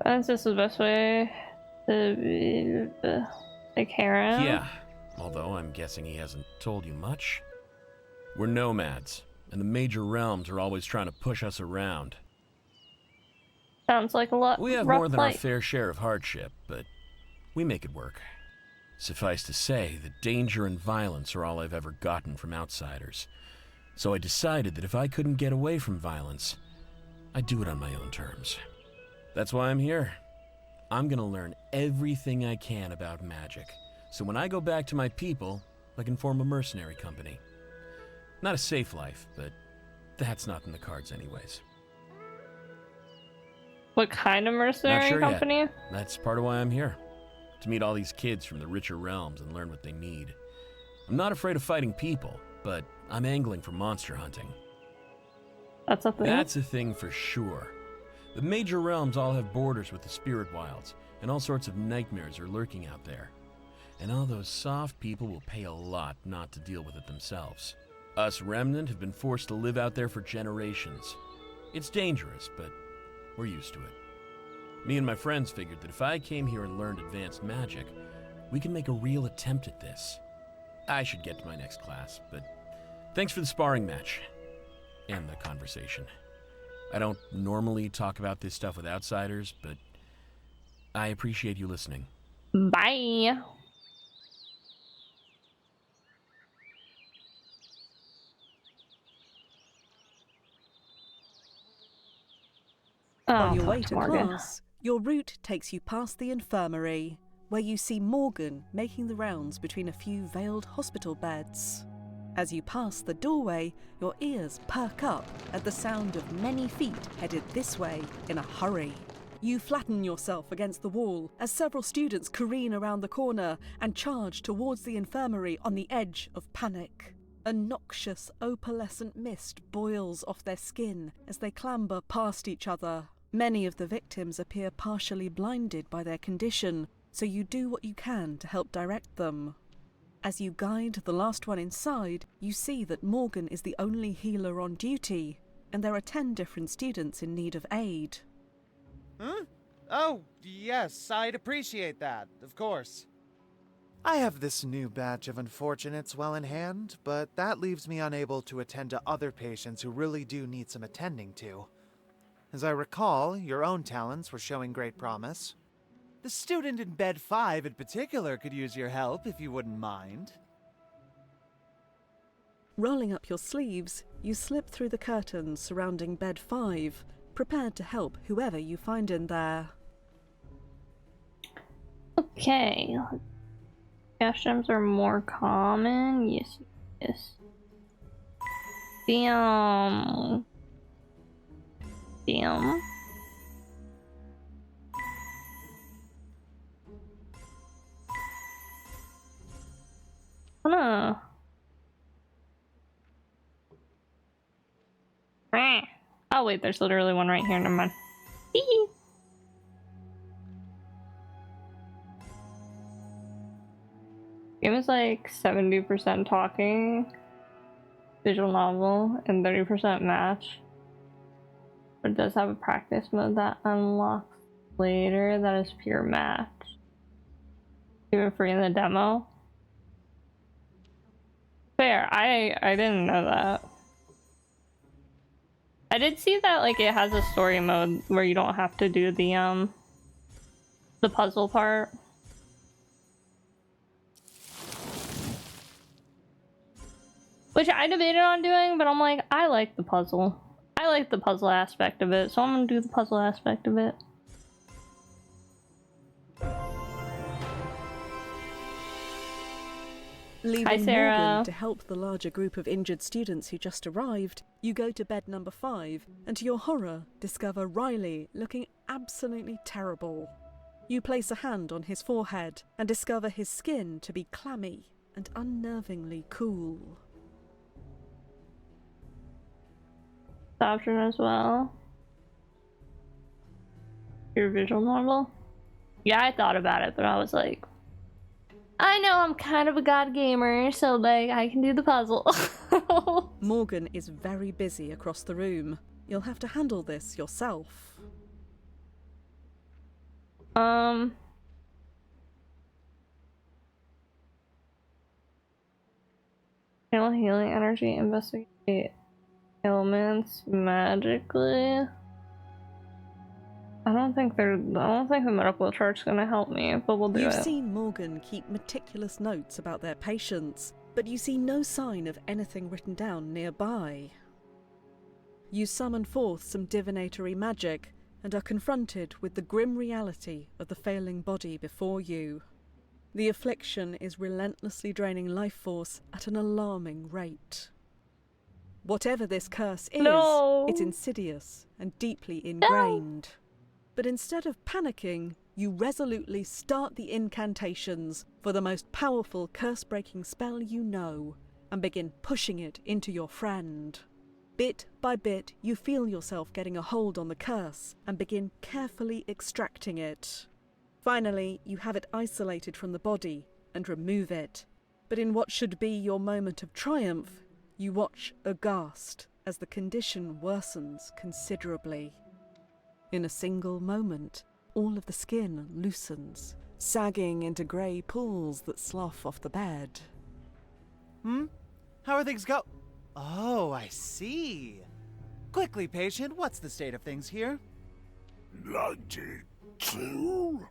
That's just the best way to take care of him. Yeah, although I'm guessing he hasn't told you much. We're nomads, and the major realms are always trying to push us around. Sounds like a lot. We have rough more than our life. fair share of hardship, but we make it work. Suffice to say, the danger and violence are all I've ever gotten from outsiders. So I decided that if I couldn't get away from violence, I'd do it on my own terms. That's why I'm here. I'm gonna learn everything I can about magic, so when I go back to my people, I can form a mercenary company. Not a safe life, but that's not in the cards anyways. What kind of mercenary Not sure company? yet. That's part of why I'm here. To meet all these kids from the richer realms and learn what they need. I'm not afraid of fighting people, but I'm angling for monster hunting. That's a thing? That's a thing for sure. The major realms all have borders with the spirit wilds, and all sorts of nightmares are lurking out there. And all those soft people will pay a lot not to deal with it themselves. Us remnant have been forced to live out there for generations. It's dangerous, but we're used to it. Me and my friends figured that if I came here and learned advanced magic, we can make a real attempt at this. I should get to my next class, but thanks for the sparring match. And the conversation. I don't normally talk about this stuff with outsiders, but I appreciate you listening. Bye. On Oh, your way fuck to Morgan. class, your route takes you past the infirmary, where you see Morgan making the rounds between a few veiled hospital beds. As you pass the doorway, your ears perk up at the sound of many feet headed this way in a hurry. You flatten yourself against the wall as several students careen around the corner and charge towards the infirmary on the edge of panic. A noxious opalescent mist boils off their skin as they clamber past each other. Many of the victims appear partially blinded by their condition, so you do what you can to help direct them. As you guide the last one inside, you see that Morgan is the only healer on duty, and there are 10 different students in need of aid. Huh? Oh, yes, I'd appreciate that, of course. I have this new batch of unfortunates well in hand, but that leaves me unable to attend to other patients who really do need some attending to. As I recall, your own talents were showing great promise. The student in bed 5 in particular could use your help if you wouldn't mind. Rolling up your sleeves, you slip through the curtains surrounding bed 5, prepared to help whoever you find in there. Okay. Cash gems are more common. Yes, yes. Damn. Damn. Huh. Oh wait, there's literally one right here. Never mind. Hee. Game is like 70% talking, visual novel, and 30% match. But it does have a practice mode that unlocks later that is pure match. Even free in the demo. Fair, I didn't know that. I did see that like it has a story mode where you don't have to do the puzzle part. Which I debated on doing, but I'm like, I like the puzzle. I like the puzzle aspect of it, so I'm gonna do the puzzle aspect of it. Leaving Sarah. Morgan to help the larger group of injured students who just arrived, you go to bed number 5, and to your horror, discover Riley looking absolutely terrible. You place a hand on his forehead and discover his skin to be clammy and unnervingly cool. Option as well. Your visual novel? Yeah, I thought about it, but I was like, I know I'm kind of a god gamer, so like I can do the puzzle. Morgan is very busy across the room. You'll have to handle this yourself. Channel healing energy, investigate ailments magically. I don't think the medical chart's gonna help me, but we'll do it. You've seen Morgan keep meticulous notes about their patients, but you see no sign of anything written down nearby. You summon forth some divinatory magic and are confronted with the grim reality of the failing body before you. The affliction is relentlessly draining life force at an alarming rate. Whatever this curse is, it's insidious and deeply ingrained. But instead of panicking, you resolutely start the incantations for the most powerful curse-breaking spell you know, and begin pushing it into your friend. Bit by bit, you feel yourself getting a hold on the curse, and begin carefully extracting it. Finally, you have it isolated from the body, and remove it. But in what should be your moment of triumph, you watch aghast as the condition worsens considerably. In a single moment, all of the skin loosens, sagging into grey pools that slough off the bed. How are things go? Oh, I see. Quickly, patient, what's the state of things here? 92?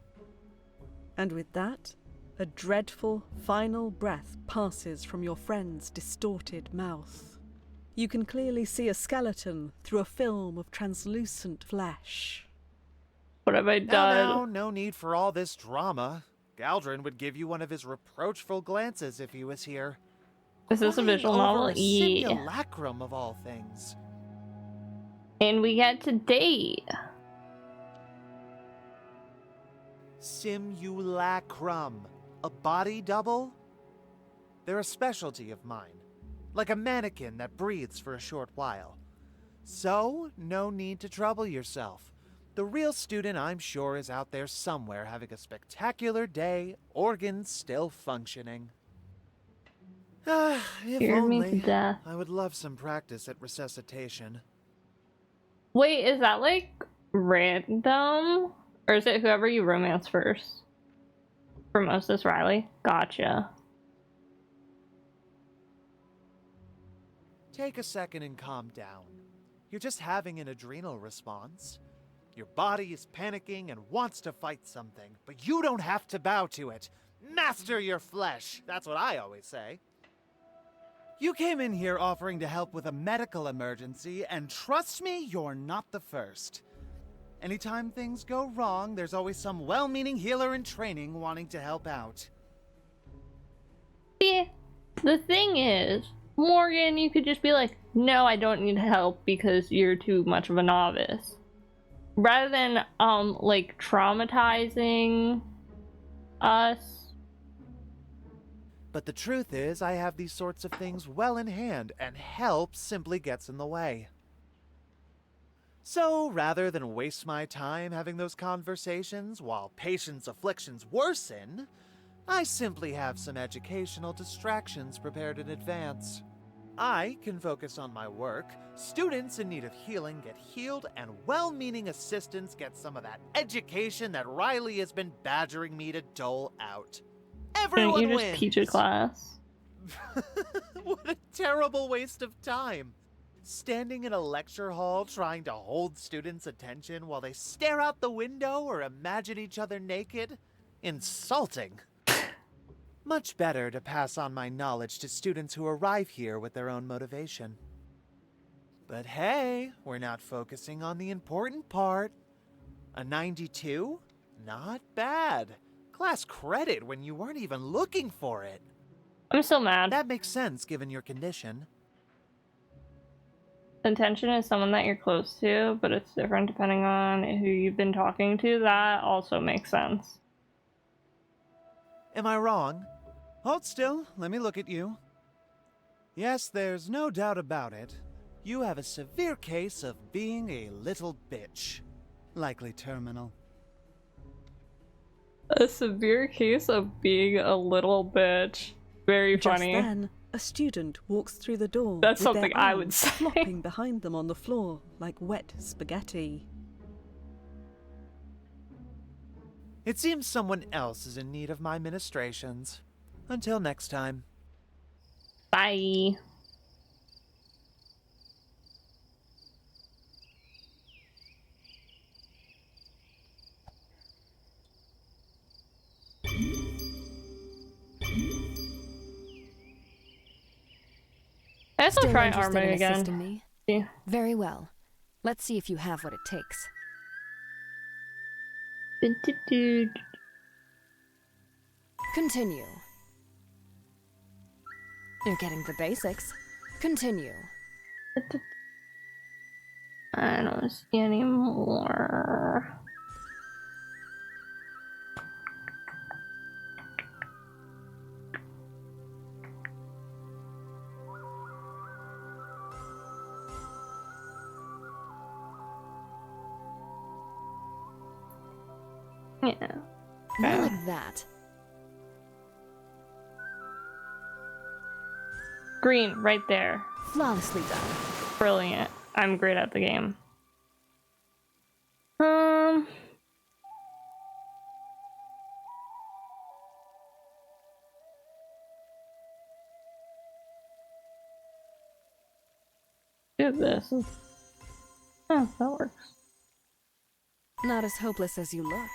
And with that, a dreadful final breath passes from your friend's distorted mouth. You can clearly see a skeleton through a film of translucent flesh. What have I done? Now, no need for all this drama. Galdrin would give you one of his reproachful glances if he was here. Is this a visual Crying novel? over a Yeah. simulacrum of all things. And we get to date. Simulacrum. A body double? They're a specialty of mine. Like a mannequin that breathes for a short while. So, no need to trouble yourself. The real student, I'm sure, is out there somewhere having a spectacular day, organs still functioning. If Scared me to only. death. I would love some practice at resuscitation. Wait, is that like random? Or is it whoever you romance first? For Moses Riley? Gotcha. Take a second and calm down. You're just having an adrenal response. Your body is panicking and wants to fight something, but you don't have to bow to it. Master your flesh! That's what I always say. You came in here offering to help with a medical emergency, and trust me, you're not the first. Anytime things go wrong, there's always some well-meaning healer in training wanting to help out. See, the thing is, Morgan, you could just be like, no, I don't need help because you're too much of a novice. Rather than, like, traumatizing us. But the truth is, I have these sorts of things well in hand, and help simply gets in the way. So, rather than waste my time having those conversations while patients' afflictions worsen, I simply have some educational distractions prepared in advance. I can focus on my work, students in need of healing get healed, and well-meaning assistants get some of that education that Riley has been badgering me to dole out. Everyone Can't you just wins! teach a class? What a terrible waste of time! Standing in a lecture hall trying to hold students' attention while they stare out the window or imagine each other naked? Insulting. Much better to pass on my knowledge to students who arrive here with their own motivation. But hey, we're not focusing on the important part. A 92? Not bad. Class credit when you weren't even looking for it. I'm still mad. That makes sense given your condition. Intention is someone that you're close to, but it's different depending on who you've been talking to. That also makes sense. Am I wrong? Hold still, let me look at you. Yes, there's no doubt about it. You have a severe case of being a little bitch. Likely terminal. A severe case of being a little bitch. Very funny. Just then, a student walks through the door. That's with something their I would arms say. flopping behind them on the floor like wet spaghetti. It seems someone else is in need of my ministrations. Until next time. Bye. I also Still try interested arming in again. assisting me? Yeah. Very well. Let's see if you have what it takes. Continue. You're getting the basics. Continue. I don't see any more. Yeah. More like that. Green, right there. Flawlessly done. Brilliant. I'm great at the game. Do this. Oh, that works. Not as hopeless as you look.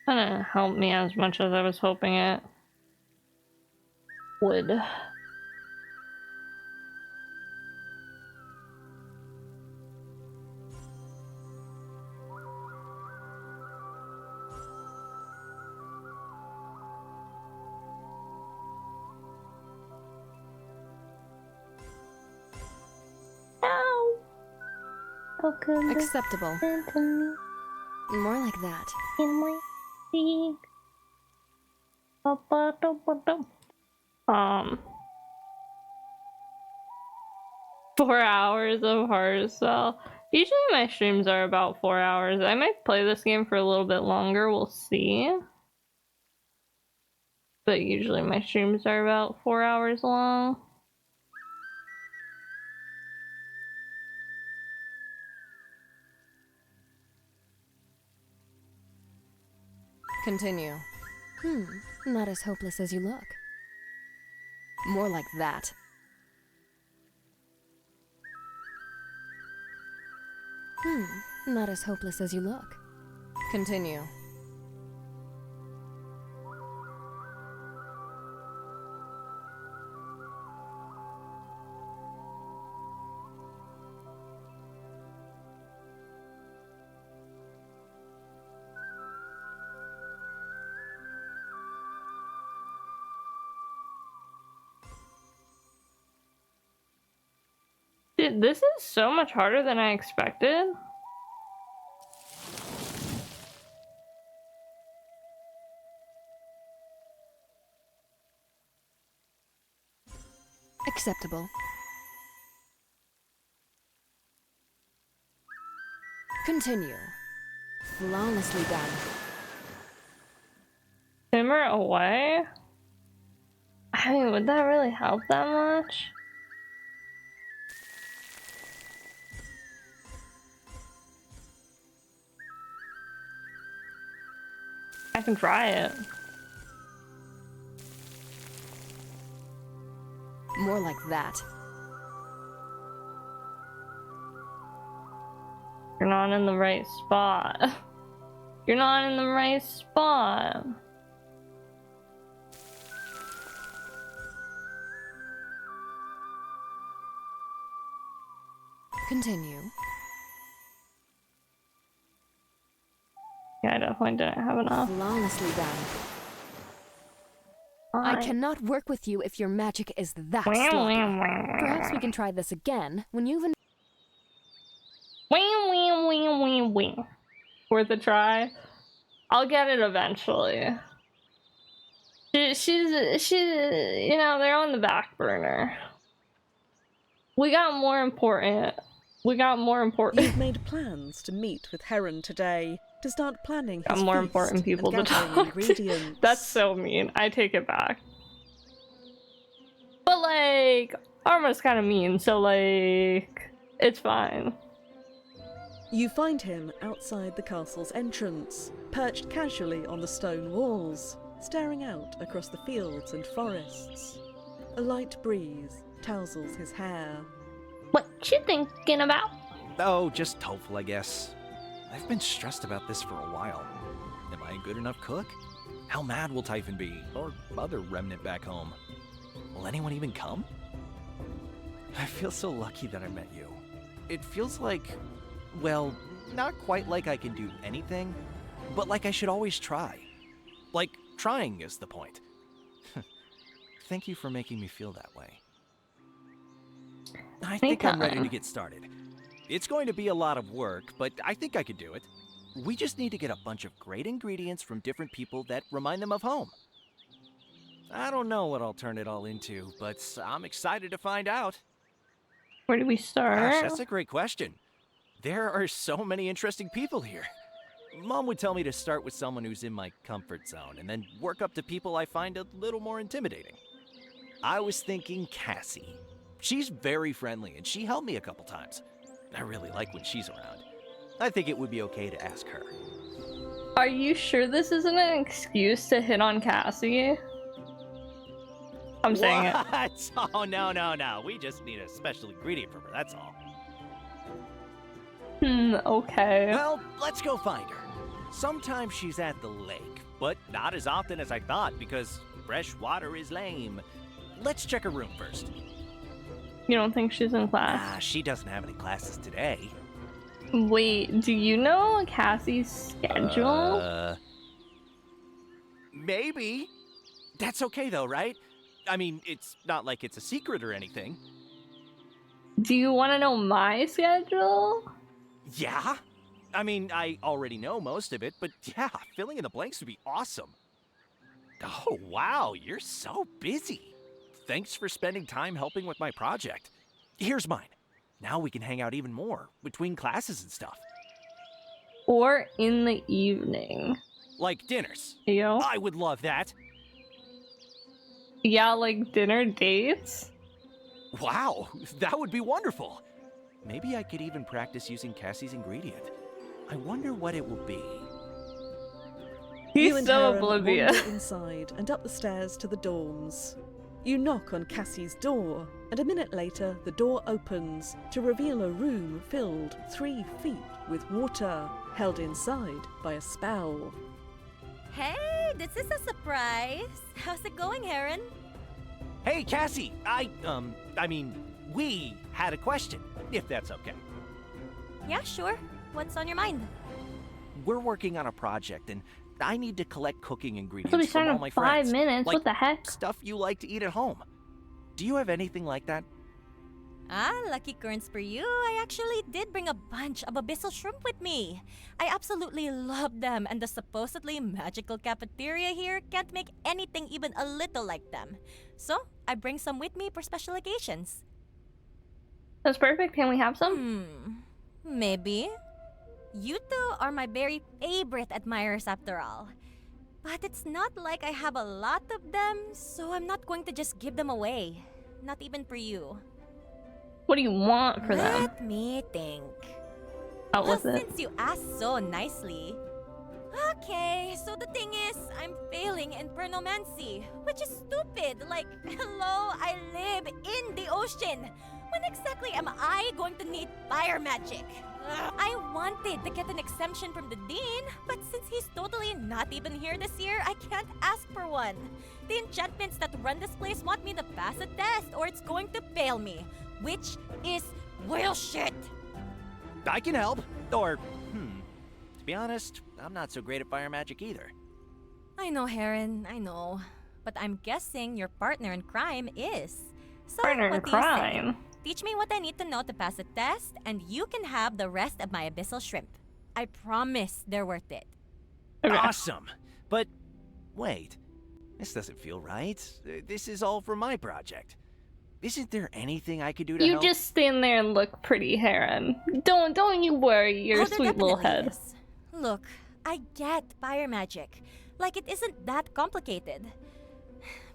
Kinda helped me as much as I was hoping it would. Acceptable. More like that. In my seat. 4 hours of Heartspell. Usually my streams are about 4 hours. I might play this game for a little bit longer, we'll see. But usually my streams are about 4 hours long. Continue. Not as hopeless as you look. More like that. Not as hopeless as you look. Continue. Dude, this is so much harder than I expected. Acceptable. Continue. Flawlessly done. Simmer away? I mean, would that really help that much? I can try it. More like that. You're not in the right spot. You're not in the right spot. Continue. Yeah, I definitely didn't have enough. Flawlessly done. I cannot work with you if your magic is that sloppy. Perhaps we can try this again when you've Worth a try. I'll get it eventually. She's you know, they're on the back burner. We got more important. You've made plans to meet with Heron today to start planning his more feast important people and to gathering talk. ingredients. That's so mean. I take it back. But like, Arma's kind of mean, so like, it's fine. You find him outside the castle's entrance, perched casually on the stone walls, staring out across the fields and forests. A light breeze tousles his hair. What you thinking about? Oh, just tofu, I guess. I've been stressed about this for a while. Am I a good enough cook? How mad will Typhon be? Or other remnant back home? Will anyone even come? I feel so lucky that I met you. It feels like, well, not quite like I can do anything, but like I should always try. Like, trying is the point. Thank you for making me feel that way. I think I'm ready to get started. It's going to be a lot of work, but I think I could do it. We just need to get a bunch of great ingredients from different people that remind them of home. I don't know what I'll turn it all into, but I'm excited to find out. Where do we start? Gosh, that's a great question. There are so many interesting people here. Mom would tell me to start with someone who's in my comfort zone and then work up to people I find a little more intimidating. I was thinking Cassie. She's very friendly and she helped me a couple times. I really like when she's around. I think it would be okay to ask her. Are you sure this isn't an excuse to hit on Cassie? I'm saying it. What? Oh, no. We just need a special ingredient from her, that's all. Okay. Well, let's go find her. Sometimes she's at the lake, but not as often as I thought because fresh water is lame. Let's check her room first. You don't think she's in class? She doesn't have any classes today. Wait, do you know Cassie's schedule? Maybe. That's okay though, right? I mean, it's not like it's a secret or anything. Do you want to know my schedule? Yeah. I mean, I already know most of it, but yeah, filling in the blanks would be awesome. Oh, wow, you're so busy. Thanks for spending time helping with my project. Here's mine. Now we can hang out even more, between classes and stuff. Or in the evening. Like dinners. Yo. I would love that. Yeah, like dinner dates? Wow, that would be wonderful. Maybe I could even practice using Cassie's ingredient. I wonder what it will be. He's so oblivious. Wander inside and up the stairs to the dorms. You knock on Cassie's door, and a minute later the door opens to reveal a room filled 3 feet with water, held inside by a spell. Hey, this is a surprise. How's it going, Heron? Hey, Cassie! We had a question, if that's okay. Yeah, sure. What's on your mind? We're working on a project, and I need to collect cooking ingredients It'll be from all my starting in 5 friends. minutes. Like What the heck? stuff you like to eat at home. Do you have anything like that? Lucky currents for you. I actually did bring a bunch of abyssal shrimp with me. I absolutely love them, and the supposedly magical cafeteria here can't make anything even a little like them. So, I bring some with me for special occasions. That's perfect. Can we have some? Maybe. You two are my very favorite admirers after all. But it's not like I have a lot of them, so I'm not going to just give them away. Not even for you. What do you want for them? Let me think. Out with it. Since you asked so nicely. Okay, so So the thing is, I'm failing in Pernomancy, which is stupid. Like, hello, I live in the ocean. When exactly am I going to need fire magic? Ugh. I wanted to get an exemption from the dean, but since he's totally not even here this year, I can't ask for one. The enchantments that run this place want me to pass a test or it's going to fail me, which is bullshit. I can help. Or, to be honest, I'm not so great at fire magic either. I know, Heron, I know. But I'm guessing your partner in crime is. So, Partner in what do you say? crime? Teach me what I need to know to pass a test, and you can have the rest of my abyssal shrimp. I promise they're worth it. Okay. Awesome. But, wait. This doesn't feel right. This is all for my project. Isn't there anything I could do to You help? just stand there and look pretty, Heron. Don't you worry your Oh, there sweet little definitely head. is. Look, I get fire magic. Like, it isn't that complicated.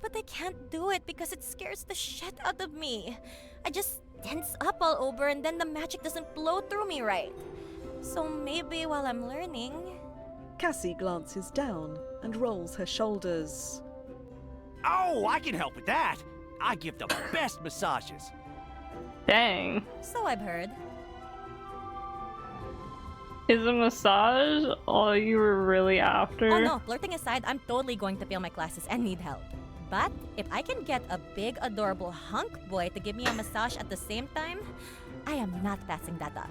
But I can't do it because it scares the shit out of me. I just tense up all over and then the magic doesn't flow through me right. So maybe while I'm learning... Cassie glances down and rolls her shoulders. Oh, I can help with that. I give the best massages. Dang. So I've heard. Is a massage all you were really after? Oh no, flirting aside, I'm totally going to fail my classes and need help. But if I can get a big, adorable hunk boy to give me a massage at the same time, I am not passing that up.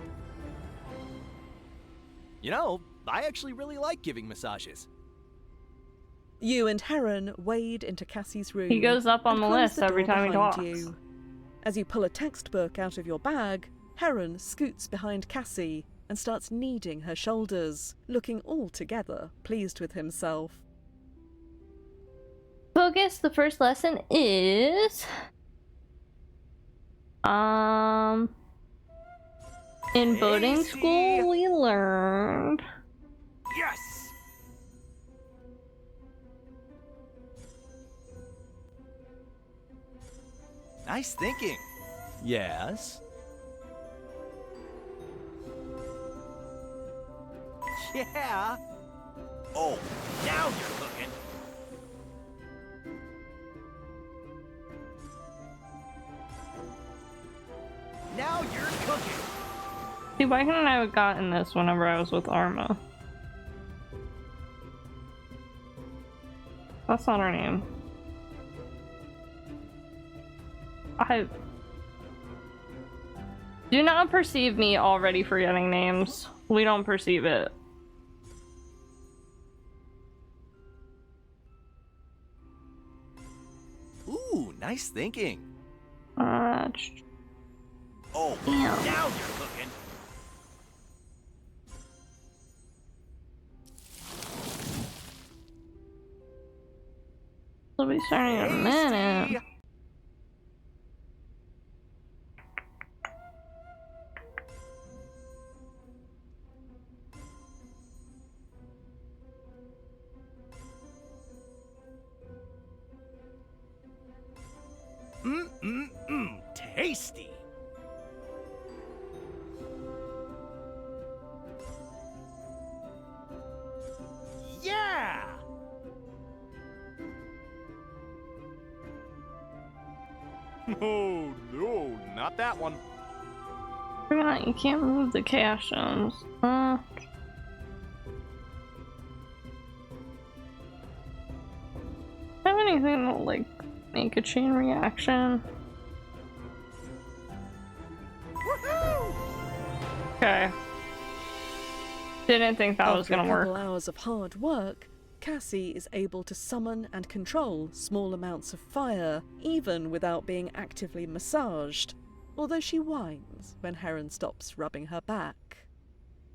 You know, I actually really like giving massages. You and Heron wade into Cassie's room. He goes up on and the close list the every door time he behind talks. you. As you pull a textbook out of your bag, Heron scoots behind Cassie and starts kneading her shoulders, looking altogether pleased with himself. Focus, the first lesson is... In boating school, we learned... Yes! Nice thinking. Yes? Yeah! Oh, now you're cooking. Now you're cooking. See, why couldn't I have gotten this whenever I was with Arma? That's not her name. Do not perceive me already forgetting names. We don't perceive it. Ooh, nice thinking. Uh, Oh, Damn. now you're cooking. We'll be starting in a minute. Tasty. Tasty. Yeah! Oh, no, not that one. Forgot you can't move the cash zones. Have anything to like make a chain reaction? Okay. Didn't think that was gonna After a couple work. hours of hard work, Cassie is able to summon and control small amounts of fire, even without being actively massaged, although she whines when Heron stops rubbing her back.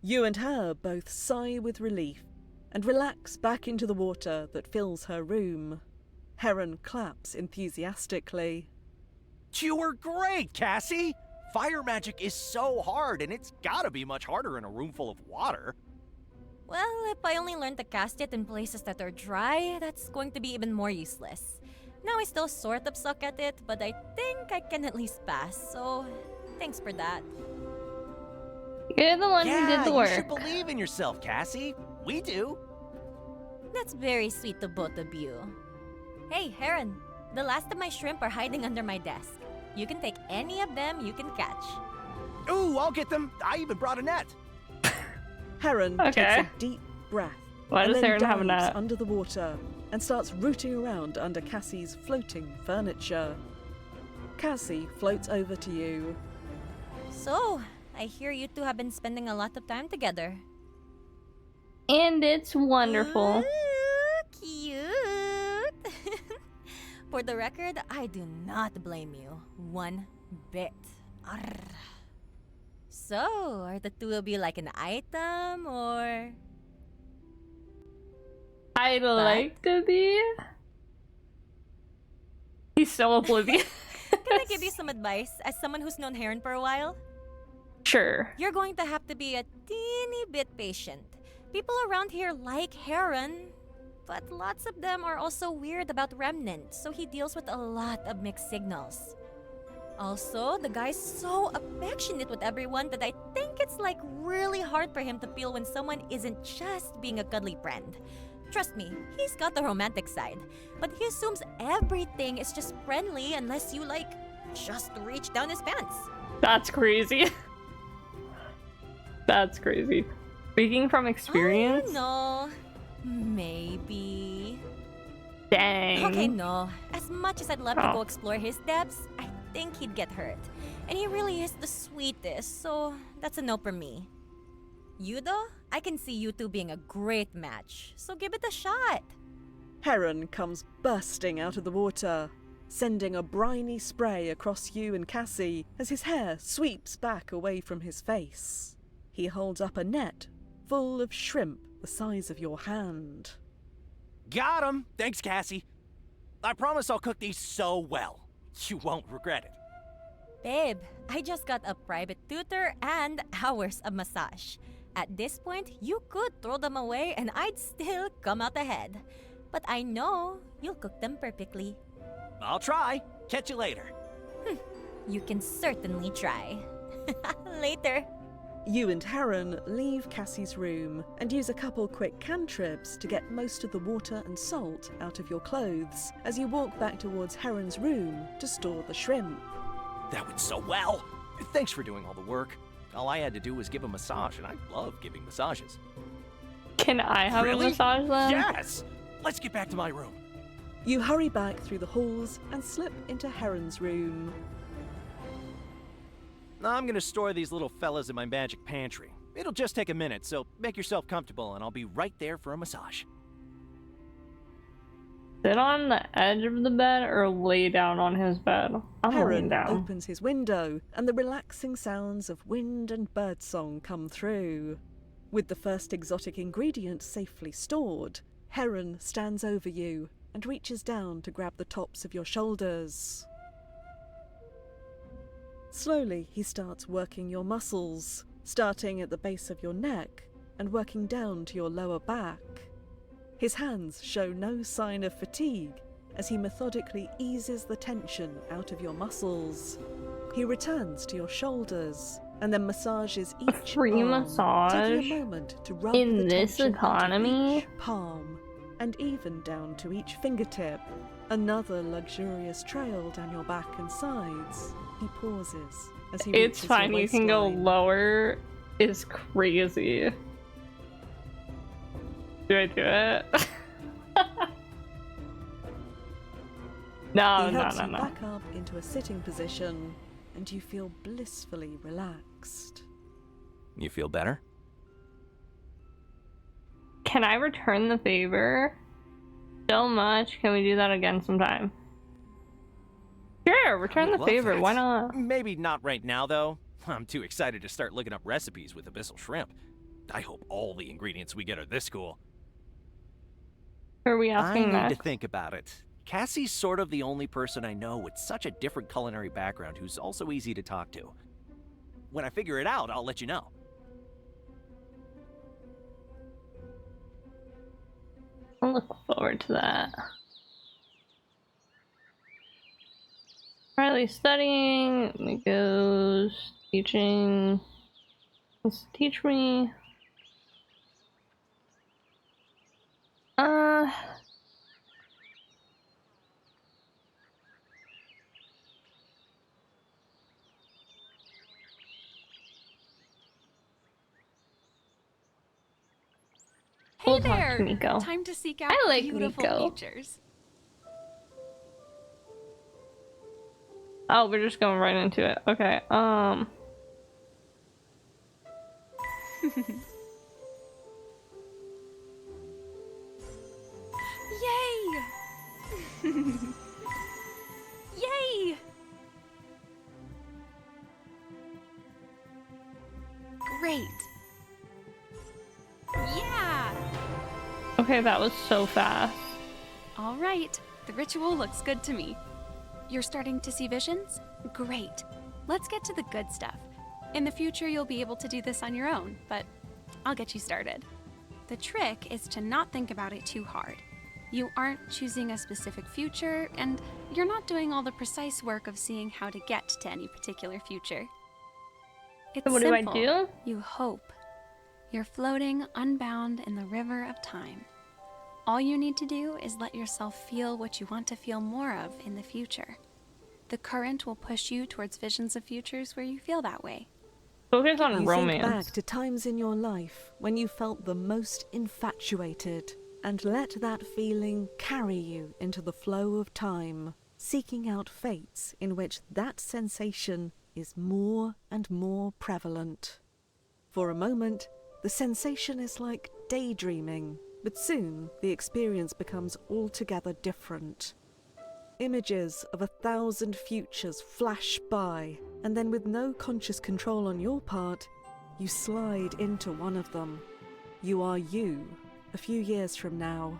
You and her both sigh with relief and relax back into the water that fills her room. Heron claps enthusiastically. You were great, Cassie! Fire magic is so hard, and it's gotta be much harder in a room full of water. Well, if I only learn to cast it in places that are dry, that's going to be even more useless. Now I still sort of suck at it, but I think I can at least pass, so thanks for that. You're the one who did the You should work. believe in yourself, Cassie. We do. That's very sweet of both of you. Hey, Heron, the last of my shrimp are hiding under my desk. You can take any of them you can catch. Ooh, I'll get them. I even brought a net. Heron takes a deep breath Why and does then Heron have a dives net? under the water and starts rooting around under Cassie's floating furniture. Cassie floats over to you. So, I hear you two have been spending a lot of time together. And it's wonderful. Ooh, cute! For the record, I do not blame you one bit. Arr. So, are the two of you like an item, or...? I'd like to be. He's so oblivious. Can I give you some advice as someone who's known Heron for a while? Sure. You're going to have to be a teeny bit patient. People around here like Heron, but lots of them are also weird about Remnant, so he deals with a lot of mixed signals. Also, the guy's so affectionate with everyone that I think it's like really hard for him to feel when someone isn't just being a cuddly friend. Trust me, he's got the romantic side, but he assumes everything is just friendly unless you like just reach down his pants. That's crazy. That's crazy. Speaking from experience? No, maybe. Dang. Okay, no. As much as I'd love to go explore his depths, I think he'd get hurt. And he really is the sweetest, so that's a no for me. You though, I can see you two being a great match, so give it a shot. Heron comes bursting out of the water, sending a briny spray across you and Cassie as his hair sweeps back away from his face. He holds up a net full of shrimp the size of your hand. Got 'em! Thanks, Cassie. I promise I'll cook these so well. You won't regret it. Babe, I just got a private tutor and hours of massage. At this point, you could throw them away and I'd still come out ahead. But I know you'll cook them perfectly. I'll try. Catch you later. You can certainly try. Later. You and Heron leave Cassie's room and use a couple quick cantrips to get most of the water and salt out of your clothes as you walk back towards Heron's room to store the shrimp. That went so well. Thanks for doing all the work. All I had to do was give a massage, and I love giving massages. Can I have a massage then? Yes! Let's get back to my room. You hurry back through the halls and slip into Heron's room. I'm gonna store these little fellas in my magic pantry. It'll just take a minute, so make yourself comfortable and I'll be right there for a massage. Sit on the edge of the bed or lay down on his bed? I'm laying Heron down. opens his window and the relaxing sounds of wind and birdsong come through. With the first exotic ingredient safely stored, Heron stands over you and reaches down to grab the tops of your shoulders. Slowly, he starts working your muscles, starting at the base of your neck and working down to your lower back. His hands show no sign of fatigue as he methodically eases the tension out of your muscles. He returns to your shoulders and then massages each free arm, massage taking a moment to rub in the this tension out of economy? each palm and even down to each fingertip. Another luxurious trail down your back and sides. He pauses as he It's reaches fine, your you can go waistline. lower. Is crazy. Do I do it? No, He no, helps no, you no. back up into a sitting position, and you feel blissfully relaxed. You feel better? Can I return the favor? So much. Can we do that again sometime? Sure, return the Love favor. that. Why not? Maybe not right now, though. I'm too excited to start looking up recipes with abyssal shrimp. I hope all the ingredients we get are this cool. Who are we asking I need next? to think about it. Cassie's sort of the only person I know with such a different culinary background who's also easy to talk to. When I figure it out, I'll let you know. I look forward to that. Riley's studying. Miko's teaching. Wants to teach me. Hey We'll talk there! to Miko. Time to seek out I like beautiful Miko. features. Oh, we're just going right into it. Okay, Yay! Yay! Great. Yeah! okay, that was so fast. All right, the ritual looks good to me. You're starting to see visions? Great. Let's get to the good stuff. In the future, you'll be able to do this on your own, but I'll get you started. The trick is to not think about it too hard. You aren't choosing a specific future, and you're not doing all the precise work of seeing how to get to any particular future. It's So what simple. do I do? You hope. You're floating unbound in the river of time. All you need to do is let yourself feel what you want to feel more of in the future. The current will push you towards visions of futures where you feel that way. Focus on You romance. think back to times in your life when you felt the most infatuated, and let that feeling carry you into the flow of time, seeking out fates in which that sensation is more and more prevalent. For a moment, the sensation is like daydreaming, but soon the experience becomes altogether different. Images of 1,000 futures flash by, and then with no conscious control on your part, you slide into one of them. You are you, a few years from now.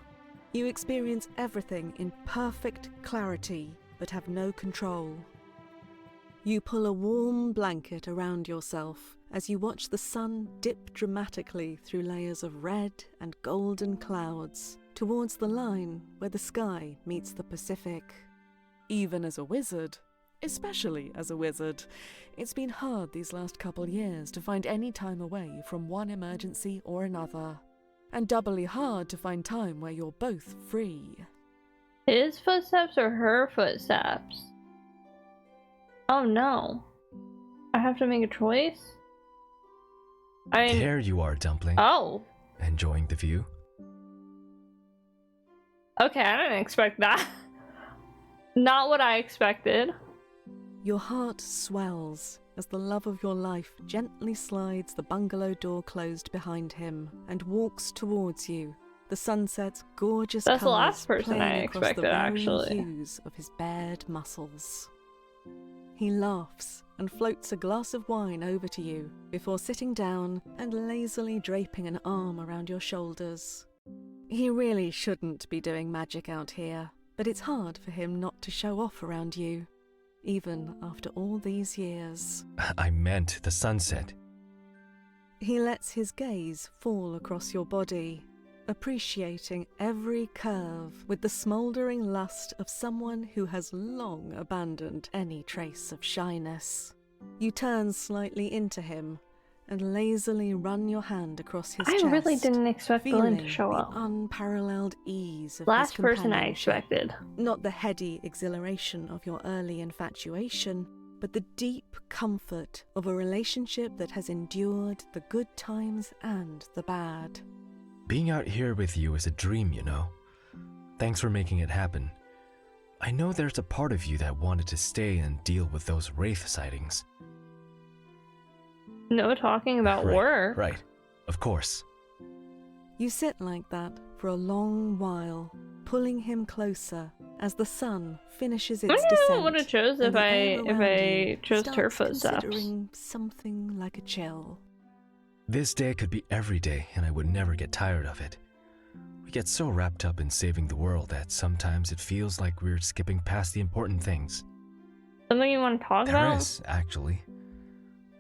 You experience everything in perfect clarity, but have no control. You pull a warm blanket around yourself as you watch the sun dip dramatically through layers of red and golden clouds towards the line where the sky meets the Pacific. Even as a wizard, especially as a wizard, it's been hard these last couple years to find any time away from one emergency or another, and doubly hard to find time where you're both free. His footsteps or her footsteps? Oh no. I have to make a choice? There you are, Dumpling. Oh. Enjoying the view? Okay, I didn't expect that. Not what I expected. Your heart swells as the love of your life gently slides the bungalow door closed behind him and walks towards you, the sunset's gorgeous That's the colours last person playing I across the expected, varying actually. hues of his bared muscles. He laughs and floats a glass of wine over to you before sitting down and lazily draping an arm around your shoulders. He really shouldn't be doing magic out here, but it's hard for him not to show off around you, even after all these years. I meant the sunset. He lets his gaze fall across your body, appreciating every curve with the smouldering lust of someone who has long abandoned any trace of shyness. You turn slightly into him and lazily run your hand across his chest. I really didn't expect Glenn to show the up. Unparalleled ease of Last his person I companionship. expected. Not the heady exhilaration of your early infatuation, but the deep comfort of a relationship that has endured the good times and the bad. Being out here with you is a dream, you know. Thanks for making it happen. I know there's a part of you that wanted to stay and deal with those wraith sightings. No talking about Right, work. Right, of course. You sit like that for a long while, pulling him closer as the sun finishes its I descent. would have chose if and the air I around you chose her starts footsteps. considering something like a chill. This day could be every day, and I would never get tired of it. We get so wrapped up in saving the world that sometimes it feels like we're skipping past the important things. Something you want to talk There about? is, actually.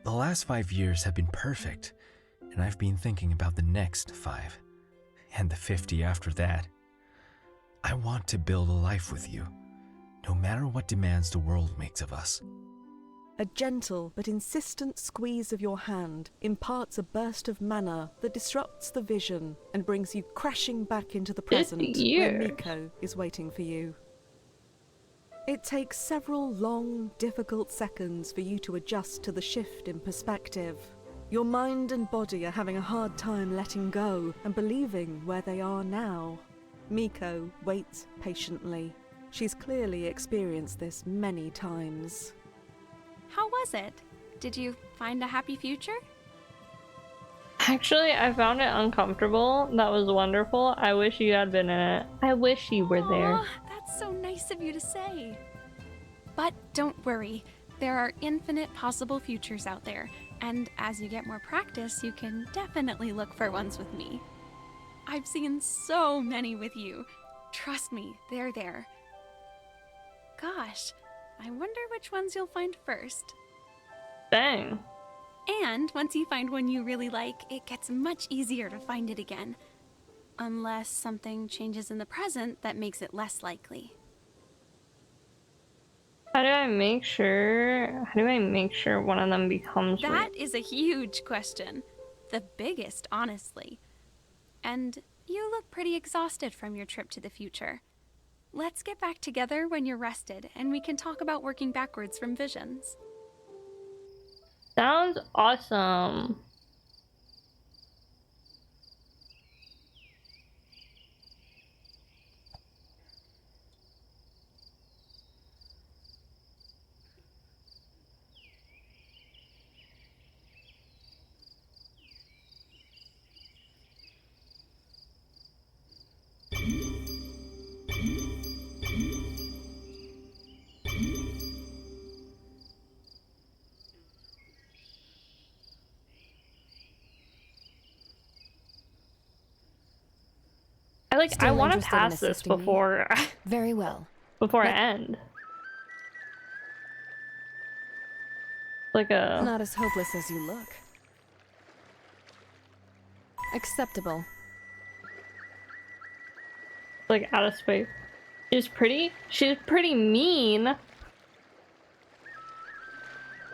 The last 5 years have been perfect, and I've been thinking about the next 5, and the 50 after that. I want to build a life with you, no matter what demands the world makes of us. A gentle but insistent squeeze of your hand imparts a burst of mana that disrupts the vision and brings you crashing back into the present where years. Miko is waiting for you. It takes several long, difficult seconds for you to adjust to the shift in perspective. Your mind and body are having a hard time letting go and believing where they are now. Miko waits patiently. She's clearly experienced this many times. How was it? Did you find a happy future? Actually, I found it uncomfortable. That was wonderful. I wish you had been in it. I wish you were there. Aw, that's so nice of you to say. But don't worry, there are infinite possible futures out there, and as you get more practice, you can definitely look for ones with me. I've seen so many with you. Trust me, they're there. Gosh, I wonder which ones you'll find first. Dang. And once you find one you really like, it gets much easier to find it again. Unless something changes in the present that makes it less likely. How do I make sure one of them becomes real? That is a huge question. The biggest, honestly. And you look pretty exhausted from your trip to the future. Let's get back together when you're rested, and we can talk about working backwards from visions. Sounds awesome. I want to pass this before Very well. before I end. Like a Not as hopeless as you look. Acceptable. like out of space. She's pretty mean.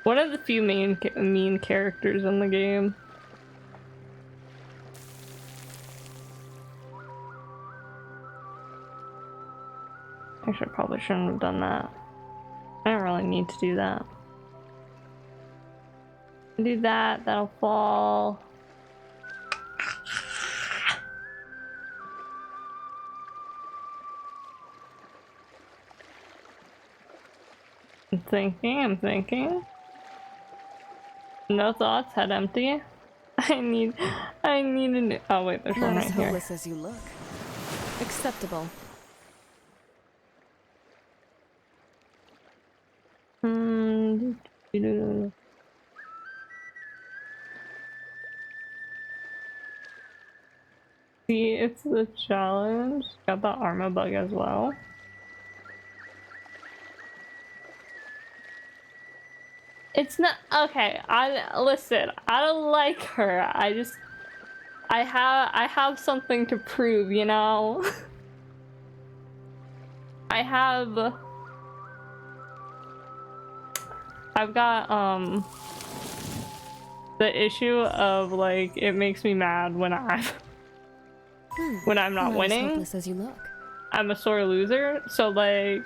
One of the few mean characters in the game. Actually, I probably shouldn't have done that. I don't really need to do that. Do that, that'll fall. I'm thinking. No thoughts, head empty. I need a new. Oh wait, there's one Not right as here. hopeless as you look. Acceptable. See, it's the challenge. Got the armor bug as well. It's not okay. Listen. I don't like her. I have something to prove, you know. I've got the issue of like it makes me mad when I'm not winning. As hopeless as you look. I'm a sore loser, so like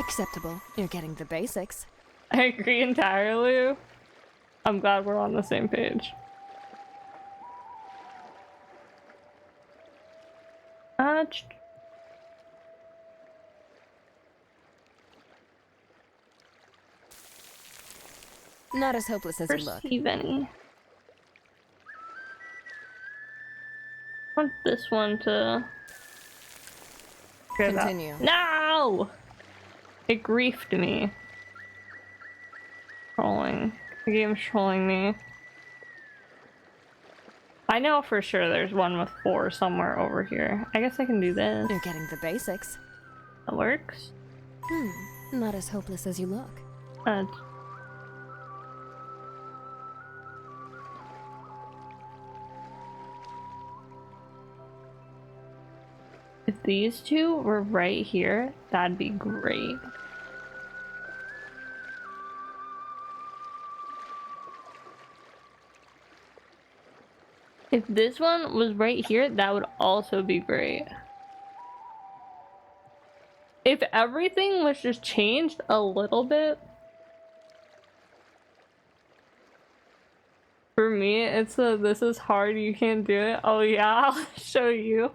Acceptable. You're getting the basics. I agree entirely. I'm glad we're on the same page. Not as hopeless as you look. Perceive any. I want this one to Continue. No! It griefed me. Trolling. The game's trolling me. I know for sure there's one with 4 somewhere over here. I guess I can do this. You're getting the basics. That works. Not as hopeless as you look. If these two were right here, that'd be great. If this one was right here, that would also be great. If everything was just changed a little bit. For me, it's a this is hard, you can't do it. Oh yeah, I'll show you.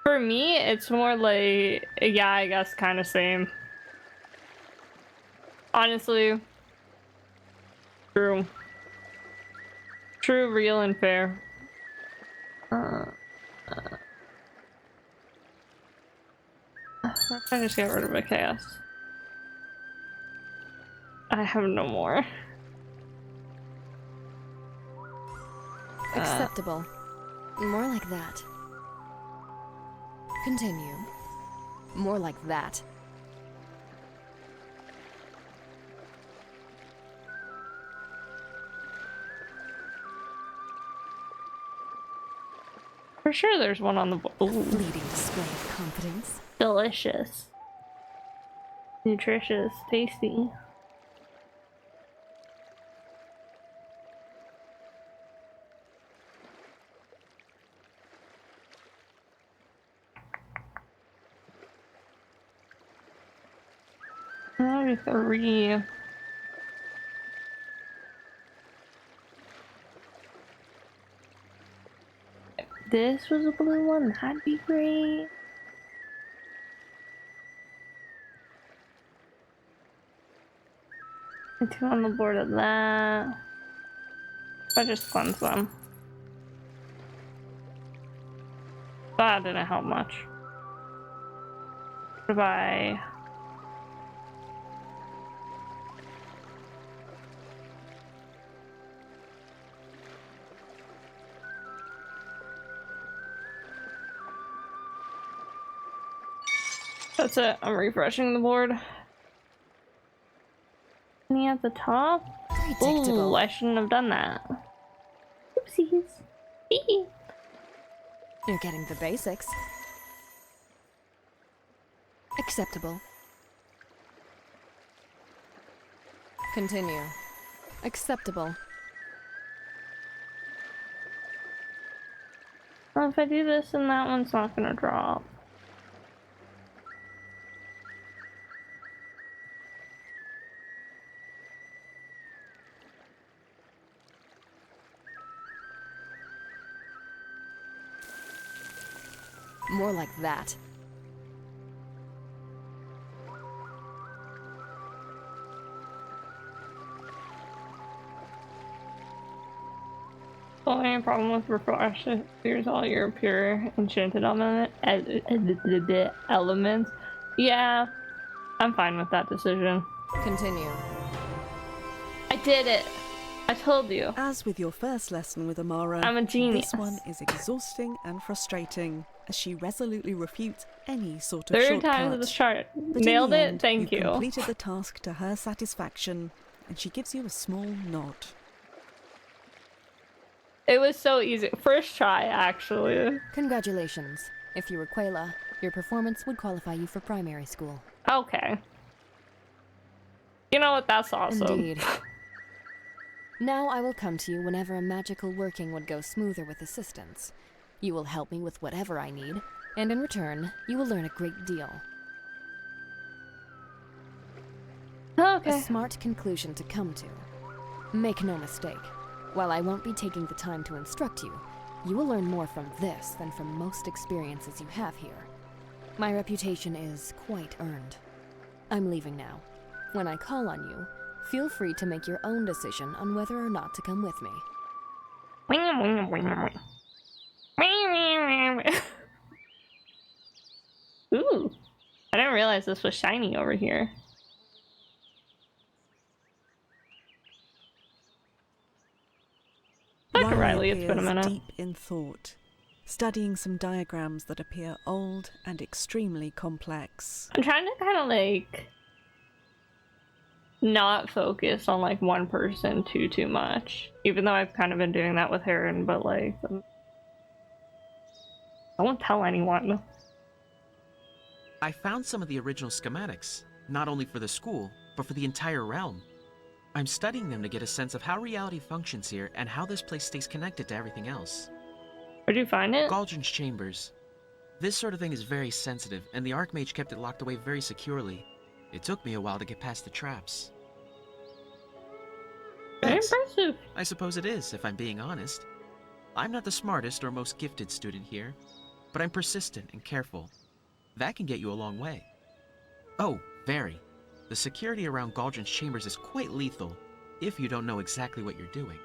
For me, it's more like, yeah, I guess kind of same. Honestly. True. True, real, and fair. I just get rid of my chaos. I have no more. Acceptable. More like that. Continue. More like that. For sure there's one on the board. Fleeting display of confidence. Delicious. Nutritious. Tasty. Maybe 3. If this was a blue one, that'd be great. And 2 on the board of that. I just cleanse them. That didn't help much. Goodbye. That's it. I'm refreshing the board. Any at the top? Ooh, I shouldn't have done that. Oopsies. You're getting the basics. Acceptable. Continue. Acceptable. Well, if I do this, then that one's not gonna drop. More like that. The only problem with refresh is here's all your pure enchanted elements. Yeah, I'm fine with that decision. Continue. I did it! I told you. As with your first lesson with Amara, I'm a genius. This one is exhausting and frustrating as she resolutely refutes any sort of 3rd shortcut. time to the chart. But Nailed in the it, end, thank you. Completed the task to her satisfaction, and she gives you a small nod. It was so easy. First try, actually. Congratulations. If you were Quayla, your performance would qualify you for primary school. Okay. You know what? That's awesome. Indeed. Now I will come to you whenever a magical working would go smoother with assistance. You will help me with whatever I need, and in return, you will learn a great deal. Okay. A smart conclusion to come to. Make no mistake. While I won't be taking the time to instruct you, you will learn more from this than from most experiences you have here. My reputation is quite earned. I'm leaving now. When I call on you, feel free to make your own decision on whether or not to come with me. Ooh. I didn't realize this was shiny over here. Riley, it's been a minute. Deep in thought, studying some diagrams that appear old and extremely complex. I'm trying to kind of like not focus on like one person too much, even though I've kind of been doing that with Heron, but like I won't tell anyone. I found some of the original schematics, not only for the school, but for the entire realm. I'm studying them to get a sense of how reality functions here and how this place stays connected to everything else. Where'd you find it? Galdrin's chambers. This sort of thing is very sensitive, and the Archmage kept it locked away very securely. It took me a while to get past the traps. Very Thanks. impressive. I suppose it is, if I'm being honest. I'm not the smartest or most gifted student here, but I'm persistent and careful. That can get you a long way. Oh, very. The security around Galdrin's chambers is quite lethal, if you don't know exactly what you're doing.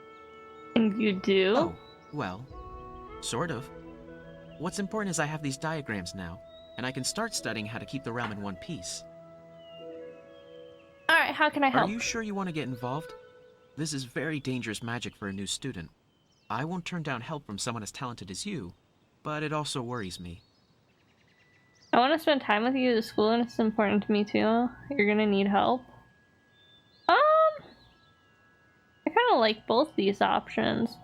And you do? Oh, well, sort of. What's important is I have these diagrams now, and I can start studying how to keep the realm in one piece. Alright, how can I help? Are you sure you want to get involved? This is very dangerous magic for a new student. I won't turn down help from someone as talented as you, but it also worries me. I want to spend time with you at school, and it's important to me too. You're gonna need help. I kind of like both these options.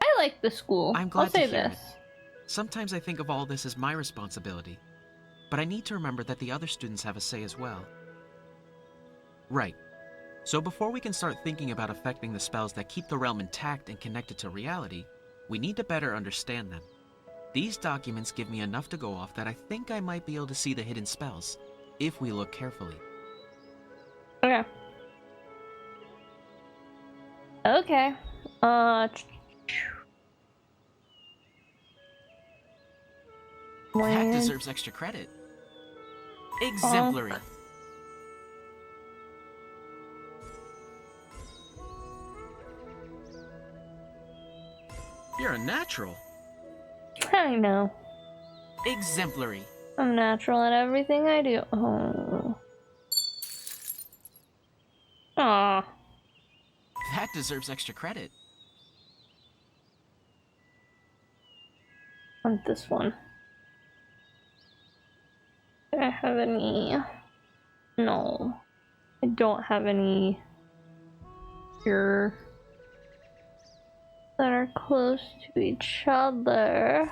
I like the school. I'm glad I'll say to hear this. it. Sometimes I think of all this as my responsibility, but I need to remember that the other students have a say as well. Right. So before we can start thinking about affecting the spells that keep the realm intact and connected to reality, we need to better understand them. These documents give me enough to go off that I think I might be able to see the hidden spells, if we look carefully. Okay. Okay. That deserves extra credit. Exemplary. You're a natural. I know. Exemplary. I'm natural at everything I do. Oh. Aw. That deserves extra credit. I want this one. Do I have any? No. I don't have any here that are close to each other.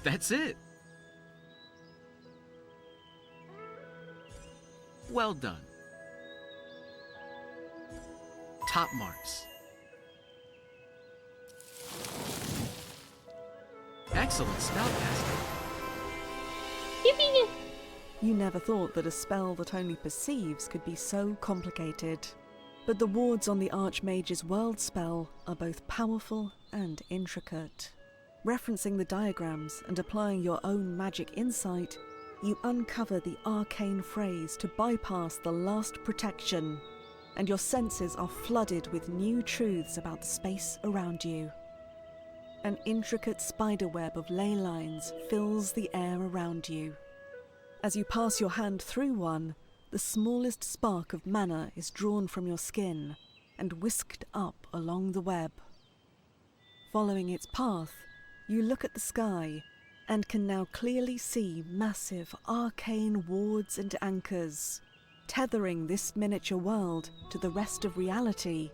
That's it. Well done. Top marks. Excellent spellcasting. Yippee! You never thought that a spell that only perceives could be so complicated. But the wards on the Archmage's world spell are both powerful and intricate. Referencing the diagrams and applying your own magic insight, you uncover the arcane phrase to bypass the last protection, and your senses are flooded with new truths about the space around you. An intricate spiderweb of ley lines fills the air around you. As you pass your hand through one, the smallest spark of mana is drawn from your skin and whisked up along the web. Following its path, you look at the sky and can now clearly see massive arcane wards and anchors, tethering this miniature world to the rest of reality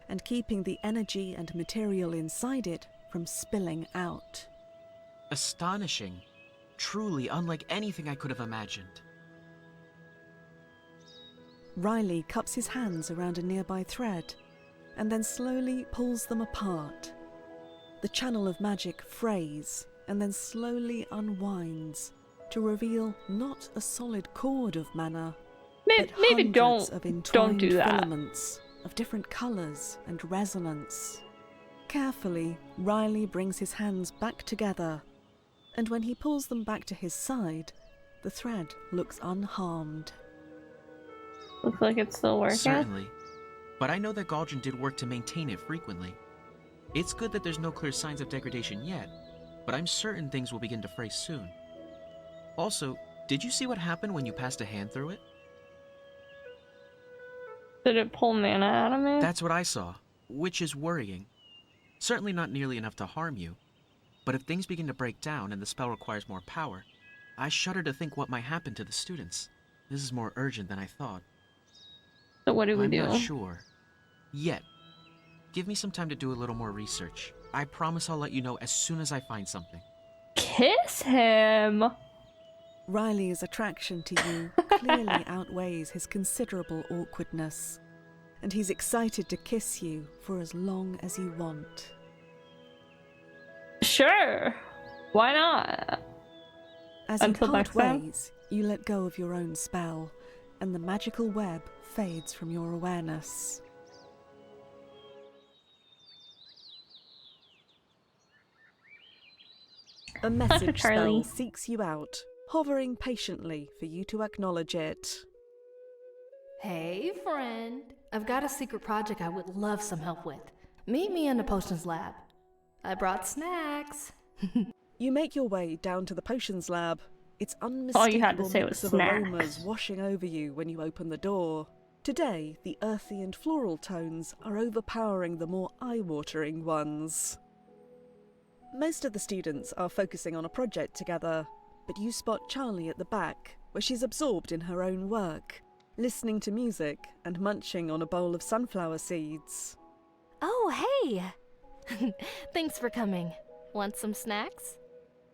and keeping the energy and material inside it from spilling out. Astonishing. Truly unlike anything I could have imagined. Riley cups his hands around a nearby thread and then slowly pulls them apart. The channel of magic frays and then slowly unwinds to reveal not a solid cord of mana, but maybe hundreds of entwined do that. filaments of different colours and resonance. Carefully, Riley brings his hands back together, and when he pulls them back to his side, the thread looks unharmed. Looks like it's still working. Certainly. But I know that Galdrin did work to maintain it frequently. It's good that there's no clear signs of degradation yet, but I'm certain things will begin to fray soon. Also, did you see what happened when you passed a hand through it? Did it pull mana out of me? That's what I saw, which is worrying. Certainly not nearly enough to harm you, but if things begin to break down and the spell requires more power, I shudder to think what might happen to the students. This is more urgent than I thought. So what do we do? I'm not sure. Yet. give me some time to do a little more research. I promise I'll let you know as soon as I find something. Kiss him! Riley's attraction to you clearly outweighs his considerable awkwardness, and he's excited to kiss you for as long as you want. Sure. Why not? As you Until part next time. ways, you let go of your own spell, and the magical web fades from your awareness. A message Charlie. spell seeks you out, hovering patiently for you to acknowledge it. Hey, friend. I've got a secret project I would love some help with. Meet me in the potions lab. I brought snacks. You make your way down to the potions lab. It's All you unmistakable had to say mix was of snacks. aromas washing over you when you open the door. Today, the earthy and floral tones are overpowering the more eye-watering ones. Most of the students are focusing on a project together, but you spot Charlie at the back, where she's absorbed in her own work, listening to music and munching on a bowl of sunflower seeds. Oh, hey! Thanks for coming. Want some snacks?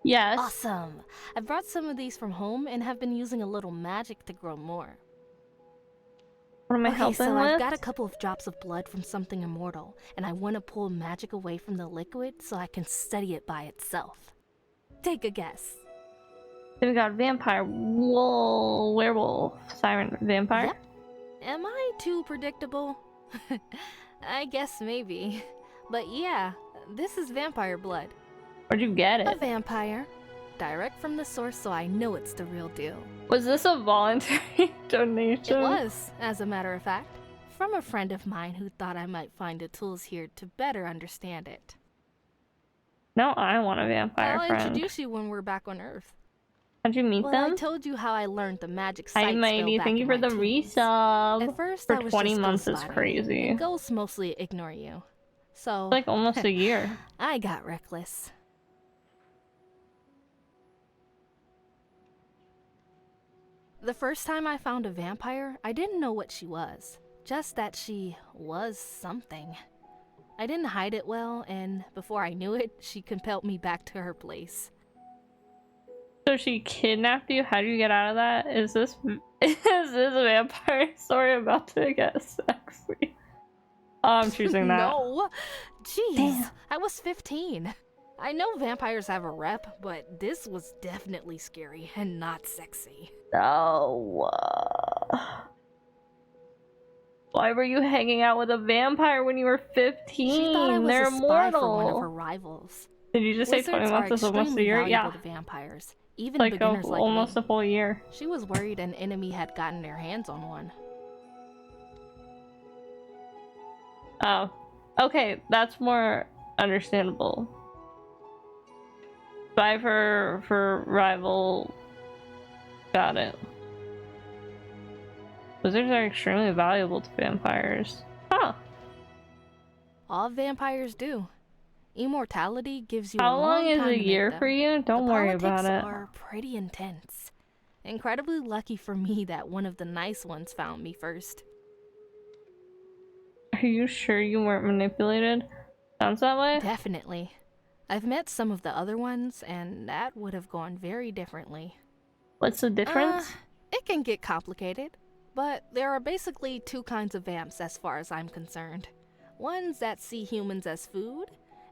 Yes. Awesome! I brought some of these from home and have been using a little magic to grow more. What am I Okay, helping so with? I've got a couple of drops of blood from something immortal, and I want to pull magic away from the liquid so I can study it by itself. Take a guess. Then we got vampire, werewolf, siren, vampire. Yep. Am I too predictable? I guess maybe. But yeah, this is vampire blood. Where'd you get A it? vampire. Direct from the source, so I know it's the real deal. Was this a voluntary donation? It was, as a matter of fact, from a friend of mine who thought I might find the tools here to better understand it. No, I want a vampire I'll friend. introduce you when we're back on Earth. How'd you meet Well, them? I told you how I learned the magic Hi, sight Mighty. spell Thank back you for in the my teens. resub. At first, For I was 20 just months is ghost spotting. crazy. Ghosts mostly ignore you. So, Like almost a year. I got reckless. The first time I found a vampire, I didn't know what she was. Just that she was something. I didn't hide it well, and before I knew it, she compelled me back to her place. So she kidnapped you? How do you get out of that? Is this a vampire story about to get sexy? Oh, I'm choosing that. No! Jeez, Damn. I was 15. I know vampires have a rep, but this was definitely scary and not sexy. No. Why were you hanging out with a vampire when you were 15? She thought I was They're a spy for one of immortal. her rivals. Did you just say 20 Wizards months are is almost a extremely year? valuable Yeah. to vampires, even Like beginners like almost me. a full year. She was worried an enemy had gotten their hands on one. Oh. Okay, that's more understandable. Spy for rival. Got it. Wizards are extremely valuable to vampires. Huh. All vampires do. Immortality gives you How a long is time a to make year them. for you? Don't The worry about politics it. are pretty intense. Incredibly lucky for me that one of the nice ones found me first. Are you sure you weren't manipulated? Sounds that way? Definitely. I've met some of the other ones, and that would have gone very differently. What's the difference? It can get complicated, but there are basically two kinds of vamps as far as I'm concerned. Ones that see humans as food,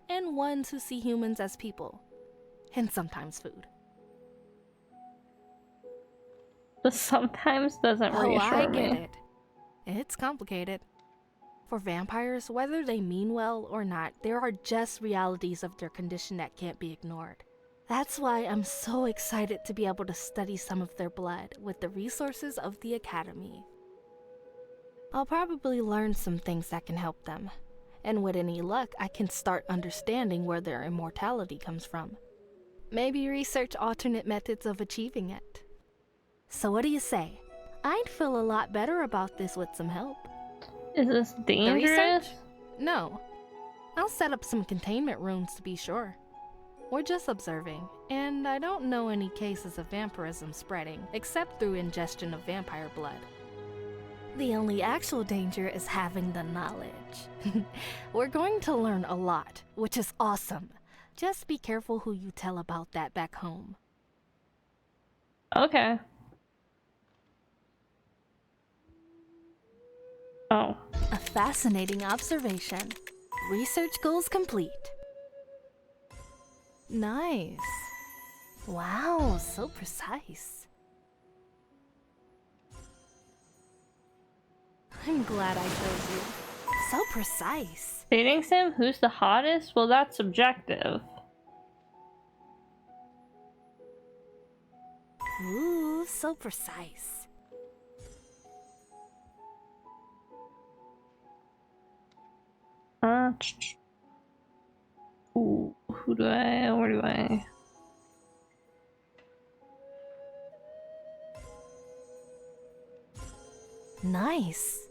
and ones who see humans as people. And sometimes food. The sometimes doesn't reassure I me. get it. It's complicated. For vampires, whether they mean well or not, there are just realities of their condition that can't be ignored. That's why I'm so excited to be able to study some of their blood with the resources of the Academy. I'll probably learn some things that can help them, and with any luck, I can start understanding where their immortality comes from. Maybe research alternate methods of achieving it. So what do you say? I'd feel a lot better about this with some help. Is this The dangerous? research? No. I'll set up some containment rooms to be sure. We're just observing, and I don't know any cases of vampirism spreading, except through ingestion of vampire blood. The only actual danger is having the knowledge. We're going to learn a lot, which is awesome. Just be careful who you tell about that back home. Okay. Oh. A fascinating observation. Research goals complete. Nice. Wow, so precise. I'm glad I chose you. So precise. Dating sim? Who's the hottest? Well, that's subjective. Ooh, so precise. Ooh, where do I? Nice.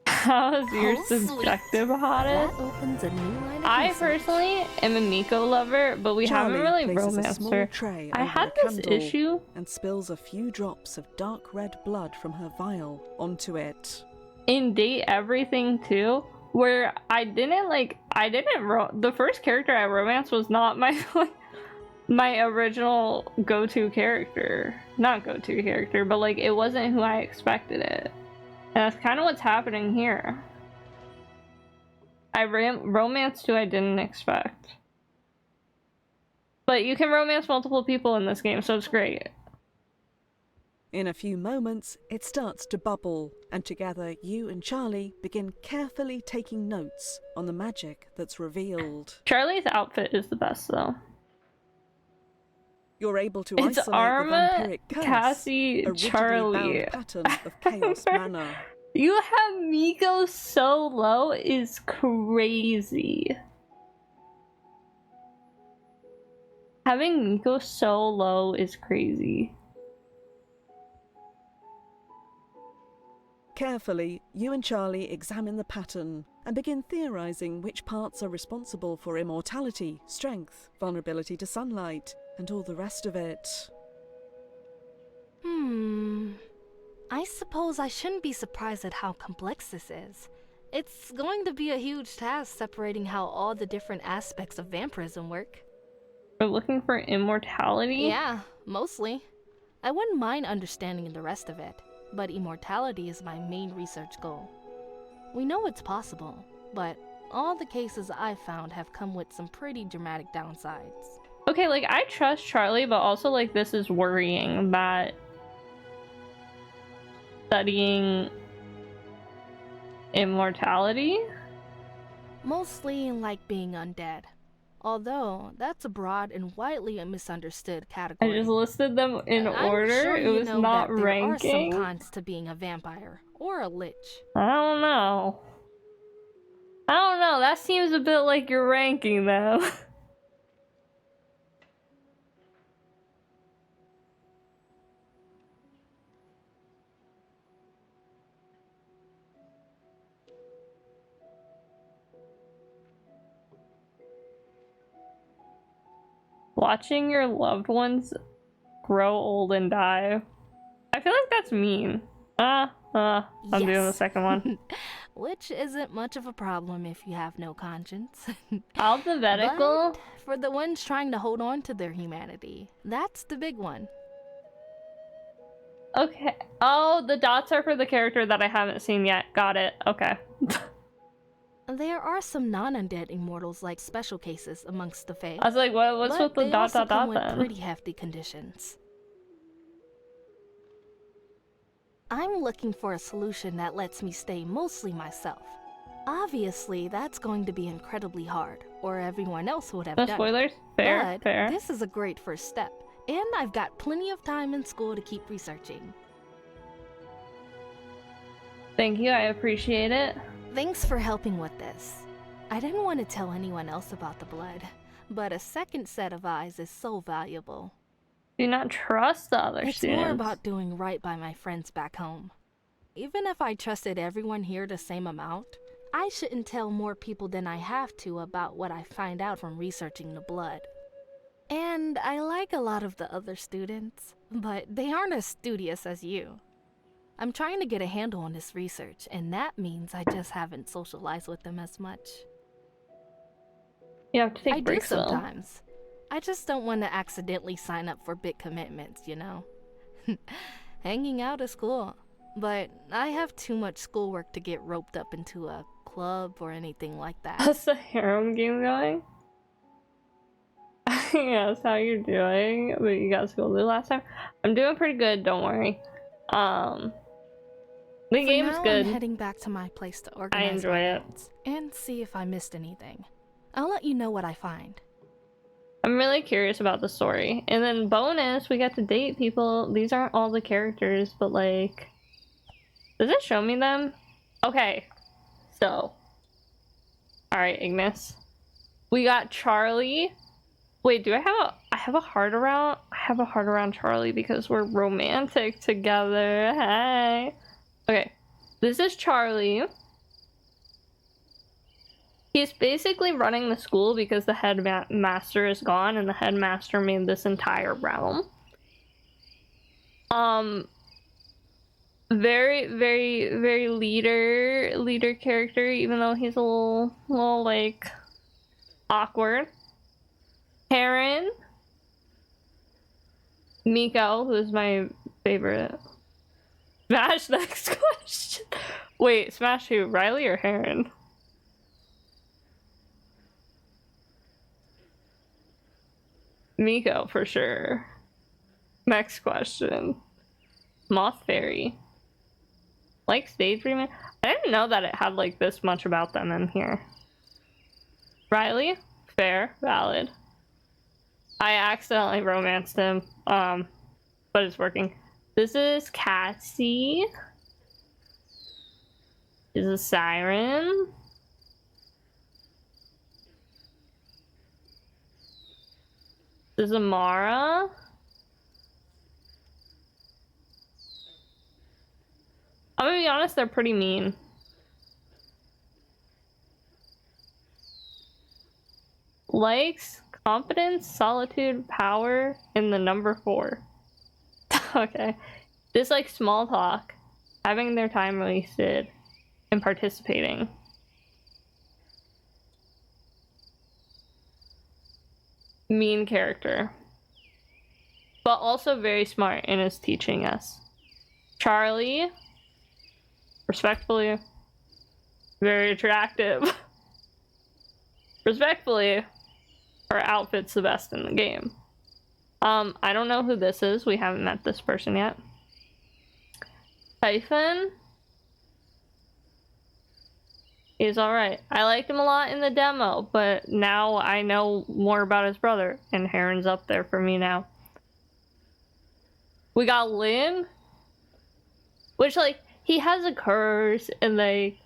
How's your Oh, subjective sweet. hottest? That opens a new line of I research. personally am a Miko lover, but we haven't Charlie really places a romanced small her. tray I over had a this candle issue and spills a few drops of dark red blood from her vial onto it. in Date Everything too, where the first character I romanced was not my my original go-to character. Not go-to character, but like it wasn't who I expected it. And that's kind of what's happening here. I romanced who I didn't expect. But you can romance multiple people in this game, so it's great. In a few moments, it starts to bubble, and together you and Charlie begin carefully taking notes on the magic that's revealed. Charlie's outfit is the best though. You're able to It's isolate Arma, the vampiric curse, Cassie, a rigidly Charlie. bound pattern of chaos mana. You have Miko so low is crazy. Having Miko so low is crazy. Carefully, you and Charlie examine the pattern and begin theorizing which parts are responsible for immortality, strength, vulnerability to sunlight, and all the rest of it. I suppose I shouldn't be surprised at how complex this is. It's going to be a huge task separating how all the different aspects of vampirism work. We're looking for immortality? Yeah, mostly. I wouldn't mind understanding the rest of it, but immortality is my main research goal. We know it's possible, but all the cases I've found have come with some pretty dramatic downsides. Okay, like I trust Charlie, but also like this is worrying that studying immortality? Mostly like being undead. Although, that's a broad and widely misunderstood category. I just listed them in I'm order. sure It you was know not that there ranking. are some cons to being a vampire or a lich. I don't know. That seems a bit like your ranking though. Watching your loved ones grow old and die. I feel like that's mean. I'm doing the second one. Which isn't much of a problem if you have no conscience. Alphabetical? But for the ones trying to hold on to their humanity, that's the big one. Okay. Oh, the dots are for the character that I haven't seen yet. Got it. Okay. There are some non-undead immortals like special cases amongst the Fae. I was like, what's but with the they dot also dot come dot with then? pretty hefty conditions. I'm looking for a solution that lets me stay mostly myself. Obviously, that's going to be incredibly hard, or everyone else would have No done spoilers? it. Fair, But fair. this is a great first step, and I've got plenty of time in school to keep researching. Thank you, I appreciate it. Thanks for helping with this. I didn't want to tell anyone else about the blood, but a second set of eyes is so valuable. Do not trust the other It's students. more about doing right by my friends back home. Even if I trusted everyone here the same amount, I shouldn't tell more people than I have to about what I find out from researching the blood. And And I like a lot of the other students, but they aren't as studious as you. I'm trying to get a handle on this research, and that means I just haven't socialized with them as much. You have to take I do breaks though. sometimes. I just don't want to accidentally sign up for big commitments, you know? Hanging out is cool, but I have too much schoolwork to get roped up into a club or anything like that. How's the harem game going? Yes, how you're doing? But you got school the last time? I'm doing pretty good, don't worry. The game's now, good. I'm heading back to my place to organize enjoy my it. notes and see if I missed anything. I'll let you know what I find. I'm really curious about the story. And then bonus, we get to date people. These aren't all the characters, but like... Does it show me them? Okay. So. Alright, Ignis. We got Charlie. Wait, do I have a heart around? I have a heart around Charlie because we're romantic together. Hey. Okay. This is Charlie. He's basically running the school because the headmaster is gone and the headmaster made this entire realm. Very, very, very leader character, even though he's a little like awkward. Karen. Miko, who's my favorite. Smash, next question. Wait, Smash who? Riley or Heron? Miko, for sure. Next question. Moth Fairy. Like daydreaming? I didn't know that it had like this much about them in here. Riley? Fair. Valid. I accidentally romanced him. But it's working. This is Cassie. This is Siren. This is Amara. I'm gonna be honest, they're pretty mean. Likes, confidence, solitude, power, and the number 4. Okay. Dislike small talk, having their time wasted, and participating. Mean character. But also very smart and is teaching us. Charlie. Respectfully. Very attractive. Respectfully. Her outfit's the best in the game. I don't know who this is. We haven't met this person yet. Typhon. He's alright. I liked him a lot in the demo, but now I know more about his brother, and Heron's up there for me now. We got Lynn, which, like, he has a curse, and, like,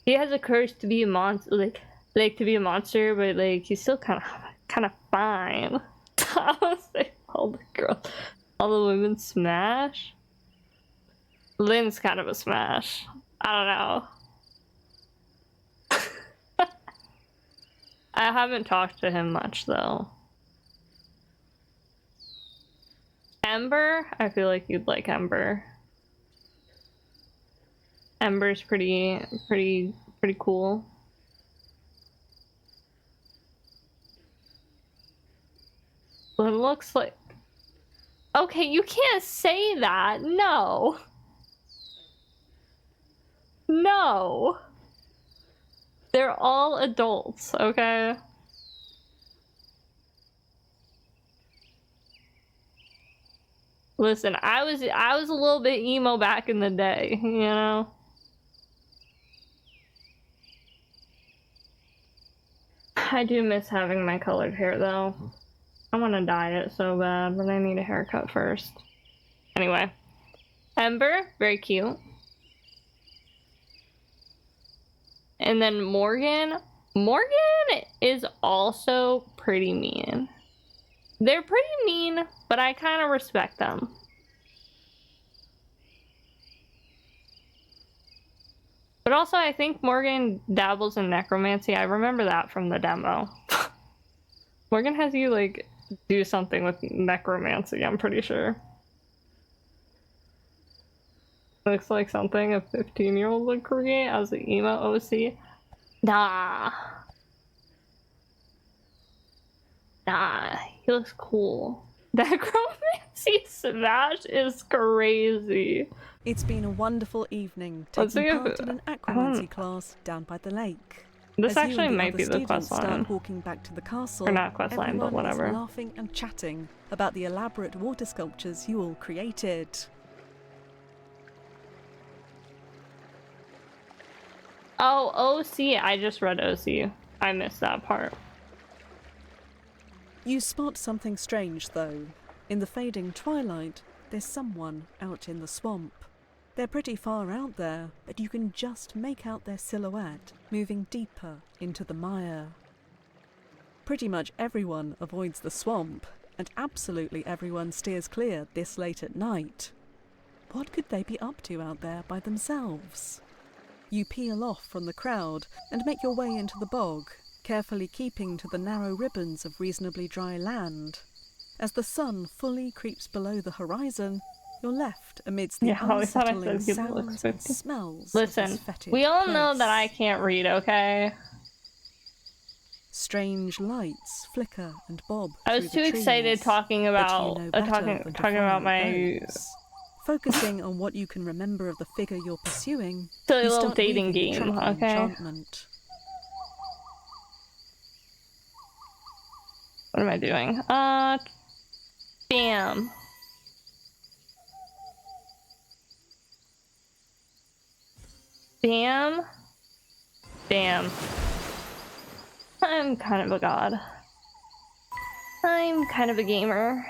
he has a curse to be a monster, like to be a monster, but, like, he's still kind of fine. I was like, all the girls, all the women smash. Lynn's kind of a smash. I don't know. I haven't talked to him much though. Ember? I feel like you'd like Ember. Ember's pretty cool. Well, it looks like... Okay, you can't say that. No. No. They're all adults, okay? Listen, I was a little bit emo back in the day, you know? I do miss having my colored hair though. I want to dye it so bad, but I need a haircut first. Anyway. Ember, very cute. And then Morgan. Morgan is also pretty mean. They're pretty mean, but I kind of respect them. But also, I think Morgan dabbles in necromancy. I remember that from the demo. Morgan has you, like, do something with necromancy, I'm pretty sure. Looks like something a 15-year-old would create as the emo OC. Nah. Nah, he looks cool. Necromancy Smash is crazy. It's been a wonderful evening Let's taking see part in an acromancy class down by the lake. This As you actually and the might other be the students quest line. start walking back to the castle, Or not quest line, but everyone is whatever. laughing and chatting about the elaborate water sculptures you all created. Oh, OC. I just read OC. I missed that part. You spot something strange, though. In the fading twilight, there's someone out in the swamp. They're pretty far out there, but you can just make out their silhouette moving deeper into the mire. Pretty much everyone avoids the swamp, and absolutely everyone steers clear this late at night. What could they be up to out there by themselves? You peel off from the crowd and make your way into the bog, carefully keeping to the narrow ribbons of reasonably dry land. As the sun fully creeps below the horizon, you're left amidst the unsettling sounds and smells of Listen, this fetid we all place. know that I can't read, okay? Strange lights flicker and bob. I was too excited talking about talking about my focusing on what you can remember of the figure you're pursuing. silly You little start dating weaving the game, trapping okay? enchantment. What am I doing? Bam. Bam. Bam. I'm kind of a god. I'm kind of a gamer.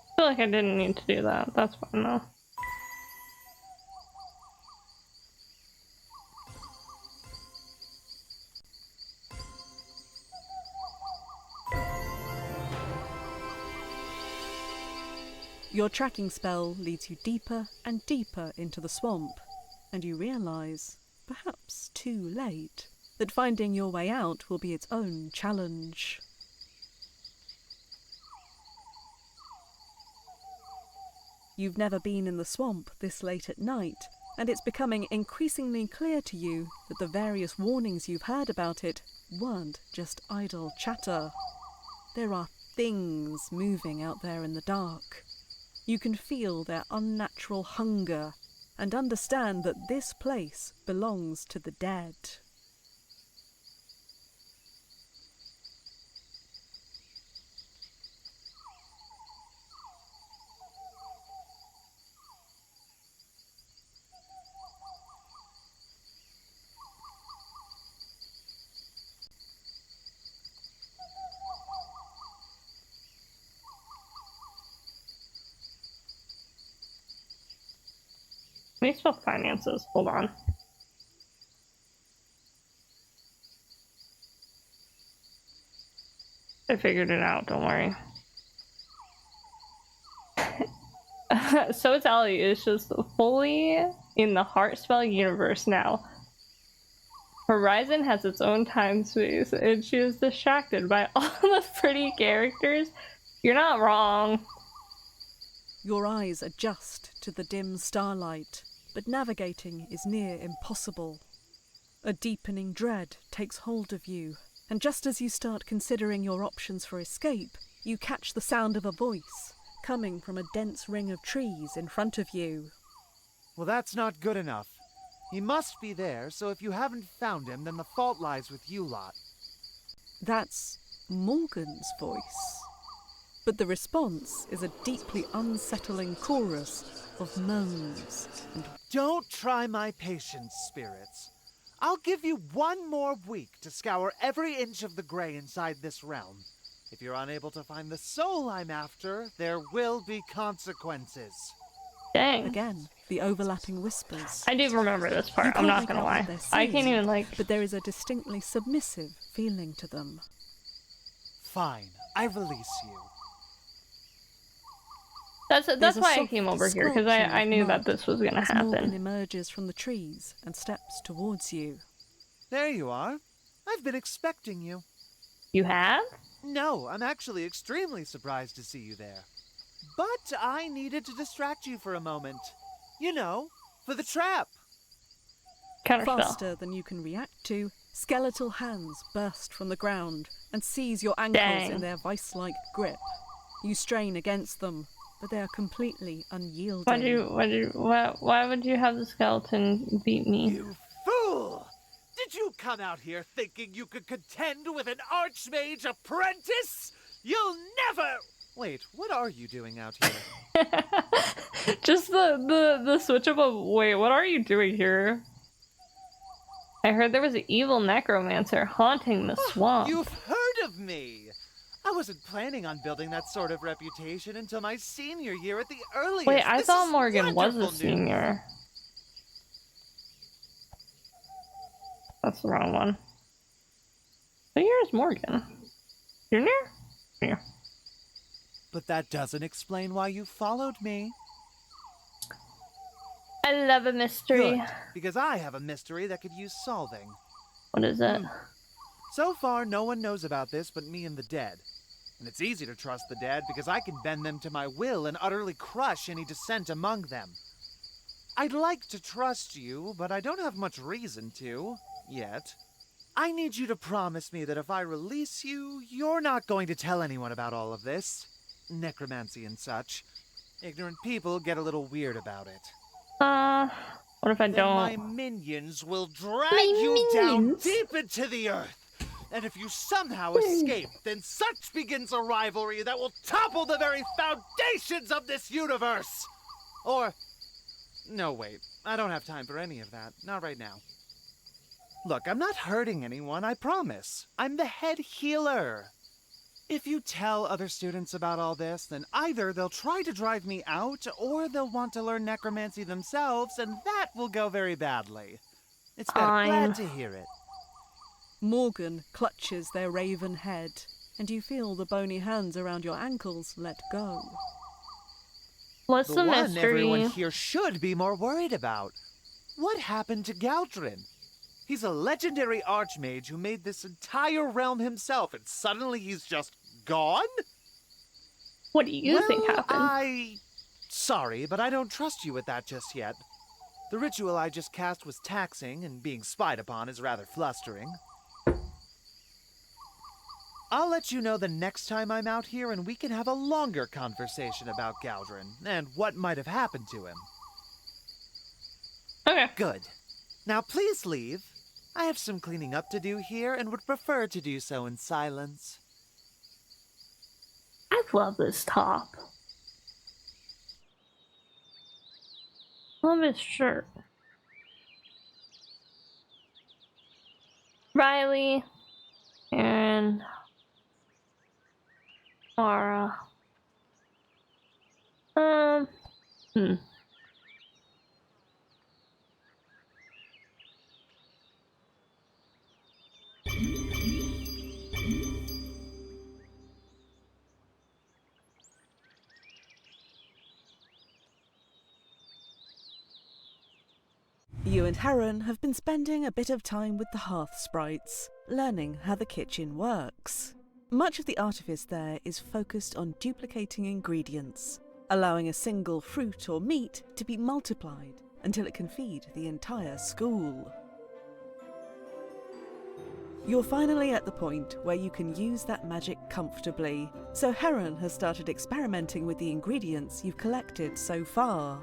I feel like I didn't need to do that. That's fine though. Your tracking spell leads you deeper and deeper into the swamp, and you realise, perhaps too late, that finding your way out will be its own challenge. You've never been in the swamp this late at night, and it's becoming increasingly clear to you that the various warnings you've heard about it weren't just idle chatter. There are things moving out there in the dark. You can feel their unnatural hunger and understand that this place belongs to the dead. Let me spell finances. Hold on. I figured it out, don't worry. So it's Ellie is just fully in the Heartspell universe now. Horizon has its own time space, and she is distracted by all the pretty characters. You're not wrong. Your eyes adjust to the dim starlight, but navigating is near impossible. A deepening dread takes hold of you, and just as you start considering your options for escape, you catch the sound of a voice coming from a dense ring of trees in front of you. Well, that's not good enough. He must be there, so if you haven't found him, then the fault lies with you lot. That's Morgan's voice. But the response is a deeply unsettling chorus of moans and... Don't try my patience, spirits. I'll give you one more week to scour every inch of the gray inside this realm. If you're unable to find the soul I'm after, there will be consequences. Dang. Again, the overlapping whispers. I do remember this You part, I'm can't not make gonna out lie. what they're I can't saying, even like... but there is a distinctly submissive feeling to them. Fine, I release you. That's a why I soft came over here, because squelching I of knew mud that this was gonna as Morgan happen. emerges from the trees and steps towards you. There you are. I've been expecting you. You have? No, I'm actually extremely surprised to see you there. But I needed to distract you for a moment. You know, for the trap. Counterspell. Faster than you can react to, skeletal hands burst from the ground and seize your ankles in their vice-like grip. You strain against them, but they are completely unyielding. Why would you have the skeleton beat me? You fool! Did you come out here thinking you could contend with an Archmage apprentice? You'll never... Wait, what are you doing out here? Just the switch up of, wait, what are you doing here? I heard there was an evil necromancer haunting the swamp. You've heard of me! I wasn't planning on building that sort of reputation until my senior year at the earliest. Wait, I This thought is Morgan was a wonderful news. senior. That's the wrong one. What year is Morgan? Junior? Junior. But that doesn't explain why you followed me. I love a mystery. Good, because I have a mystery that could use solving. What is it? So far, no one knows about this but me and the dead. And it's easy to trust the dead because I can bend them to my will and utterly crush any dissent among them. I'd like to trust you, but I don't have much reason to, yet. I need you to promise me that if I release you, you're not going to tell anyone about all of this. Necromancy and such. Ignorant people get a little weird about it. What if I Then don't? my minions will drag you down deep into the earth. And if you somehow escape, then such begins a rivalry that will topple the very foundations of this universe! Or... No, wait. I don't have time for any of that. Not right now. Look, I'm not hurting anyone, I promise. I'm the head healer. If you tell other students about all this, then either they'll try to drive me out, or they'll want to learn necromancy themselves, and that will go very badly. It's better glad to hear it. Morgan clutches their raven head, and you feel the bony hands around your ankles let go. What's the one mystery? Everyone here should be more worried about. What happened to Galdrin? He's a legendary archmage who made this entire realm himself, and suddenly he's just gone? What do you think happened? Sorry, but I don't trust you with that just yet. The ritual I just cast was taxing, and being spied upon is rather flustering. I'll let you know the next time I'm out here, and we can have a longer conversation about Galdrin, and what might have happened to him. Okay. Good. Now please leave. I have some cleaning up to do here, and would prefer to do so in silence. I love this top. Love his shirt. Riley and Mara. You and Heron have been spending a bit of time with the hearth sprites, learning how the kitchen works. Much of the artifice there is focused on duplicating ingredients, allowing a single fruit or meat to be multiplied until it can feed the entire school. You're finally at the point where you can use that magic comfortably, so Heron has started experimenting with the ingredients you've collected so far.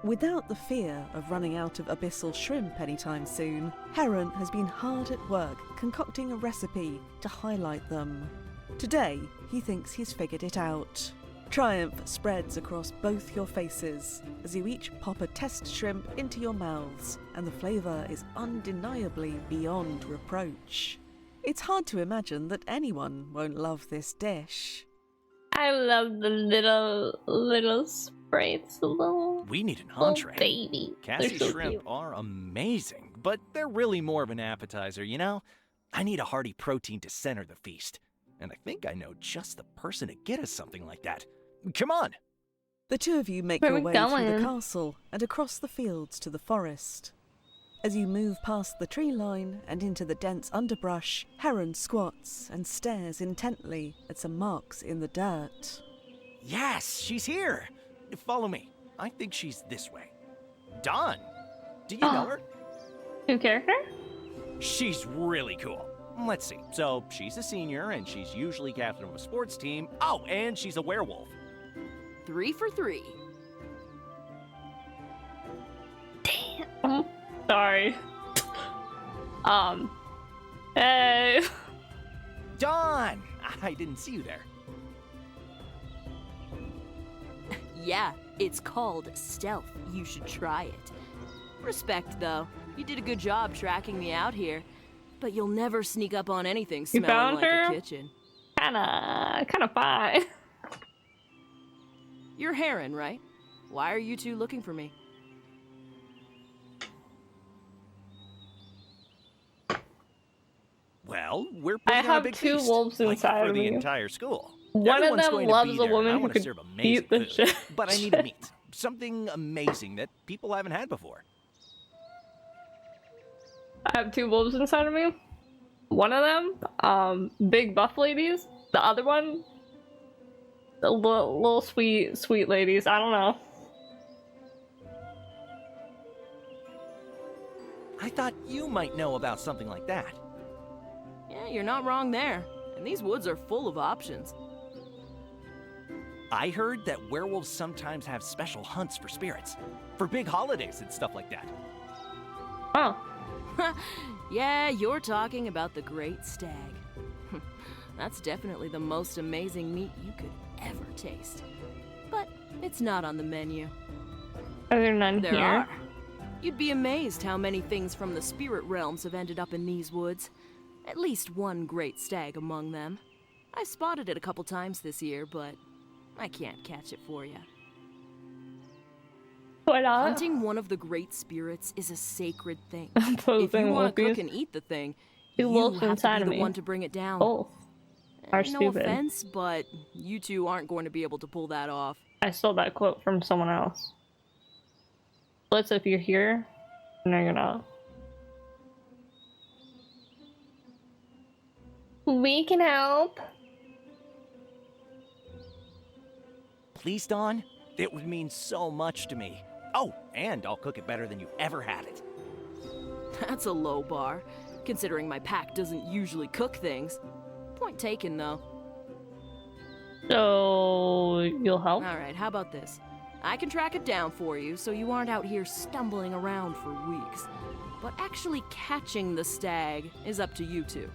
Without the fear of running out of abyssal shrimp anytime soon, Heron has been hard at work concocting a recipe to highlight them. Today, he thinks he's figured it out. Triumph spreads across both your faces as you each pop a test shrimp into your mouths, and the flavour is undeniably beyond reproach. It's hard to imagine that anyone won't love this dish. I love the little sprites, the little. We need an little entree. baby. Cassie They're so shrimp cute. are amazing, but they're really more of an appetizer, you know? I need a hearty protein to center the feast, and I think I know just the person to get us something like that. Come on! The two of you make Where your we way through the going? castle and across the fields to the forest. As you move past the tree line and into the dense underbrush, Heron squats and stares intently at some marks in the dirt. Yes, she's here! Follow me. I think she's this way. Dawn! Do you know her? New character? She's really cool. Let's see. So, she's a senior, and she's usually captain of a sports team. Oh, and she's a werewolf. 3 for 3. Damn. Sorry. Hey. Dawn! I didn't see you there. Yeah, it's called stealth. You should try it. Respect, though. You did a good job tracking me out here. But you'll never sneak up on anything You smelling found like her? a kitchen. Kinda fine. You're Heron, right? Why are you two looking for me? Well, we're I putting on a have big 2 feast, wolves like inside for of the me. entire school. One of Everyone's them going to loves be a there, and woman I who want to could serve beat amazing the food. shit. But I need a meat. Something amazing that people haven't had before. I have 2 wolves inside of me. One of them, big buff ladies. The other one, the little sweet ladies. I don't know. I thought you might know about something like that. Yeah, you're not wrong there. And these woods are full of options. I heard that werewolves sometimes have special hunts for spirits. For big holidays and stuff like that. Oh. Yeah, you're talking about the Great Stag. That's definitely the most amazing meat you could ever taste. But it's not on the menu. Are there none There here? are. You'd be amazed how many things from the spirit realms have ended up in these woods. At least one great stag among them. I've spotted it a couple times this year, but I can't catch it for you. Why not? Hunting one of the great spirits is a sacred thing. Those If you want to wolfies. cook and eat the thing, 2 you wolves have to inside be of the me. one to bring it down. Oh. Are No stupid. offense, but you two aren't going to be able to pull that off. I stole that quote from someone else. Blitz, if you're here, no, you're not. We can help. Please, Dawn? It would mean so much to me. Oh, and I'll cook it better than you've ever had it. That's a low bar, considering my pack doesn't usually cook things. Point taken, though. So, you'll help? Alright, how about this? I can track it down for you so you aren't out here stumbling around for weeks. But actually catching the stag is up to you two.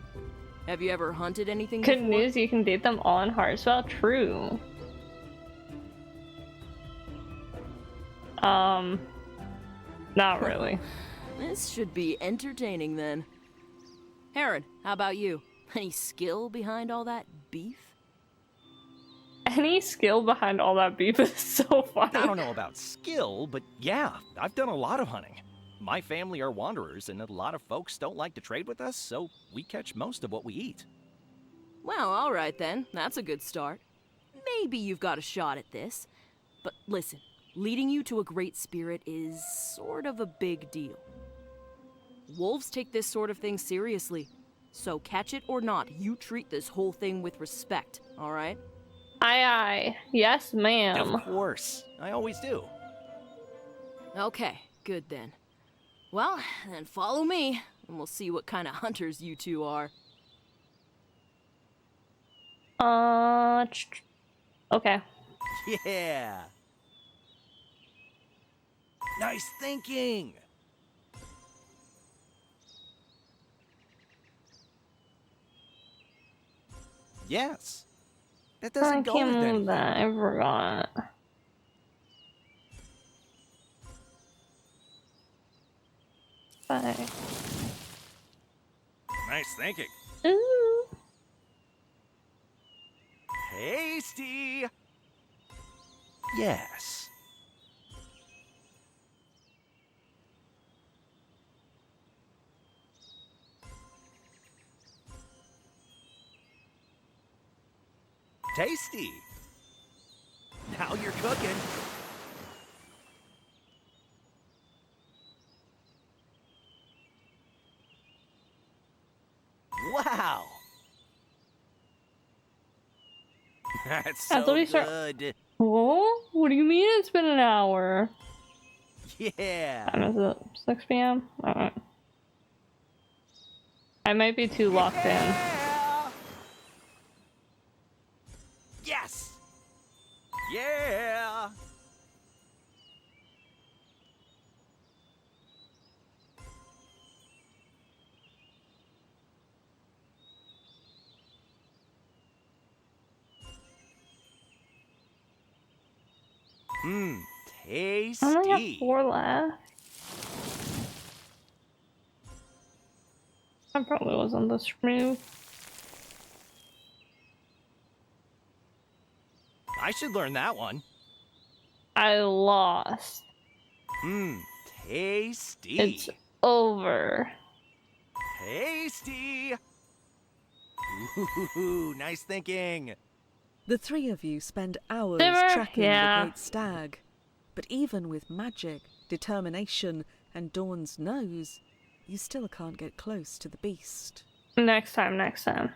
Have you ever hunted anything Good before? news, you can date them all in Heartspell. True. Not really. This should be entertaining then. Heron, how about you? Any skill behind all that beef? Any skill behind all that beef is so funny. I don't know about skill, but yeah, I've done a lot of hunting. My family are wanderers, and a lot of folks don't like to trade with us, so we catch most of what we eat. Well, alright then. That's a good start. Maybe you've got a shot at this. But listen, leading you to a great spirit is sort of a big deal. Wolves take this sort of thing seriously. So catch it or not, you treat this whole thing with respect, alright? Aye aye. Yes, ma'am. Of course. I always do. Okay, good then. Well, then follow me, and we'll see what kind of hunters you two are. Okay. Yeah. Nice thinking. Yes. That I doesn't go can't with move anything. that. I forgot. Bye. Nice thinking. Ooh. Tasty! Yes. Tasty! Now you're cooking. Wow! That's I thought so he start- good. Oh, what do you mean it's been an hour? Yeah. Time is it? 6 p.m.? Alright. I might be too locked in. Yeah. Yes. Yeah. Mmm, tasty. I only have 4 left. I probably wasn't this smooth. I should learn that one. I lost. Mmm, tasty. It's over. Tasty. Ooh, nice thinking. The three of you spend hours Simmer? tracking Yeah. the great stag. But even with magic, determination, and Dawn's nose, you still can't get close to the beast. Next time, next time.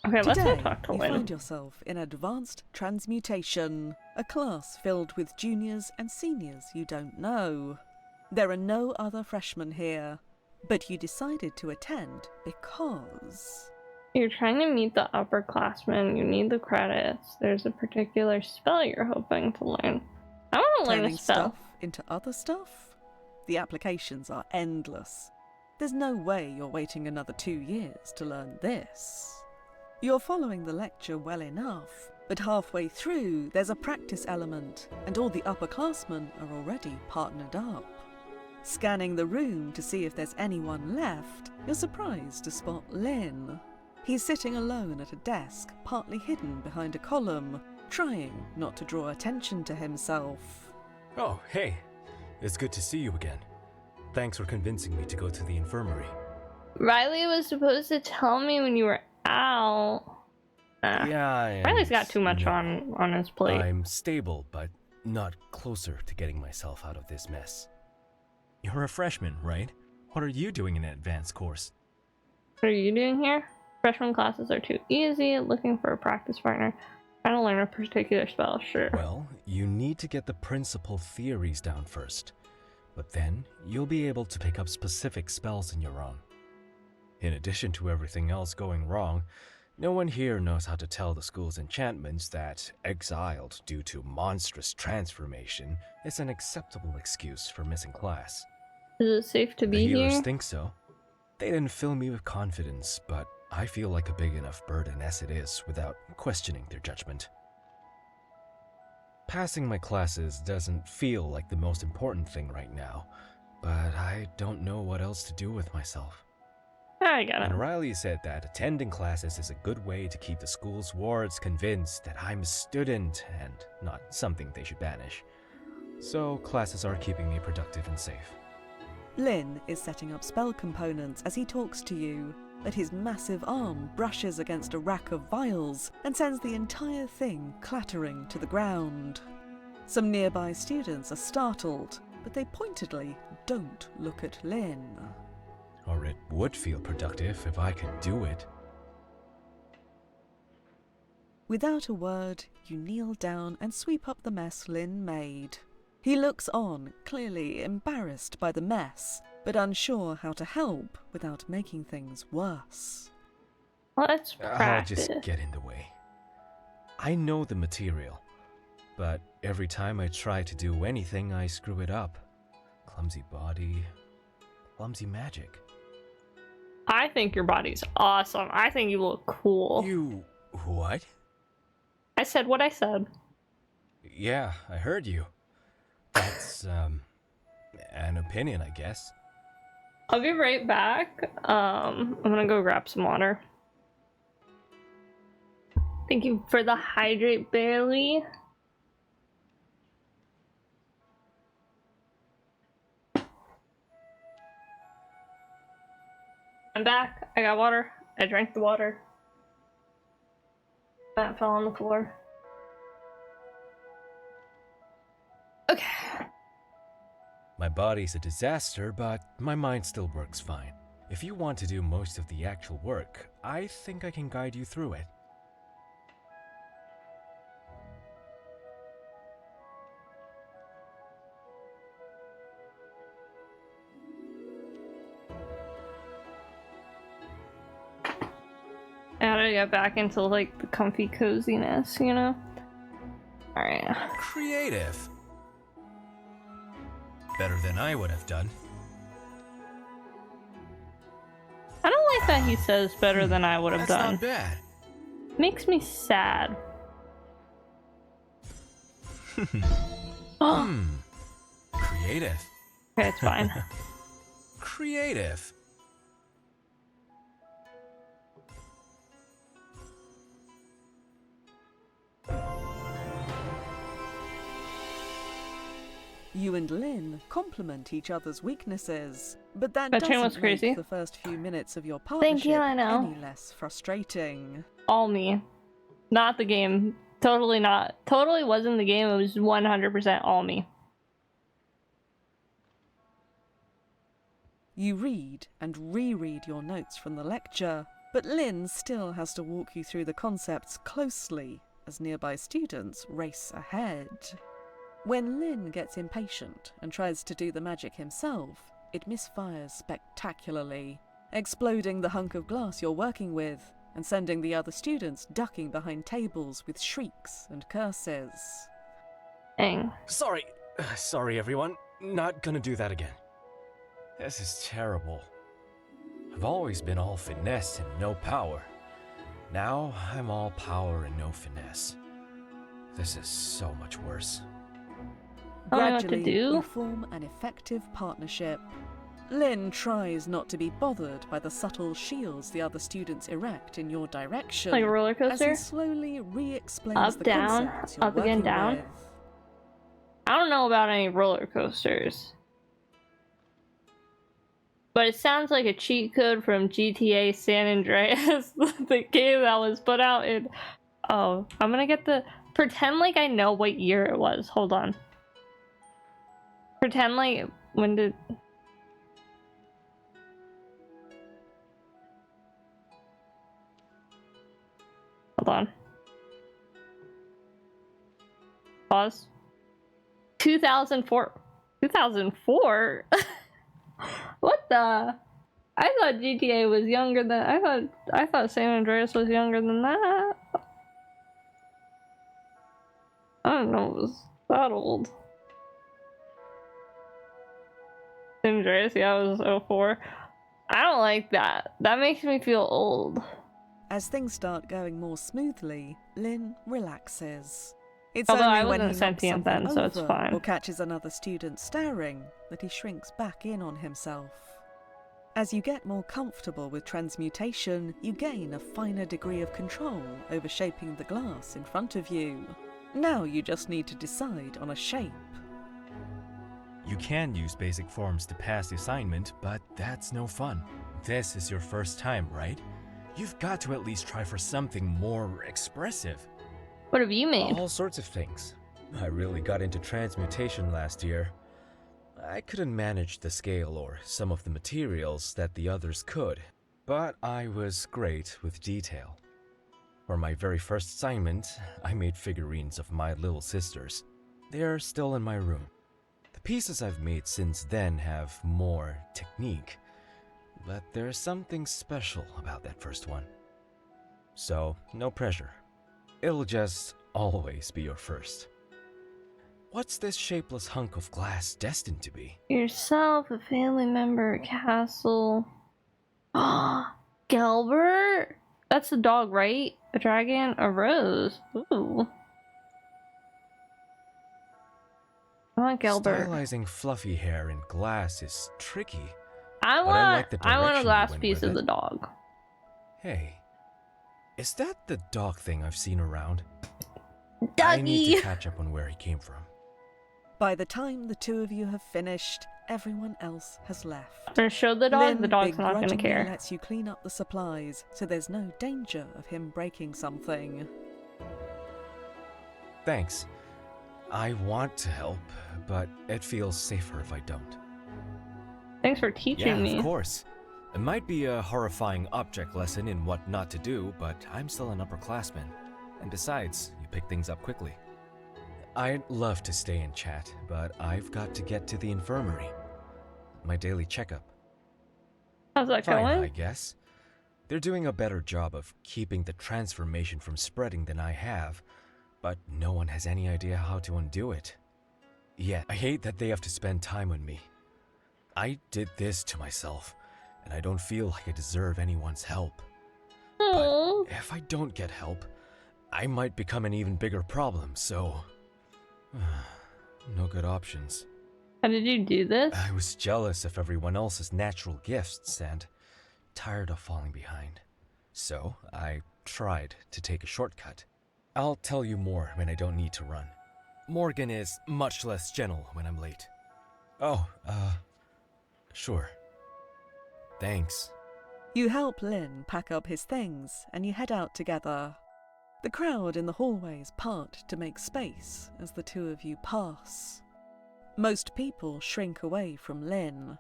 Okay, let's go Today, talk to you Lynn. find yourself in Advanced Transmutation, a class filled with juniors and seniors you don't know. There are no other freshmen here, but you decided to attend because... You're trying to meet the upperclassmen, you need the credits. There's a particular spell you're hoping to learn. I want to learn a Turning spell. stuff into other stuff? The applications are endless. There's no way you're waiting another 2 years to learn this. You're following the lecture well enough, but halfway through there's a practice element, and all the upperclassmen are already partnered up. Scanning the room to see if there's anyone left, you're surprised to spot Lynn. He's sitting alone at a desk, partly hidden behind a column, trying not to draw attention to himself. Oh, hey. It's good to see you again. Thanks for convincing me to go to the infirmary. Riley was supposed to tell me when you were out. Yeah, Riley's got too much on his plate. I'm stable, but not closer to getting myself out of this mess. You're a freshman, right? What are you doing in an advanced course? What are you doing here? Freshman classes are too easy. Looking for a practice partner. Trying to learn a particular spell, sure. Well, you need to get the principal theories down first. But then, you'll be able to pick up specific spells in your own. In addition to everything else going wrong, no one here knows how to tell the school's enchantments that exiled due to monstrous transformation is an acceptable excuse for missing class. Is it safe to The be healers here? think so. They didn't fill me with confidence, but I feel like a big enough burden as it is without questioning their judgment. Passing my classes doesn't feel like the most important thing right now, but I don't know what else to do with myself. I got it. And Riley said that attending classes is a good way to keep the school's wards convinced that I'm a student and not something they should banish. So classes are keeping me productive and safe. Lynn is setting up spell components as he talks to you, but his massive arm brushes against a rack of vials and sends the entire thing clattering to the ground. Some nearby students are startled, but they pointedly don't look at Lynn. Or it would feel productive if I could do it. Without a word, you kneel down and sweep up the mess Lynn made. He looks on, clearly embarrassed by the mess, but unsure how to help without making things worse. Let's I'll practice. just get in the way. I know the material, but every time I try to do anything, I screw it up. Clumsy body, clumsy magic. I think your body's awesome. I think you look cool. You... what? I said what I said. Yeah, I heard you. That's, an opinion, I guess. I'll be right back. I'm gonna go grab some water. Thank you for the hydrate, Bailey. I'm back. I got water. I drank the water. That fell on the floor. Okay. My body's a disaster, but my mind still works fine. If you want to do most of the actual work, I think I can guide you through it. I gotta get back into like the comfy coziness, you know? Alright. Creative. Better than I would have done. I don't like that he says better than I would have That's done. not bad. Makes me sad. Creative. Okay, it's fine. Creative. You and Lynn complement each other's weaknesses, but that That chain was doesn't crazy. make the first few minutes of your partnership Thank you, I know. any less frustrating. All me. Not the game. Totally not. Totally wasn't the game. It was 100% all me. You read and reread your notes from the lecture, but Lynn still has to walk you through the concepts closely as nearby students race ahead. When Lynn gets impatient and tries to do the magic himself, it misfires spectacularly, exploding the hunk of glass you're working with and sending the other students ducking behind tables with shrieks and curses. Dang. Sorry everyone. Not gonna do that again. This is terrible. I've always been all finesse and no power. Now I'm all power and no finesse. This is so much worse. I don't know what to Gradually, do. you form an effective partnership. Lynn tries not to be bothered by the subtle shields the other students erect in your direction. Like a roller As coaster? he slowly re-explains Up, the down, concepts you're up again, working down. with. I don't know about any roller coasters. But it sounds like a cheat code from GTA San Andreas, the game that was put out in... Oh, I'm gonna get the... Pretend like I know what year it was. Hold on. Pretend like... When did... Hold on. Pause. 2004. 2004? What the? I thought GTA was younger than... I thought San Andreas was younger than that. I don't know, it was that old. San Andreas, yeah, it was 04. I don't like that. That makes me feel old. As things start going more smoothly, Lynn relaxes. It's Although only I when he wasn't knocks sentient something then, so it's over fine. or catches another student staring that he shrinks back in on himself. As you get more comfortable with transmutation, you gain a finer degree of control over shaping the glass in front of you. Now you just need to decide on a shape. You can use basic forms to pass the assignment, but that's no fun. This is your first time, right? You've got to at least try for something more expressive. What have you made? All sorts of things. I really got into transmutation last year. I couldn't manage the scale or some of the materials that the others could, but I was great with detail. For my very first assignment, I made figurines of my little sisters. They're still in my room. The pieces I've made since then have more technique, but there's something special about that first one. So, no pressure. It'll just always be your first. What's this shapeless hunk of glass destined to be? Yourself, a family member, a castle. Gelbert? That's the dog, right? A dragon, a rose. Ooh. I want Gilbert. Stylizing fluffy hair in glass is tricky. I but I like want the a direction you glass went piece with of it. the dog. Hey, is that the dog thing I've seen around? Doggy! I need to catch up on where he came from. By the time the two of you have finished, everyone else has left. Or show the dog, Lynn the dog's not gonna begrudgingly care. lets you clean up the supplies, so there's no danger of him breaking something. Thanks. I want to help, but it feels safer if I don't. Thanks for teaching me. Of course. It might be a horrifying object lesson in what not to do, but I'm still an upperclassman. And besides, you pick things up quickly. I'd love to stay and chat, but I've got to get to the infirmary. My daily checkup. How's that Fine, going? I guess. They're doing a better job of keeping the transformation from spreading than I have, but no one has any idea how to undo it. Yet, I hate that they have to spend time on me. I did this to myself, and I don't feel like I deserve anyone's help. Aww. But if I don't get help, I might become an even bigger problem, so... no good options. How did you do this? I was jealous of everyone else's natural gifts and tired of falling behind. So, I tried to take a shortcut. I'll tell you more when I don't need to run. Morgan is much less gentle when I'm late. Oh, sure. Thanks. You help Lynn pack up his things, and you head out together. The crowd in the hallways part to make space as the two of you pass. Most people shrink away from Lynn.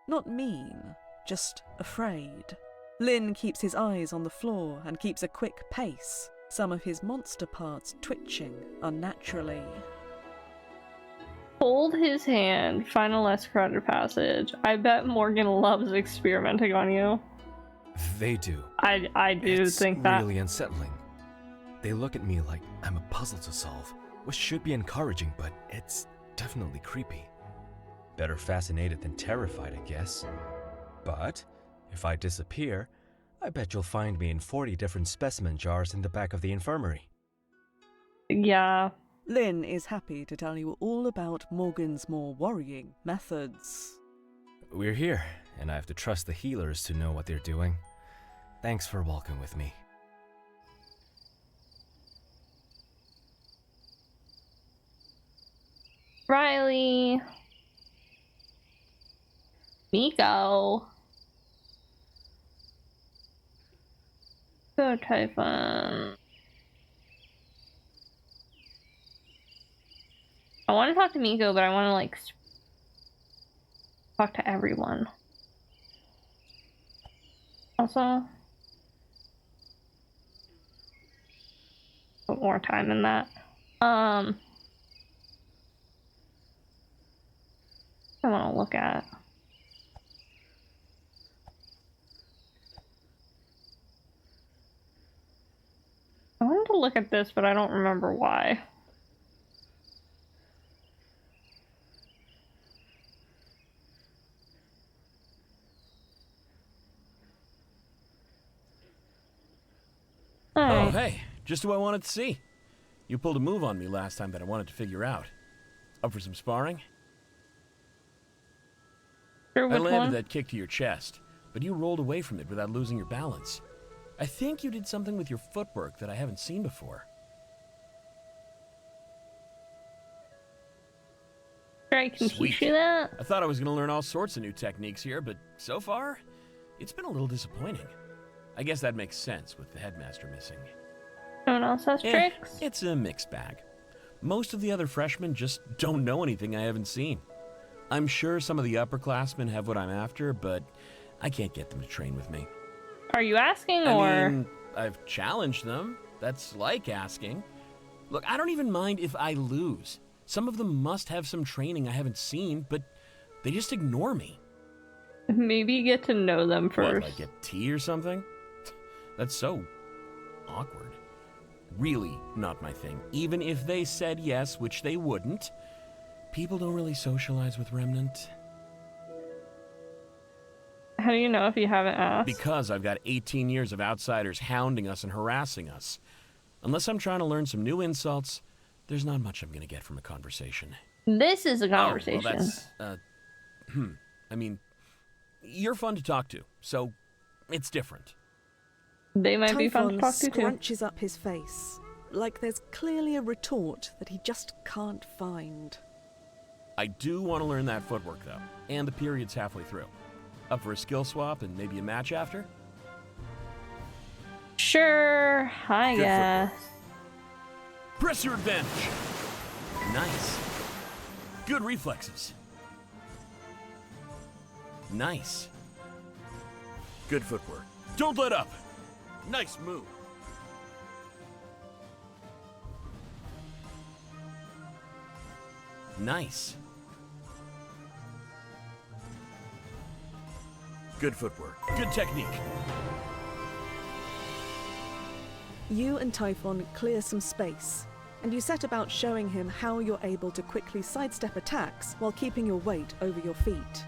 Not mean, just afraid. Lynn keeps his eyes on the floor and keeps a quick pace, some of his monster parts twitching unnaturally. Hold his hand, find a less crowded passage. I bet Morgan loves experimenting on you. They do. I do think that. It's really unsettling. They look at me like I'm a puzzle to solve, which should be encouraging, but it's definitely creepy. Better fascinated than terrified, I guess. But if I disappear, I bet you'll find me in 40 different specimen jars in the back of the infirmary. Yeah. Lynn is happy to tell you all about Morgan's more worrying methods. We're here, and I have to trust the healers to know what they're doing. Thanks for walking with me. Riley. Miko. Go Typhon. I want to talk to Miko, but I want to like talk to everyone. Also, put more time in that. I want to look at. I wanted to look at this, but I don't remember why. Oh, hey, just who I wanted to see. You pulled a move on me last time that I wanted to figure out. Up for some sparring? Sure, I which landed one? that kick to your chest, but you rolled away from it without losing your balance. I think you did something with your footwork that I haven't seen before. Sure, I can Sweet. teach you that. I thought I was going to learn all sorts of new techniques here, but so far, it's been a little disappointing. I guess that makes sense with the headmaster missing. No one else has tricks? It's a mixed bag. Most of the other freshmen just don't know anything I haven't seen. I'm sure some of the upperclassmen have what I'm after, but I can't get them to train with me. Are you asking, I or? mean, I've challenged them. That's like asking. Look, I don't even mind if I lose. Some of them must have some training I haven't seen, but they just ignore me. Maybe get to know them first. What, like get tea or something? That's so awkward. Really not my thing. Even if they said yes, which they wouldn't, people don't really socialize with Remnant. How do you know if you haven't asked? Because I've got 18 years of outsiders hounding us and harassing us. Unless I'm trying to learn some new insults, there's not much I'm going to get from a conversation. This is a conversation. Oh, well, that's, I mean, you're fun to talk to, so it's different. They might be fun to Typhon talk to too. scrunches up his face, like there's clearly a retort that he just can't find. I do want to learn that footwork, though, and the period's halfway through. Up for a skill swap and maybe a match after? Sure, I Good guess. Press your advantage. Nice. Good reflexes. Nice. Good footwork. Don't let up. Nice move. Nice. Good footwork. Good technique. You and Typhon clear some space, and you set about showing him how you're able to quickly sidestep attacks while keeping your weight over your feet.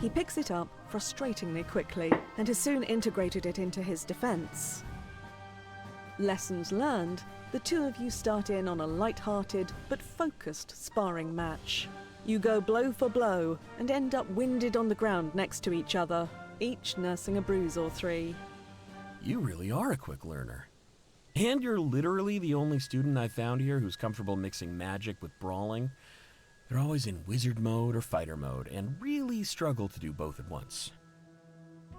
He picks it up frustratingly quickly, and has soon integrated it into his defense. Lessons learned, the two of you start in on a light-hearted but focused sparring match. You go blow for blow, and end up winded on the ground next to each other, each nursing a bruise or three. You really are a quick learner. And you're literally the only student I've found here who's comfortable mixing magic with brawling. They're always in wizard mode or fighter mode, and really struggle to do both at once.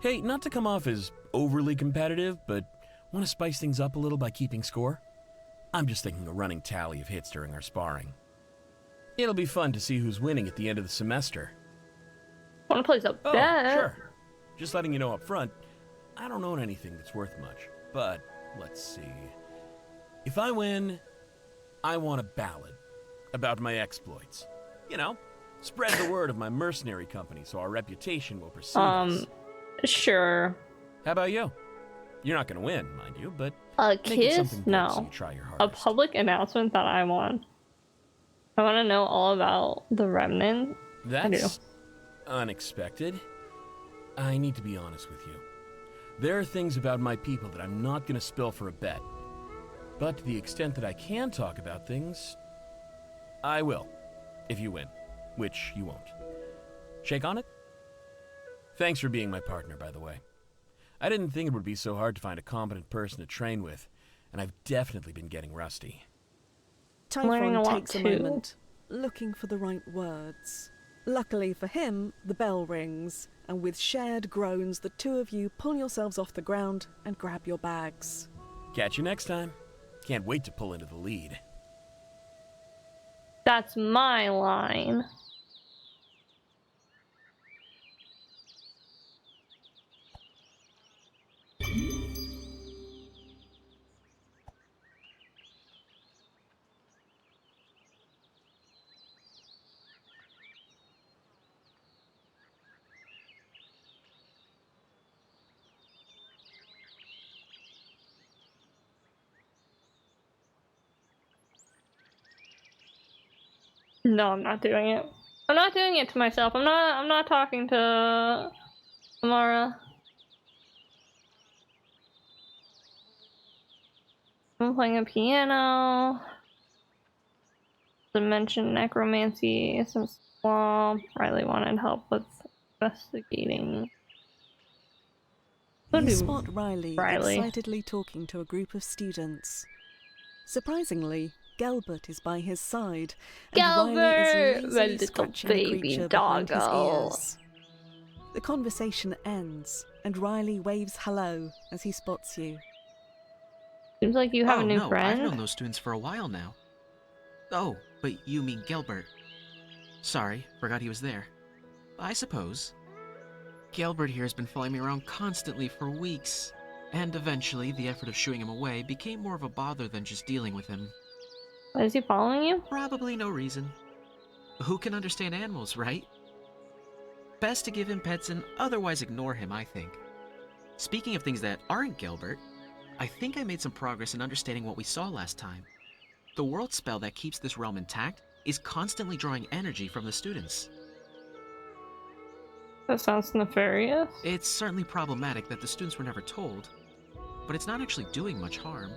Hey, not to come off as overly competitive, but want to spice things up a little by keeping score? I'm just thinking a running tally of hits during our sparring. It'll be fun to see who's winning at the end of the semester. Want to place a Oh, bet? sure. Just letting you know up front, I don't own anything that's worth much, but let's see. If I win, I want a ballad about my exploits. You know, spread the word of my mercenary company so our reputation will precede us. Sure. How about you? You're not gonna win, mind you, but A make it kiss? something good so No. you try your A hardest. public announcement that I won. I want to know all about the remnant. That's unexpected. I need to be honest with you. There are things about my people that I'm not gonna spill for a bet. But to the extent that I can talk about things, I will, if you win, which you won't. Shake on it? Thanks for being my partner, by the way. I didn't think it would be so hard to find a competent person to train with, and I've definitely been getting rusty. Learning a Typhon lot takes a too. moment, looking for the right words. Luckily for him, the bell rings, and with shared groans, the two of you pull yourselves off the ground and grab your bags. Catch you next time. Can't wait to pull into the lead. That's my line. No, I'm not doing it. I'm not doing it to myself. I'm not talking to Amara. I'm playing a piano. To mention necromancy, some swamp. Riley wanted help with investigating. You spot Riley excitedly talking to a group of students. Surprisingly, Gelbert is by his side, and Riley Gelbert, is my lazily little scratching baby a creature behind his doggo. ears. The conversation ends, and Riley waves hello as he spots you. Seems like you have oh, a new no, friend. I've known those students for a while now. Oh, but you mean Gelbert. Sorry, forgot he was there. I suppose. Gelbert here has been following me around constantly for weeks, and eventually the effort of shooing him away became more of a bother than just dealing with him. Why is he following you? Probably no reason. Who can understand animals, right? Best to give him pets and otherwise ignore him, I think. Speaking of things that aren't Gelbert, I think I made some progress in understanding what we saw last time. The world spell that keeps this realm intact is constantly drawing energy from the students. That sounds nefarious. It's certainly problematic that the students were never told, but it's not actually doing much harm.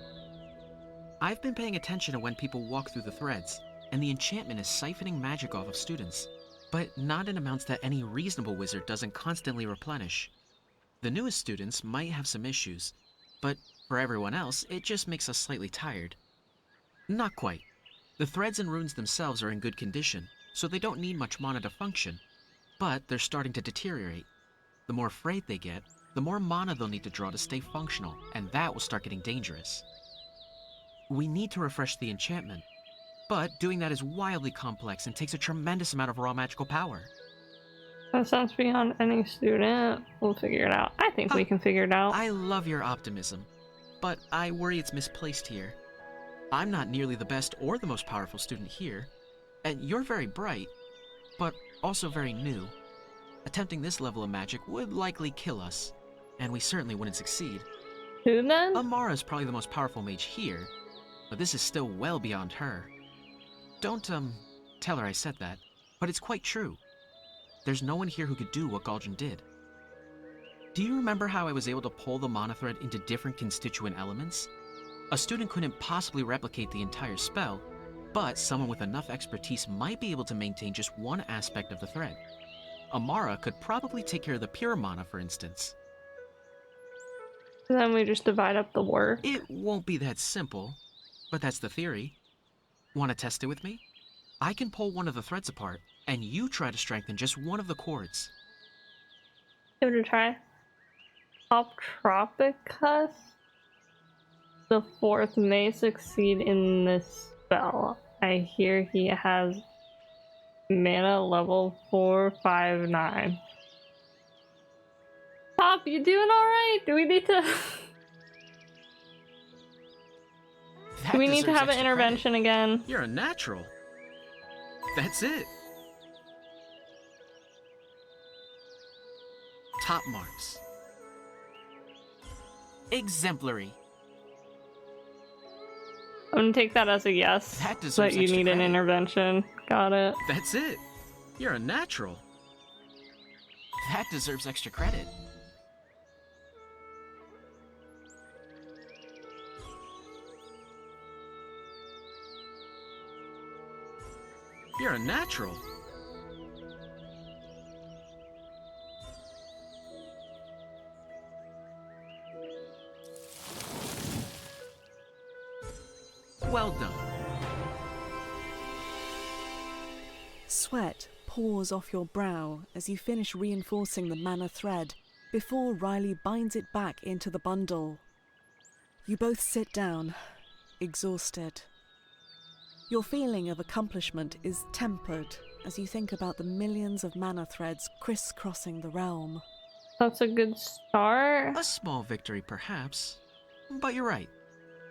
I've been paying attention to when people walk through the threads, and the enchantment is siphoning magic off of students, but not in amounts that any reasonable wizard doesn't constantly replenish. The newest students might have some issues, but for everyone else, it just makes us slightly tired. Not quite. The threads and runes themselves are in good condition, so they don't need much mana to function, but they're starting to deteriorate. The more frayed they get, the more mana they'll need to draw to stay functional, and that will start getting dangerous. We need to refresh the enchantment, but doing that is wildly complex and takes a tremendous amount of raw magical power. That sounds beyond any student. We'll figure it out. I think we can figure it out. I love your optimism, but I worry it's misplaced here. I'm not nearly the best or the most powerful student here, and you're very bright, but also very new. Attempting this level of magic would likely kill us, and we certainly wouldn't succeed. Who then? Amara's probably the most powerful mage here, but this is still well beyond her. Don't, tell her I said that, but it's quite true. There's no one here who could do what Galdrin did. Do you remember how I was able to pull the mana thread into different constituent elements? A student couldn't possibly replicate the entire spell, but someone with enough expertise might be able to maintain just one aspect of the thread. Amara could probably take care of the pure mana, for instance. Then we just divide up the work. It won't be that simple, but that's the theory. Want to test it with me? I can pull one of the threads apart, and you try to strengthen just one of the cords. Give it a try. Tropicus? The fourth may succeed in this spell. I hear he has mana level 459. Pop, you doing alright? Do we need to... Do we need to have an intervention again? You're a natural. That's it. Top marks. Exemplary. I'm gonna take that as a yes. That deserves That you extra need an credit. intervention. Got it. That's it. You're a natural. That deserves extra credit. You're a natural. Well done. Sweat pours off your brow as you finish reinforcing the mana thread before Riley binds it back into the bundle. You both sit down, exhausted. Your feeling of accomplishment is tempered as you think about the millions of mana threads crisscrossing the realm. That's a good start. A small victory, perhaps. But you're right.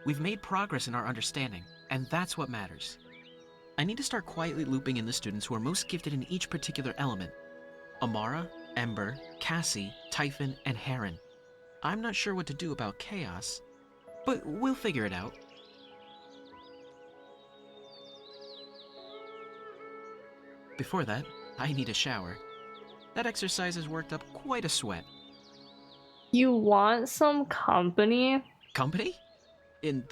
We've made progress in our understanding, and that's what matters. I need to start quietly looping in the students who are most gifted in each particular element. Amara, Ember, Cassie, Typhon, and Heron. I'm not sure what to do about Chaos, but we'll figure it out. Before that, I need a shower. That exercise has worked up quite a sweat. You want some company? Company? In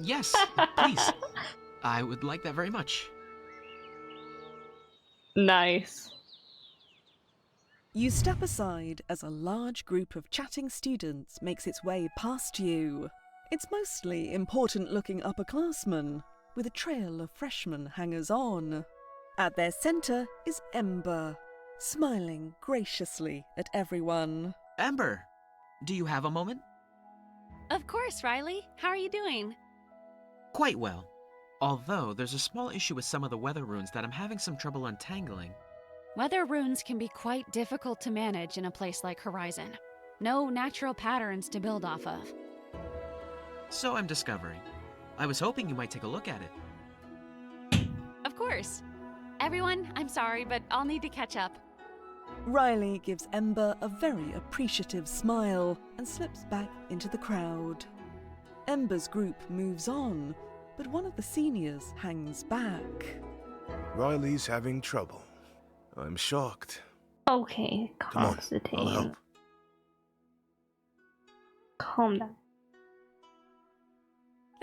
yes, please. I would like that very much. Nice. You step aside as a large group of chatting students makes its way past you. It's mostly important-looking upperclassmen, with a trail of freshmen hangers-on. At their centre is Ember, smiling graciously at everyone. Ember, do you have a moment? Of course, Riley. How are you doing? Quite well. Although there's a small issue with some of the weather runes that I'm having some trouble untangling. Weather runes can be quite difficult to manage in a place like Horizon. No natural patterns to build off of. So I'm discovering. I was hoping you might take a look at it. Of course. Everyone, I'm sorry, but I'll need to catch up. Riley gives Ember a very appreciative smile and slips back into the crowd. Ember's group moves on, but one of the seniors hangs back. Riley's having trouble. I'm shocked. Okay, Come on, I'll help. Calm down.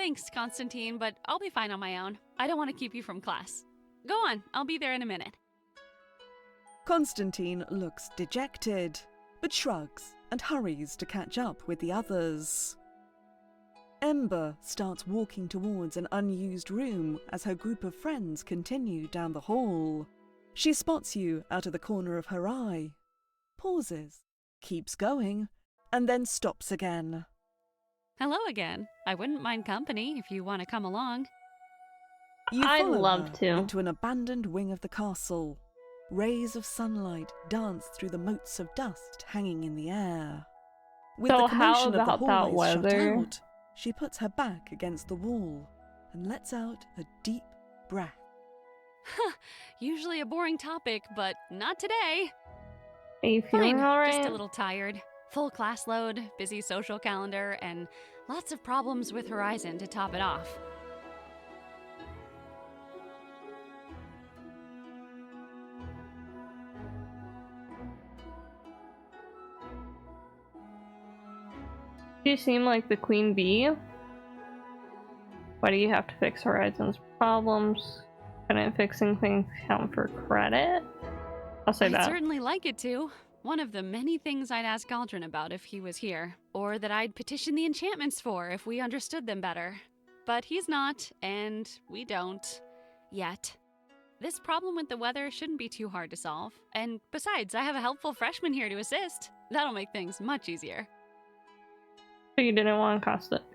Thanks, Constantine, but I'll be fine on my own. I don't want to keep you from class. Go on, I'll be there in a minute. Constantine looks dejected, but shrugs and hurries to catch up with the others. Ember starts walking towards an unused room as her group of friends continue down the hall. She spots you out of the corner of her eye, pauses, keeps going, and then stops again. Hello again. I wouldn't mind company if you want to come along. You I'd follow love her to. into an abandoned wing of the castle. Rays of sunlight dance through the motes of dust hanging in the air. With So the how commotion of the about that hallways shut weather? out, she puts her back against the wall and lets out a deep breath. Usually a boring topic, but not today. Are you feeling Fine, alright? just a little tired. Full class load, busy social calendar, and lots of problems with Horizon to top it off. You seem like the queen bee. Why do you have to fix Horizon's problems? Couldn't fixing things count for credit? I'll say I'd that. certainly like it to. One of the many things I'd ask Galdrin about if he was here, or that I'd petition the enchantments for if we understood them better. But he's not, and we don't. Yet. This problem with the weather shouldn't be too hard to solve. And besides, I have a helpful freshman here to assist. That'll make things much easier. So you didn't want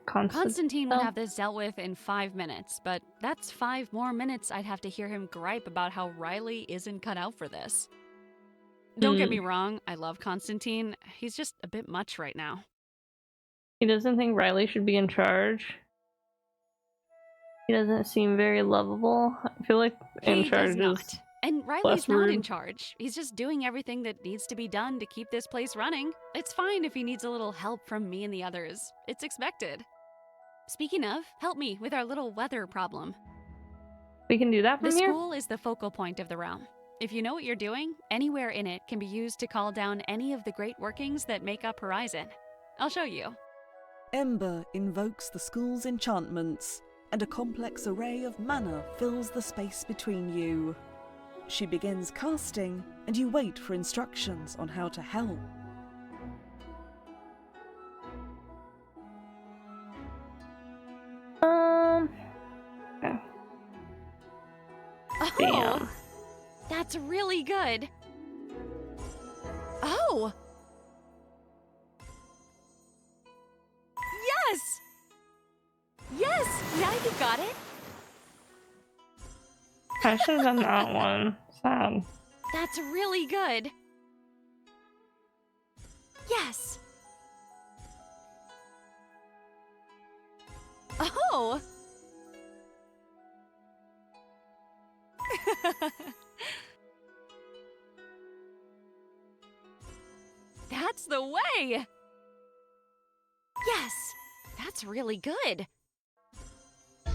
Constantine would have this dealt with in 5 minutes, but that's 5 more minutes I'd have to hear him gripe about how Riley isn't cut out for this. Don't get me wrong, I love Constantine. He's just a bit much right now. He doesn't think Riley should be in charge. He doesn't seem very lovable. I feel like in charge He does is not. And Riley's less not rude. in charge. He's just doing everything that needs to be done to keep this place running. It's fine if he needs a little help from me and the others. It's expected. Speaking of, help me with our little weather problem. We can do that from The here? school is the focal point of the realm. If you know what you're doing, anywhere in it can be used to call down any of the great workings that make up Horizon. I'll show you. Ember invokes the school's enchantments, and a complex array of mana fills the space between you. She begins casting, and you wait for instructions on how to help. Okay. Oh, Damn. that's really good. Oh! Yes! Yes! Now you got it! I should have done that one. Sad. That's really good. Yes! Oh! That's the way! Yes! That's really good.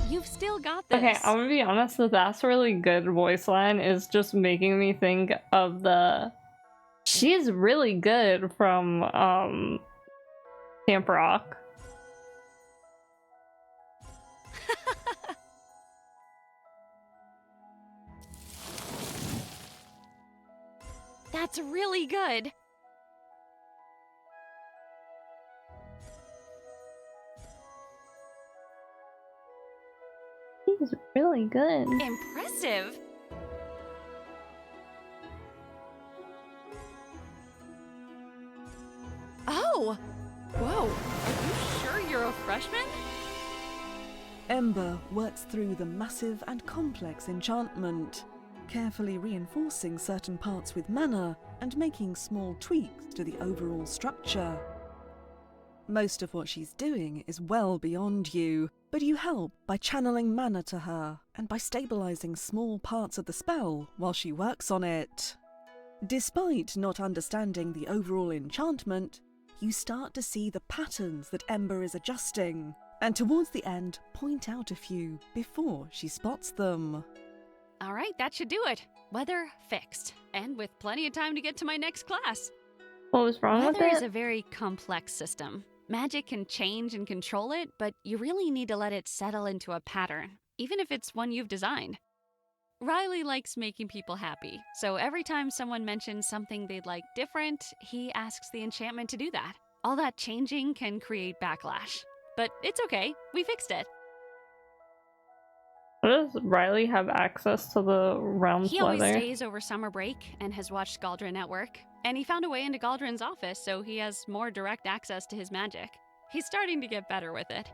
You've still got this. Okay, I'm gonna be honest, that's really good voice line is just making me think of the... She's really good from, Camp Rock. That's really good. She's really good. Impressive. Oh! Whoa, are you sure you're a freshman? Ember works through the massive and complex enchantment, carefully reinforcing certain parts with mana and making small tweaks to the overall structure. Most of what she's doing is well beyond you, but you help by channeling mana to her and by stabilizing small parts of the spell while she works on it. Despite not understanding the overall enchantment, you start to see the patterns that Ember is adjusting, and towards the end point out a few before she spots them. All right, that should do it. Weather fixed, and with plenty of time to get to my next class. What was wrong with Weather is it? a very complex system. Magic can change and control it, but you really need to let it settle into a pattern, even if it's one you've designed. Riley likes making people happy, so every time someone mentions something they'd like different, he asks the enchantment to do that. All that changing can create backlash. But it's okay, we fixed it. Does Riley have access to the realm's He always weather? stays over summer break and has watched Galdrin at work. And he found a way into Galdrin's office, so he has more direct access to his magic. He's starting to get better with it.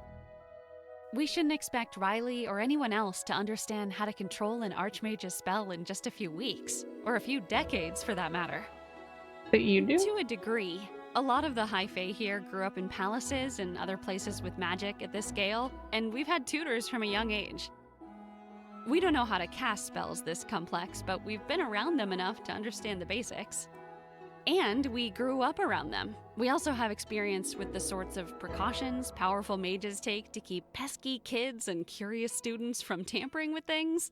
We shouldn't expect Riley or anyone else to understand how to control an Archmage's spell in just a few weeks, or a few decades for that matter. But you do? To a degree. A lot of the High Fae here grew up in palaces and other places with magic at this scale, and we've had tutors from a young age. We don't know how to cast spells this complex, but we've been around them enough to understand the basics. And we grew up around them. We also have experience with the sorts of precautions powerful mages take to keep pesky kids and curious students from tampering with things.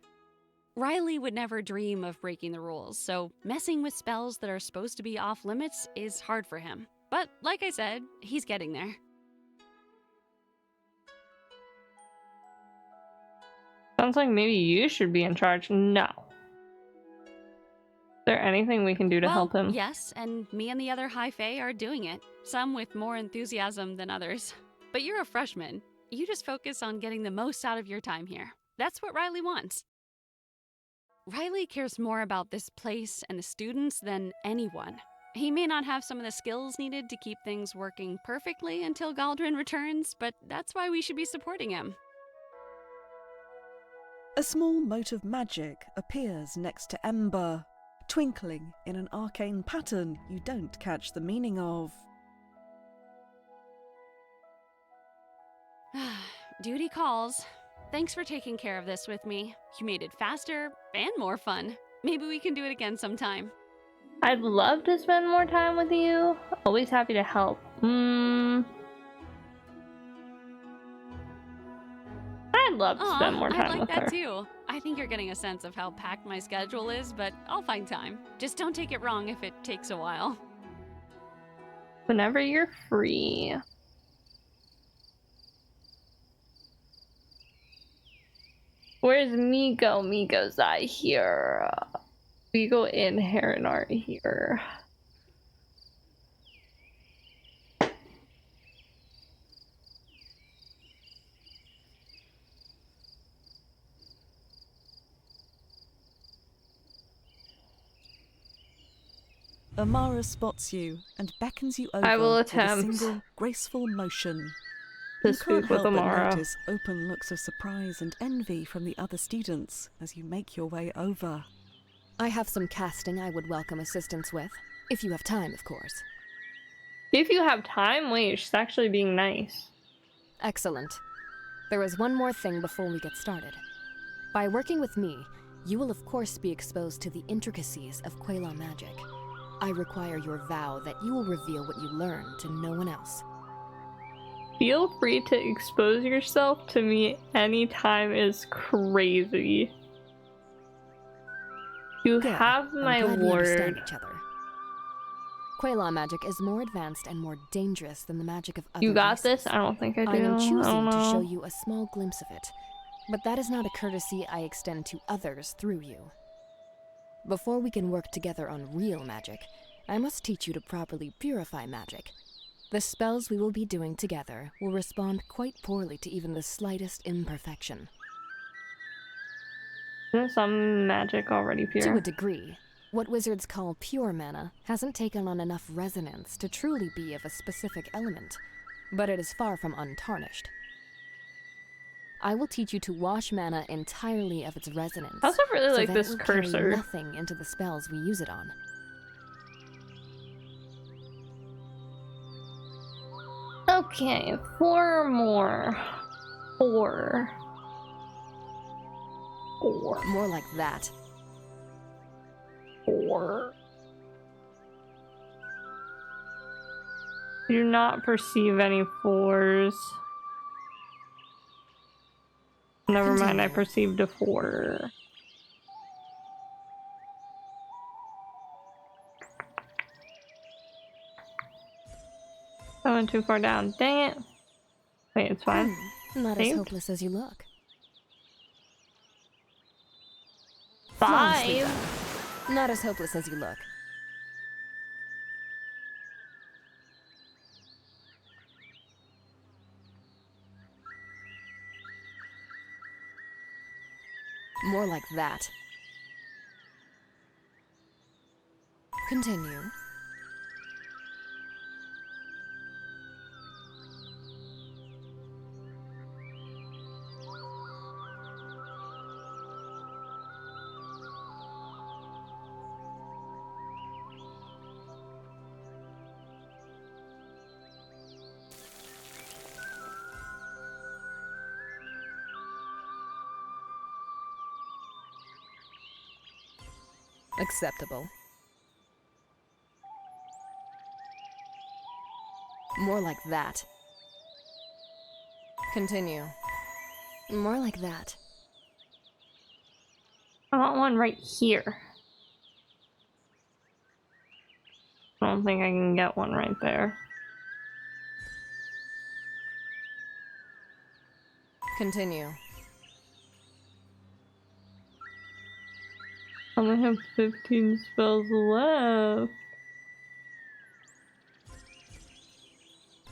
Riley would never dream of breaking the rules, so messing with spells that are supposed to be off limits is hard for him. But like I said, he's getting there. Sounds like maybe you should be in charge. No. Is there anything we can do to help him? Yes, and me and the other High Fae are doing it. Some with more enthusiasm than others. But you're a freshman. You just focus on getting the most out of your time here. That's what Riley wants. Riley cares more about this place and the students than anyone. He may not have some of the skills needed to keep things working perfectly until Galdrin returns, but that's why we should be supporting him. A small mote of magic appears next to Ember, twinkling in an arcane pattern you don't catch the meaning of. Duty calls. Thanks for taking care of this with me. You made it faster and more fun. Maybe we can do it again sometime. I'd love to spend more time with you. Always happy to help. I'd love to spend more time I'd like with that her. too. I think you're getting a sense of how packed my schedule is, but I'll find time. Just don't take it wrong if it takes a while. Whenever you're free. Where's Migo? Migo's eye here. Migo and Heron are here. Amara spots you and beckons you over I will with a attempt single graceful motion. to You speak can't with help but Amara. notice open looks of surprise and envy from the other students as you make your way over. I have some casting I would welcome assistance with, if you have time, of course. If you have time, wait, she's actually being nice. Excellent. There is one more thing before we get started. By working with me, you will of course be exposed to the intricacies of Quela magic. I require your vow that you will reveal what you learn to no one else. Feel free to expose yourself to me anytime is crazy. You Good. have my I'm glad we understand word. each other. Quela magic is more advanced and more dangerous than the magic of other You got races. this? I don't think I do. I am I choosing don't to show know. you a small glimpse of it, but that is not a courtesy I extend to others through you. Before we can work together on real magic, I must teach you to properly purify magic. The spells we will be doing together will respond quite poorly to even the slightest imperfection. Isn't some magic already pure? To a degree, what wizards call pure mana hasn't taken on enough resonance to truly be of a specific element, but it is far from untarnished. I will teach you to wash mana entirely of its resonance. I also really so like that this it will carry cursor. nothing into the spells we use it on. Okay, 4 more. 4. More like that. 4. Do not perceive any 4s. Never mind, I perceived a 4. I went too far down. Dang it. Wait, it's fine. Not as Saved? hopeless as you look. 5? Not as hopeless as you look. More like that. Continue. Acceptable. More like that. Continue. More like that. I want one right here. I don't think I can get one right there. Continue. I only have 15 spells left.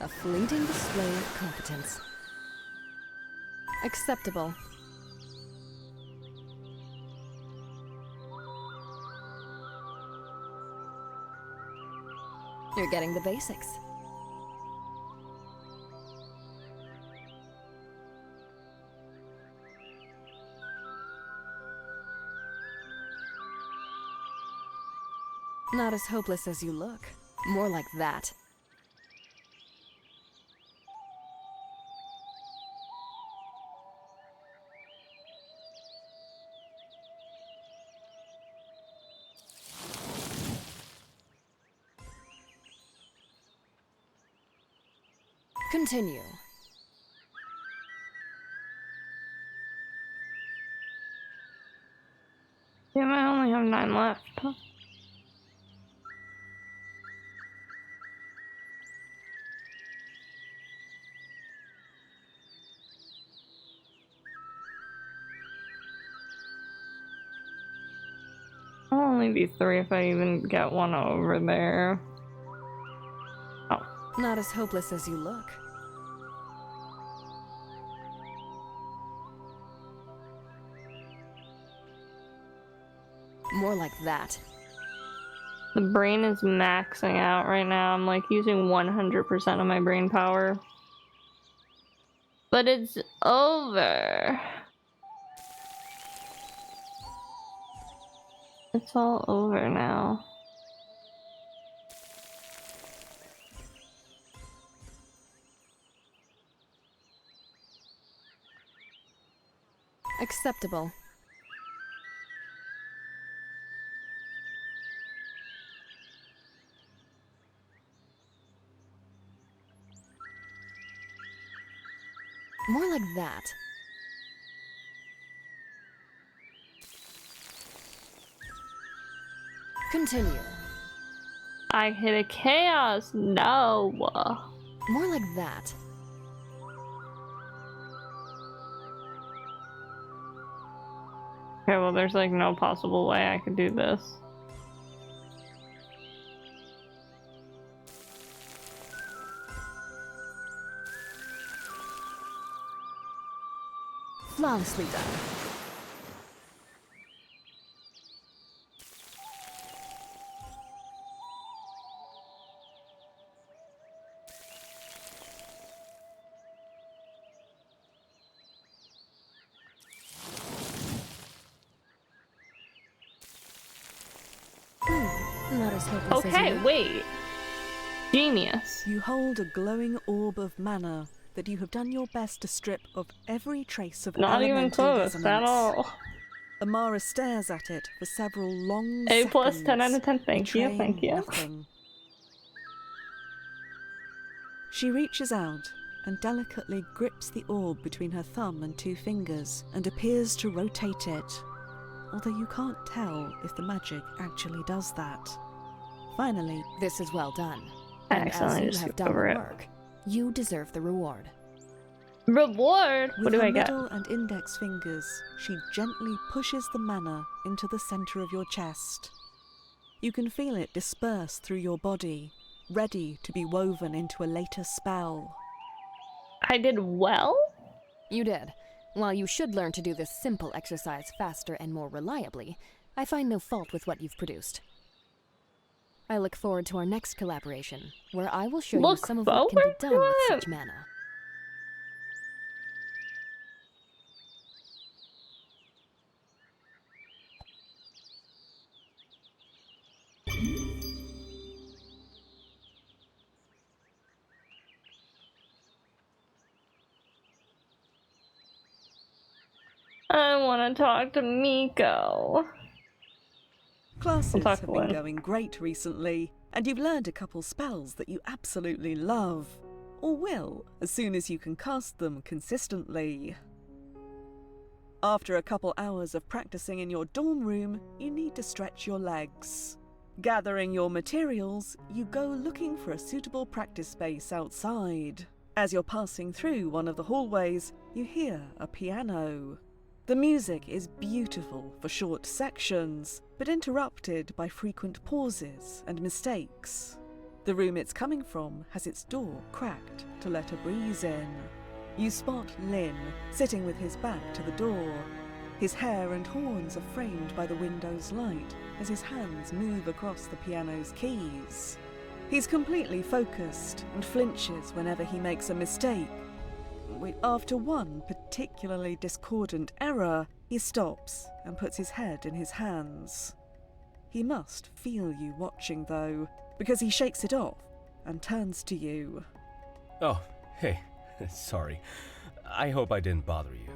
A fleeting display of competence. Acceptable. You're getting the basics. Not as hopeless as you look. More like that. Continue. Damn, I only have 9 left. I'll only be 3 if I even get one over there. Oh. Not as hopeless as you look. More like that. The brain is maxing out right now. I'm like using 100% of my brain power. But it's over. It's all over now. Acceptable. More like that. Continue. I hit a chaos. No. More like that. Okay, well, there's like no possible way I could do this. Flawlessly done. Not as hopeless as Okay, you. wait. Genius. You hold a glowing orb of mana that you have done your best to strip of every trace of Not even elemental close resonance. at all. Amara stares at it for several long A seconds. plus 10 out of 10. Thank you, betraying thank you. Nothing. She reaches out and delicately grips the orb between her thumb and 2 fingers and appears to rotate it, although you can't tell if the magic actually does that. Finally, This is well done. I And as accidentally you just have skipped done over the it. work, you deserve the reward. Reward? What With do her I get? middle and index fingers, she gently pushes the mana into the center of your chest. You can feel it disperse through your body, ready to be woven into a later spell. I did well? You did. While you should learn to do this simple exercise faster and more reliably, I find no fault with what you've produced. I look forward to our next collaboration, where I will show you Look some of what can be forward done to with it? such mana. I want to talk to Miko. Classes talk have been later. going great recently, and you've learned a couple spells that you absolutely love, or will, as soon as you can cast them consistently. After a couple hours of practicing in your dorm room, you need to stretch your legs. Gathering your materials, you go looking for a suitable practice space outside. As you're passing through one of the hallways, you hear a piano. The music is beautiful for short sections, but interrupted by frequent pauses and mistakes. The room it's coming from has its door cracked to let a breeze in. You spot Lin sitting with his back to the door. His hair and horns are framed by the window's light as his hands move across the piano's keys. He's completely focused and flinches whenever he makes a mistake. After one particularly discordant error, he stops and puts his head in his hands. He must feel you watching, though, because he shakes it off and turns to you. Oh, hey, sorry. I hope I didn't bother you.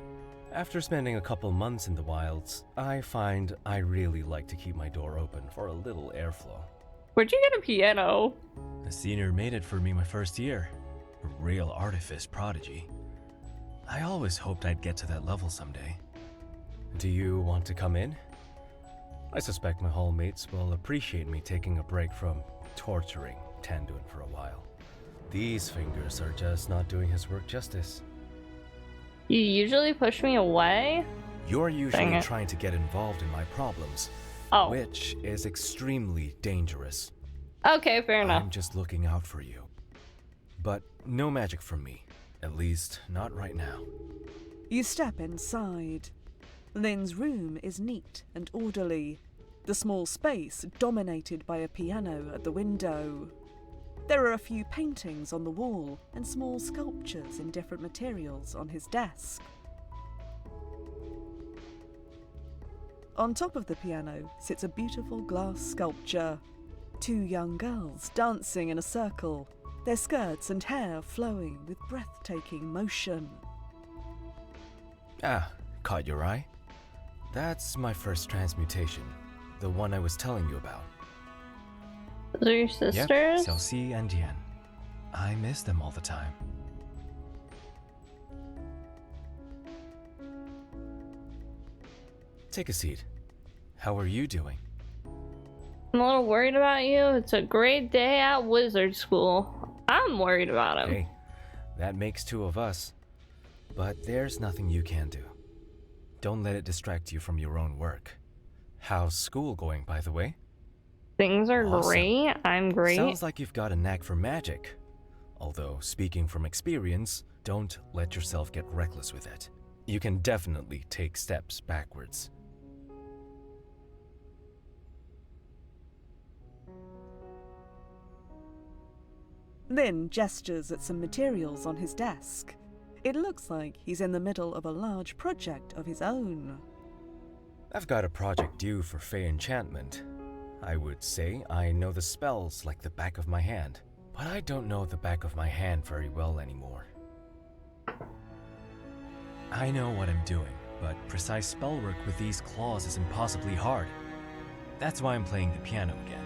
After spending a couple months in the wilds, I find I really like to keep my door open for a little airflow. Where'd you get a piano? A senior made it for me my first year. A real artifice prodigy. I always hoped I'd get to that level someday. Do you want to come in? I suspect my hallmates will appreciate me taking a break from torturing Tanduin for a while. These fingers are just not doing his work justice. You usually push me away? You're Dang usually it. trying to get involved in my problems, which is extremely dangerous. Okay, fair enough. I'm just looking out for you. But no magic from me. At least, not right now. You step inside. Lin's room is neat and orderly, the small space dominated by a piano at the window. There are a few paintings on the wall and small sculptures in different materials on his desk. On top of the piano sits a beautiful glass sculpture. Two young girls dancing in a circle, their skirts and hair flowing with breathtaking motion. Ah, caught your eye? That's my first transmutation, the one I was telling you about. Those are your sisters? Yep, Xiaoxi and Yan. I miss them all the time. Take a seat. How are you doing? I'm a little worried about you. It's a great day at wizard school. I'm worried about him. Hey, that makes two of us. But there's nothing you can do. Don't let it distract you from your own work. How's school going, by the way? Things are Awesome. great. I'm great. Sounds like you've got a knack for magic. Although, speaking from experience, don't let yourself get reckless with it. You can definitely take steps backwards. Lin gestures at some materials on his desk. It looks like he's in the middle of a large project of his own. I've got a project due for Fey enchantment. I would say I know the spells like the back of my hand, but I don't know the back of my hand very well anymore. I know what I'm doing, but precise spell work with these claws is impossibly hard. That's why I'm playing the piano again,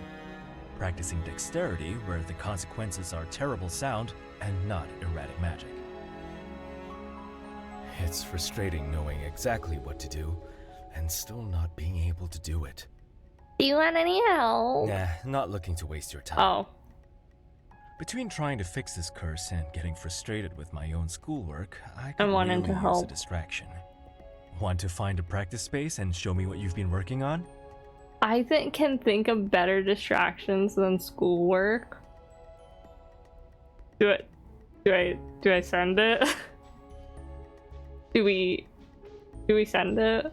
practicing dexterity where the consequences are terrible sound and not erratic magic. It's frustrating knowing exactly what to do and still not being able to do it. Do you want any help? Nah, not looking to waste your time. Oh. Between trying to fix this curse and getting frustrated with my own schoolwork, I could I'm wanting really to use a help. distraction. Want to find a practice space and show me what you've been working on? I can think of better distractions than schoolwork. Do I send it? do we send it?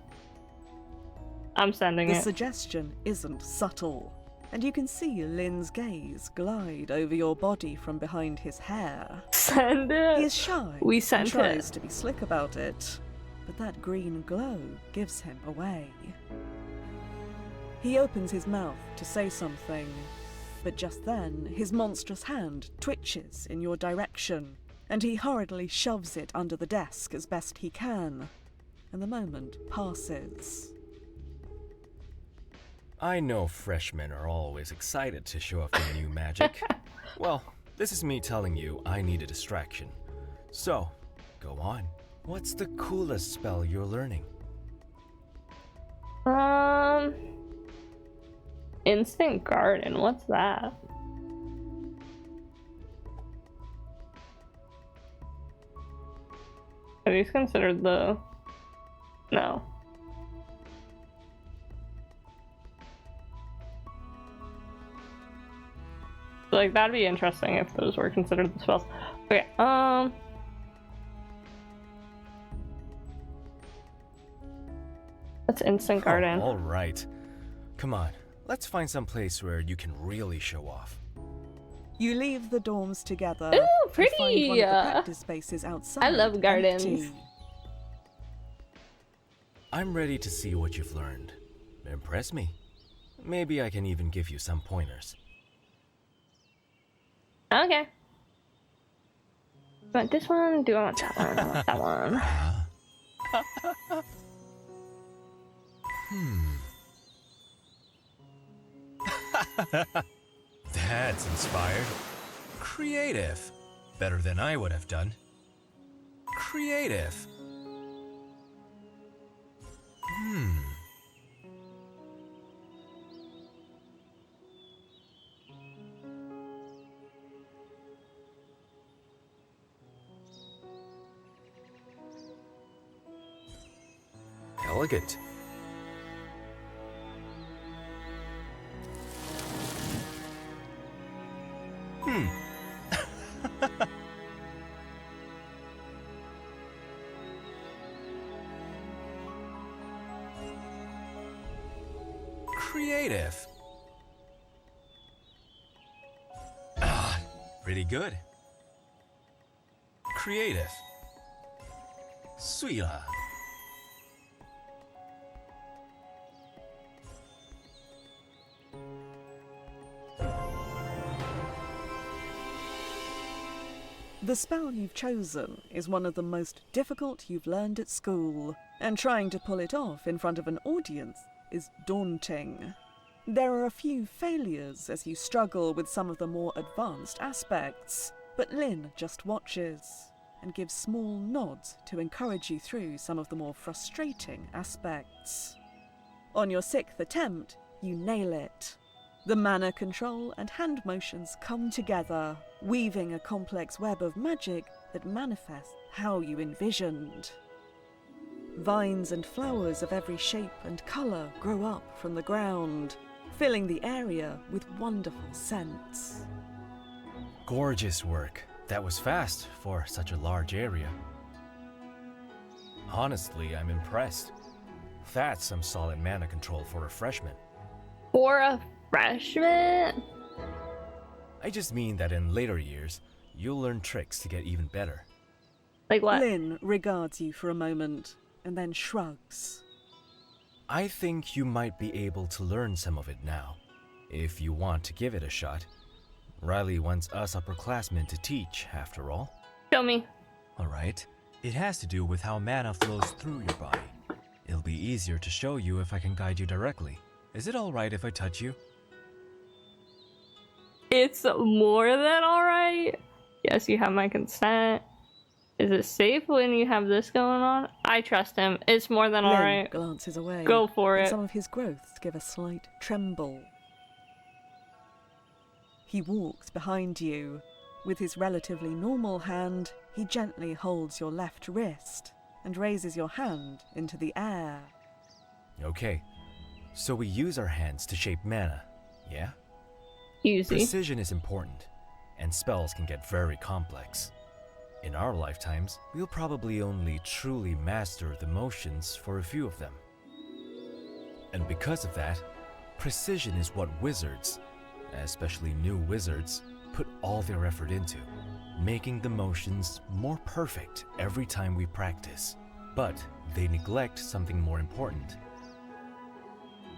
I'm sending The it. suggestion isn't subtle, and you can see Lynn's gaze glide over your body from behind his hair. Send it. He is shy. We and sent tries it. to be slick about it, but that green glow gives him away. He opens his mouth to say something, but just then his monstrous hand twitches in your direction, and he hurriedly shoves it under the desk as best he can, and the moment passes. I know freshmen are always excited to show off their new magic. Well, this is me telling you I need a distraction. So, go on. What's the coolest spell you're learning? Instant Garden, what's that? Are these considered the... No. Like, that'd be interesting if those were considered the spells. Okay, that's Instant Garden. All right. Come on, let's find some place where you can really show off. You leave the dorms together. Ooh, and pretty! find one of the practice spaces outside. I love gardens. empty. I'm ready to see what you've learned. Impress me. Maybe I can even give you some pointers. Okay. Do I want this one? Do I want that one? I want that one. That's inspired. Creative. Better than I would have done. Creative. Elegant. Creative. Pretty good. Creative. Sweeta. The spell you've chosen is one of the most difficult you've learned at school, and trying to pull it off in front of an audience is daunting. There are a few failures as you struggle with some of the more advanced aspects, but Lynn just watches and gives small nods to encourage you through some of the more frustrating aspects. On your 6th attempt, you nail it. The mana control and hand motions come together, weaving a complex web of magic that manifests how you envisioned. Vines and flowers of every shape and colour grow up from the ground, filling the area with wonderful scents. Gorgeous work. That was fast for such a large area. Honestly, I'm impressed. That's some solid mana control for a freshman. For a freshman? I just mean that in later years, you'll learn tricks to get even better. Like what? Lynn regards you for a moment and then shrugs. I think you might be able to learn some of it now, if you want to give it a shot. Riley wants us upperclassmen to teach, after all. Show me. Alright. It has to do with how mana flows through your body. It'll be easier to show you if I can guide you directly. Is it alright if I touch you? It's more than alright. Yes, you have my consent. Is it safe when you have this going on? I trust him. It's more than Lynn alright. glances away. Go for and it. some of his growths give a slight tremble. He walks behind you, With his relatively normal hand, he gently holds your left wrist and raises your hand into the air. Okay, so we use our hands to shape mana, yeah? Easy. Precision is important, and spells can get very complex. In our lifetimes, we'll probably only truly master the motions for a few of them. And because of that, precision is what wizards, especially new wizards, put all their effort into, making the motions more perfect every time we practice. But they neglect something more important.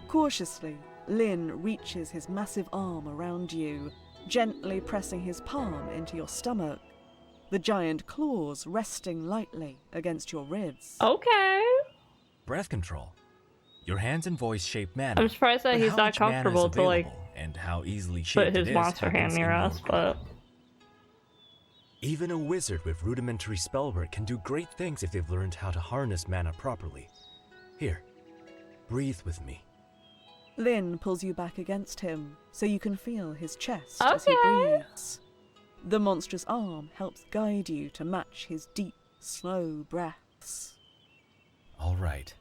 Cautiously, Lin reaches his massive arm around you, gently pressing his palm into your stomach, the giant claws resting lightly against your ribs. Okay. Breath control. Your hands and voice shape mana. I'm surprised that but he's how not much mana is comfortable to like available and how easily put shaped his it is monster hand happens near in your us, group. but Even a wizard with rudimentary spellwork can do great things if they've learned how to harness mana properly. Here, breathe with me. Lin pulls you back against him so you can feel his chest as he Okay. breathes. The monstrous arm helps guide you to match his deep, slow breaths. All right.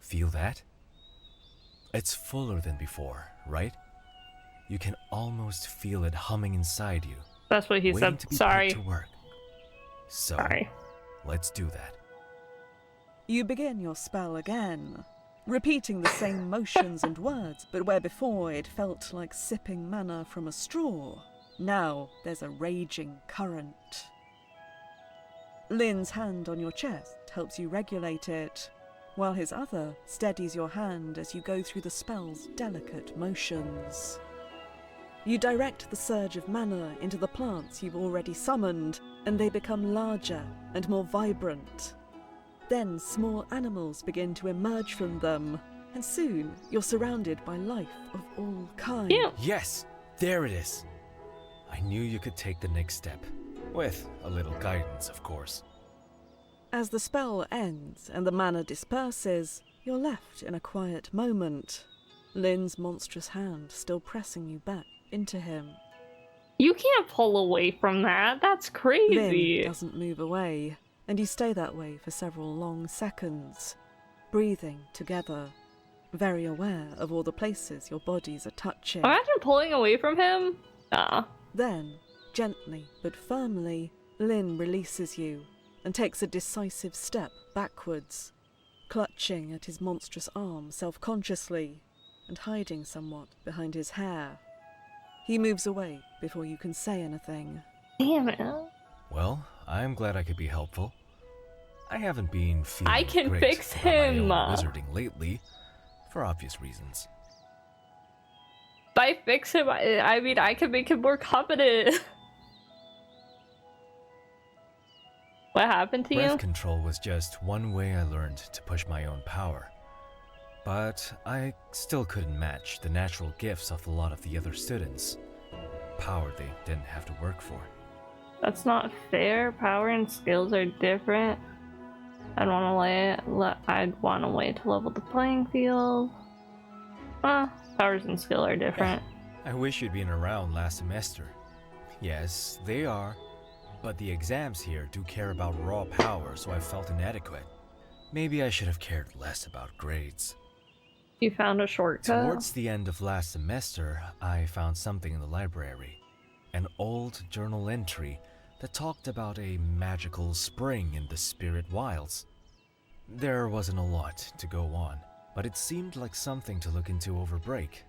Feel that? It's fuller than before, right? You can almost feel it humming inside you. that's what he waiting said. to be Sorry. put to work. So, Sorry. let's do that. You begin your spell again, repeating the same motions and words, but where before it felt like sipping mana from a straw, now there's a raging current. Lin's hand on your chest helps you regulate it, while his other steadies your hand as you go through the spell's delicate motions. You direct the surge of mana into the plants you've already summoned, and they become larger and more vibrant. Then small animals begin to emerge from them, and soon you're surrounded by life of all kinds. Yeah. Yes, there it is. I knew you could take the next step. With a little guidance, of course. As the spell ends and the mana disperses, you're left in a quiet moment, Lin's monstrous hand still pressing you back into him. You can't pull away from that. That's crazy. Lin doesn't move away, and you stay that way for several long seconds, breathing together, very aware of all the places your bodies are touching. Imagine pulling away from him. Then, gently but firmly, Lin releases you and takes a decisive step backwards, clutching at his monstrous arm self-consciously and hiding somewhat behind his hair. He moves away before you can say anything. Damn it. Well, I'm glad I could be helpful. I haven't been feeling I can great fix about my him. own wizarding lately, for obvious reasons. By fix him, I mean I can make him more competent. What happened to Breath you? control was just one way I learned to push my own power. But I still couldn't match the natural gifts of a lot of the other students. Power they didn't have to work for. That's not fair. Power and skills are different. I'd want to wait to level the playing field. Powers and skill are different. I wish you'd been around last semester. Yes, they are. But the exams here do care about raw power, so I felt inadequate. Maybe I should have cared less about grades. You found a shortcut? Towards the end of last semester, I found something in the library. An old journal entry that talked about a magical spring in the spirit wilds. There wasn't a lot to go on, but it seemed like something to look into over break.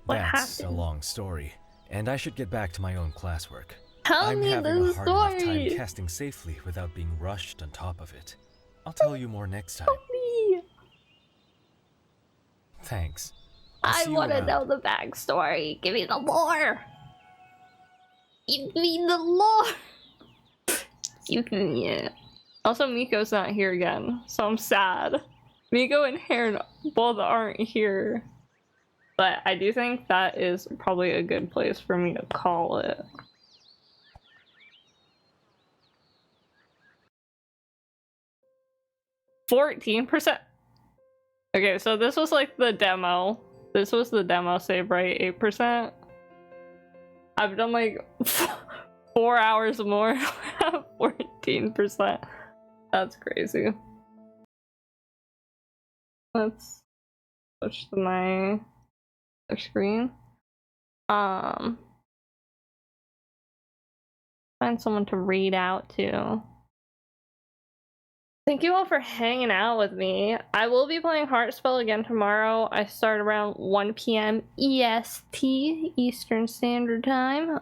That's a long story, and I should get back to my own classwork. Tell me having the a hard enough story. time casting safely without being rushed on top of it. I'll tell you more next time. Me. Thanks. I want to know the backstory. Give me the lore. Give me the lore. You can, yeah. Also, Miko's not here again, so I'm sad. Miko and Heron both aren't here. But I do think that is probably a good place for me to call it. %. Okay, so this was like the demo. This was the demo save, right? 8%. I've done like 4 hours more. 14%. That's crazy. Let's switch to my screen. Find someone to read out to. Thank you all for hanging out with me. I will be playing Heartspell again tomorrow. I start around 1 p.m. EST, Eastern Standard Time.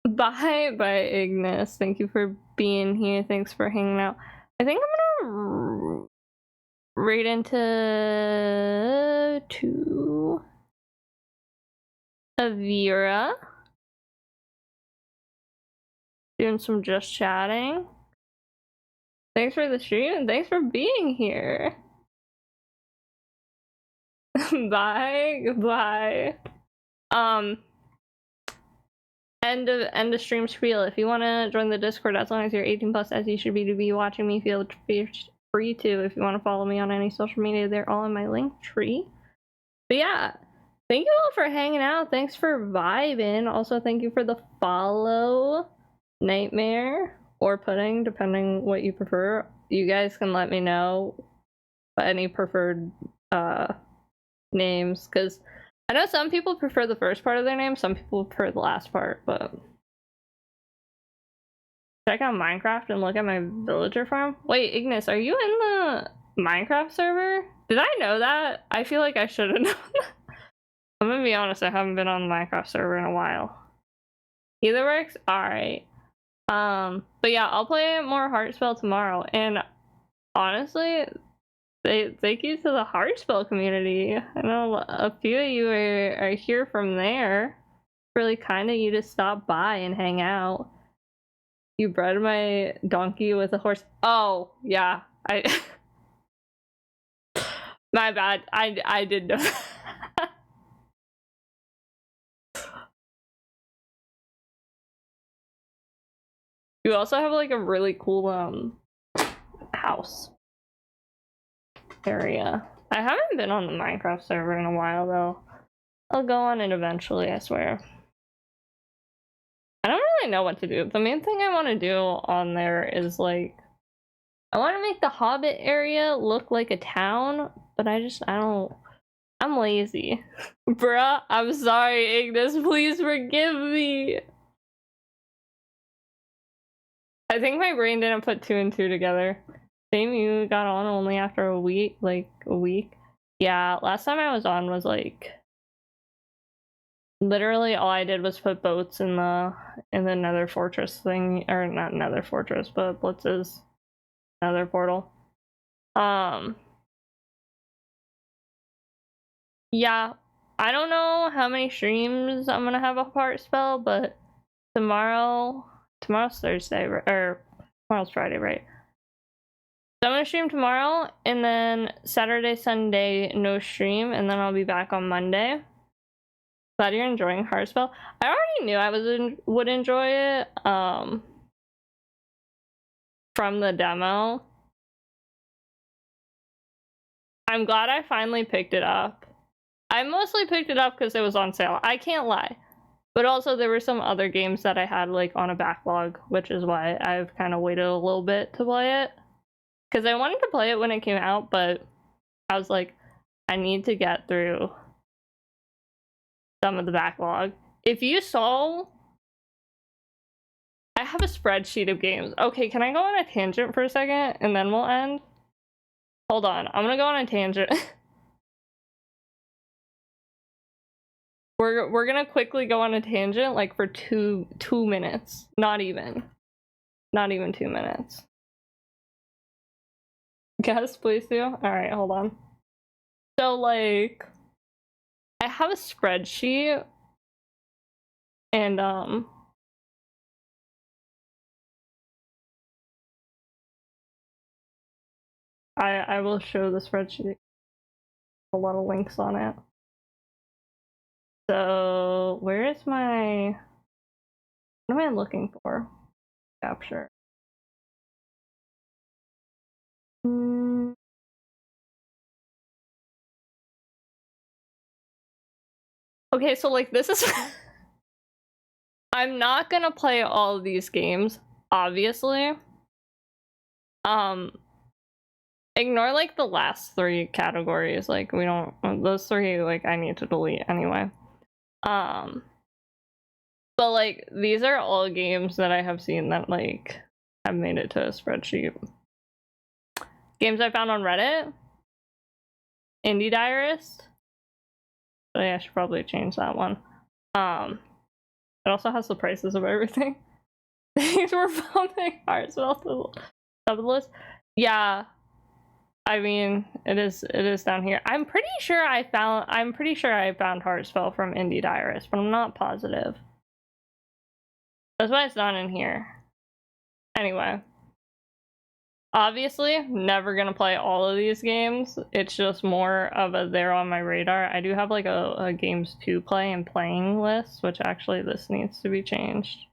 Bye, Ignis. Thank you for being here. Thanks for hanging out. I think I'm gonna raid into Avira. Doing some just chatting. Thanks for the stream and thanks for being here. Bye. Goodbye. End of stream spiel. If you want to join the Discord, as long as you're 18 plus, as you should be to be watching me, feel free to. If you want to follow me on any social media, they're all in my link tree. But yeah, thank you all for hanging out. Thanks for vibing. Also, thank you for the follow, Nightmare or Pudding, depending what you prefer. You guys can let me know any preferred names, because I know some people prefer the first part of their name, some people prefer the last part, but check out Minecraft and look at my villager farm. Wait, Ignis, are you in the Minecraft server? Did I know that? I feel like I should have known that. I'm gonna be honest, I haven't been on the Minecraft server in a while. Either works? Alright. But yeah, I'll play more Heartspell tomorrow, and honestly, thank you to the Heartspell community. I know a few of you are here from there. Really kind of you to stop by and hang out. You bred my donkey with a horse. Oh, yeah. My bad. I did know that. You also have like a really cool house area. I haven't been on the Minecraft server in a while though. I'll go on it eventually, I swear. I don't really know what to do. The main thing I want to do on there is like, I want to make the Hobbit area look like a town, but I don't, I'm lazy. Bruh, I'm sorry, Ignis, please forgive me. I think my brain didn't put 2 and 2 together. Same, you got on only after a week, Yeah, last time I was on was like, literally all I did was put boats in the Nether Fortress thing, or not Nether Fortress, but Blitz's Nether portal. Yeah, I don't know how many streams I'm gonna have a Heartspell, but tomorrow's Thursday, or tomorrow's Friday, right? So I'm gonna stream tomorrow, and then Saturday, Sunday, no stream, and then I'll be back on Monday. Glad you're enjoying Heartspell. I already knew I would enjoy it from the demo. I'm glad I finally picked it up. I mostly picked it up because it was on sale. I can't lie. But also there were some other games that I had like on a backlog, which is why I've kind of waited a little bit to play it. Because I wanted to play it when it came out, but I was like, I need to get through some of the backlog. If you saw, I have a spreadsheet of games. Okay, can I go on a tangent for a second and then we'll end? Hold on, I'm gonna go on a tangent. We're gonna quickly go on a tangent, like for two minutes. Not even 2 minutes. Guess, please do. Alright, hold on. So like, I have a spreadsheet, and I will show the spreadsheet. A lot of links on it. So where is my, what am I looking for? Capture. Okay, so like this is I'm not gonna play all of these games, obviously. Ignore like the last 3 categories, like we don't, those 3 like I need to delete anyway. But like these are all games that I have seen that like have made it to a spreadsheet. Games I found on Reddit. Indie Diarist. Oh yeah, I should probably change that one. It also has the prices of everything. These were bumping Heartspell to the list. Yeah. I mean, it is down here. I'm pretty sure I found Heartspell from Indie Diarist, but I'm not positive. That's why it's not in here. Anyway. Obviously, never gonna play all of these games. It's just more of a they're on my radar. I do have like a games to play and playing list, which actually this needs to be changed.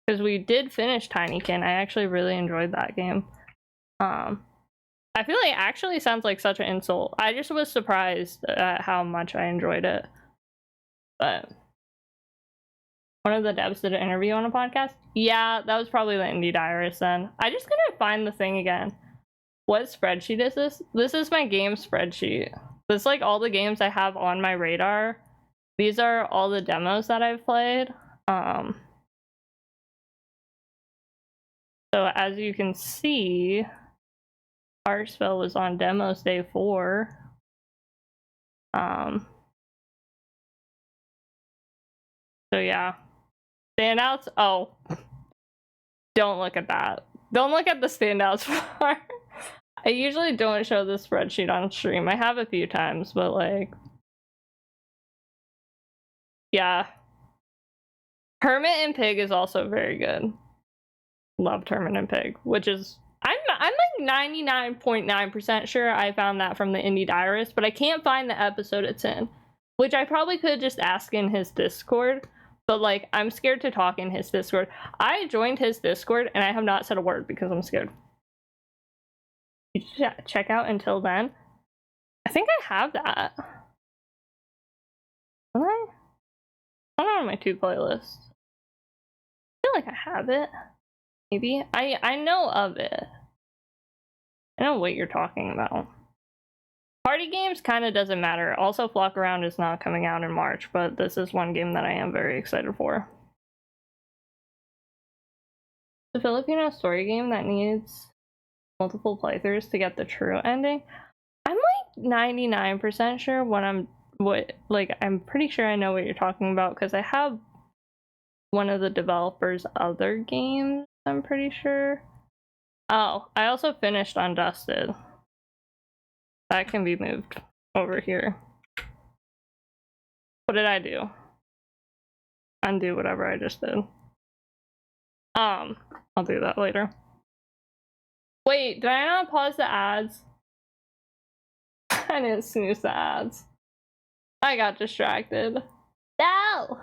Because we did finish Tinykin. I actually really enjoyed that game. I feel like it actually sounds like such an insult. I just was surprised at how much I enjoyed it. But one of the devs did an interview on a podcast. Yeah, that was probably the Indie Diarist then. I just couldn't find the thing again. What spreadsheet is this? This is my game spreadsheet. This is like all the games I have on my radar. These are all the demos that I've played. So as you can see, Heartspell was on demos day 4. So yeah. Standouts? Oh. Don't look at that. Don't look at the standouts part. I usually don't show the spreadsheet on stream. I have a few times, but like... Yeah. Hermit and Pig is also very good. Loved Hermit and Pig, which is... I'm like 99.9% sure I found that from the Indie Diarist, but I can't find the episode it's in. Which I probably could just ask in his Discord, but like, I'm scared to talk in his Discord. I joined his Discord and I have not said a word because I'm scared. Check out Until Then. I think I have that. Don't I? It's not on my 2 playlists. I feel like I have it. Maybe. I know of it. I know what you're talking about. Party games kind of doesn't matter. Also, Flock Around is not coming out in March, but this is one game that I am very excited for. The Filipino story game that needs multiple playthroughs to get the true ending. I'm like 99% sure I'm pretty sure I know what you're talking about because I have one of the developers' other games, I'm pretty sure. Oh, I also finished Undusted. That can be moved over here. What did I do? Undo whatever I just did. I'll do that later. Wait, did I not pause the ads? I didn't snooze the ads. I got distracted. No!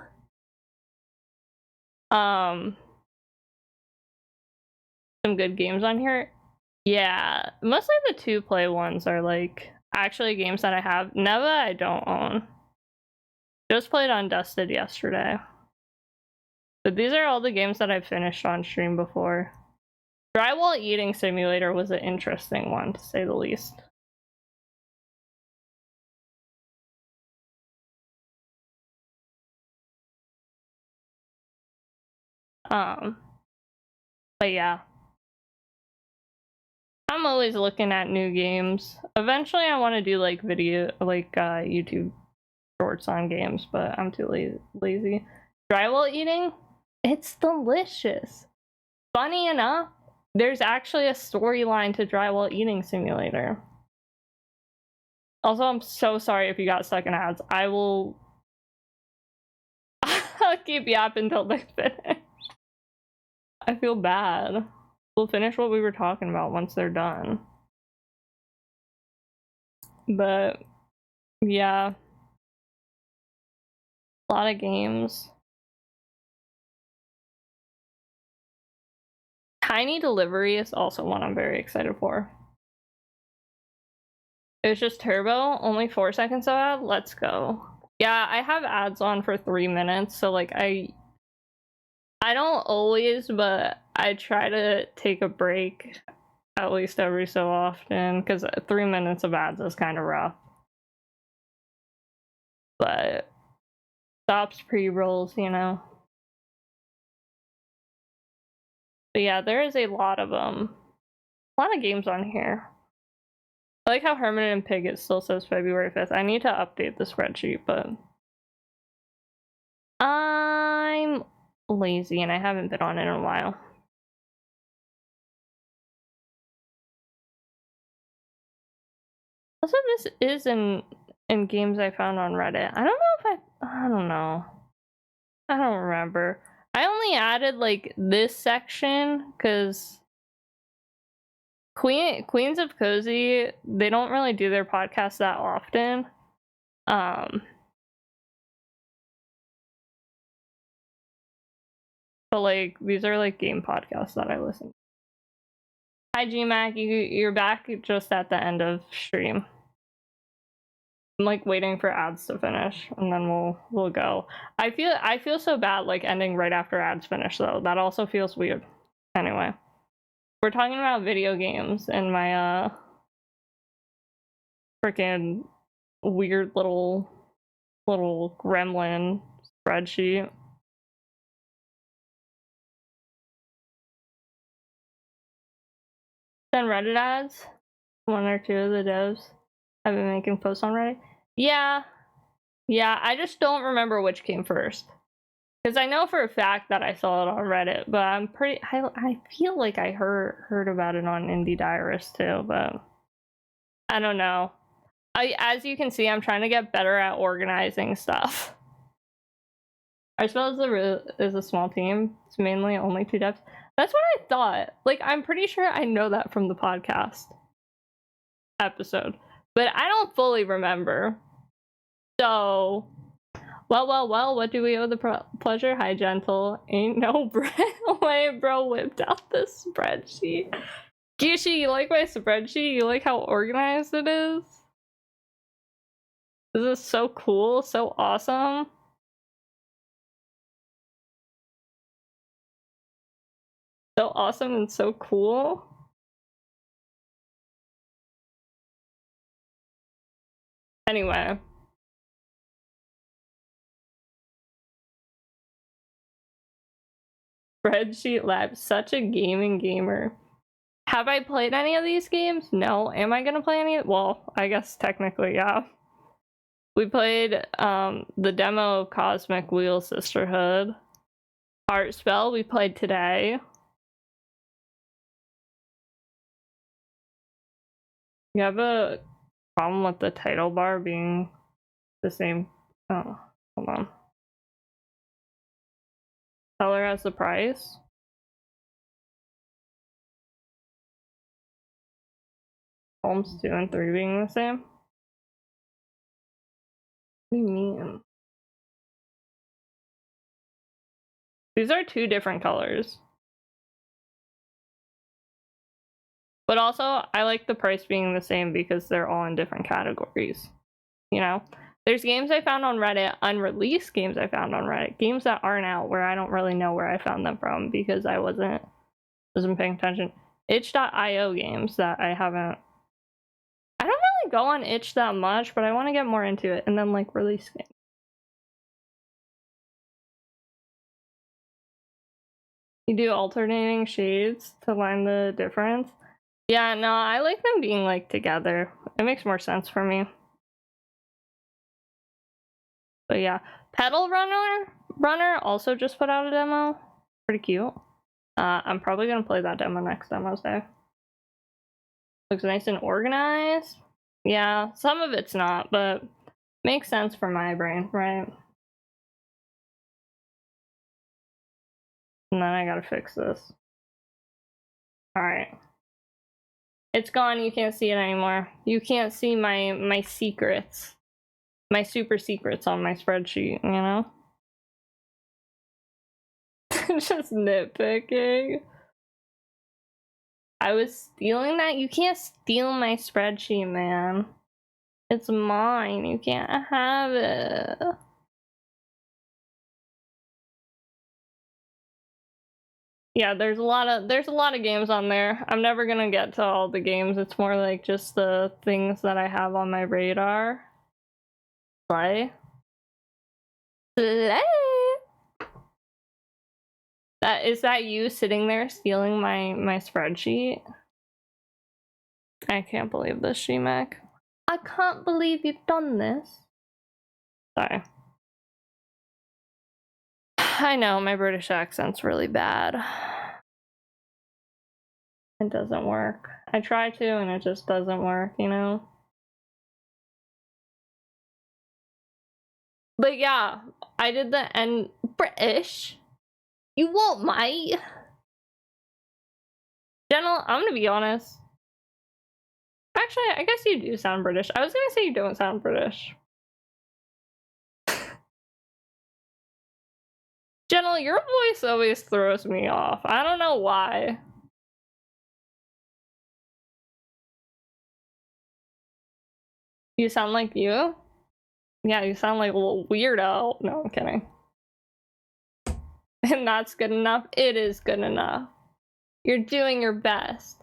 Some good games on here. Yeah, mostly the 2-play ones are like actually games that I have. Neva I don't own. Just played Undusted yesterday. But these are all the games that I've finished on stream before. Drywall Eating Simulator was an interesting one, to say the least. But yeah. I'm always looking at new games. Eventually I want to do like YouTube shorts on games, but I'm too lazy. Drywall Eating? It's delicious. Funny enough, there's actually a storyline to Drywall Eating Simulator. Also, I'm so sorry if you got stuck in ads. I'll keep you up until they finish. I feel bad. We'll finish what we were talking about once they're done. But, yeah. A lot of games. Tiny Delivery is also one I'm very excited for. It was just Turbo, only 4 seconds of ad. Let's go. Yeah, I have ads on for 3 minutes, so like I don't always, but I try to take a break at least every so often, because 3 minutes of ads is kind of rough. But stops pre-rolls, you know. But yeah, there is a lot of games on here. I like how Hermit and Pig, it still says February 5th. I need to update the spreadsheet, but I'm lazy and I haven't been on it in a while. Also, this is in games I found on Reddit. I don't know if I don't know. I don't remember. I only added like this section because Queens of Cozy, they don't really do their podcast that often. But like these are like game podcasts that I listen to. Hi GMAC, you're back just at the end of stream. I'm like waiting for ads to finish and then we'll go. I feel so bad like ending right after ads finish though. That also feels weird. Anyway. We're talking about video games and my freaking weird little gremlin spreadsheet. Then Reddit ads. 1 or 2 of the devs have been making posts on Reddit. Yeah, I just don't remember which came first. Because I know for a fact that I saw it on Reddit, but I'm pretty. I feel like I heard about it on Indie Diarist too, but I don't know. As you can see, I'm trying to get better at organizing stuff. Heartspell is a small team. It's mainly only 2 devs. That's what I thought. Like, I'm pretty sure I know that from the podcast episode, but I don't fully remember. So, well, what do we owe the pleasure? Hi, Gentle. Ain't no way, bro, whipped out this spreadsheet. Gishi, you like my spreadsheet? You like how organized it is? This is so cool, so awesome. So awesome and so cool. Anyway. Spreadsheet Lab, such a gaming gamer. Have I played any of these games? No. Am I gonna play any? Well, I guess technically, yeah. We played the demo of Cosmic Wheel Sisterhood. Heartspell, we played today. You have a problem with the title bar being the same. Oh, hold on. Seller has the price. Columns 2 and 3 being the same. What do you mean? These are 2 different colors. But also, I like the price being the same because they're all in different categories. You know? There's games I found on Reddit, unreleased games I found on Reddit, games that aren't out where I don't really know where I found them from because I wasn't paying attention. Itch.io games that I haven't. I don't really go on itch that much, but I want to get more into it and then like release games. You do alternating shades to line the difference. Yeah, no, I like them being like together. It makes more sense for me. But yeah, Pedal Runner also just put out a demo. Pretty cute. I'm probably gonna play that demo next demo day. Looks nice and organized. Yeah, some of it's not, but makes sense for my brain, right? And then I gotta fix this. Alright. It's gone, you can't see it anymore. You can't see my secrets. My super secrets on my spreadsheet, you know? Just nitpicking. I was stealing that? You can't steal my spreadsheet, man. It's mine. You can't have it. Yeah, there's a lot of games on there. I'm never gonna get to all the games. It's more like just the things that I have on my radar. Play. Is that you sitting there stealing my spreadsheet? I can't believe this, Shemek. I can't believe you've done this. Sorry. I know, my British accent's really bad. It doesn't work. I try to and it just doesn't work, you know? But yeah, I did the end British. You won't, mate. General, I'm gonna be honest. Actually, I guess you do sound British. I was gonna say you don't sound British. General, your voice always throws me off. I don't know why. You sound like you? Yeah, you sound like a little weirdo. No, I'm kidding. And that's good enough. It is good enough. You're doing your best.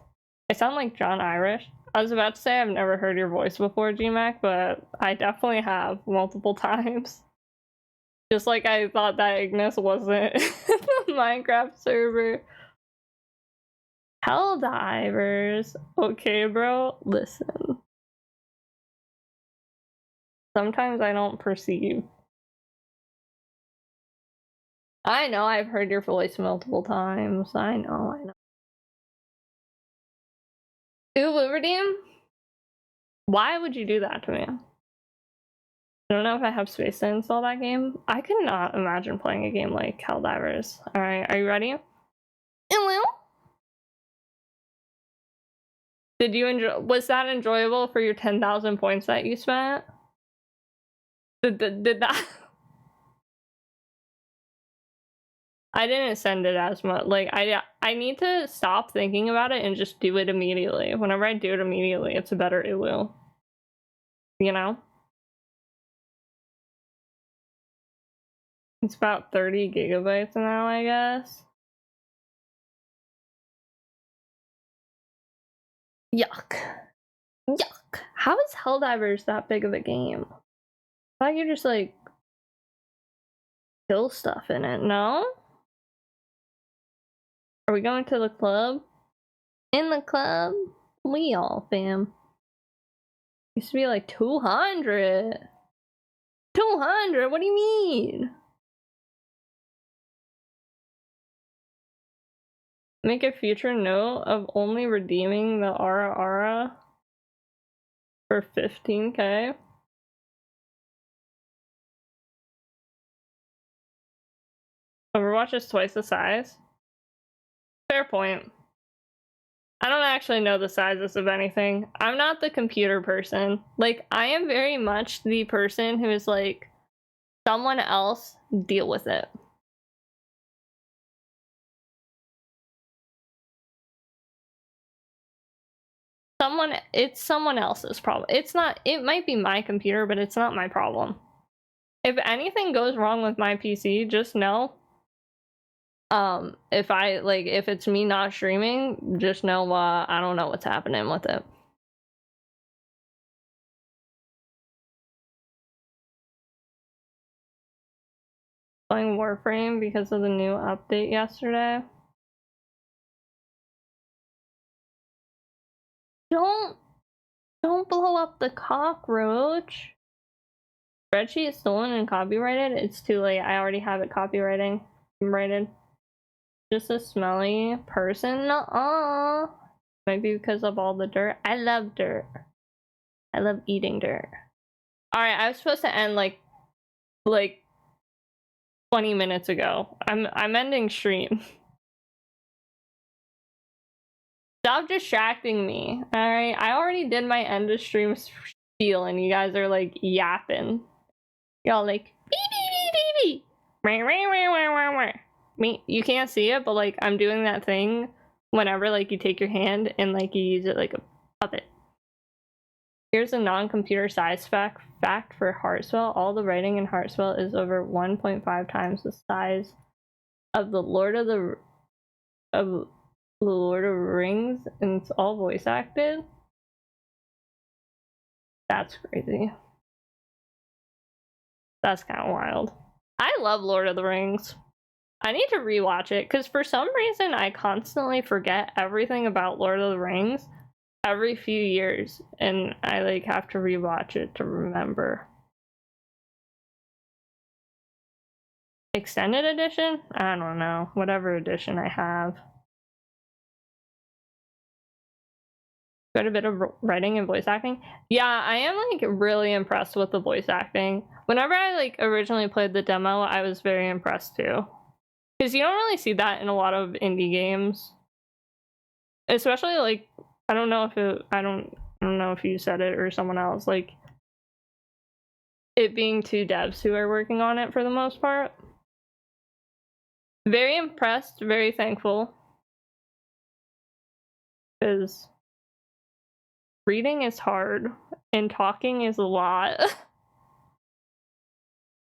I sound like John Irish. I was about to say I've never heard your voice before, GMAC, but I definitely have multiple times. Just like I thought that Ignis wasn't the Minecraft server. Helldivers. Okay, bro, listen. Sometimes I don't perceive. I know I've heard your voice multiple times. I know. Ooh, Redeem? Why would you do that to me? I don't know if I have space to install that game. I could not imagine playing a game like Helldivers. Alright, are you ready? Hello? Did you enjoy? Was that enjoyable for your 10,000 points that you spent? Did that? I didn't send it as much. Like, I need to stop thinking about it and just do it immediately. Whenever I do it immediately, it's a better it will. You know? It's about 30 gigabytes now, I guess. Yuck. Yuck. How is Helldivers that big of a game? I thought you just, like, kill stuff in it, no? Are we going to the club? In the club? We all, fam. Used to be like 200. 200? What do you mean? Make a future note of only redeeming the Ara Ara for 15k. Overwatch is twice the size. Fair point. I don't actually know the sizes of anything. I'm not the computer person. Like, I am very much the person who is like, someone else deal with it. It's someone else's problem. It's not, it might be my computer, but it's not my problem. If anything goes wrong with my PC, just know, if it's me not streaming, just know, I don't know what's happening with it. Playing Warframe because of the new update yesterday. Don't blow up the cockroach. Spreadsheet is stolen and copyrighted. It's too late. I already have it copyrighted. Just a smelly person. Nuh-uh. Maybe because of all the dirt. I love dirt. I love eating dirt. Alright, I was supposed to end like 20 minutes ago. I'm ending stream. Stop distracting me. Alright, I already did my end of stream spiel and you guys are like yapping. Y'all like beep beep beep beep beep. Me, you can't see it, but like I'm doing that thing whenever like you take your hand and like you use it like a puppet. Here's a non-computer science fact for Heartspell. All the writing in Heartspell is over 1.5 times the size of the Lord of the Rings, and it's all voice acted. That's crazy. That's kind of wild. I love Lord of the Rings. I need to rewatch it because for some reason I constantly forget everything about Lord of the Rings every few years, and I like have to rewatch it to remember. Extended edition? I don't know. Whatever edition I have. Quite a bit of writing and voice acting. Yeah, I am like really impressed with the voice acting. Whenever I like originally played the demo, I was very impressed too. Because you don't really see that in a lot of indie games. Especially like, I don't know if you said it or someone else, like it being two devs who are working on it for the most part. Very impressed, very thankful. Because reading is hard and talking is a lot.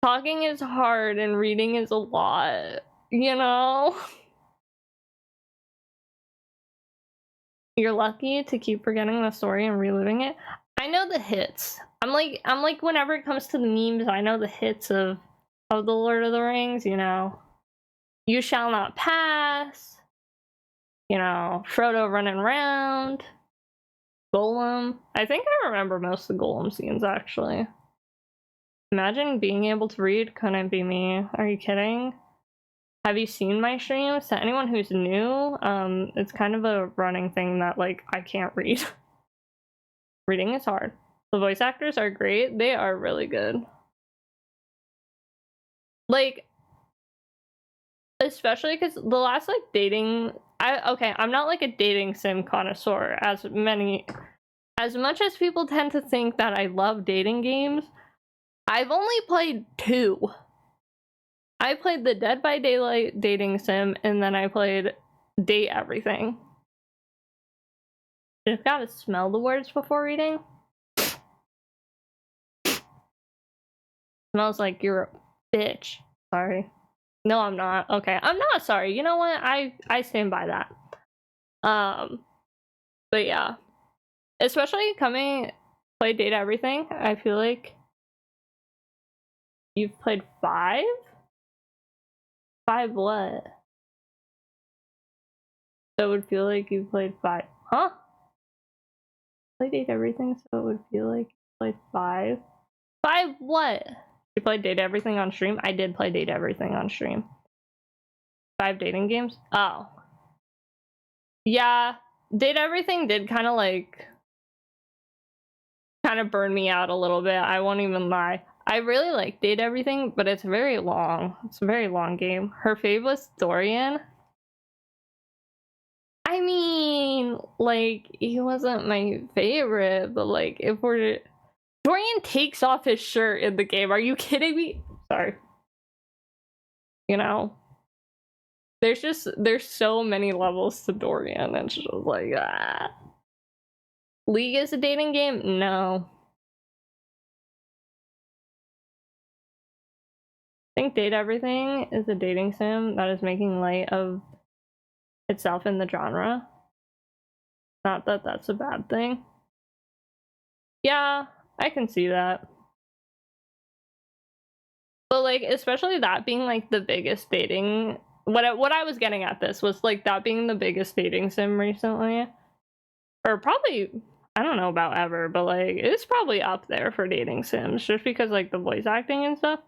Talking is hard and reading is a lot, you know? You're lucky to keep forgetting the story and reliving it. I know the hits. I'm like whenever it comes to the memes, I know the hits of the Lord of the Rings, you know. You shall not pass. You know, Frodo running around. Golem. I think I remember most of the Golem scenes actually. Imagine being able to read. Couldn't be me. Are you kidding? Have you seen my streams? To anyone who's new, it's kind of a running thing that like I can't read. Reading is hard. The voice actors are great. They are really good. Like, especially because the last like dating, I'm not like a dating sim connoisseur as much as people tend to think that I love dating games. I've only played 2. I played the Dead by Daylight dating sim, and then I played Date Everything. Just gotta smell the words before reading. Smells like you're a bitch. Sorry. No, I'm not. Okay, I'm not sorry. You know what? I stand by that. But yeah. Especially play Date Everything, I feel like you've played 5? 5 what? So it would feel like you played 5. Huh? Play Date Everything, so it would feel like you played 5. 5 what? You played Date Everything on stream? I did play Date Everything on stream. 5 dating games? Oh. Yeah, Date Everything did kind of burn me out a little bit. I won't even lie. I really like Date Everything, but it's very long. It's a very long game. Her fave was Dorian. I mean, like, he wasn't my favorite, but like, Dorian takes off his shirt in the game. Are you kidding me? Sorry. You know? There's so many levels to Dorian, and it's just like, ah. League is a dating game? No. I think Date Everything is a dating sim that is making light of itself in the genre. Not that that's a bad thing. Yeah, I can see that. But like, especially that being like the biggest dating, what I was getting at this was like that being the biggest dating sim recently, or probably, I don't know about ever, but like it's probably up there for dating sims just because like the voice acting and stuff.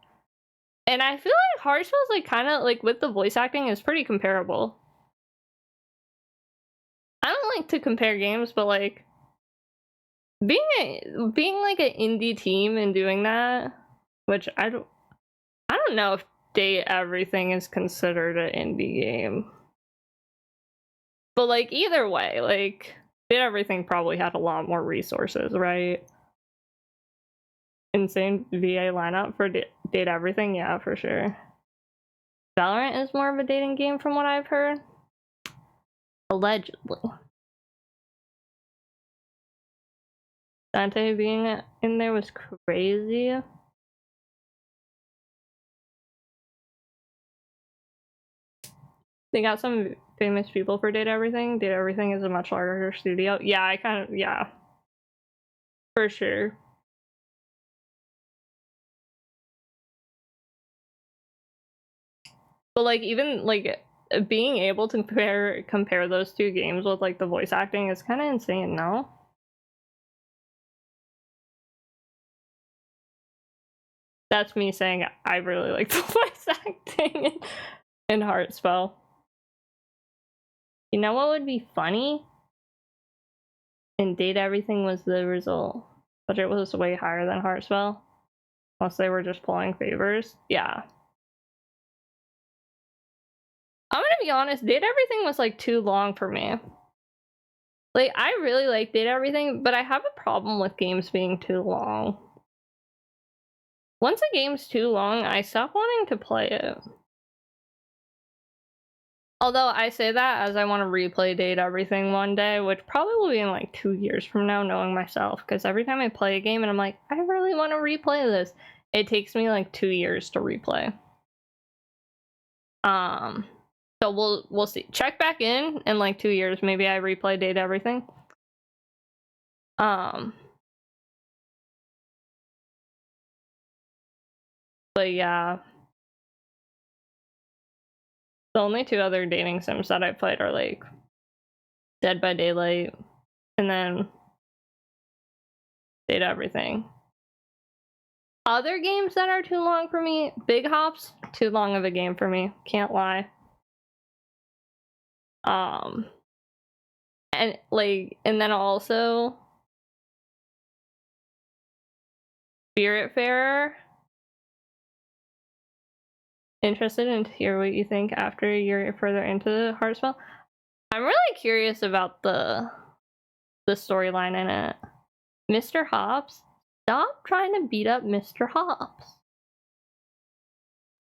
And I feel like Heartspell's like kind of like with the voice acting is pretty comparable. I don't like to compare games, but like being like an indie team and doing that, which I don't know if Date Everything is considered an indie game. But like either way, like Date Everything probably had a lot more resources, right? Insane VA lineup for Date Everything, yeah, for sure. Valorant is more of a dating game from what I've heard. Allegedly. Dante being in there was crazy. They got some famous people for Date Everything. Date Everything is a much larger studio. Yeah, I kind of, yeah. For sure. But like, even like being able to compare those two games with like the voice acting is kind of insane, no? That's me saying I really like the voice acting in Heartspell. You know what would be funny? And Date Everything was the result. Budget was way higher than Heartspell. Unless they were just pulling favors. Yeah. I'm gonna be honest, Date Everything was like too long for me. Like, I really like Date Everything, but I have a problem with games being too long. Once a game's too long, I stop wanting to play it. Although I say that as I want to replay Date Everything one day, which probably will be in like 2 years from now, knowing myself, because every time I play a game and I'm like, I really want to replay this, it takes me like 2 years to replay. So we'll see. Check back in like 2 years. Maybe I replay Date Everything. But yeah. The only 2 other dating sims that I played are like Dead by Daylight and then Date Everything. Other games that are too long for me, Big Hops, too long of a game for me, can't lie. And like, and then also Spiritfarer. Interested in to hear what you think after you're further into Heartspell. I'm really curious about the storyline in it. Mr. Hops, stop trying to beat up Mr. Hops.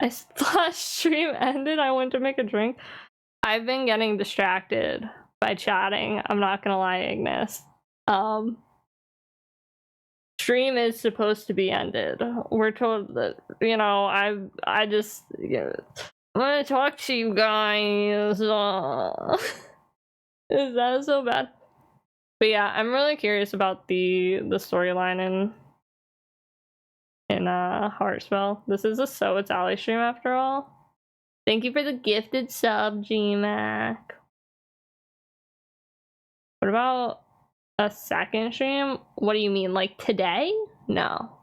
I thought stream ended. I went to make a drink. I've been getting distracted by chatting. I'm not gonna lie, Ignis. Stream is supposed to be ended. We're told that, you know, I just, you know, I'm gonna talk to you guys. Is that so bad? But yeah, I'm really curious about the storyline in Heartspell. This is a So It's Ally stream after all. Thank you for the gifted sub, GMAC. What about a second stream? What do you mean, like today? No.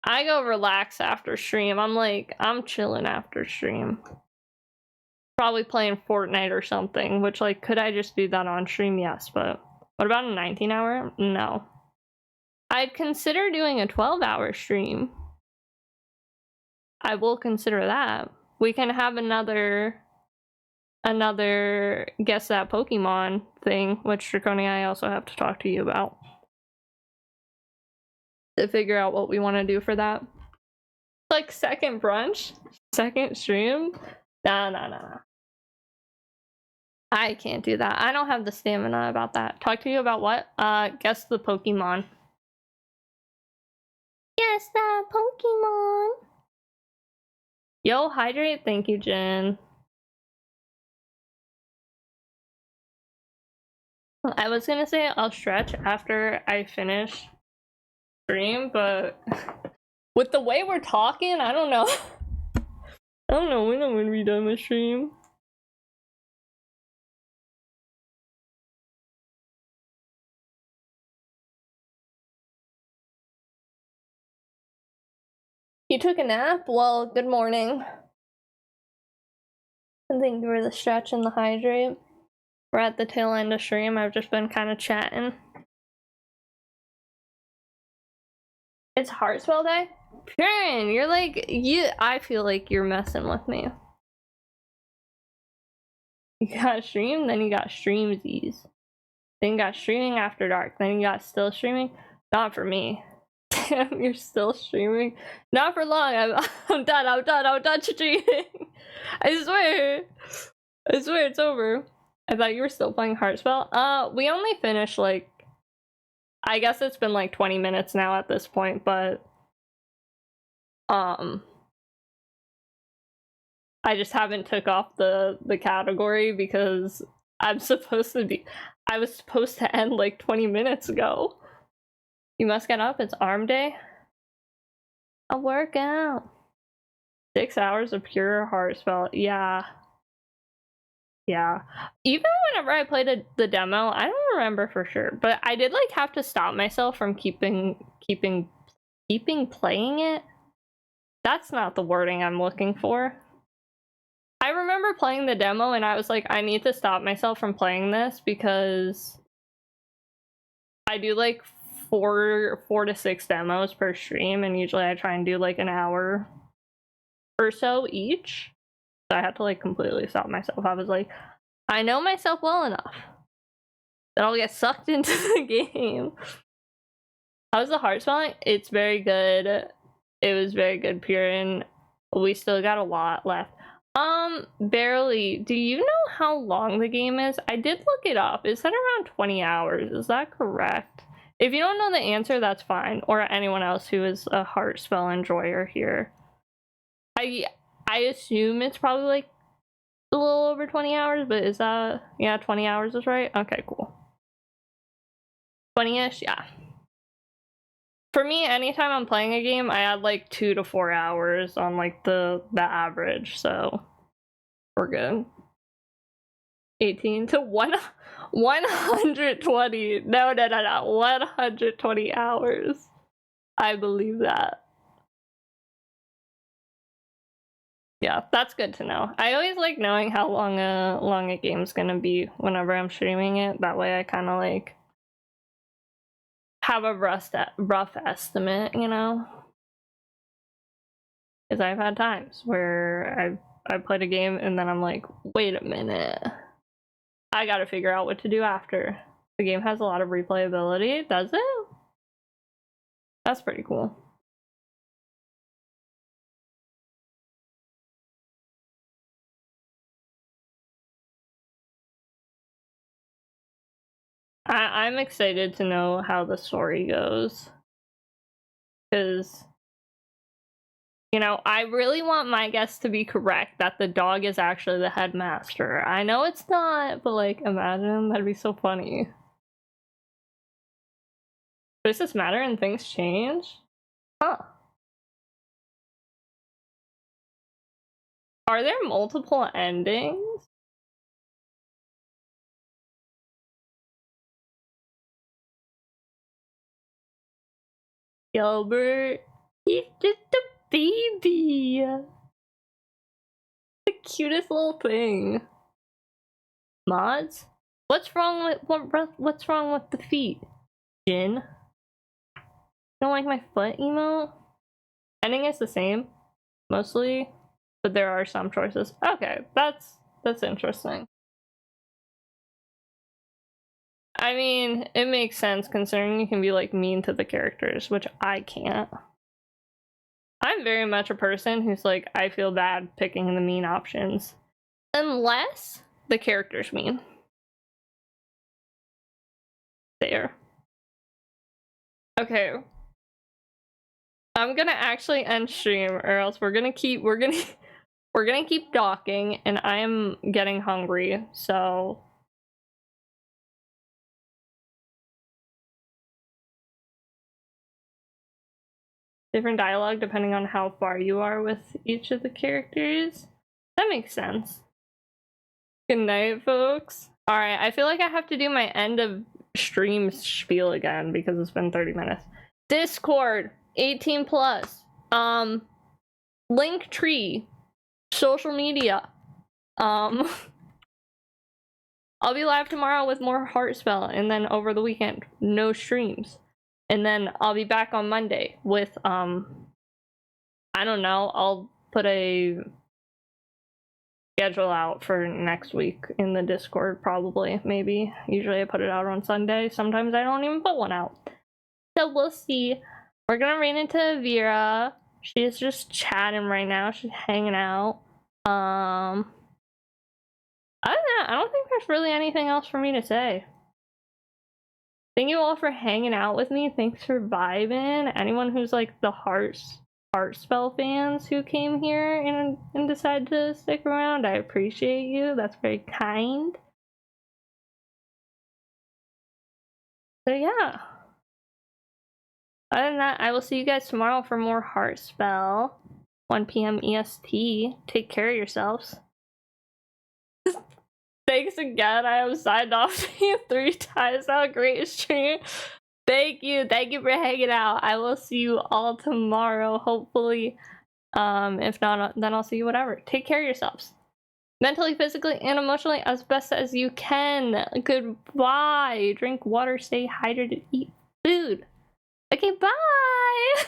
I go relax after stream. I'm chilling after stream. Probably playing Fortnite or something, which, like, could I just do that on stream? Yes, but what about a 19-hour? No. I'd consider doing a 12-hour stream. I will consider that. We can have another Guess That Pokemon thing, which Draconia I also have to talk to you about. To figure out what we want to do for that. Like, second brunch? Second stream? Nah. I can't do that. I don't have the stamina about that. Talk to you about what? Guess the Pokemon. Guess that Pokemon. Yo, hydrate. Thank you, Jen. I was gonna say I'll stretch after I finish stream, but with the way we're talking, I don't know. I don't know when I'm gonna be done with stream. You took a nap? Well, good morning. And thank you for the stretch and the hydrate. We're at the tail end of stream. I've just been kind of chatting. It's Heartspell Day? Karen, you're like, I feel like you're messing with me. You got stream, then you got streamsies. Then you got streaming after dark. Then you got still streaming. Not for me. Damn, you're still streaming? Not for long. I'm done streaming. I swear. I swear it's over. I thought you were still playing Heartspell. We only finished like, I guess it's been like 20 minutes now at this point, but I just haven't took off the category because I was supposed to end like 20 minutes ago. You must get up, it's arm day. I'll work out. 6 hours of pure Heartspell, yeah. Yeah. Even whenever I played the demo, I don't remember for sure, but I did like have to stop myself from keeping playing it. That's not the wording I'm looking for. I remember playing the demo and I was like, I need to stop myself from playing this because I do like four to 6 demos per stream, and usually I try and do like an hour or so each. So I had to like completely stop myself. I was like, I know myself well enough that I'll get sucked into the game. How's the Heartspell? It's very good. It was very good, Piran. We still got a lot left. Barely. Do you know how long the game is? I did look it up. It said around 20 hours. Is that correct? If you don't know the answer, that's fine. Or anyone else who is a Heartspell enjoyer here. I assume it's probably like a little over 20 hours, but is that, yeah, 20 hours is right? Okay, cool. 20-ish, yeah. For me, anytime I'm playing a game, I add like 2 to 4 hours on like the average, so we're good. 18 to 120. No, 120 hours. I believe that. Yeah, that's good to know. I always like knowing how long a game's gonna be whenever I'm streaming it. That way I kind of like have a rough estimate, you know? Because I've had times where I've played a game and then I'm like, wait a minute. I gotta figure out what to do after. The game has a lot of replayability, does it? That's pretty cool. I'm excited to know how the story goes. Because, you know, I really want my guess to be correct, that the dog is actually the headmaster. I know it's not, but like, imagine, that'd be so funny. Does this matter and things change? Huh. Are there multiple endings? Gilbert, he's just a baby. The cutest little thing. Mods? What's wrong with the feet? Jin? Don't like my foot emote? Ending is the same, mostly, but there are some choices. Okay, that's interesting. I mean, it makes sense considering you can be like mean to the characters, which I can't. I'm very much a person who's like, I feel bad picking the mean options. Unless the character's mean. There. Okay. I'm gonna actually end stream or else we're gonna keep talking and I am getting hungry, so different dialogue depending on how far you are with each of the characters. That makes sense. Good night, folks. Alright, I feel like I have to do my end of stream spiel again because it's been 30 minutes. Discord, 18 plus. Linktree, social media. I'll be live tomorrow with more Heartspell, and then over the weekend, no streams. And then I'll be back on Monday with, I don't know, I'll put a schedule out for next week in the Discord, probably, maybe. Usually I put it out on Sunday. Sometimes I don't even put one out. So we'll see. We're gonna rain into Vera. She's just chatting right now. She's hanging out. yeah, I don't think there's really anything else for me to say. Thank you all for hanging out with me. Thanks for vibing. Anyone who's like the Heartspell fans who came here and decided to stick around, I appreciate you. That's very kind. So yeah. Other than that, I will see you guys tomorrow for more Heartspell. 1 p.m. EST. Take care of yourselves. Thanks again. I have signed off to you 3 times. Have a great stream. Thank you for hanging out. I will see you all tomorrow, hopefully. If not, then I'll see you whatever. Take care of yourselves. Mentally, physically, and emotionally as best as you can. Goodbye. Drink water, stay hydrated, eat food. Okay, bye!